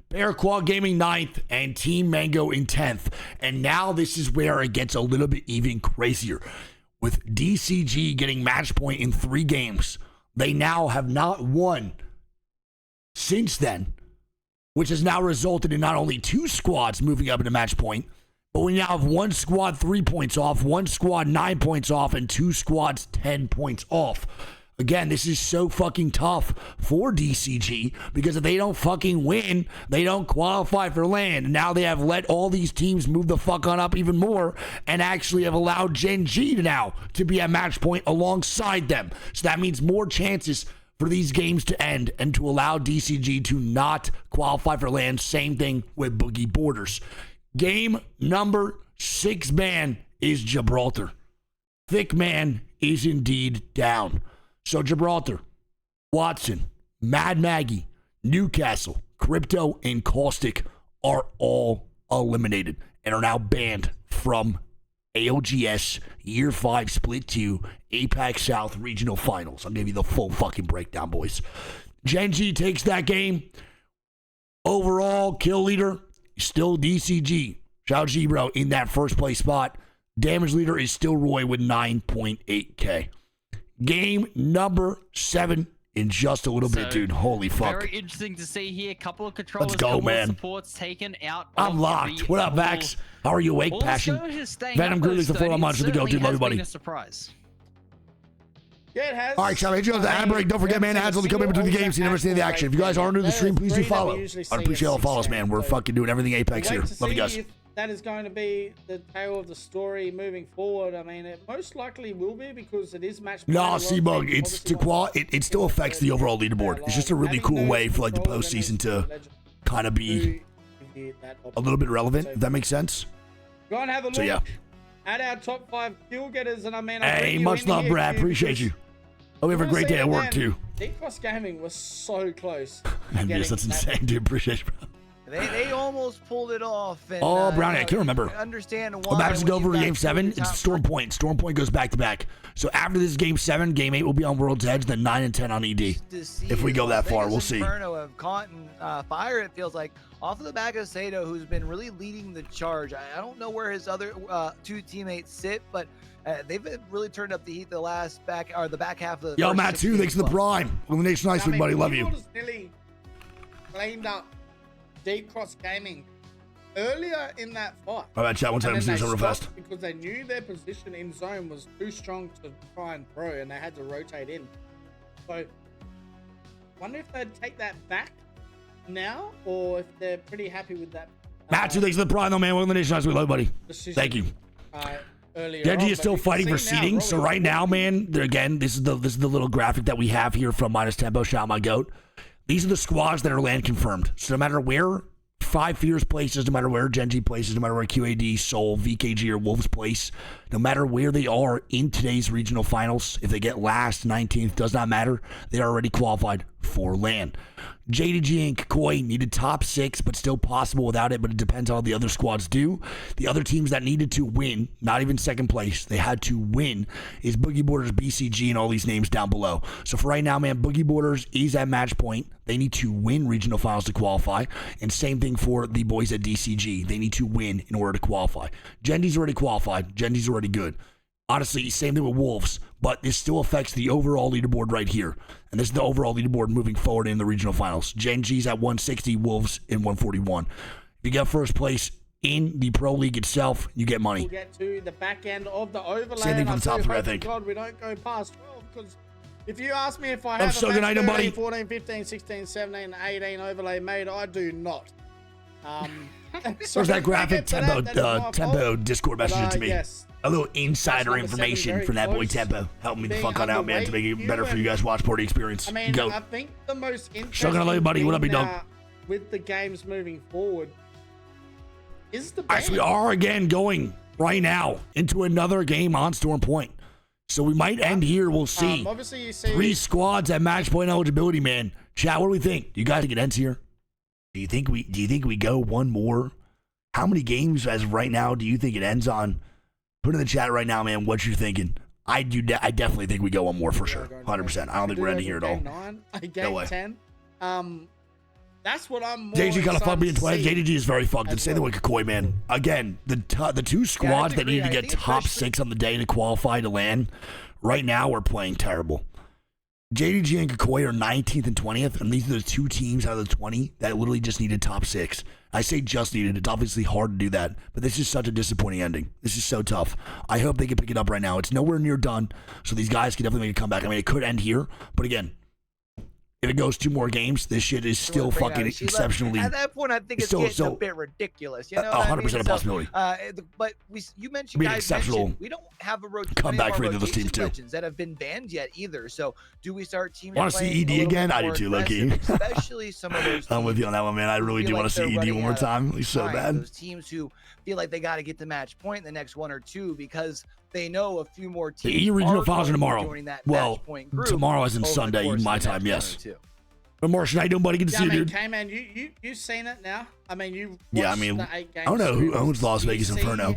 Bear Claw Gaming 9th. And Team Mango in 10th. And now this is where it gets a little bit even crazier. With DCG getting match point in 3 games. They now have not won since then, which has now resulted in not only 2 squads moving up into match point, but we now have 1 squad 3 points off, 1 squad 9 points off, and 2 squads 10 points off. Again, this is so fucking tough for DCG because if they don't fucking win, they don't qualify for LAN. And now they have let all these teams move the fuck on up even more and actually have allowed Gen G now to be at match point alongside them. So that means more chances for these games to end and to allow DCG to not qualify for LAN. Same thing with Boogie Borders. Game number 6 man is Gibraltar. Thick man is indeed down. So Gibraltar, Watson, Mad Maggie, Newcastle, Crypto, and Caustic are all eliminated and are now banned from ALGS Year 5 Split 2 APAC South Regional Finals. I'll give you the full fucking breakdown, boys. Gen G takes that game. Overall kill leader, still DCG. Shout out G-Bro in that first place spot. Damage leader is still Roy with 9.8k. Game number 7 in just a little bit, dude. Holy fuck. Very interesting to see here. A couple of controllers, let's go, man. Supports taken out. I'm locked. What up, Vax? How are you awake, Passion? Venom Greeley's the 4 months to the go, dude. Love you, buddy. A surprise. Yeah, it has. All right, Charlie, hit you on the ad break. Don't forget, man, ads only come in between the games, so you never see the action. If you guys are new to the stream, please do follow. I appreciate all the follows, man. We're fucking doing everything Apex here. Love you guys. That is going to be the tale of the story moving forward. I mean, it most likely will be because it is match. No, C-Bug, it's to it still affects the overall leaderboard. It's just a really cool way for like the postseason to kind of be a little bit relevant. If that makes sense. Go and have a look at our top 5 kill getters, and I mean, hey, much love, Brad. Appreciate you. Oh, we have a great day at work too. D-Cross Gaming was so close. Yes, that's insane, dude. Appreciate you, bro. They almost pulled it off. And, Brownie, I can't remember. Understand why. What happens to go over to Game 7? It's Storm Point. Storm Point goes back to back. So after this Game 7, Game 8 will be on World's Edge, then 9 and 10 on ED. If we go that far, we'll see. Inferno have caught fire, it feels like, off of the back of Sato, who's been really leading the charge. I don't know where his other 2 teammates sit, but they've really turned up the heat the back half of the. Yo, Matt, too. Thanks for the prime. Illumination NiceWigg, buddy. Love you. Nearly claimed up D-Cross Gaming earlier in that fight. All right, chat. One time, see real fast. Because they knew their position in zone was too strong to try and throw, and they had to rotate in. So, wonder if they'd take that back now, or if they're pretty happy with that. Matt, thanks for the prime, though, man. Illumination NiceWigg, love you, buddy. Thank you. Genji is still fighting for seeding. So right now, man, again, this is the little graphic that we have here from Minus Tempo. Shout out my goat. These are the squads that are LAN confirmed. So no matter where 5 Fears places, no matter where Genji places, no matter where QAD, Soul, VKG, or Wolves place, no matter where they are in today's regional finals, if they get last, 19th, does not matter. They are already qualified for LAN. JDG and Kakoi needed top 6, but still possible without it, but it depends on how the other squads do. The other teams that needed to win, not even second place, they had to win, is Boogie Borders, BCG, and all these names down below. So for right now, man, Boogie Borders is at match point. They need to win regional finals to qualify. And same thing for the boys at DCG. They need to win in order to qualify. Genji's already qualified. Genji's already good. Honestly, same thing with Wolves, but this still affects the overall leaderboard right here. And this is the overall leaderboard moving forward in the regional finals. Genji's at 160, Wolves in 141. If you get first place in the Pro League itself, you get money. We'll get to the back end of the overlay. Same thing from the top 3, I think. God, we don't go past 12, because if you ask me if I have a match 13, 14, 15, 16, 17, 18 overlay made, I do not. Where's that graphic? Tempo Discord messaging to me. Yes. A little insider information from that boy Tempo. Help me the fuck on out, man, to make it better for you guys watch party experience. I mean, go. I think the most interesting Shogun, buddy. What up, big dog? With the games moving forward is the so we are again going right now into another game on Storm Point. So we might end here. We'll see. Obviously, you see 3 squads at match point eligibility, man. Chat, what do we think? Do you guys think it ends here? Do you think we go one more? How many games as of right now do you think it ends on? Put in the chat right now, man, what you're thinking. I definitely think we go one more for sure. 100%. I don't think we're ending here at all. Game 10. That's what I'm more JG kind of fucked being 20. JDG is very fucked. And say the way Kakoi, man. Again, the 2 squads that need to get top 6 on the day to qualify to LAN, right now we're playing terrible. JDG and Kakoi are 19th and 20th, and these are the 2 teams out of the 20 that literally just needed top 6. I say just needed. It's obviously hard to do that, but this is such a disappointing ending. This is so tough. I hope they can pick it up right now. It's nowhere near done, so these guys can definitely make a comeback. I mean, it could end here, but again, if it goes 2 more games, this shit is still fucking exceptionally. At that point, I think it's getting a bit ridiculous. You know, 100% a possibility. But you mentioned, guys mentioned we don't have a comeback for either of those teams too. Legends that have been banned yet either. So do we start teams? Want to see ED again? I do too, Loki. Especially some of those. I'm with you on that one, man. I really do want to see ED one more time. He's so bad. Those teams who feel like they got to get the match point in the next 1 or 2 because they know a few more teams. The E regional finals are tomorrow. Well, tomorrow as in Sunday, my time. Yes. But Martian, how you doing, buddy? Good to see you, dude. K-Man, you've seen it now. I mean, you. Yeah, I mean, I don't know who owns Las Vegas Inferno,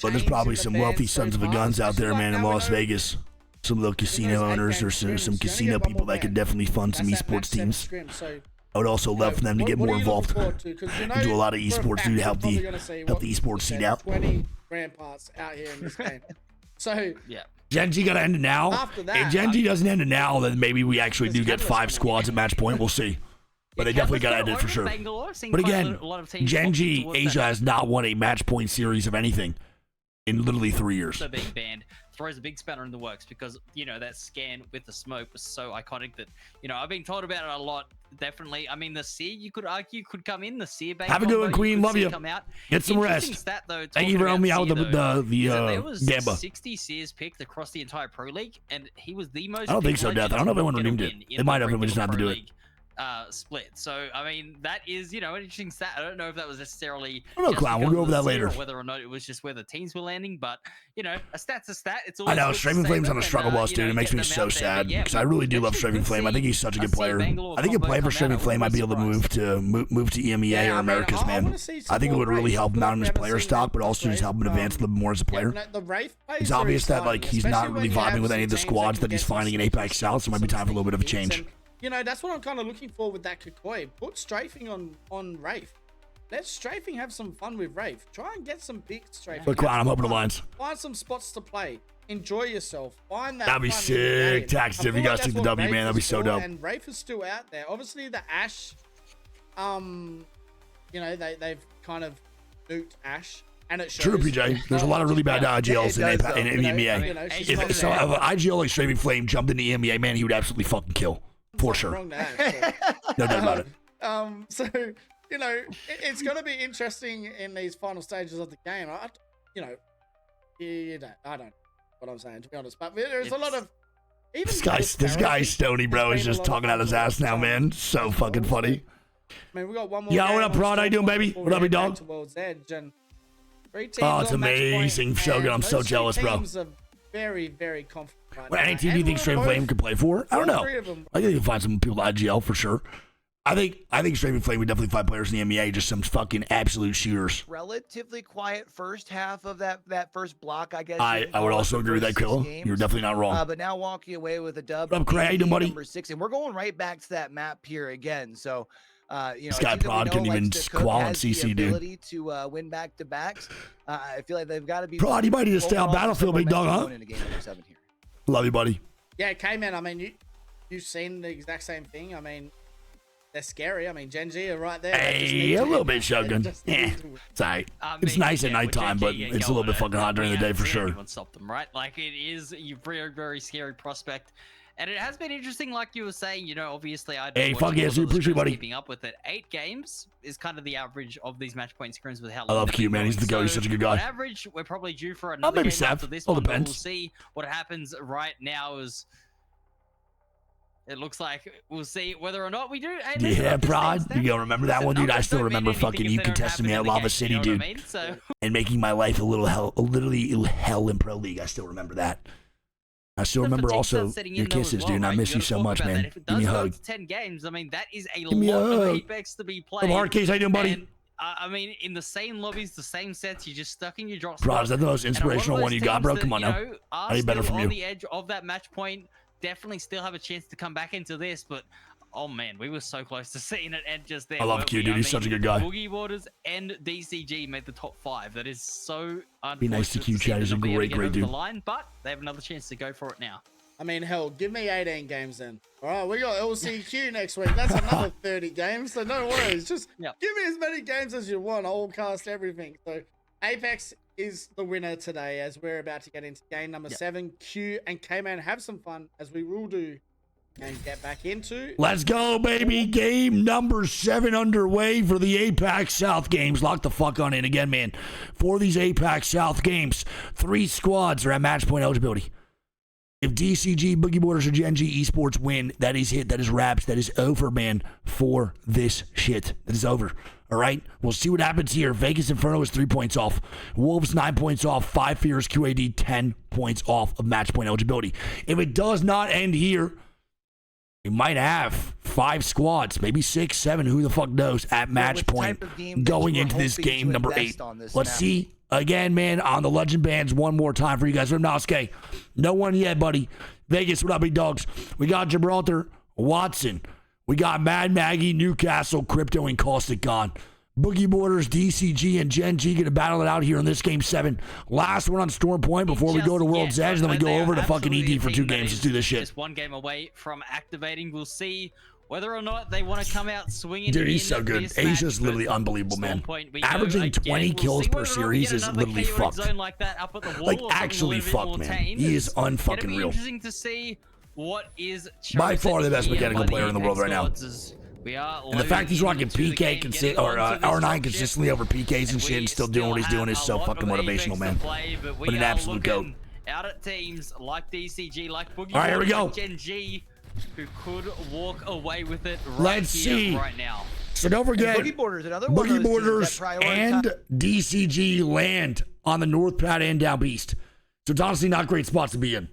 but there's probably some wealthy sons of a guns out there, man, in Las Vegas. Some little casino owners or some casino people that could definitely fund some esports teams. I would also love for them to get more involved and do a lot of esports to help the esports scene out. 20 grandpas out here in this game. So yeah. Gen G got to end it now. After that, if Gen G doesn't end it now, then maybe we actually do get 5 squads at match point. We'll see. But they definitely got to end it for sure. But again, Gen G Asia has not won a match point series of anything in literally 3 years. So being banned throws a big spanner in the works because, you know, that scan with the smoke was so iconic that, you know, I've been told about it a lot. Definitely. I mean, the Seer, you could argue, could come in. The Seer bank. Have a good one, Queen. Love you. Get some rest. Stat, though, thank you for helping me out with there was Gamba. 60 Seers picked across the entire Pro League, and he was the most. I don't think so, Death. I don't know if anyone redeemed it. They might have, but we just not to do it. Split. So I mean, that is, you know, an interesting stat. I don't know if that was necessarily. I don't know, Clown. We'll go over that later. Whether or not it was just where the teams were landing, but you know, a stat's a stat. It's I know Strafing Flame's on a struggle bus, dude. It makes me so sad because I really do love Strafing Flame. I think he's such a good player. I think a play for Strafing Flame might be able to move to EMEA or Americas, man. I think it would really help him out in his player stock, but also just help him advance a little more as a player. It's obvious that like he's not really vibing with any of the squads that he's finding in APAC South, so it might be time for a little bit of a change. You know, that's what I'm kind of looking for with that Kukoi. Put Strafing on Wraith. Let Strafing have some fun with Wraith. Try and get some big Strafing. Look, I'm hoping the lines. Find some spots to play. Enjoy yourself. Find that. That'd be sick. Taxes if you guys took the W, man. That'd be so dope. And Wraith is still out there. Obviously, the Ashe, you know, they've kind of nuked Ashe. And it shows. True, PJ. There's a lot of really bad IGLs in EMEA. If IGL like Strafing Flame jumped into EMEA, man, he would absolutely fucking kill. For sure. Wrong to Ashe, no doubt about it. So, you know, it's going to be interesting in these final stages of the game. I don't know what I'm saying, to be honest. But there's a lot of... Even this guy Stony, bro, is just talking out his ass now, man. So fucking funny. I mean, we got one more. Yo, what up, Prod? How you doing, baby? What up, big dog? Oh, it's amazing, Shogun. I'm so jealous, bro. Very, very confident. What any team do you think Strafing Flame could play for? I don't know. I think you can find some people at IGL for sure. I think Strafing Flame would definitely find players in the EMEA, just some fucking absolute shooters. Relatively quiet first half of that first block, I guess. I would also agree with that, Krillo. You're definitely not wrong. But now walking away with a dub. What up, Cray? How you doing, buddy? Number 6, and we're going right back to that map here again. So, you know, this guy Prod couldn't even squall on CC, dude. To win back-to-backs. I feel like they've got to be. Prod, you might need to stay on Battlefield, big dog, huh? Love you, buddy. Yeah, K-Man, I mean, you've seen the exact same thing. I mean, they're scary. I mean, Gen G are right there. Hey, a little bit, Shogun. Yeah, it's all right. It's nice at nighttime, but it's a little bit fucking hot during the day for sure. Stop them, right? Like, it is a very, very scary prospect. And it has been interesting, like you were saying, you know, obviously I hey, fuck yes, you appreciate, buddy. Keeping up with it. 8 games is kind of the average of these match point screens with how long I love Q, man. He's the guy. He's such a good guy. On average, we're probably due for another game after this one. We'll see what happens right now is it looks like we'll see whether or not we do. Hey, yeah, Prod. You gonna remember that one, dude? I still remember fucking you contesting me at Lava City, dude. And making my life a little hell, literally hell in Pro League. I still remember that. I still remember also your kisses, dude. I miss you so much, man. Give me a hug. 10 games. I mean, that is a lot of Apex to be played. Hard case, how you doing, buddy? And, I mean, in the same lobbies, the same sets, you're just stuck in your drop. Bro, is that the most inspirational one you got, bro? Come on now. I need better from you. On the edge of that match point, definitely still have a chance to come back into this, but oh man, we were so close to seeing it end just there. I love Q, dude. He's such a good guy. Boogie Waters and DCG made the top 5. That is so unfortunate. Be nice to Q chat. He's a great dude. But they have another chance to go for it now. I mean, hell, give me 18 games then. All right, we got LCQ next week. That's another 30 games, so no worries. Just give me as many games as you want. I'll cast everything. So Apex is the winner today as we're about to get into game number 7. Q and K-Man have some fun, as we will do and get back into. Let's go, baby. Game number 7 underway for the APAC South games. Lock the fuck on in again, man. For these APAC South games, 3 squads are at match point eligibility. If DCG, Boogie Borders, or Gen G Esports win, that is it. That is wraps. That is over, man, for this shit. That is over. All right? We'll see what happens here. Vegas Inferno is 3 points off. Wolves, 9 points off. 5 Fears QAD, 10 points off of match point eligibility. If it does not end here, we might have 5 squads, maybe 6, 7, who the fuck knows, at match point going into this game number 8. Let's see. Again, man, on the Legend Bands one more time for you guys. Rimnosuke, no one yet, buddy. Vegas, what up, big dogs? We got Gibraltar, Watson. We got Mad Maggie, Newcastle, Crypto, and Caustic gone. Boogie Borders, DCG, and Gen G going to battle it out here in this game 7. Last one on Storm Point before we go to World's Edge, and then we go over to fucking ED for 2 games. Let's do this shit. Just 1 game away from activating. We'll see whether or not they want to come out swinging. Dude, he's so good. Asia's literally unbelievable, man. Averaging 20 kills per series is literally fucked. Like, actually fucked, man. He is unfucking real. Interesting to see what is by far the best mechanical player in the world right now. And the fact he's rocking PK or R9 consistently over PKs and shit and still doing what he's doing is so fucking motivational, man. But an absolute goat. Out at teams like DCG, like Boogie, all right, here we go. Like Gen G, who could walk away with it Let's see. right now. So don't forget, Boogie Borders, Boogie Borders and DCG land on the North Pad and down Beast. So it's honestly not great spots to be in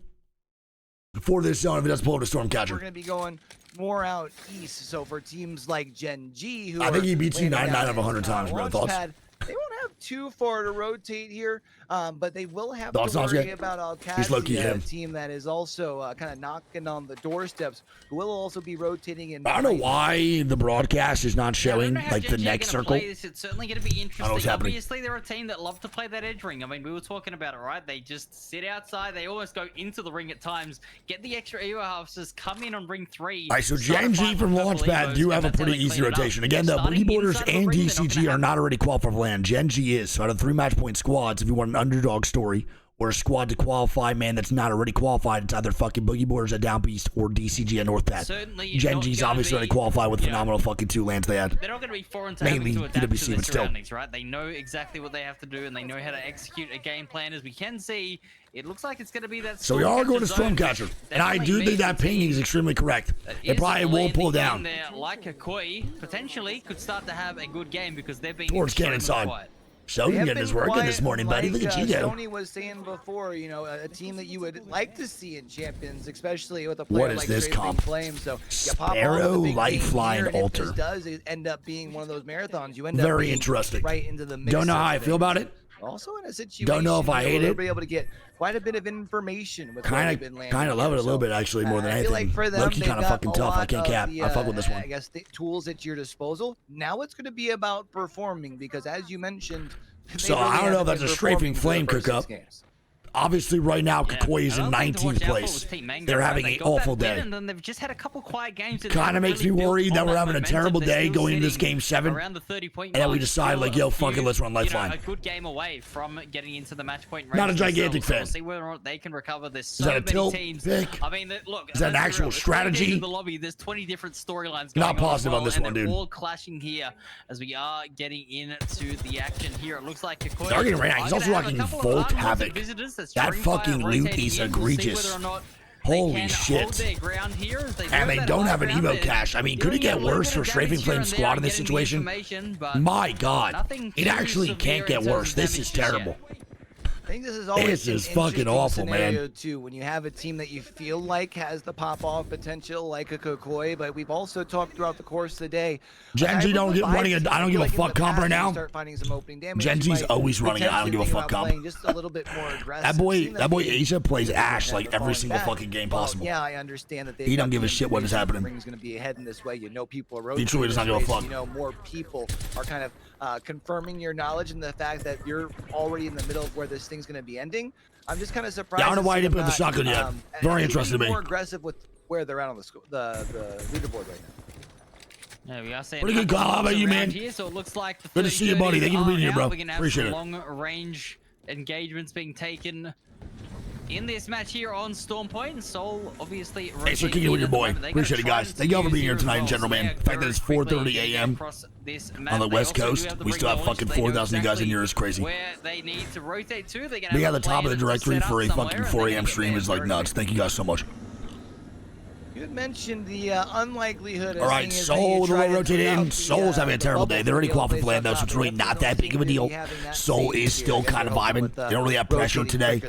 for this zone if it does pull to Stormcatcher. We're going to be going more out east. So for teams like Gen G, who I think he beats you 99 out of 100 times, bro. Thoughts? They won't have too far to rotate here, but they will have to worry about ALGS, a team that is also kind of knocking on the doorsteps, who will also be rotating in. I don't know why the broadcast is not showing like the next circle. It's certainly going to be interesting. Obviously, they're a team that love to play that edge ring. I mean, we were talking about it, right? They just sit outside. They almost go into the ring at times, get the extra EO houses, come in on ring 3. All right, so Gen G from Launchpad do have a pretty easy rotation. Again, though, Boogie Borders and DCG are not already qualified for land. Gen G is. So out of 3 match point squads, if you want an underdog story or a squad to qualify, man, that's not already qualified, it's either fucking Boogie Borders at Down Beast or DCG at North Pad. Gen G's obviously already qualified with phenomenal fucking 2 lands they had. They're not going to be foreign to having to adapt to their surroundings, right? They know exactly what they have to do, and they know how to execute a game plan. As we can see, it looks like it's going to be that. So we are going to Stormcatcher, and I do think that pinging is extremely correct. It probably won't pull down. There, like a Koi, potentially could start to have a good game because they've been towards cannon side. Shogun getting his work in this morning, buddy. Look at you go. Tony was saying before, you know, a team that you would like to see in Champions, especially with a player like this comp? Flame. So Sparrow Lifeline Altar. If this does end up being one of those marathons, you end up very interesting. Right into the mix. Don't know how I feel about it. Also in a situation, don't know if I hate it. Be able to get quite a bit of information with kind of love it a little bit actually more than anything. Like for them, Loki kind of fucking tough. I can't cap. I fuck with this one. I guess the tools at your disposal. Now it's going to be about performing because, as you mentioned. So I don't know if that's a strafing flame cook-up. Obviously, right now, Kakoi is in 19th place. They're having an awful day. And then they've just had a couple quiet games. Kind of makes me worried that we're having a terrible day going into this game 7. Around the 30-point and then we decide, like, yo, fuck it, let's run Lifeline. A good game away from getting into the match point range. Not a gigantic fan. We'll see whether or not they can recover this. Is that a tilt pick? I mean, look. Is that an actual strategy? In the lobby, there's 20 different storylines going on. Not positive on this one, dude. All clashing here as we are getting into the action here. It looks like Kakoi. Starting right now, he's also rocking Volt Havoc. That fucking loot is egregious. Holy shit. And they don't have an Evo cache. I mean, could it get worse for Strafing Flame squad in this situation? My God. It actually can't get worse. This is terrible. I think this is always fucking awful, man. Too, when you have a team that you feel like has the pop-off potential, like a Kokoi, but we've also talked throughout the course of the day. Gen G don't get running a I don't give a fuck comp right now. Gen G's always running a I don't give a fuck comp. Just a little bit more aggressive. That boy Asia plays Ashe like every single fucking game possible. Yeah, I understand that he don't give a shit what is happening. Ring's gonna be heading this way. You know, people are rotating. He truly does not give a fuck. You know, more people are kind of confirming your knowledge and the fact that you're already in the middle of where this thing's going to be ending. I'm just kind of surprised. Yeah, I don't know why he didn't put the shotgun yet. Very interested in me. More aggressive with where they're at on the leaderboard right now. Yeah, we are saying pretty good call. How about you, man? Here, so it looks like the good to see you, buddy. Thank you for being here, bro. Appreciate it. Long range engagements being taken. in this match here on Storm Point. Soul obviously. Thanks for kicking with your boy. Appreciate it, guys. Thank y'all for being here tonight in general, man. The fact that it's 4:30 a.m. on the West Coast, we still have fucking 4,000 you guys in here is crazy. Where they need to rotate to. Being at the top of the directory for a fucking 4 a.m. stream is like nuts. Thank you guys so much. You had mentioned the unlikelihood. All right, Soul with a low rotate in. Soul's having a terrible day. They're already qualified for land though, so it's really not that big of a deal. Soul is still kind of vibing. They don't really have pressure today,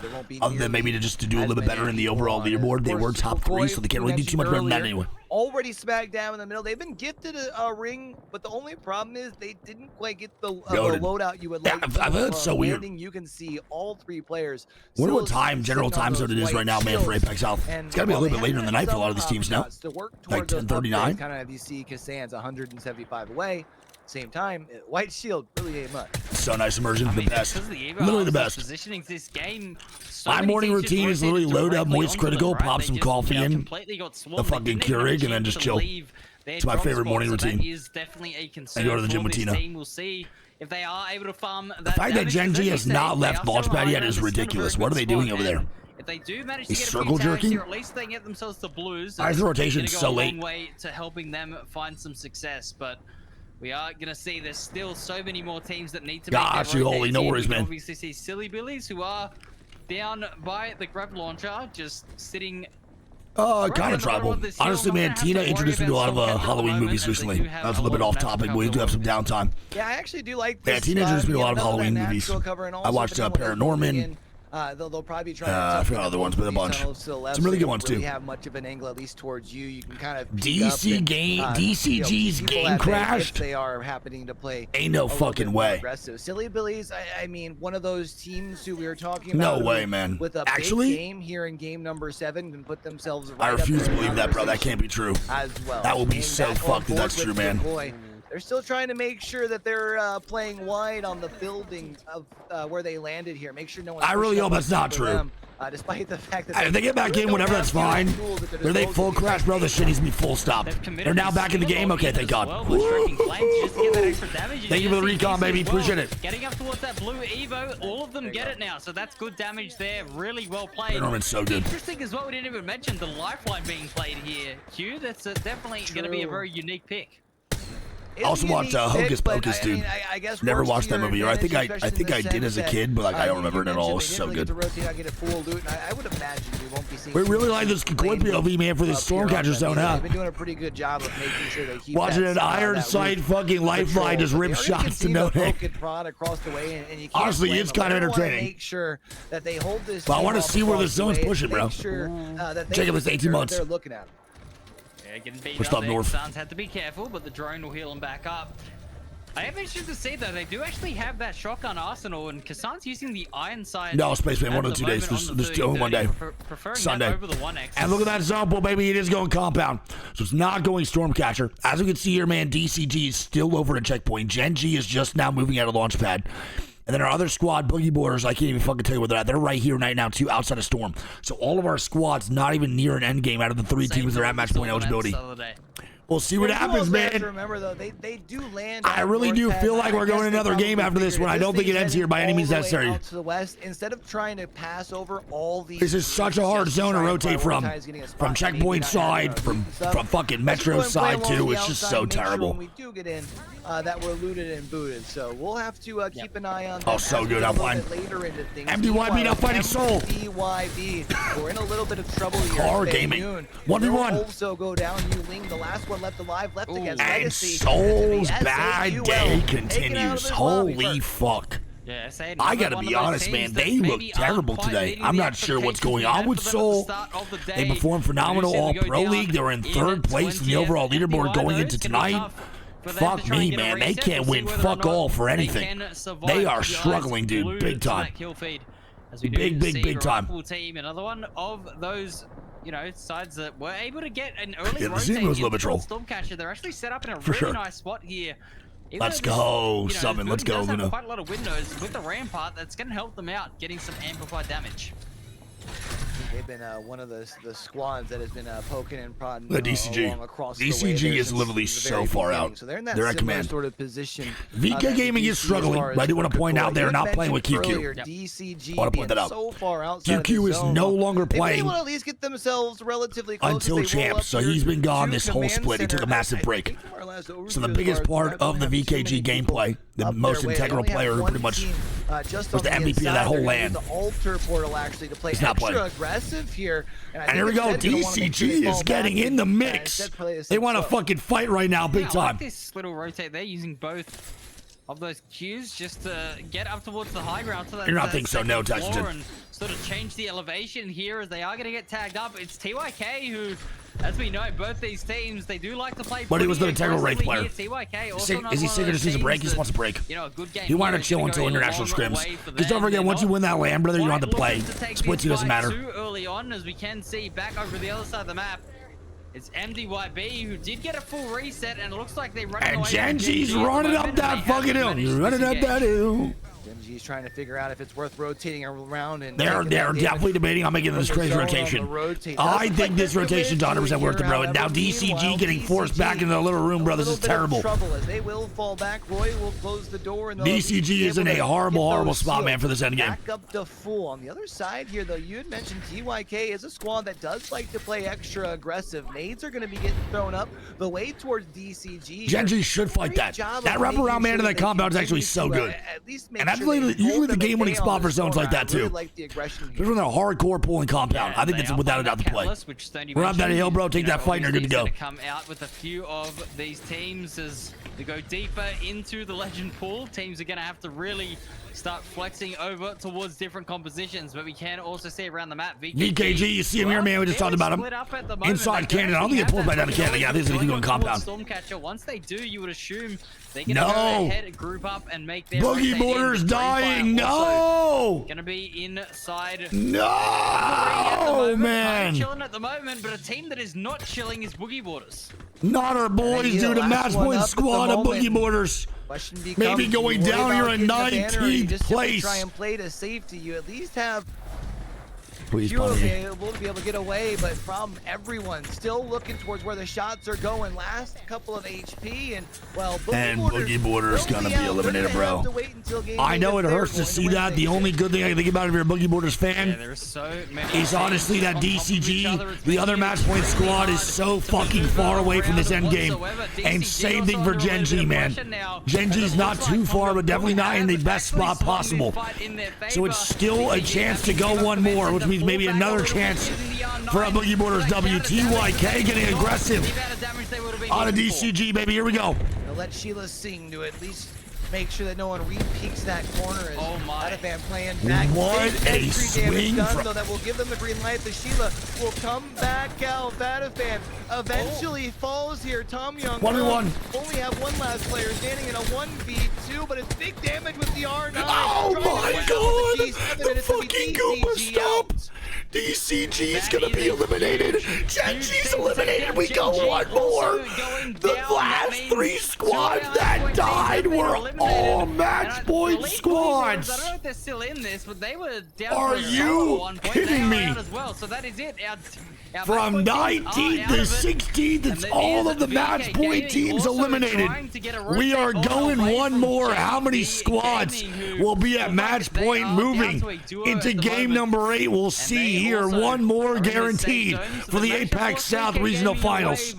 other than maybe to do a little bit better in the overall leaderboard. They were top 3, so they can't really do too much better than that anyway. Already smack down in the middle. They've been gifted a ring, but the only problem is they didn't quite get the loadout you would like. Yeah, I've heard it's so weird. You can see all 3 players. Wonder what general time zone it is right now, man, for APAC South. It's got to be a little bit later in the night for a lot of these teams now. Like 10:39. Kind of, you see Kassan's 175 away. Same time, White Shield really ain't much. So nice immersion, the best. Literally the best. Positioning this game, my morning routine is literally load up Moist Critical, pop some coffee in, the fucking Keurig, and then just chill. It's my favorite morning routine. I go to the gym with Tina. We'll see if they are able to farm the fact that Gen G has not left Launchpad yet is ridiculous. What are they doing over there? If they do manage to get circle jerking, here, at least they get themselves the blues. His rotation so late. A long way to helping them find some success, but we are gonna see there's still so many more teams that need to make their holy, no worries, man. Obviously see Silly Billies who are down by the grab launcher, just sitting. Kind of tribal. Honestly, man, Tina introduced me to a lot of Halloween movies recently. That's a little bit off topic, but we do have some downtime. Yeah, I actually do like this. Yeah, Tina introduced me to a lot of Halloween movies. I watched Paranorman. They'll probably try. I forgot other ones, but a bunch. Some really good ones too. Have much of an angle at least towards you. You can kind of DCG's game crashed. They are happening to play. Ain't no fucking way. Aggressive. Silly Billies. I mean, one of those teams who we were talking about. No way, man. With a big game here in game number 7, can put themselves. Right, I refuse to believe that, bro. That can't be true. As well. That will be so fucked if that's true, man. They're still trying to make sure that they're playing wide on the building of where they landed here. Make sure no one. I really hope that's not true. Them, despite the fact that if they get back in, whatever, that's fine. Are they full crash, bro? This shit needs to be full stop. They're now back in the game. Okay, thank God. Thank you for the recon, baby. Appreciate it. Getting up towards that blue Evo, all of them get it now, so that's good damage there. Really well played. Norman's so good. Interesting as well. We didn't even mention the lifeline being played here. Q, that's definitely going to be a very unique pick. I also watched Hocus Pocus, dude. I guess never watched that movie. Or I think I did as a kid, but like I don't remember it at all. It's so good. We really like this Koi POV, man, for this Stormcatcher zone, huh? They've been doing a pretty good job of making sure they keep watching an iron sight fucking lifeline just rip shots to no hit. Honestly, it's kind of entertaining. Make sure that they hold this. But I want to see where this zone's pushing, bro. Jacob, it's 18 months. They're looking at. Getting beat up there. Suns had to be careful, but the drone will heal him back up. I am interested to see though, they do actually have that shotgun arsenal, and Kassan's using the iron sight. No, Spaceman, 1 or 2 days. There's only 1 day. Sunday. Over the 1X. And look at that zone pool, baby. It is going compound. So it's not going Stormcatcher. As we can see here, man, DCG is still over at checkpoint. Gen G is just now moving out of Launchpad. And then our other squad, Boogie Boarders, I can't even fucking tell you where they're at. They're right here right now, too, outside of Storm. So all of our squads not even near an end game out of the 3 teams that are at match point eligibility. We'll see what happens, man. Remember, though, they do land. I really do feel like we're going another game after this one. I don't think it ends here by any means necessary. Out to the west, instead of trying to pass over all these. This is such a hard zone to rotate from checkpoint side, from fucking metro side too. It's just so terrible. When we do get in, that we're looted and booted, so we'll have to keep an eye on that. Oh, so good outline. MDYB now fighting Soul. MDYB, we're in a little bit of trouble here. Car gaming. 1v1. Also go down. Yuling, the last one left alive, left against and Legacy. Soul's bad day continues. Holy fuck. Yeah, I gotta be honest, man. They look terrible today. I'm not sure what's going on with Soul. They performed phenomenal all Pro League. They were in 3rd place in the overall leaderboard going into tonight. Fuck me, man. They can't win fuck all for anything. They are struggling, dude. Big time. Big time. Another one of those, you know, sides that were able to get an early rotate in Stormcatcher. They're actually set up in a really nice spot here. Let's go, Summon. Let's go, Luna. Quite a lot of windows with the rampart that's going to help them out getting some amplified damage. They've been one of the squads that has been poking and prodding DCG. across DCG the way is literally so far out. So they're in that they're at command. sort of position. VK Gaming is struggling, but I do want to point out they're not playing with QQ. DCG I want to point that out. So far outside QQ is no longer playing they at least get themselves relatively close until champs, so he's been gone this whole split. He took a massive break. So the biggest part of the VKG gameplay, the most integral player who pretty much was the MVP of that whole land, the altar portal actually to play extra aggressive here. And here we go, DCG is getting in the mix. They want to fucking fight right now, big time. I like this little rotate. They're using both of those cues just to get up towards the high ground. So you're not thinking so, no, Texton. And sort of change the elevation here as they are going to get tagged up. It's TYK who, as we know, both these teams, they do like to play. But he was the integral Wraith player. TYK Is he sick or just needs a break? He just wants a break. You know, a good game. He wanted to chill until international scrims. Because don't forget, once you win that land, brother, you don't have to play. Splitsy doesn't matter. Too early on, as we can see back over the other side of the map. It's MDYB who did get a full reset, and it looks like they run away. And Genji's running up that fucking hill. He's running up that hill. Genji's trying to figure out if it's worth rotating around. And they're definitely debating on making this crazy rotation. I think this rotation's 100% worth it, bro. And now DCG getting forced back into the little room, bro. This is terrible. They will fall back. Roy will close the door. And DCG is in a horrible spot, man, for this endgame. Back up to full. On the other side here, though, you had mentioned TYK is a squad that does like to play extra aggressive. Nades are going to be getting thrown up the way towards DCG. Genji should fight that. That wraparound man in that compound is actually so good. And that's usually the game-winning spot for zones like that, too. Especially when they're hardcore pulling compound. I think that's without a doubt the play. We're up that hill, bro. Take that fight and you're good to go. Come out with a few of these teams as we go deeper into the legend pool. Teams are going to have to really start flexing over towards different compositions, but we can also see around the map VKG, you see him here, man. We just talked about him. Inside Canada. I don't think it pulls back down to Canada. Yeah, this is going compound. Stormcatcher. Once they do, you would assume they're going to go ahead, group up, and make their Boogie Borders dying. No! Going to be inside. No, man. Chilling at the moment, but a team that is not chilling is Boogie Borders. Not our boys, dude. A match point squad of Boogie Borders. Maybe going down here in 19th place. Try and play to safety. You at least have Please, you will be able to get away, but from everyone still looking towards where the shots are going. Last couple of HP, and well, Boogie Borders gonna be eliminated, bro. I know it hurts to see that. The only good thing I can think about if you're a Boogie Borders fan is honestly that DCG, the other match point squad, is so fucking far away from this end game. And same thing for Genji, man. Genji's not too far, but definitely not in the best spot possible. So it's still a chance to go one more, which means maybe another chance for a Boogie Borders W. TYK getting aggressive on a DCG, baby. Here we go. Let Sheila sing to at least make sure that no one re-peeks that corner as Adavan playing back. What a swing done, though, that will give them the green light. The Sheila will come back out. Adavan eventually falls here. Tom Young 1v1. Only have one last player standing in a 1v2, but it's big damage with the R9. Oh my god! The fucking Goomba stopped! DCG is gonna be eliminated. Genji's eliminated. We go one more. The last three squads that died were all match point squads. I don't know if they're still in this, but they were down. Are you kidding me? As well. So that is it. From 19th to 16th, it's all of the match point teams eliminated. We are going one more. How many squads will be at match point moving into game number 8? We'll see here. One more guaranteed for the APAC South Regional Finals.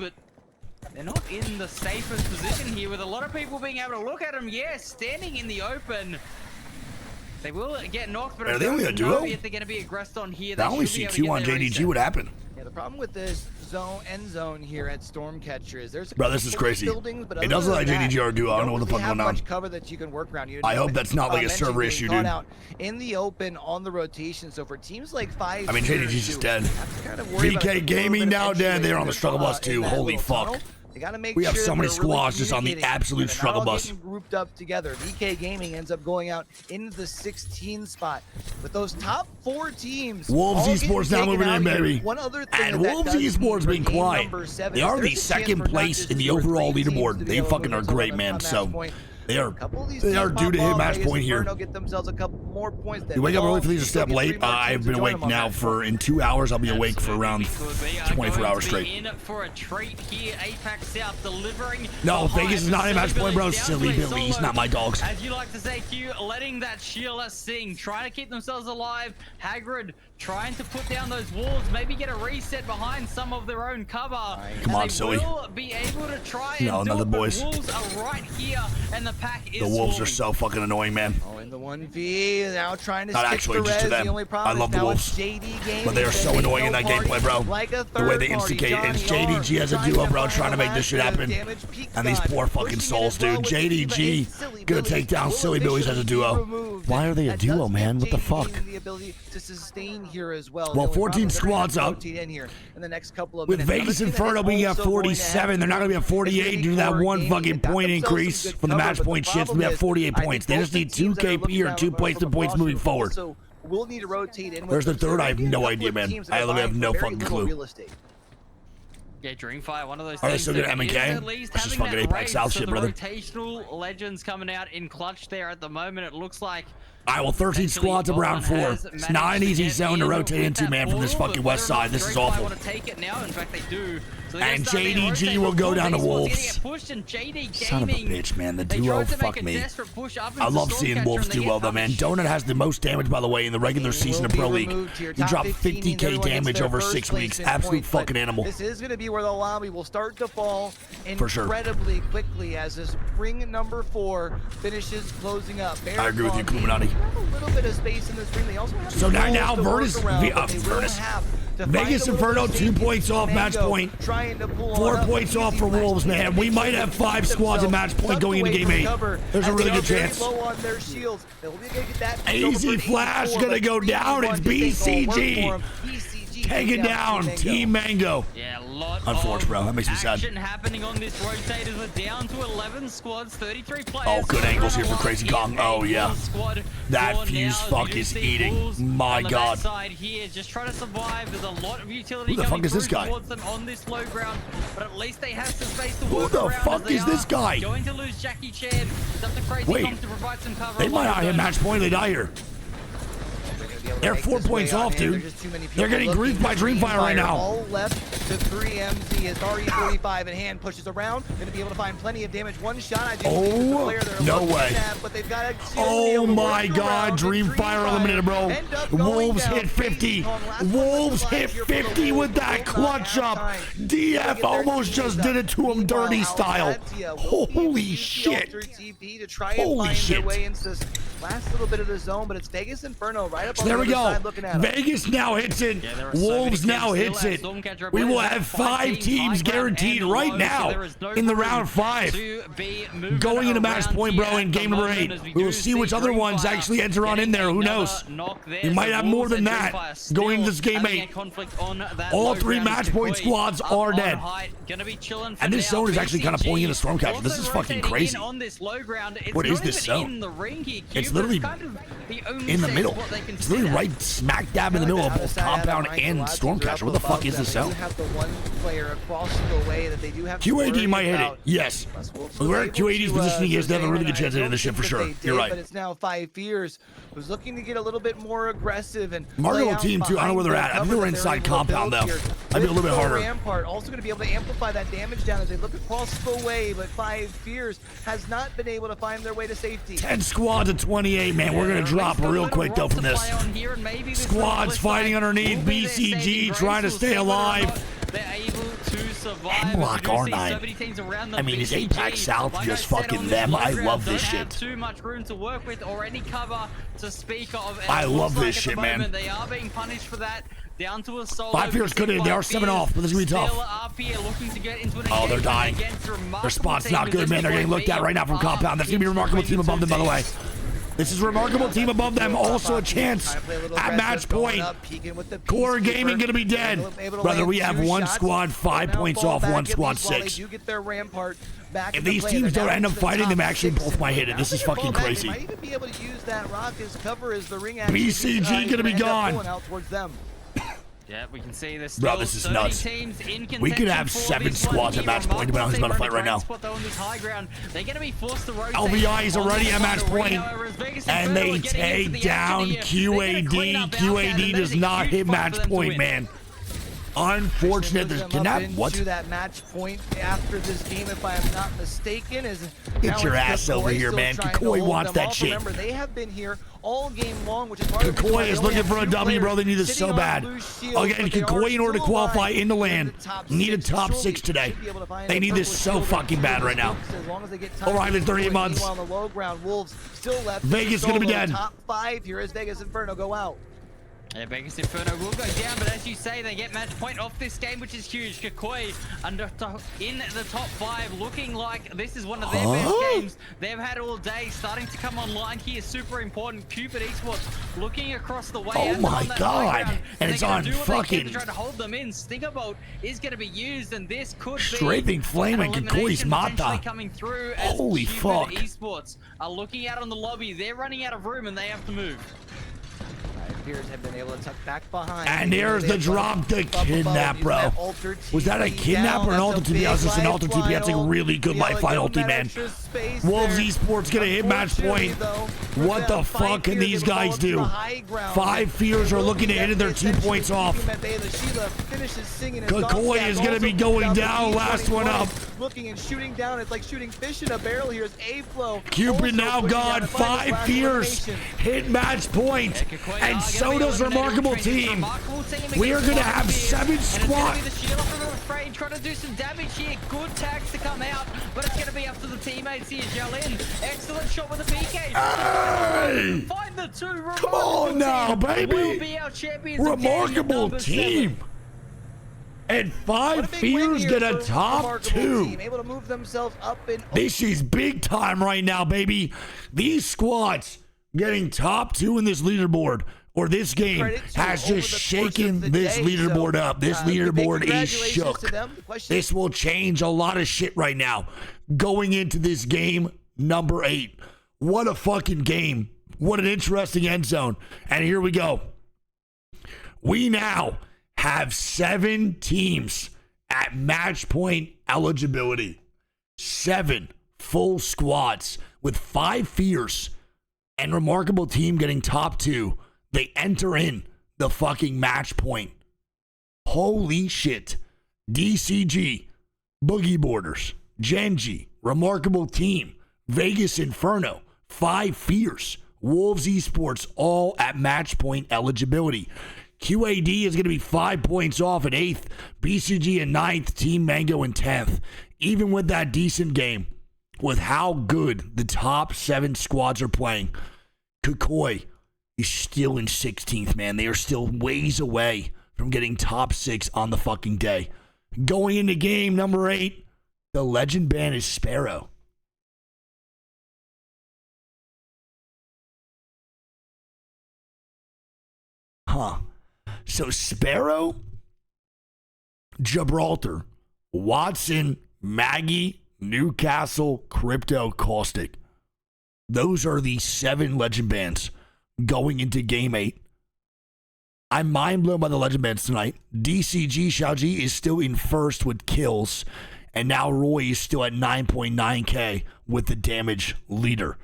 They're not in the safest position here, with a lot of people being able to look at them. Yes, standing in the open. They will get knocked, but are they only a duo? If they're going to be aggressed on here, I only see 2 on JDG. What happened? Yeah, the problem with this end zone here at Stormcatcher is there's bro, this is crazy. It doesn't look like JDG are a duo. I don't know what the fuck going on. Cover that you can work around. I hope that's not like a server issue, dude. Out in the open on the rotation. So for teams like 5, I mean, JDG's just dead. VK Gaming now dead. They're on the struggle bus too. Holy fuck. We have so many squads just on the absolute struggle bus. Grouped up together. VK Gaming ends up going out into the 16 spot with those top 4 teams. Wolves Esports now moving in, baby. And Wolves Esports being quiet. They are the second place in the overall leaderboard. They fucking are great, man. So they are due to hit match point here. Get themselves a couple more points. You wake up early for these a step late. I've been awake now for, in 2 hours, I'll be awake for around 24 hours straight. In for a treat here, APAC South delivering. No, Vegas is not a match point, bro. Silly Billy's not my dogs. As you like to say, Q, letting that Sheila sing, trying to keep themselves alive. Hagrid trying to put down those walls, maybe get a reset behind some of their own cover. Come on, silly. Will be able to try and no, do not the it, boys. Wolves are right here, and the pack is The Wolves swarming. are so fucking annoying, man. Oh, in the 1v, now trying to Not stick actually, the just res. to them. The only problem I love is the now Wolves. it's JD Gaming, But they are so annoying in that gameplay, bro. Like a The way they instigate, it's JDG as a duo, bro, trying to make this shit happen. And these poor fucking souls, dude. JDG gonna take down Silly Billies as a duo. Why are they a duo, man? What the fuck? Well, 14 squads up. With Vegas Inferno being at 47, they're not gonna be at 48 due to that one fucking point increase from the match point shift. We have 48 points. They just need 2 KP or 2 points moving forward. We'll need to rotate in. Where's the third? I have no idea, man. I literally have no fucking clue. Yeah, Dreamfire, one of those Are they things still good at that is M&K? at least This is having fucking that APAC raid, South so shit, the brother. rotational legends coming out in clutch there at the moment. It looks like All right, well, 13 squads of round 4. It's not an easy zone to rotate into, man, from this fucking west side. This is awful. And JDG will go down to Wolves. Son of a bitch, man. The duo, fuck me. I love seeing Wolves do well, though, man. Donut has the most damage, by the way, in the regular season of Pro League. He dropped 50k damage over 6 weeks. Absolute fucking animal. This is going to be where the lobby will start to fall For sure. incredibly quickly as this ring number 4 finishes closing up. I agree with you, Illuminati. A little bit of space in this ring. They also have So now Virtus, Vegas Inferno 2 points off match point. 4 points off for Wolves, man. We might have 5 squads at match point going into game 8. There's a really good chance. Easy Flash gonna go down. It's BCG. Taking down Team Mango. Yeah, a lot Unfortunate, bro. That makes me sad. action happening on this rotator. We're down to 11 squads, 33 players. Oh, good angles here for Crazy Kong. Oh, yeah. That fuse fuck is eating. My God. Side here, just trying to survive. There's a lot of utility Who the fuck is this guy? towards them on this low ground, but at least they have some space to Who work the around fuck as they is this are guy? Going to lose Jackie Chan. It's up to Crazy Wait. Kong to provide some cover. They might not hit match point. They die here. They're 4 points off, dude. They're getting griefed by Dreamfire right now. All left to 3MZ as RE45 in hand pushes around. Going to be able to find plenty of damage. One shot. I do believe the player they're no looking way. at, but they've got Oh my God, Dreamfire eliminated, bro. Wolves hit 50. Wolves hit 50 with that clutch up. DF almost just did it to him dirty style. Holy shit. Holy shit. Last little bit of the zone, but it's Vegas Inferno right up on There the we other go. side looking at Vegas now hits it. Wolves now hits it. We will have 5 teams guaranteed right now in the round 5. Going into match point, bro, in game number 8. We will see which other ones actually enter on in there. Who knows? We might have more than that going into this game 8. All 3 match point squads are dead. And this zone is actually kind of pulling into Stormcatcher. This is fucking crazy. What is this zone? It's literally in the middle. It's literally right smack dab in the middle of both Compound and Stormcatcher. What the fuck is this zone? QAD might hit it. Yes. Where QAD's positioning is, they have a really good chance of hitting this shit for sure. You're right. But it's now 5 Fears who's looking to get a little bit more aggressive and Margot team too. I don't know where they're at. I think they were inside Compound though. I'd be a little bit harder. Rampart also going to be able to amplify that damage down as they look across the way, but 5 Fears has not been able to find their way to safety. 10 squads at 28, man. We're gonna drop real quick though from this. Squads fighting underneath. BCG trying to stay alive. They're able to survive. Hemlock R9. I mean, is APAC South just fucking them? I love this shit. Too much room to work with or any cover to speak of. I love this shit, man. They are being punished for that. Down to a solo. 5 Fears could hit. They are 7 off, but this is gonna be tough. Oh, they're dying. Their spot's not good, man. They're getting looked at right now from Compound. That's gonna be a remarkable team above them, by the way. This is a remarkable team above them. Also a chance at match point. Core Gaming gonna be dead. Brother, we have 1 squad 5 points off, 1 squad 6. If these teams don't end up fighting, them actually both might hit it. This is fucking crazy. BCG gonna be gone. Yeah, we can see this. Bro, this is nuts. We could have 7 squads at match point, but he's about to fight right now. They're going to be forced to rotate. LVI is already at match point, and they take down QAD. QAD does not hit match point, man. Unfortunate. Can that what? To that match point after this game, if I am not mistaken, is get your ass over here, man. Kakoi wants that shit. Remember, they have been here all game long, which is part of Kakoi is looking for a W, bro. They need this so bad. Again, Kakoi, in order to qualify in the land, need a top 6 today. They need this so fucking bad right now. All right, it's 38 months. Vegas gonna be dead. Top 5 here as Vegas Inferno go out. Yeah, Vegas Inferno will go down, but as you say, they get match point off this game, which is huge. Kakoi in the top 5, looking like this is one of their best games they've had all day. Starting to come online here, super important. Cupid Esports looking across the way. Oh my god! And it's on fucking. Trying to hold them in. Stinger Bolt is going to be used, and this could be Strafing Flame and Kakoi's Mata. Coming through. Holy fuck! Esports are looking out on the lobby. They're running out of room, and they have to move. Have been able to tuck back behind. And there's the drop to kidnap, bro. Was that a kidnap or an ulti TP? I was just an ulti TP. That's a really good life fight ulti, man. Wolves Esports gonna hit match point. What the fuck can these guys do? 5 Fears are looking to hit it. They're 2 points off. Kakoi is gonna be going down. Last one up. Looking and shooting down. It's like shooting fish in a barrel. Here's A-Flow. Cupid now gone. 5 Fears hit match point. And so does Remarkable Team. We are going to have 7 squads. Trying to do some damage here. Good tags to come out, but it's going to be up to the teammates here. Jalen, excellent shot with the PK. Hey! Find the 2. Come on now, baby. Remarkable Team. And 5 Fears get a top 2. Able to move themselves up and this is big time right now, baby. These squads getting top 2 in this leaderboard, or this game, has just shaken this leaderboard up. This leaderboard is shook. This will change a lot of shit right now. Going into this game, number 8. What a fucking game. What an interesting end zone. And here we go. We now have 7 teams at match point eligibility. 7 full squads with 5 Fears and Remarkable Team getting top 2. They enter in the fucking match point. Holy shit. DCG, Boogie Borders, Genji, Remarkable Team, Vegas Inferno, 5 Fears, Wolves Esports, all at match point eligibility. QAD is going to be 5 points off at 8th, BCG in 9th, Team Mango in 10th. Even with that decent game, with how good the top 7 squads are playing, Kakoi is still in 16th, man. They are still ways away from getting top 6 on the fucking day. Going into game number 8, the legend ban is Sparrow. Huh. So Sparrow, Gibraltar, Watson, Maggie, Newcastle, Crypto, Caustic. Those are the 7 legend bans going into game 8. I'm mind blown by the legend bans tonight. DCG Xiaoji is still in first with kills, and now Roy is still at 9.9k with the damage leader.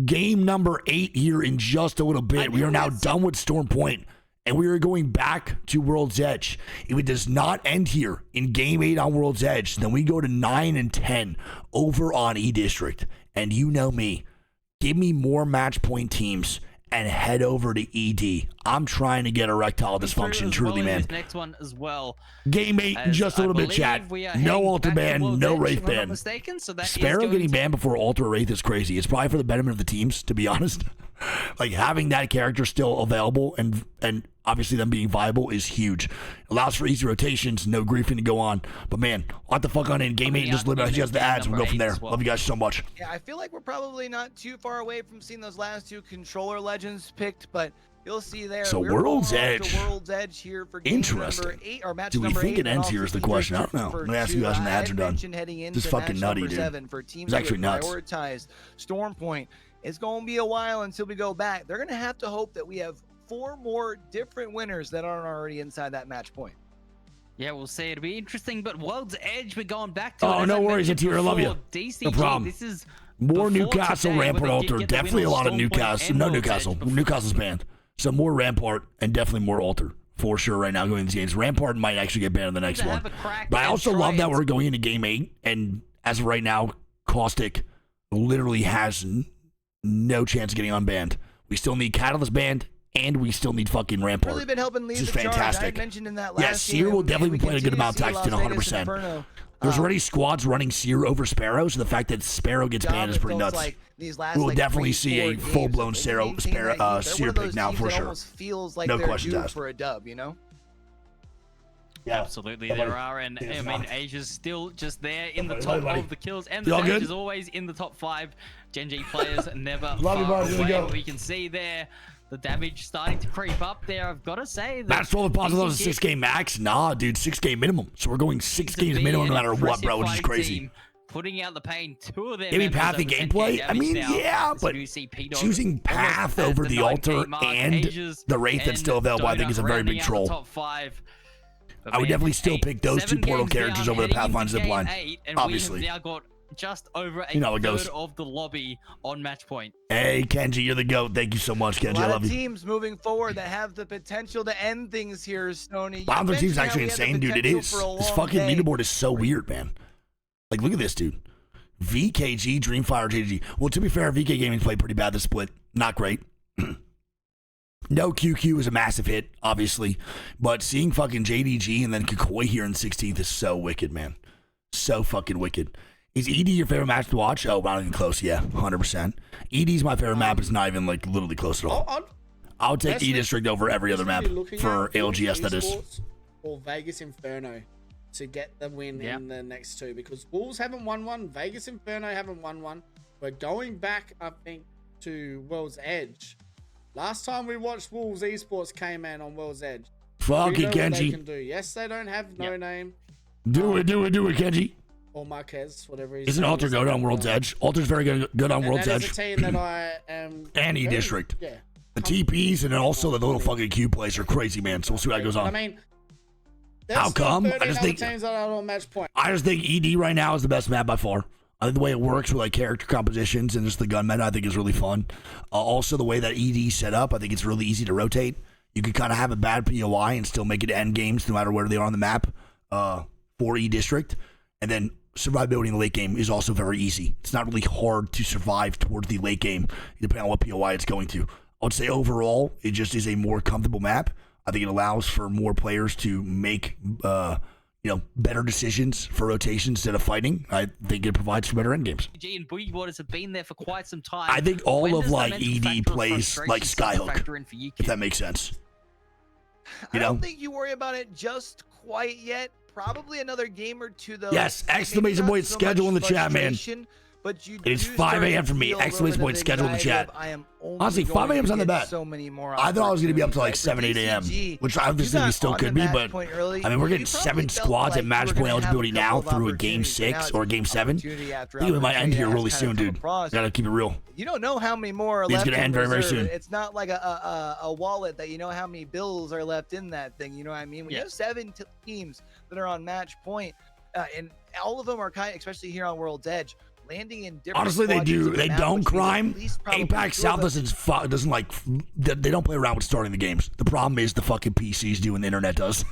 Game number 8 here in just a little bit. We are now done with Storm Point, and we are going back to World's Edge. If it does not end here in game 8 on World's Edge, then we go to 9 and 10 over on E-District. And you know me. Give me more match point teams and head over to ED. I'm trying to get erectile dysfunction, truly, man. Next one as well. Game 8, just a little bit, chat. No Alter ban, no Wraith ban. Sparrow getting banned before Alter or Wraith is crazy. It's probably for the betterment of the teams, to be honest. Like, having that character still available and obviously them being viable is huge. Allows for easy rotations, no griefing to go on. But man, what the fuck on in game 8 and just live out just the ads. We'll go from there. Love you guys so much. Yeah, I feel like we're probably not too far away from seeing those last 2 controller legends picked, but you'll see there. So World's Edge here for game number 8 or match Do we number think 8, it ends here is the question. I don't know. Let me ask you guys when the ads are done. This is fucking nutty, dude. It's actually nuts. Prioritized Storm Point. It's going to be a while until we go back. They're going to have to hope that we have 4 more different winners that aren't already inside that match point. Yeah, we'll see. It'll be interesting. But World's Edge, we're going back to. Oh, no worries, Atir. I love you. DCG, no problem. This is more Newcastle today, Rampart Altar. Definitely a lot of Newcastle. No Newcastle. Newcastle's banned. So more Rampart and definitely more Altar for sure right now going into these games. Rampart might actually get banned in the next one. But I also love that we're going into Game 8. And as of right now, Caustic literally has no chance of getting unbanned. We still need Catalyst banned. And we still need fucking Rampart. Really been helping lead this is the fantastic. Charge. I mentioned in that last yeah, Seer will definitely be playing a good amount of Tactics, 100%. There's already squads running Seer over Sparrow, so the fact that Sparrow gets banned is pretty nuts. Like we'll definitely see a full-blown Seer pick now for sure. Feels like no questions asked. For a dub, you know? Yeah, absolutely there are, and I mean Asia's still just there in the top of the kills, and the damage is always in the top 5. Gen G players never far away. We can see there the damage starting to creep up there. I've got to say that. That's 12 positive 6-game max. Nah, dude, 6-game minimum. So we're going 6 games minimum no matter what, bro, which is crazy. Putting out the pain, 2 of them. Maybe Path the gameplay. I mean, yeah, but choosing Path over the Altar and the Wraith that's still available, I think is a very big troll. Top 5. I would definitely still pick those 2 Portal characters over the Pathfinder zipline. Obviously. We have now got just over a third of the lobby on match point. Hey, Kenji, you're the GOAT. Thank you so much, Kenji. I love you. Teams moving forward that have the potential to end things here, Stoney. Bottom team's actually insane, dude. It is. This fucking leaderboard is so weird, man. Like, look at this, dude. VKG, Dreamfire, JDG. Well, to be fair, VK Gaming played pretty bad this split. Not great. No QQ is a massive hit, obviously. But seeing fucking JDG and then Kikoi here in 16th is so wicked, man. So fucking wicked. Is ED your favorite match to watch? Oh, not even close. Yeah, 100%. ED's my favorite map. It's not even like literally close at all. I'll take E-District over every other map for ALGS, that is. Or Vegas Inferno to get the win in the next 2, because Wolves haven't won one. Vegas Inferno haven't won one. We're going back, I think, to World's Edge. Last time we watched Wolves Esports came in on World's Edge. Fuck it, Kenji. They can do. Yes, they don't have no name. Do it, Kenji. Or Marquez, whatever he's. Isn't Alter good on World's Edge? Alter's very good on World's Edge. That is a team that I am. And E-District. Yeah. The TPs and then also the little fucking Q plays are crazy, man. So we'll see what goes on. I mean, how come? I just think teams that are on match point. I just think ED right now is the best map by far. I think the way it works with like character compositions and just the gun meta, I think is really fun. Also, the way that ED set up, I think it's really easy to rotate. You could kind of have a bad POI and still make it end games no matter where they are on the map for E-District. And then survivability in the late game is also very easy. It's not really hard to survive towards the late game, depending on what POI it's going to. I would say overall, it just is a more comfortable map. I think it allows for more players to make better decisions for rotation instead of fighting. I think it provides for better end games. And Boogie Waters have been there for quite some time. I think all of like ED plays like Skyhook, if that makes sense. I don't think you worry about it just quite yet. Probably another game or 2 though. Yes, exclamation point schedule in the chat, man. But it's 5 a.m. for me. Exclamation point schedule in the chat. Honestly, 5 a.m. is not the bad. I thought I was going to be up to like 7, 8 a.m., which obviously we still could be, but I mean, we're getting 7 squads at match point eligibility now through a game 6 or a game 7. I think we might end here really soon, dude. Gotta keep it real. You don't know how many more are left. It's going to end very, very soon. It's not like a wallet that you know how many bills are left in that thing. You know what I mean? We have 7 teams that are on match point, and all of them are kind of, especially here on World's Edge, landing in different. Honestly, they do. They don't crime. APAC South doesn't like. They don't play around with starting the games. The problem is the fucking PCs do and the internet does.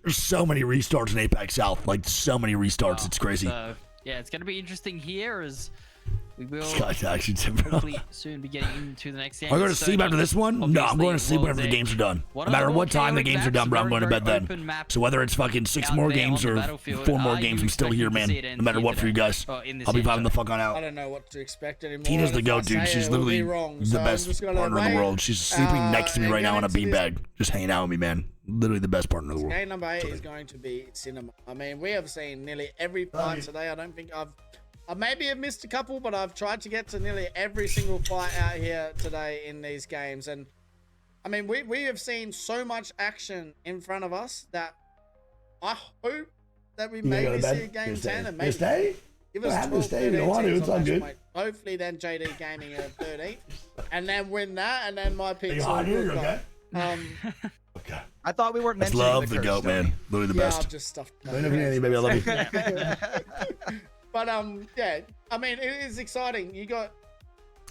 There's so many restarts in APAC South. Like so many restarts. It's crazy. Yeah, it's gonna be interesting here as we will hopefully soon be getting into the next game. Are you going to sleep after this one? No, I'm going to sleep whenever the games are done. No matter what time the games are done, bro, I'm going to bed then. So whether it's fucking 6 more games or 4 more games, I'm still here, man. No matter what for you guys. I'll be vibing the fuck on out. I don't know what to expect anymore. Tina's the GOAT, dude. She's literally the best partner in the world. She's sleeping next to me right now on a beanbag, just hanging out with me, man. Literally the best partner in the world. Game number 8 is going to be cinema. I mean, we have seen nearly every fight today. I don't think I maybe have missed a couple, but I've tried to get to nearly every single fight out here today in these games. And I mean, we have seen so much action in front of us that I hope that we maybe see a game 10 and maybe Give us 12, 13 teams on match point. Hopefully then JD Gaming at 13th. And then win that, and then my picks are good. Okay. Okay. I thought we weren't mentioning love the goat, man. Literally the best. I've just stuffed. Baby, I love you. But yeah. I mean, it is exciting. You got.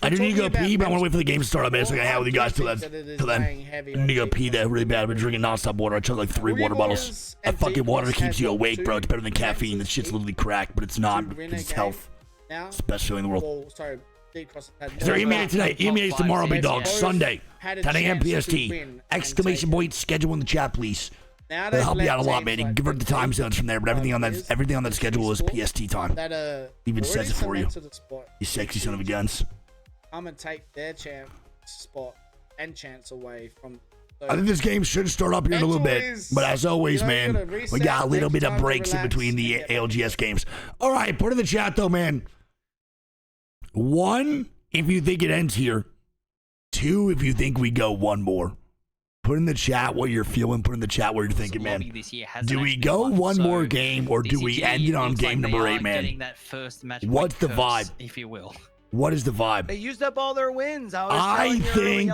I do need to go pee, but I want to wait for the game to start. I'm just gonna hang out with you guys till then. I need to go pee there really bad. I've been drinking nonstop water. I took like 3 water bottles. That fucking water keeps you awake, bro. It's better than caffeine. This shit's literally crack, but it's not. It's health. It's the best feeling in the world. Sorry. Is there EMEA today? EMEA is tomorrow, big dog. Sunday, 10 a.m. PST. Exclamation point schedule in the chat, please. That'll help you out a lot, man. You can convert the time zones from there, but everything on that schedule is PST time. Even says it for you. You sexy son of a guns. Come and take their chance spot and chance away from. I think this game should start up here in a little bit, but as always, man, we got a little bit of breaks in between the ALGS games. All right, put in the chat though, man. 1, if you think it ends here. 2, if you think we go one more. Put in the chat what you're feeling. Put in the chat what you're thinking, man. Do we go one more game, or do we end it on game number 8, man? What's the vibe, if you will? What is the vibe? They used up all their wins. I think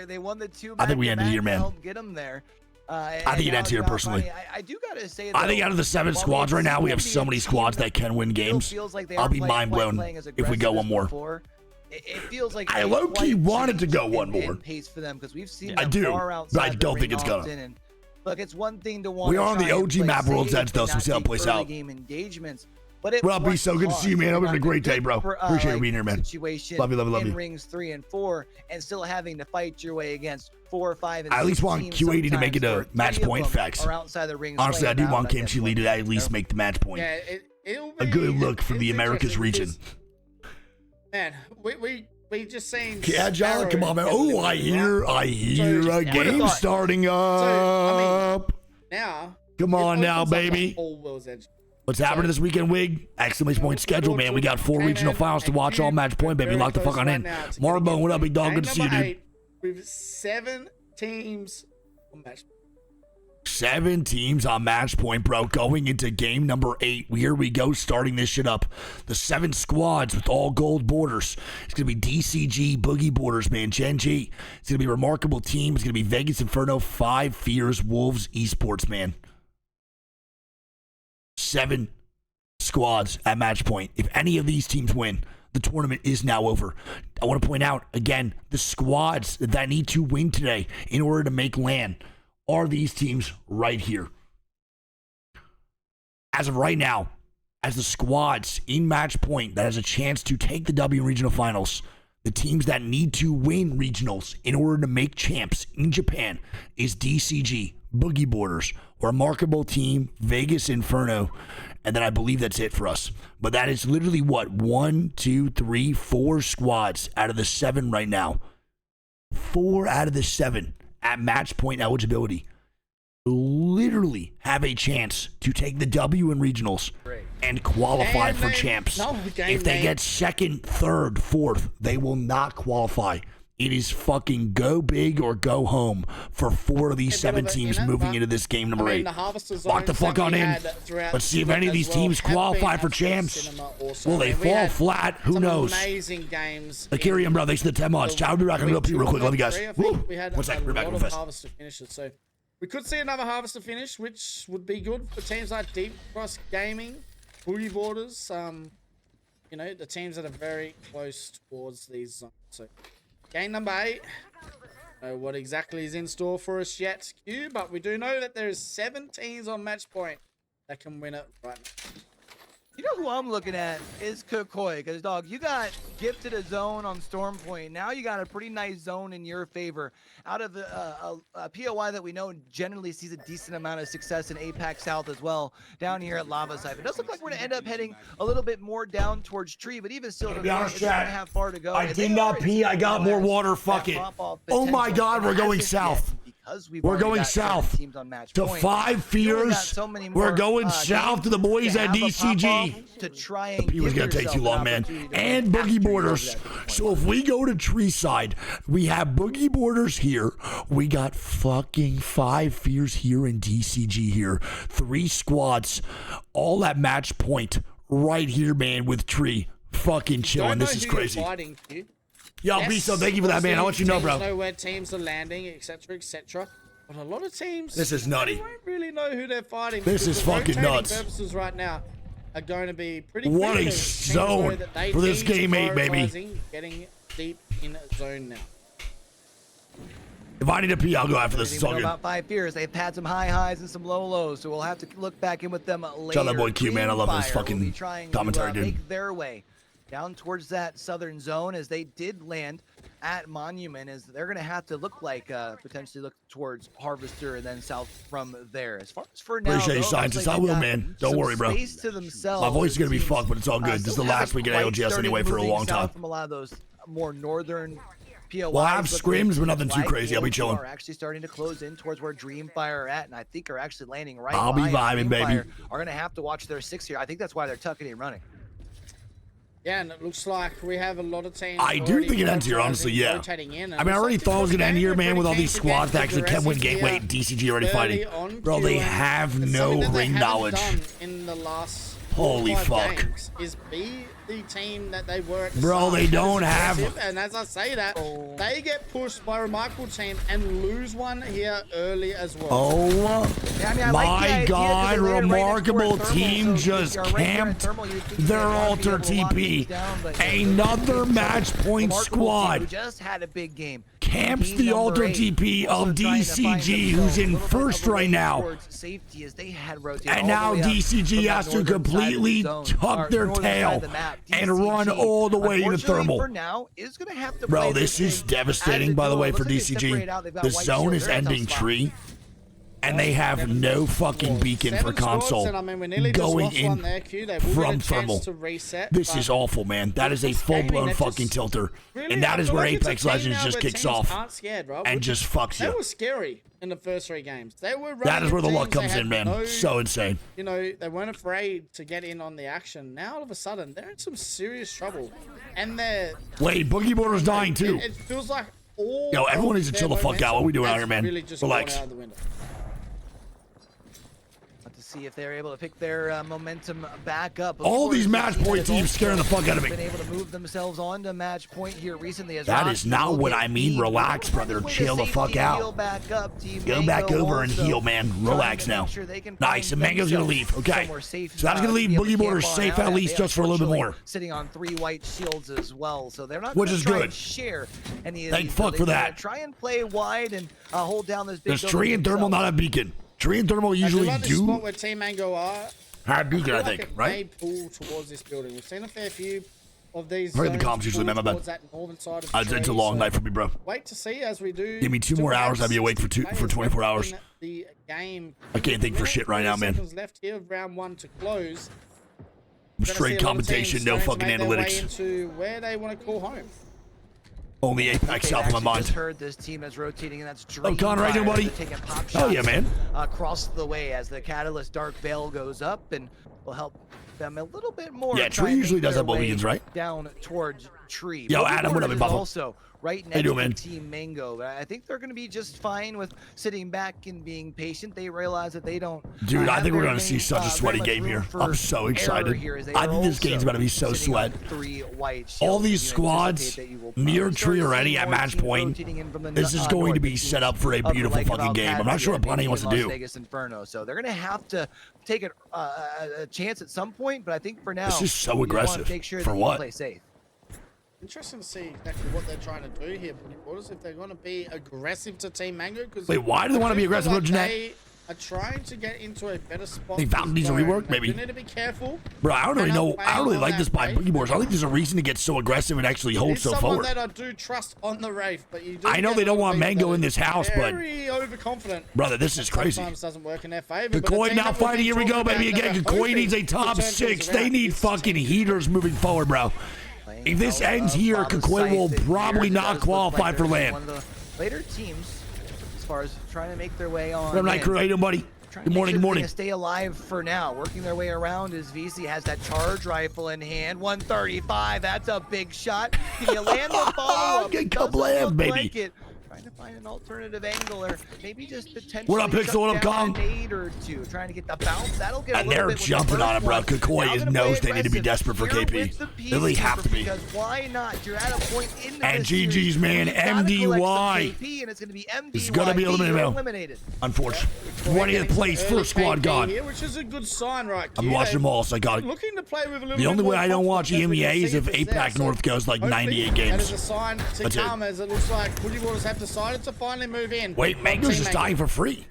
they won the 2. I think we ended here, man. Get them there. I think it ends here personally. I do gotta say, I think out of the 7 squads right now, we have so many squads that can win games. I'll be mind blown if we go one more. It feels like I low-key wanted to go one more. Pace for them because we've seen I do, but I don't think it's gonna. Look, it's one thing to want. We are on the OG map World's Edge though, so we'll see how it plays out. Game engagements. But it well, be so good to see you, man. It's been a great day, bro. Appreciate you being here, man. Love you. In rings 3 and 4, and still having to fight your way against 4, 5, and 6 I at least want Q80 to make it a match point facts. Honestly, I do want Kimchi Lee to at least make the match point. Yeah, a good look for the Americas region. Man, we just saying. Yeah, John, come on, man. Oh, I hear a game starting up. Now, come on now, baby. What's happening this weekend, Wig? Exclamation point schedule, man. We got 4 regional finals to watch, all match point, baby. Lock the fuck on in. Marbo, what up, big dog? Good to see you, dude. With 7 teams on match point. 7 teams on match point, bro. Going into game number 8. Here we go, starting this shit up. The 7 squads with all gold borders. It's going to be DCG, Boogie Borders, man. Gen G. It's going to be a remarkable team. It's going to be Vegas Inferno, 5 Fears, Wolves, Esports, man. 7 squads at match point. If any of these teams win, the tournament is now over. I want to point out, again, the squads that need to win today in order to make LAN are these teams right here. As of right now, as the squads in match point that has a chance to take the W in regional finals, the teams that need to win regionals in order to make champs in Japan is DCG, Boogie Borders, Remarkable Team, Vegas Inferno, and then I believe that's it for us. But that is literally what? 1, 2, 3, 4 squads out of the 7 right now. 4 out of the 7 at match point eligibility literally have a chance to take the W in regionals and qualify for champs. If they get 2nd, 3rd, 4th, they will not qualify. It is fucking go big or go home for 4 of these 7 teams moving into this game number 8. Lock the fuck on in. Let's see if any of these teams qualify for champs. Will they fall flat? Who knows? Amazing games. Akirian, bro, thanks for the 10 mods. Ciao, be back. I'm going to real quick. Love you guys. One sec. We're back real fast. Harvester finishes, so we could see another Harvester finish, which would be good for teams like Deep Cross Gaming, Boogie Borders, you know, the teams that are very close towards these zones. So game number 8. Know what exactly is in store for us yet, Q, but we do know that there's 7 teams on match point that can win it right now. You know who I'm looking at is Kukoi, because, dog, you got gifted a zone on Storm Point. Now you got a pretty nice zone in your favor. Out of a POI that we know generally sees a decent amount of success in APAC South as well, down here at Lava Site. It does look like we're going to end up heading a little bit more down towards Tree, but even still, it's going to have far to go. I did not pee. I got more water. Fuck it. Oh, my God. We're going south. We're going south to 5 Fears. We're going south to the boys at DCG. To try and P was gonna take too long, man. And Boogie Borders. So if we go to Treeside, we have Boogie Borders here. We got fucking 5 Fears here and DCG here. 3 squads, all at match point right here, man, with Tree fucking chilling. This is crazy. Yo, Biso, thank you for that, man. I'll let you know, bro. Know where teams are landing, etc., etc. But a lot of teams, this is nutty. They won't really know who they're fighting. This is fucking nuts. Purposes right now are going to be pretty. What a zone for this game 8, baby. Getting deep in zone now. If I need a pee, I'll go after this. It's all good. About 5 years, they've had some high highs and some low lows, so we'll have to look back in with them later. Tell that boy Q, man. I love his fucking commentary, dude. Make their way down towards that southern zone as they did land at Monument, as they're going to have to look like potentially look towards Harvester and then south from there. As far as for now, appreciate you, scientists. I will, man. Don't worry, bro. To themselves. My voice is going to be fucked, but it's all good. This is the last week at ALGS anyway for a long time. From a lot of those more northern POIs. Well, I have scrims, but nothing too crazy. I'll be chilling. Are actually starting to close in towards where Dreamfire are at, and I think are actually landing right. I'll be vibing, baby. Are going to have to watch their 6 here. I think that's why they're tucking and running. Yeah, and it looks like we have a lot of teams. I do think it ends here, honestly, yeah. I mean, I already thought it was going to end here, man, with all these squads that actually can win game. Wait, DCG already fighting. Bro, they have no ring knowledge. In the last holy fuck. Is be the team that they were at the bro, start. They don't have. And as I say that, they get pushed by a remarkable team and lose one here early as well. Oh, yeah, my God, remarkable team just camped their alter TP. Another match point squad. Just had a big game. Camps the alter TP of DCG, who's in first right now. And now DCG has to completely tuck their tail and run all the way into thermal. Bro, this is devastating, by the way, for DCG. The zone is ending Tree, and they have no fucking beacon for console going in from thermal. This is awful, man. That is a full-blown fucking tilter, and that is where Apex Legends just kicks off and just fucks you. They were scary in the first 3 games. They were. That is where the luck comes in, man. So insane. You know, they weren't afraid to get in on the action. Now all of a sudden, they're in some serious trouble, and they're. Wait, Boogie Border's dying too. It feels like all. Yo, everyone needs to chill the fuck out. What are we doing out here, man? Relax. See if they're able to pick their momentum back up. All these match point teams scaring the fuck out of me. Been able to move themselves onto match point here recently. As that is not what I mean. Relax, brother. Chill the fuck out. Go back over and heal, man. Relax now. Nice. And Mango's gonna leave. Okay. So that's gonna leave Boogie Border safe at least just for a little bit more. Sitting on 3 white shields as well, so they're not. Which is good. Share any. Thank fuck for that. Try and play wide and hold down this big. Does Tree and Thermal not have beacon? Tree and Thermal usually do. Spot where Team Mango are. Have beacon, I think, right? They pull towards this building. We've seen a fair few of these. Heard the comms usually, man. My bad. It's a long night for me, bro. Wait to see as we do. Give me 2 more hours. I'll be awake for 24 hours. The game. I can't think for shit right now, man. Left here of round 1 to close. Straight commentation, no fucking analytics. Into where they want to call home. Only APAC South on my mind. Just heard this team that's rotating, and that's Dreamfire. Oh, Connor, how you doing, buddy? Oh yeah, man. Across the way as the Catalyst Dark Veil goes up, and will help them a little bit more. Yeah, Tree usually does have beacons, right? Down towards Tree. Yo, Adam, what up, Buffalo? Also, right next to Team Mango. But I think they're going to be just fine with sitting back and being patient. They realize that they don't. Dude, I think we're going to see such a sweaty game here. I'm so excited. I think this game's going to be so sweat. All these squads near Tree already at match point. This is going to be set up for a beautiful fucking game. I'm not sure what Bunny wants to do. So they're going to have to take a chance at some point, but I think for now, this is so aggressive. Make sure for what? Play safe. Interesting to see exactly what they're trying to do here, if they're going to be aggressive to Team Mango. Wait, why do they want to be aggressive with Jeanette? They are trying to get into a better spot. They found needs a rework, maybe. You need to be careful. Bro, I don't really know. I don't really like this by Boogie Boards. I don't think there's a reason to get so aggressive and actually hold so forward. That I do trust on the Wraith, but you do. I know they don't want Mango in this house, but very overconfident. Brother, this is crazy. Sometimes doesn't work in their favor. Kakoi now fighting. Here we go, baby. Again, Kakoi needs a top 6. They need fucking heaters moving forward, bro. If this ends here, Kakoi will probably not qualify for land. One of the later teams, as far as trying to make their way on. Good night, crew. How you doing, buddy? Good morning, good morning. Stay alive for now. Working their way around as VC has that charge rifle in hand. 135. That's a big shot. Can you land the follow-up? Get kablam, baby. Like trying to find an alternative angle, or maybe just potentially what up, Pixel? What up, Kong? a nade or two, trying to get the bounce. That'll get a and little they're bit jumping on him, bro. Kukoi knows they need to be desperate for KP. They really have to be. Because why not? You're at a point in the and GG's, man. MDY. KP, and it's going to be MDY. It's going to be eliminated. Unfortunately. 20th place, first squad gone. Here, which is a good sign, right? I'm watching them all, so I got it. Looking to play with a little the only way I don't watch EMEA is if APAC APAC North goes like 98 games. That is a sign to come, as it looks like Boogie Waters have decided to finally move in. Wait, Mango's just dying for free.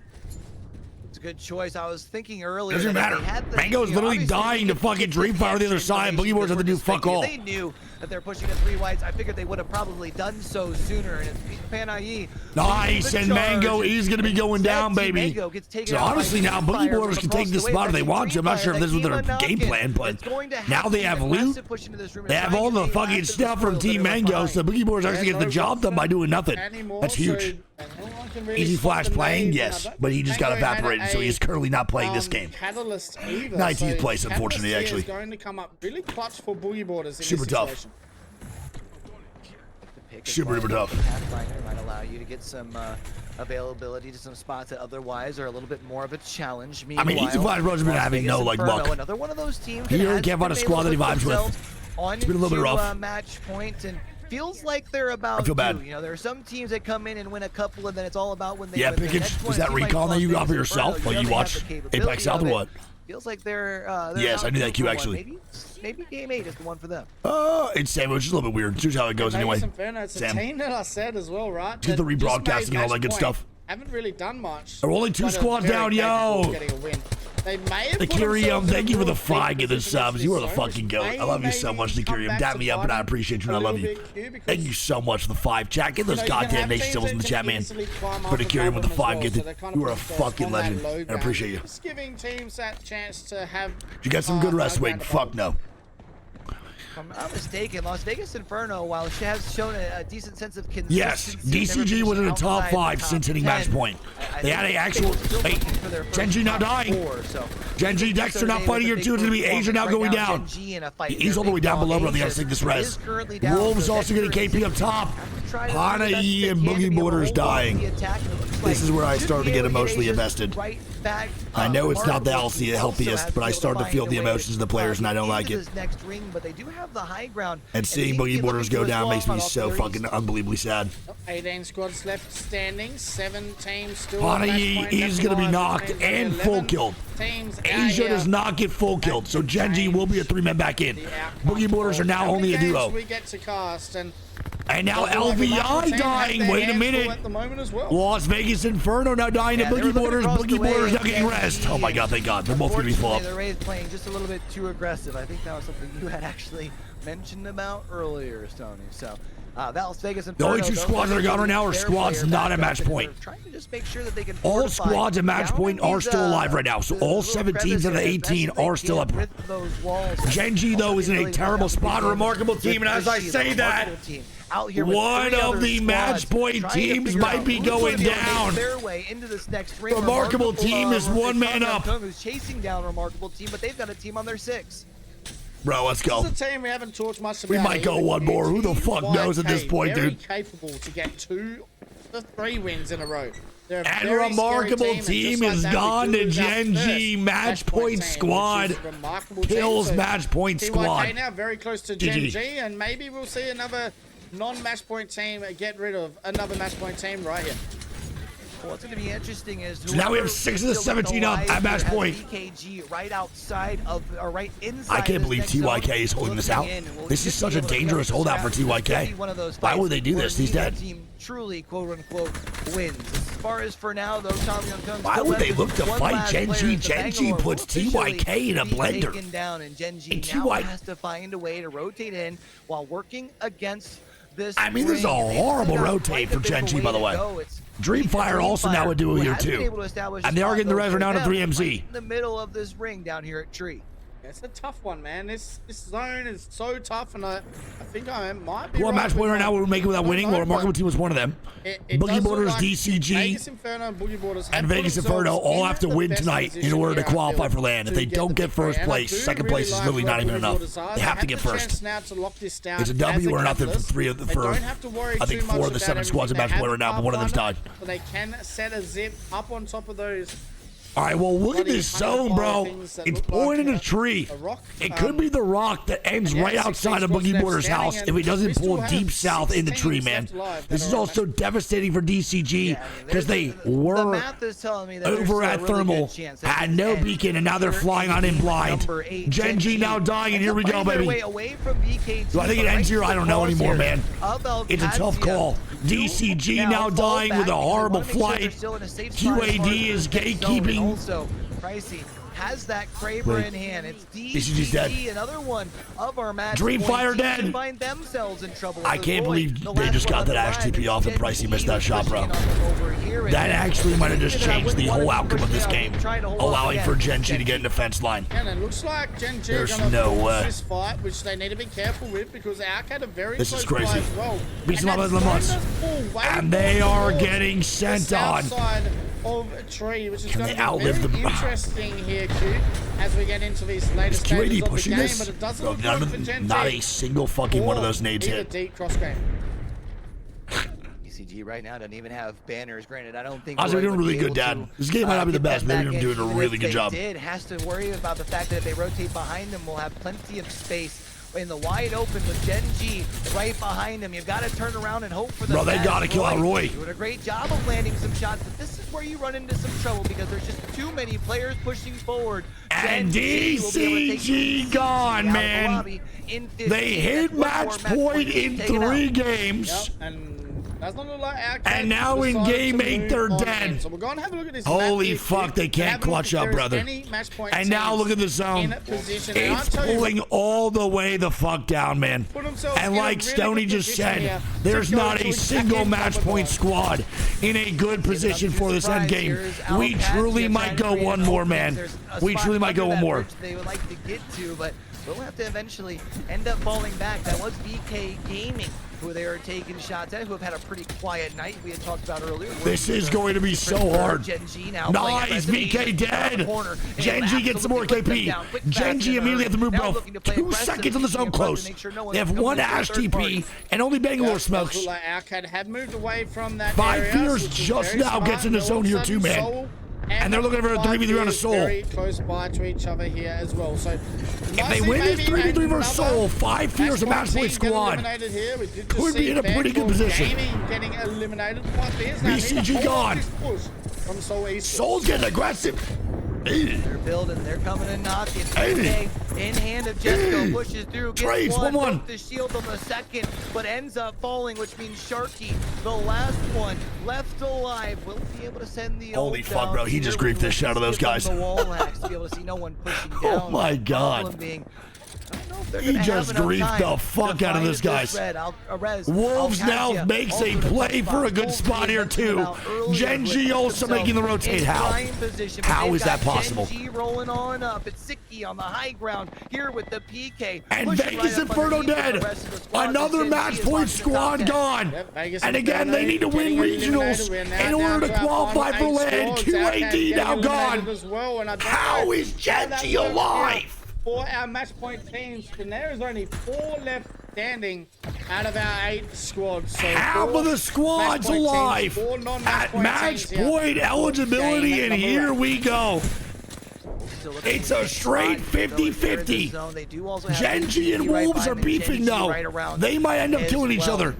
It's a good choice. I was thinking earlier. Doesn't matter. Mango's literally dying to fucking Dreamfire the other side. Boogie Waters have to do fuck all. They knew that they're pushing the 3 whites. I figured they would have probably done so sooner. And it's Panayi. Nice, and Mango is going to be going down, baby. So honestly now, Boogie Waters can take this spot if they want to. I'm not sure if this was their game plan, but now they have loot. They have all the fucking stuff from Team Mango, so Boogie Waters actually gets the job done by doing nothing. That's huge. Easy Flash playing, yes, but he just got evaporated, so he's currently not playing this game. 19th place, unfortunately, actually. Going to come up really clutch for Boogie Waters in super tough. Super tough. Pathfinder might allow you to get some availability to some spots that otherwise are a little bit more of a challenge. I mean, Easy Flash Bro's been having no luck. Another one of those teams. He can't find a squad that he vibes with. It's been a little bit rough. Match point and feels like they're about. I feel bad. You know, there are some teams that come in and win a couple, and then it's all about when they. Yeah, Pickage, is that recon that you got for yourself while you watch APAC South or what? Feels like they're yes, I knew that cue actually. Maybe game 8 is the one for them. It's Sam, which is a little bit weird. Here's how it goes anyway. It's a team that I said as well, right? Get the rebroadcasting and all that good stuff. Haven't really done much. They're only 2 squads down, yo. They may have Nikirium, thank you for the 5 of the subs. You are the fucking goat. I love you so much, Nikirium. Dap me up, and I appreciate you, and I love you. Thank you so much for the 5. Chat, get those goddamn nation symbols in the chat, man. For Nikirium with the 5 gifted. You are a fucking legend. I appreciate you. Just giving teams that chance to have. You got some good rest, Wig. Fuck no. If I'm not mistaken, Las Vegas Inferno, while she has shown a decent sense of consistency. Yes, DCG was in the top 5 since hitting match point. They had an actual. Wait, Genji now dying. Genji, Dexter not fighting here too. It's going to be Asia now going down. He's all the way down below, but they got to take this res. Wolves also getting KP up top. Panayi and Boogie Waters dying. This is where I started to get emotionally invested. I know it's not the healthiest, but I start to feel the emotions of the players, and I don't like it. And seeing Boogie Waters go down makes me so fucking unbelievably sad. 18 squads left standing, 7 teams still. Panayi is going to be knocked and full killed. Asia does not get full killed, so Genji will be a 3-man back in. Boogie Waters are now only a duo. We get to cast and now LVI dying. Wait a minute. Las Vegas Inferno now dying to Boogie Waters. Boogie Waters now getting rest. Oh my god, thank god. They're both going to be full up. The Rays playing just a little bit too aggressive. I think that was something you had actually mentioned about earlier, Stoney. So, Las Vegas Inferno, the only 2 squads that are gone right now are squads not at match point. Trying to just make sure that they can all squads at match point are still alive right now. So all 7 teams out of the 18 are still up. Genji, though, is in a terrible spot. A remarkable team. And as I say that, one of the match point teams might be going down. Remarkable team is 1 man up. Who's chasing down Remarkable team, but they've got a team on their 6. Bro, let's go. This is a team we haven't talked much about. We might go one more. Who the fuck knows at this point, dude? Capable to get 2 to 3 wins in a row. And a remarkable team is gone to Genji match point squad. Kills match point squad. TYK now very close to Genji, and maybe we'll see another non-match point team get rid of another match point team right here. What's going to be interesting is so now we have 6 of the 17 up at match point. Right outside of, or right inside. I can't believe TYK is holding this out. This is such a dangerous holdout for TYK. Why would they do this? He's dead. Truly, quote unquote, wins. As far as for now, though, why would they look to fight Genji? Genji puts TYK in a blender. And Genji now has to find a way to rotate in while working against this. I mean, this is a horrible rotate for Genji, by the way. Dreamfire also now a duo here too. And they are getting the res now to 3MZ. In the middle of this ring down here at Tree. It's a tough one, man. This zone is so tough, and I think I might be. Who on match point right now we're making without winning? Well, Remarkable Team was one of them. Boogie Borders, like DCG, Vegas Inferno and Boogie Borders and Vegas Inferno all have to win tonight in order to qualify for LAN. If they don't get first place, second place is really not even enough. They have to get first. It's a W or nothing for three of the I think 4 of the 7 squads at match point right now, but one of them's died. So they can set a zip up on top of those. All right, well, look at this zone, bro. It's pulling in a tree. It could be the rock that ends right outside of Boogie Border's house if he doesn't pull deep south in the tree, man. This is also devastating for DCG because they were over at Thermal, had no beacon, and now they're flying on in blind. Genji now dying, and here we go, baby. Do I think it ends here? I don't know anymore, man. It's a tough call. DCG now dying with a horrible flight. QAD is gatekeeping. Also, Pricey has that Kraber in hand. It's DCG's dead. Another one of our match Dreamfire dead. Find themselves in trouble. I can't believe they just got that Ash TP off and Pricey missed that shot, bro. That actually might have just changed the whole outcome of this game, allowing for Genji to get in the fence line. And it looks like Genji There's no way. This fight, which they need to be careful with because ALGS had a very This is close crazy. as well. Beats them up in the months. And they are getting sent on. Of a tree, which is Can going they to outlive be very the interesting here, Q, as we get into these later stages of the game, this? but it doesn't Bro, look good for Genji. not a single fucking one of those nades hit. Deep cross game. DCG right now doesn't even have banners. Granted, I don't think they're doing really good, Dad. This game might not be the best, but they're doing a really good job. Has to worry about the fact that if they rotate behind them, we'll have plenty of space in the wide open with Genji right behind him. You've got to turn around and hope for the bro, they got to kill out Roy. Doing a great job of landing some shots, but this is where you run into some trouble because there's just too many players pushing forward. And DCG gone, man. They hit match point in 3 games. Yep, that's not like and now in game 8 they're dead. So we're going to have a look at this. Holy fuck, they can't clutch up, brother. And now look at the zone. It's pulling all the way the fuck down, man. And like Stoney just said, there's not a single match point squad in a good position for this end game. We truly might go one more, man. We truly might go one more. They would like to get to, but we'll have to eventually end up falling back. That was BK Gaming who they are taking shots at, who have had a pretty quiet night we had talked about earlier. This is going to be so hard. Nice, BK dead. Genji gets some more KP. Genji immediately have to move, bro. 2 seconds on the zone close. They have 1 Ash TP and only Bangalore smokes. ALGS had moved away from that 5 Fears just now gets in the zone here too, man. And they're looking for a 3v3 on a Soul. Very close by to each other here as well. So if they win this 3v3 versus Soul, 5 Fears a match point squad could be in a pretty good position. Getting eliminated. BCG gone. Soul's getting aggressive. They're building, they're coming in knocking. In hand of Jesco pushes through, gets one, the shield on the second, but ends up falling, which means Sharky, the last one, left alive, will be able to send the holy fuck, bro, he just griefed the shit out of those guys. The wall hacks to be able to see no one pushing down. Oh my god. He just griefed the fuck out of this, guys. Wolves now makes a play for a good spot here, too. Genji also making the rotate. How? How is that possible? Genji rolling on up. It's Siki on the high ground here with the PK. And Vegas Inferno dead. Another match point squad gone. And again, they need to win regionals in order to qualify for LAN. QAD now gone. How is Genji alive? For our match point teams, and there is only 4 left standing out of our 8 squads. So half of the squad's alive at match point eligibility, and here we go. It's a straight 50-50. Genji and Wolves are beefing though. They might end up killing each other.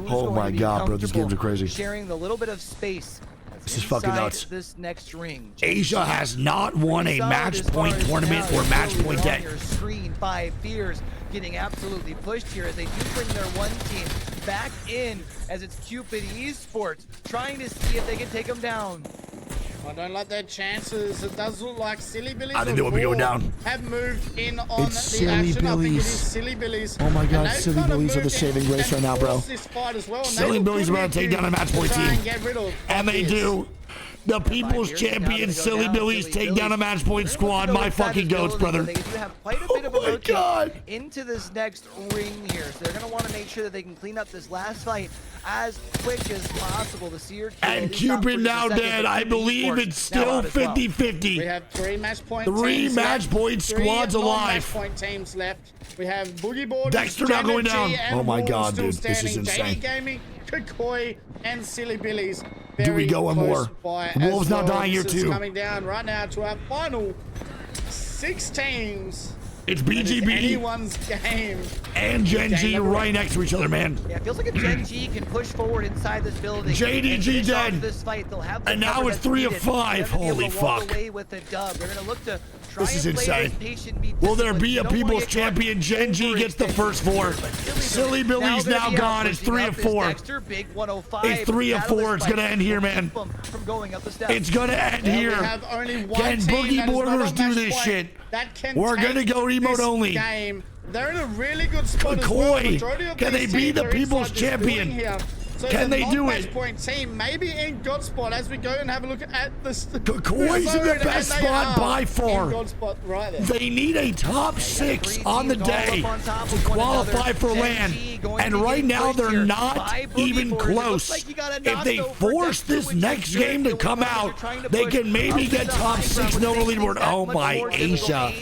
Oh my god, bro, these games are crazy. Sharing the little bit of space. This is fucking nuts. This next ring. Asia has not won a match point tournament or match point day. Your screen 5 Fears getting absolutely pushed here as they do bring their one team back in as it's Cupid Esports trying to see if they can take them down. I don't like their chances. It does look like Silly Billies. I think they will be going down. Have moved in on it's the Silly action. Billies. I think it is Silly Billies. Oh my god, Silly Billies are the saving grace right now, bro. Silly Billies are about to take down a match point team. And they do. The People's Champion, Silly Billies, take down a match point squad. My fucking goats, brother. They do have quite a bit of a rotate into this next ring here, so they're going to want to make sure that they can clean up this last fight as quick as possible. The Seer and Cupid now dead. I believe it's still 50-50. We have 3 match point squads alive. 3 match point teams left. We have Boogie Board, Dexter now going down. Oh my god, dude, standing. this is insane. JD Gaming, Kakoi, and Silly Billies. Do we go one more? Wolves not dying here too. Coming down right now to our final 6 teams. It's BGB anyone's game and Gen G right next to each other, man. Yeah, it feels like if Gen G can push forward inside this building. JDG dead. This fight, they'll have and now it's 3 of 5. Holy fuck. Away with the dub. They're gonna look to try this is insane. Will there be a People's Champion? Gen G gets the first 4. Silly Billy's now gone. It's 3 of 4. It's 3 of 4. It's gonna end here, man. It's gonna end here. Can Boogie Borders do this shit? We're gonna go remote only. They're in a really good spot as well. Can they be the People's Champion? So can they do it? Point team maybe in God spot as we go and have a look at this. Kakoui's in the best spot by far. Right there. They need a top 6 on the day to qualify for LAN, and right now they're not even close. If they force this next game to come out, they can maybe get top 6 no leaderboard. Oh my Asia.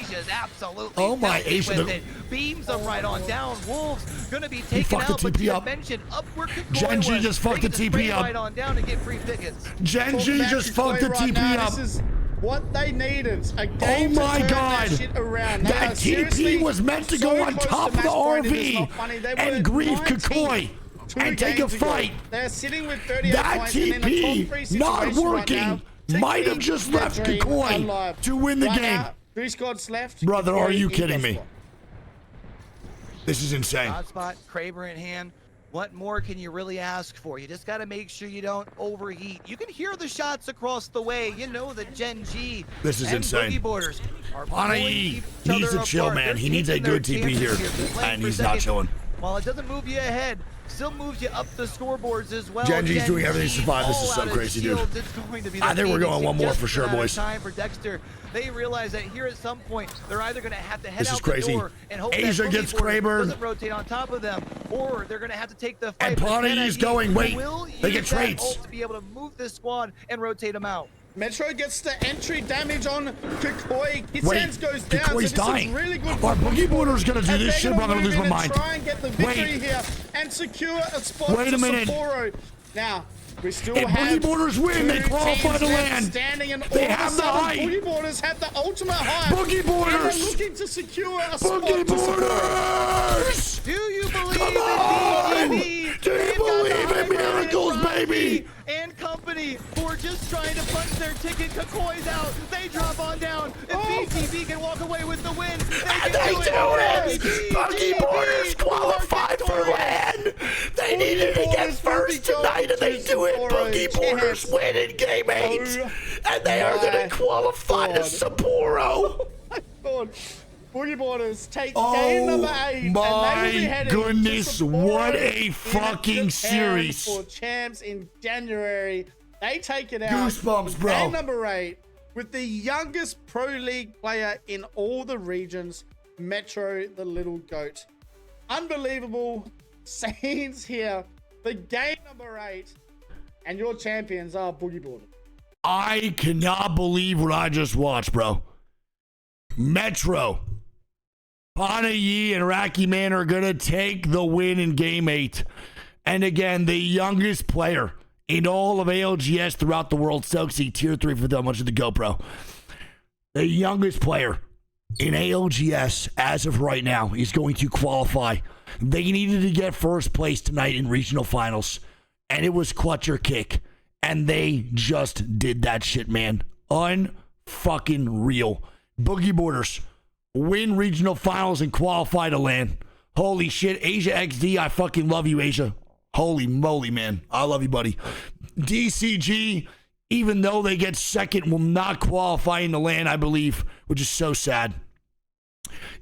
Oh my Asia. Beams them right on down. Wolves gonna be taken out, but you mentioned upward Gen G just fucked the TP up. Right on down to get free tickets. Gen G just fucked the TP up. This is what they needed. A game oh my to turn god. That shit around. That TP was meant to go on top of the RV and grief Kakoi and take a fight. They're sitting with 38 that points TP not working might have just left Kakoi to win the game. 3 squads left. Brother, are you kidding me? This is insane. Hotspot, Kraber in hand. What more can you really ask for? You just got to make sure you don't overheat. You can hear the shots across the way. You know that Gen G this is and insane. Boogie Borders are He needs to chill, man. He needs a good TP here, and he's not chilling. While it doesn't move you ahead, still moves you up the scoreboards as well. Gen G's doing everything to survive. This is so crazy, dude. I think we're going one more for sure, boys. Time for Dexter. They realize that here at some point they're either going to have to head out the door and hope Asia that gets Kraber. Doesn't rotate on top of them, or they're going to have to take the fight. And Pawnee going. Wait, they get trades to be able to move this squad and rotate them out. Metro gets the entry damage on Kakoi. His hands goes down. Kakoui's dying. Really good our Boogie Border's gonna do this shit, but I'm gonna lose my mind. Try and get the victory here and secure a spot Wait a minute. Sapporo. Now, we still if have Boogie Borders win, they qualify to land. They have the height. Boogie Borders have the ultimate height. Boogie Borders. They're looking to secure a Boogie Borders. Do you believe Come on. in Do you believe in miracles, baby? And company who are just trying to punch their ticket. Kakoi's out. They drop on down. If BTB can walk away with the win, they do it. Boogie Borders qualified for LAN. They needed to get first tonight, and they do it. Boogie Borders win in Game 8, and they are going to qualify to Sapporo. Oh my god. Boogie Borders take game number 8. My goodness, what a fucking series. For champs in January. They take it out. Goosebumps, bro. Game number 8 with the youngest Pro League player in all the regions, Metro the Little Goat. Unbelievable scenes here for game number 8. And your champions are Boogie Borders. I cannot believe what I just watched, bro. Metro, Pawnee and Iraqi Man are going to take the win in Game 8. And again, the youngest player in all of ALGS throughout the world. Soxy, tier 3 for them. Much of the GoPro. The youngest player in ALGS as of right now is going to qualify. They needed to get first place tonight in regional finals. And it was clutch or kick. And they just did that shit, man. Unfucking real. Boogie Borders win regional finals and qualify to LAN. Holy shit. Asia XD, I fucking love you, Asia. Holy moly, man. I love you, buddy. DCG, even though they get second, will not qualify in the LAN, I believe, which is so sad.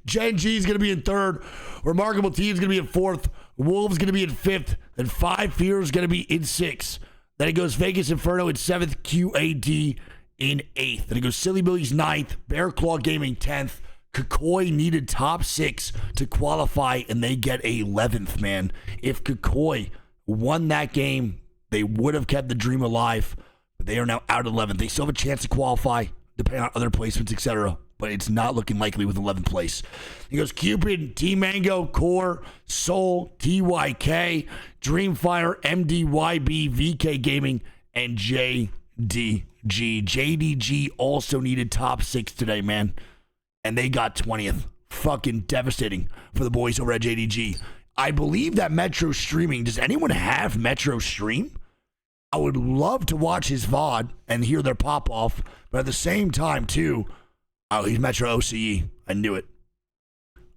Gen G is going to be in 3rd. Remarkable Team is going to be in 4th. Wolves going to be in 5th. And 5 Fear is going to be in 6th. Then it goes Vegas Inferno in 7th, QAD in 8th. Then it goes Silly Billy's 9th, Bear Claw Gaming 10th. Kakoi needed top 6 to qualify, and they get 11th, man. If Kakoi won that game, they would have kept the dream alive, but they are now out at 11th. They still have a chance to qualify, depending on other placements, etc., but it's not looking likely with 11th place. He goes Cupid, T-Mango, Core, Soul, TYK, Dreamfire, MDYB, VK Gaming, and JDG. JDG also needed top 6 today, man. And they got 20th. Fucking devastating for the boys over at JDG. I believe that Metro streaming, does anyone have Metro stream? I would love to watch his VOD and hear their pop off, but at the same time, too, oh, he's Metro OCE. I knew it.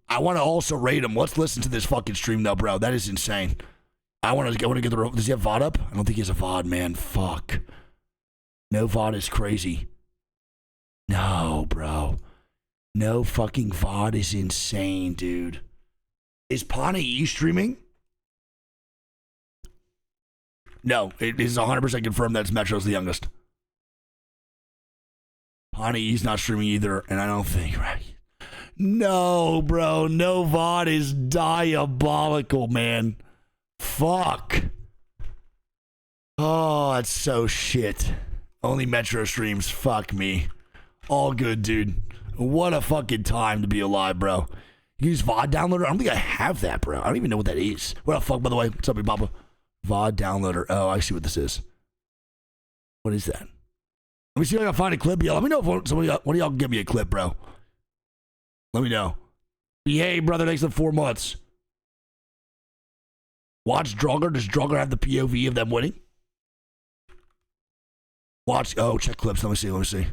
I want to also rate him. Let's listen to this fucking stream, though, bro. That is insane. I want to get the. Does he have VOD up? I don't think he has a VOD, man. Fuck. No VOD is crazy. No, bro. No fucking VOD is insane, dude. Is Pani streaming? No, it is 100% confirmed that Metro's the youngest. Pani not streaming either, and I don't think, right? No, bro. No VOD is diabolical, man. Fuck. Oh, that's so shit. Only Metro streams. Fuck me. All good, dude. What a fucking time to be alive, bro. You use VOD downloader? I don't think I have that, bro. I don't even know what that is. What the fuck, by the way? What's up, you papa? VOD downloader. Oh, I see what this is. What is that? Let me see if I can find a clip. Yeah, let me know if one of y'all can give me a clip, bro. Let me know. Behave, brother. Thanks for 4 months. Watch Drugger. Does Drugger have the POV of them winning? Watch. Oh, check clips. Let me see.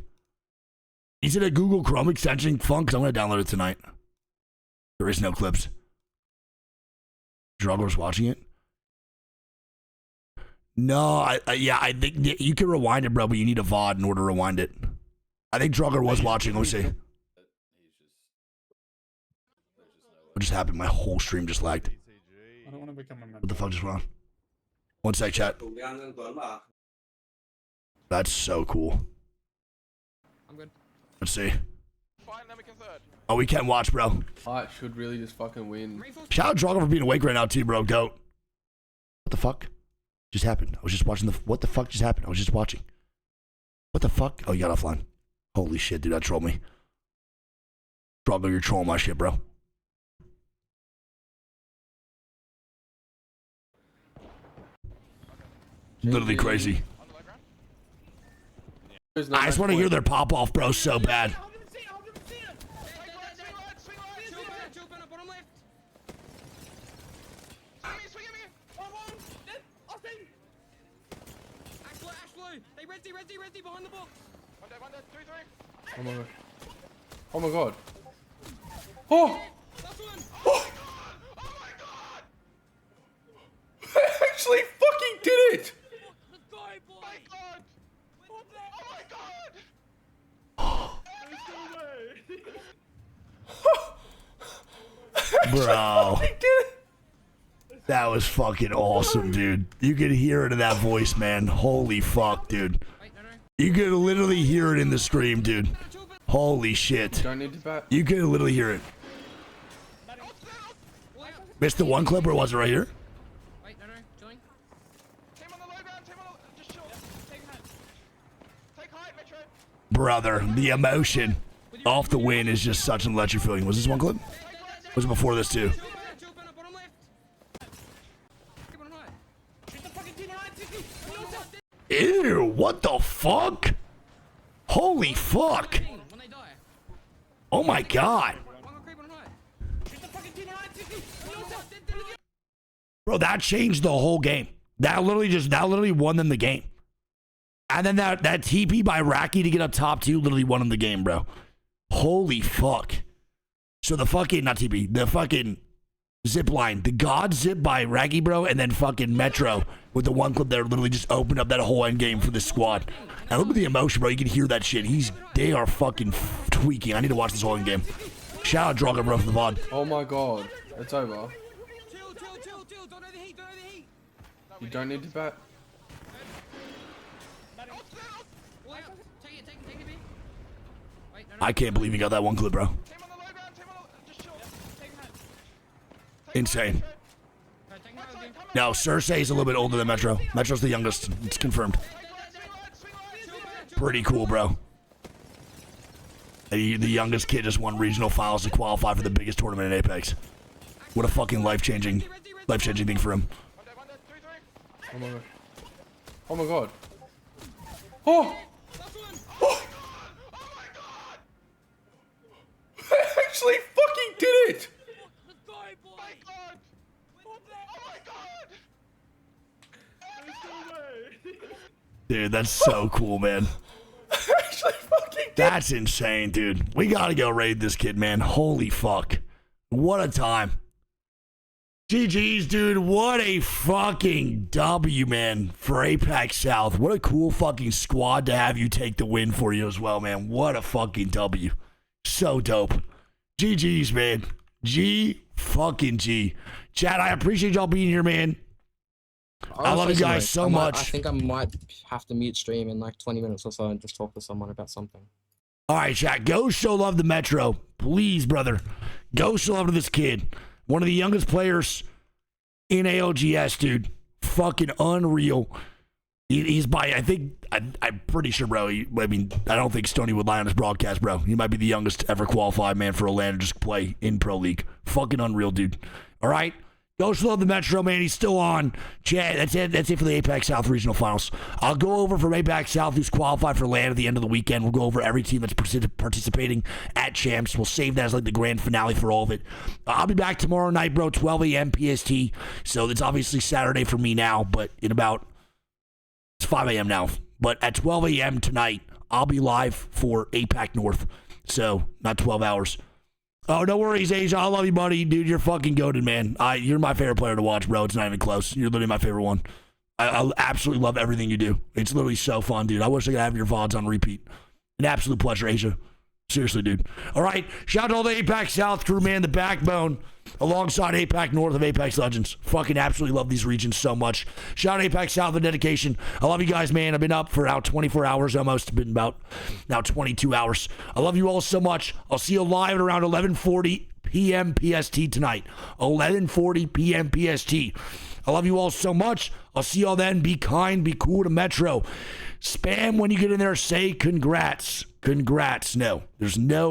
Is it a Google Chrome extension fun? Because I'm going to download it tonight. There is no clips. Drugger's watching it? No, I think you can rewind it, bro, but you need a VOD in order to rewind it. I think Drugger was watching. Let me see. What just happened? My whole stream just lagged. I don't want to become a member. What the fuck just went on? 1 sec, chat. That's so cool. I'm good. Let's see. Oh, we can watch, bro. I should really just fucking win. Shout out Drugger for being awake right now, too, bro. Goat. What the fuck just happened? I was just watching what the fuck just happened? I was just watching. What the fuck? Oh, you got offline. Holy shit, dude. That trolled me. Drugger, you're trolling my shit, bro. Literally crazy. I just want to hear their pop off, bro, so bad. Oh my god. Oh my god. Oh! Oh! Oh my god! I actually fucking did it! Let's go, boy! Oh my god! Bro, that was fucking awesome, dude. You could hear it in that voice, man. Holy fuck, dude. You could literally hear it in the stream, dude. Holy shit. Don't need to bat. You could literally hear it. Missed the one clip, or was it right here? Brother, the emotion off the win is just such an electric feeling. Was this one clip? Was it before this too? Ew, what the fuck? Holy fuck. Oh my god. Bro, that changed the whole game. That literally won them the game. And then that TP by Raki to get up top 2 literally won him the game, bro. Holy fuck. So the fucking, not TP, the fucking zip line, the God zip by Raggy, bro, and then fucking Metro with the one clip there literally just opened up that whole end game for the squad. And look at the emotion, bro. You can hear that shit. They are fucking tweaking. I need to watch this whole end game. Shout out Drogon, bro, for the VOD. Oh my god. It's over. Chill. Don't overheat. You don't need to bat. I can't believe you got that one clip, bro. Insane. No, Cersei's a little bit older than Metro. Metro's the youngest. It's confirmed. Pretty cool, bro. The youngest kid just won regional finals to qualify for the biggest tournament in Apex. What a fucking life-changing thing for him. Oh my god. Oh my god. Oh! Oh! I actually fucking did it! Dude, that's so cool, man. That's insane, dude. We gotta go raid this kid, man. Holy fuck. What a time. GG's, dude. What a fucking W, man, for APAC South. What a cool fucking squad to have you take the win for you as well, man. What a fucking W. So dope. GG's, man. G fucking G. Chat, I appreciate y'all being here, man. I love you guys so much. I think I might have to mute stream in like 20 minutes or so and just talk to someone about something. All right, chat. Go show love to Metro. Please, brother. Go show love to this kid. One of the youngest players in ALGS, dude. Fucking unreal. He's by, I'm pretty sure, bro. I don't think Stoney would lie on his broadcast, bro. He might be the youngest ever qualified man for a LAN to just play in Pro League. Fucking unreal, dude. All right? Go show love the Metro, man. He's still on. Chat, that's it for the APAC South Regional Finals. I'll go over from APAC South who's qualified for LAN at the end of the weekend. We'll go over every team that's participating at Champs. We'll save that as like the grand finale for all of it. I'll be back tomorrow night, bro, 12 a.m. PST. So it's obviously Saturday for me now, but it's 5 a.m. now. But at 12 a.m. tonight, I'll be live for APAC North. So not 12 hours. Oh, no worries, Asia. I love you, buddy. Dude, you're fucking goated, man. You're my favorite player to watch, bro. It's not even close. You're literally my favorite one. I absolutely love everything you do. It's literally so fun, dude. I wish I could have your VODs on repeat. An absolute pleasure, Asia. Seriously, dude. All right. Shout out to all the APAC South crew, man. The backbone alongside APAC North of Apex Legends. Fucking absolutely love these regions so much. Shout out to APAC South, the dedication. I love you guys, man. I've been up for now 24 hours almost. Been about now 22 hours. I love you all so much. I'll see you live at around 11:40 p.m. PST tonight. 11:40 p.m. PST. I love you all so much. I'll see y'all then. Be kind. Be cool to Metro. Spam when you get in there. Say congrats. Congrats. No. There's no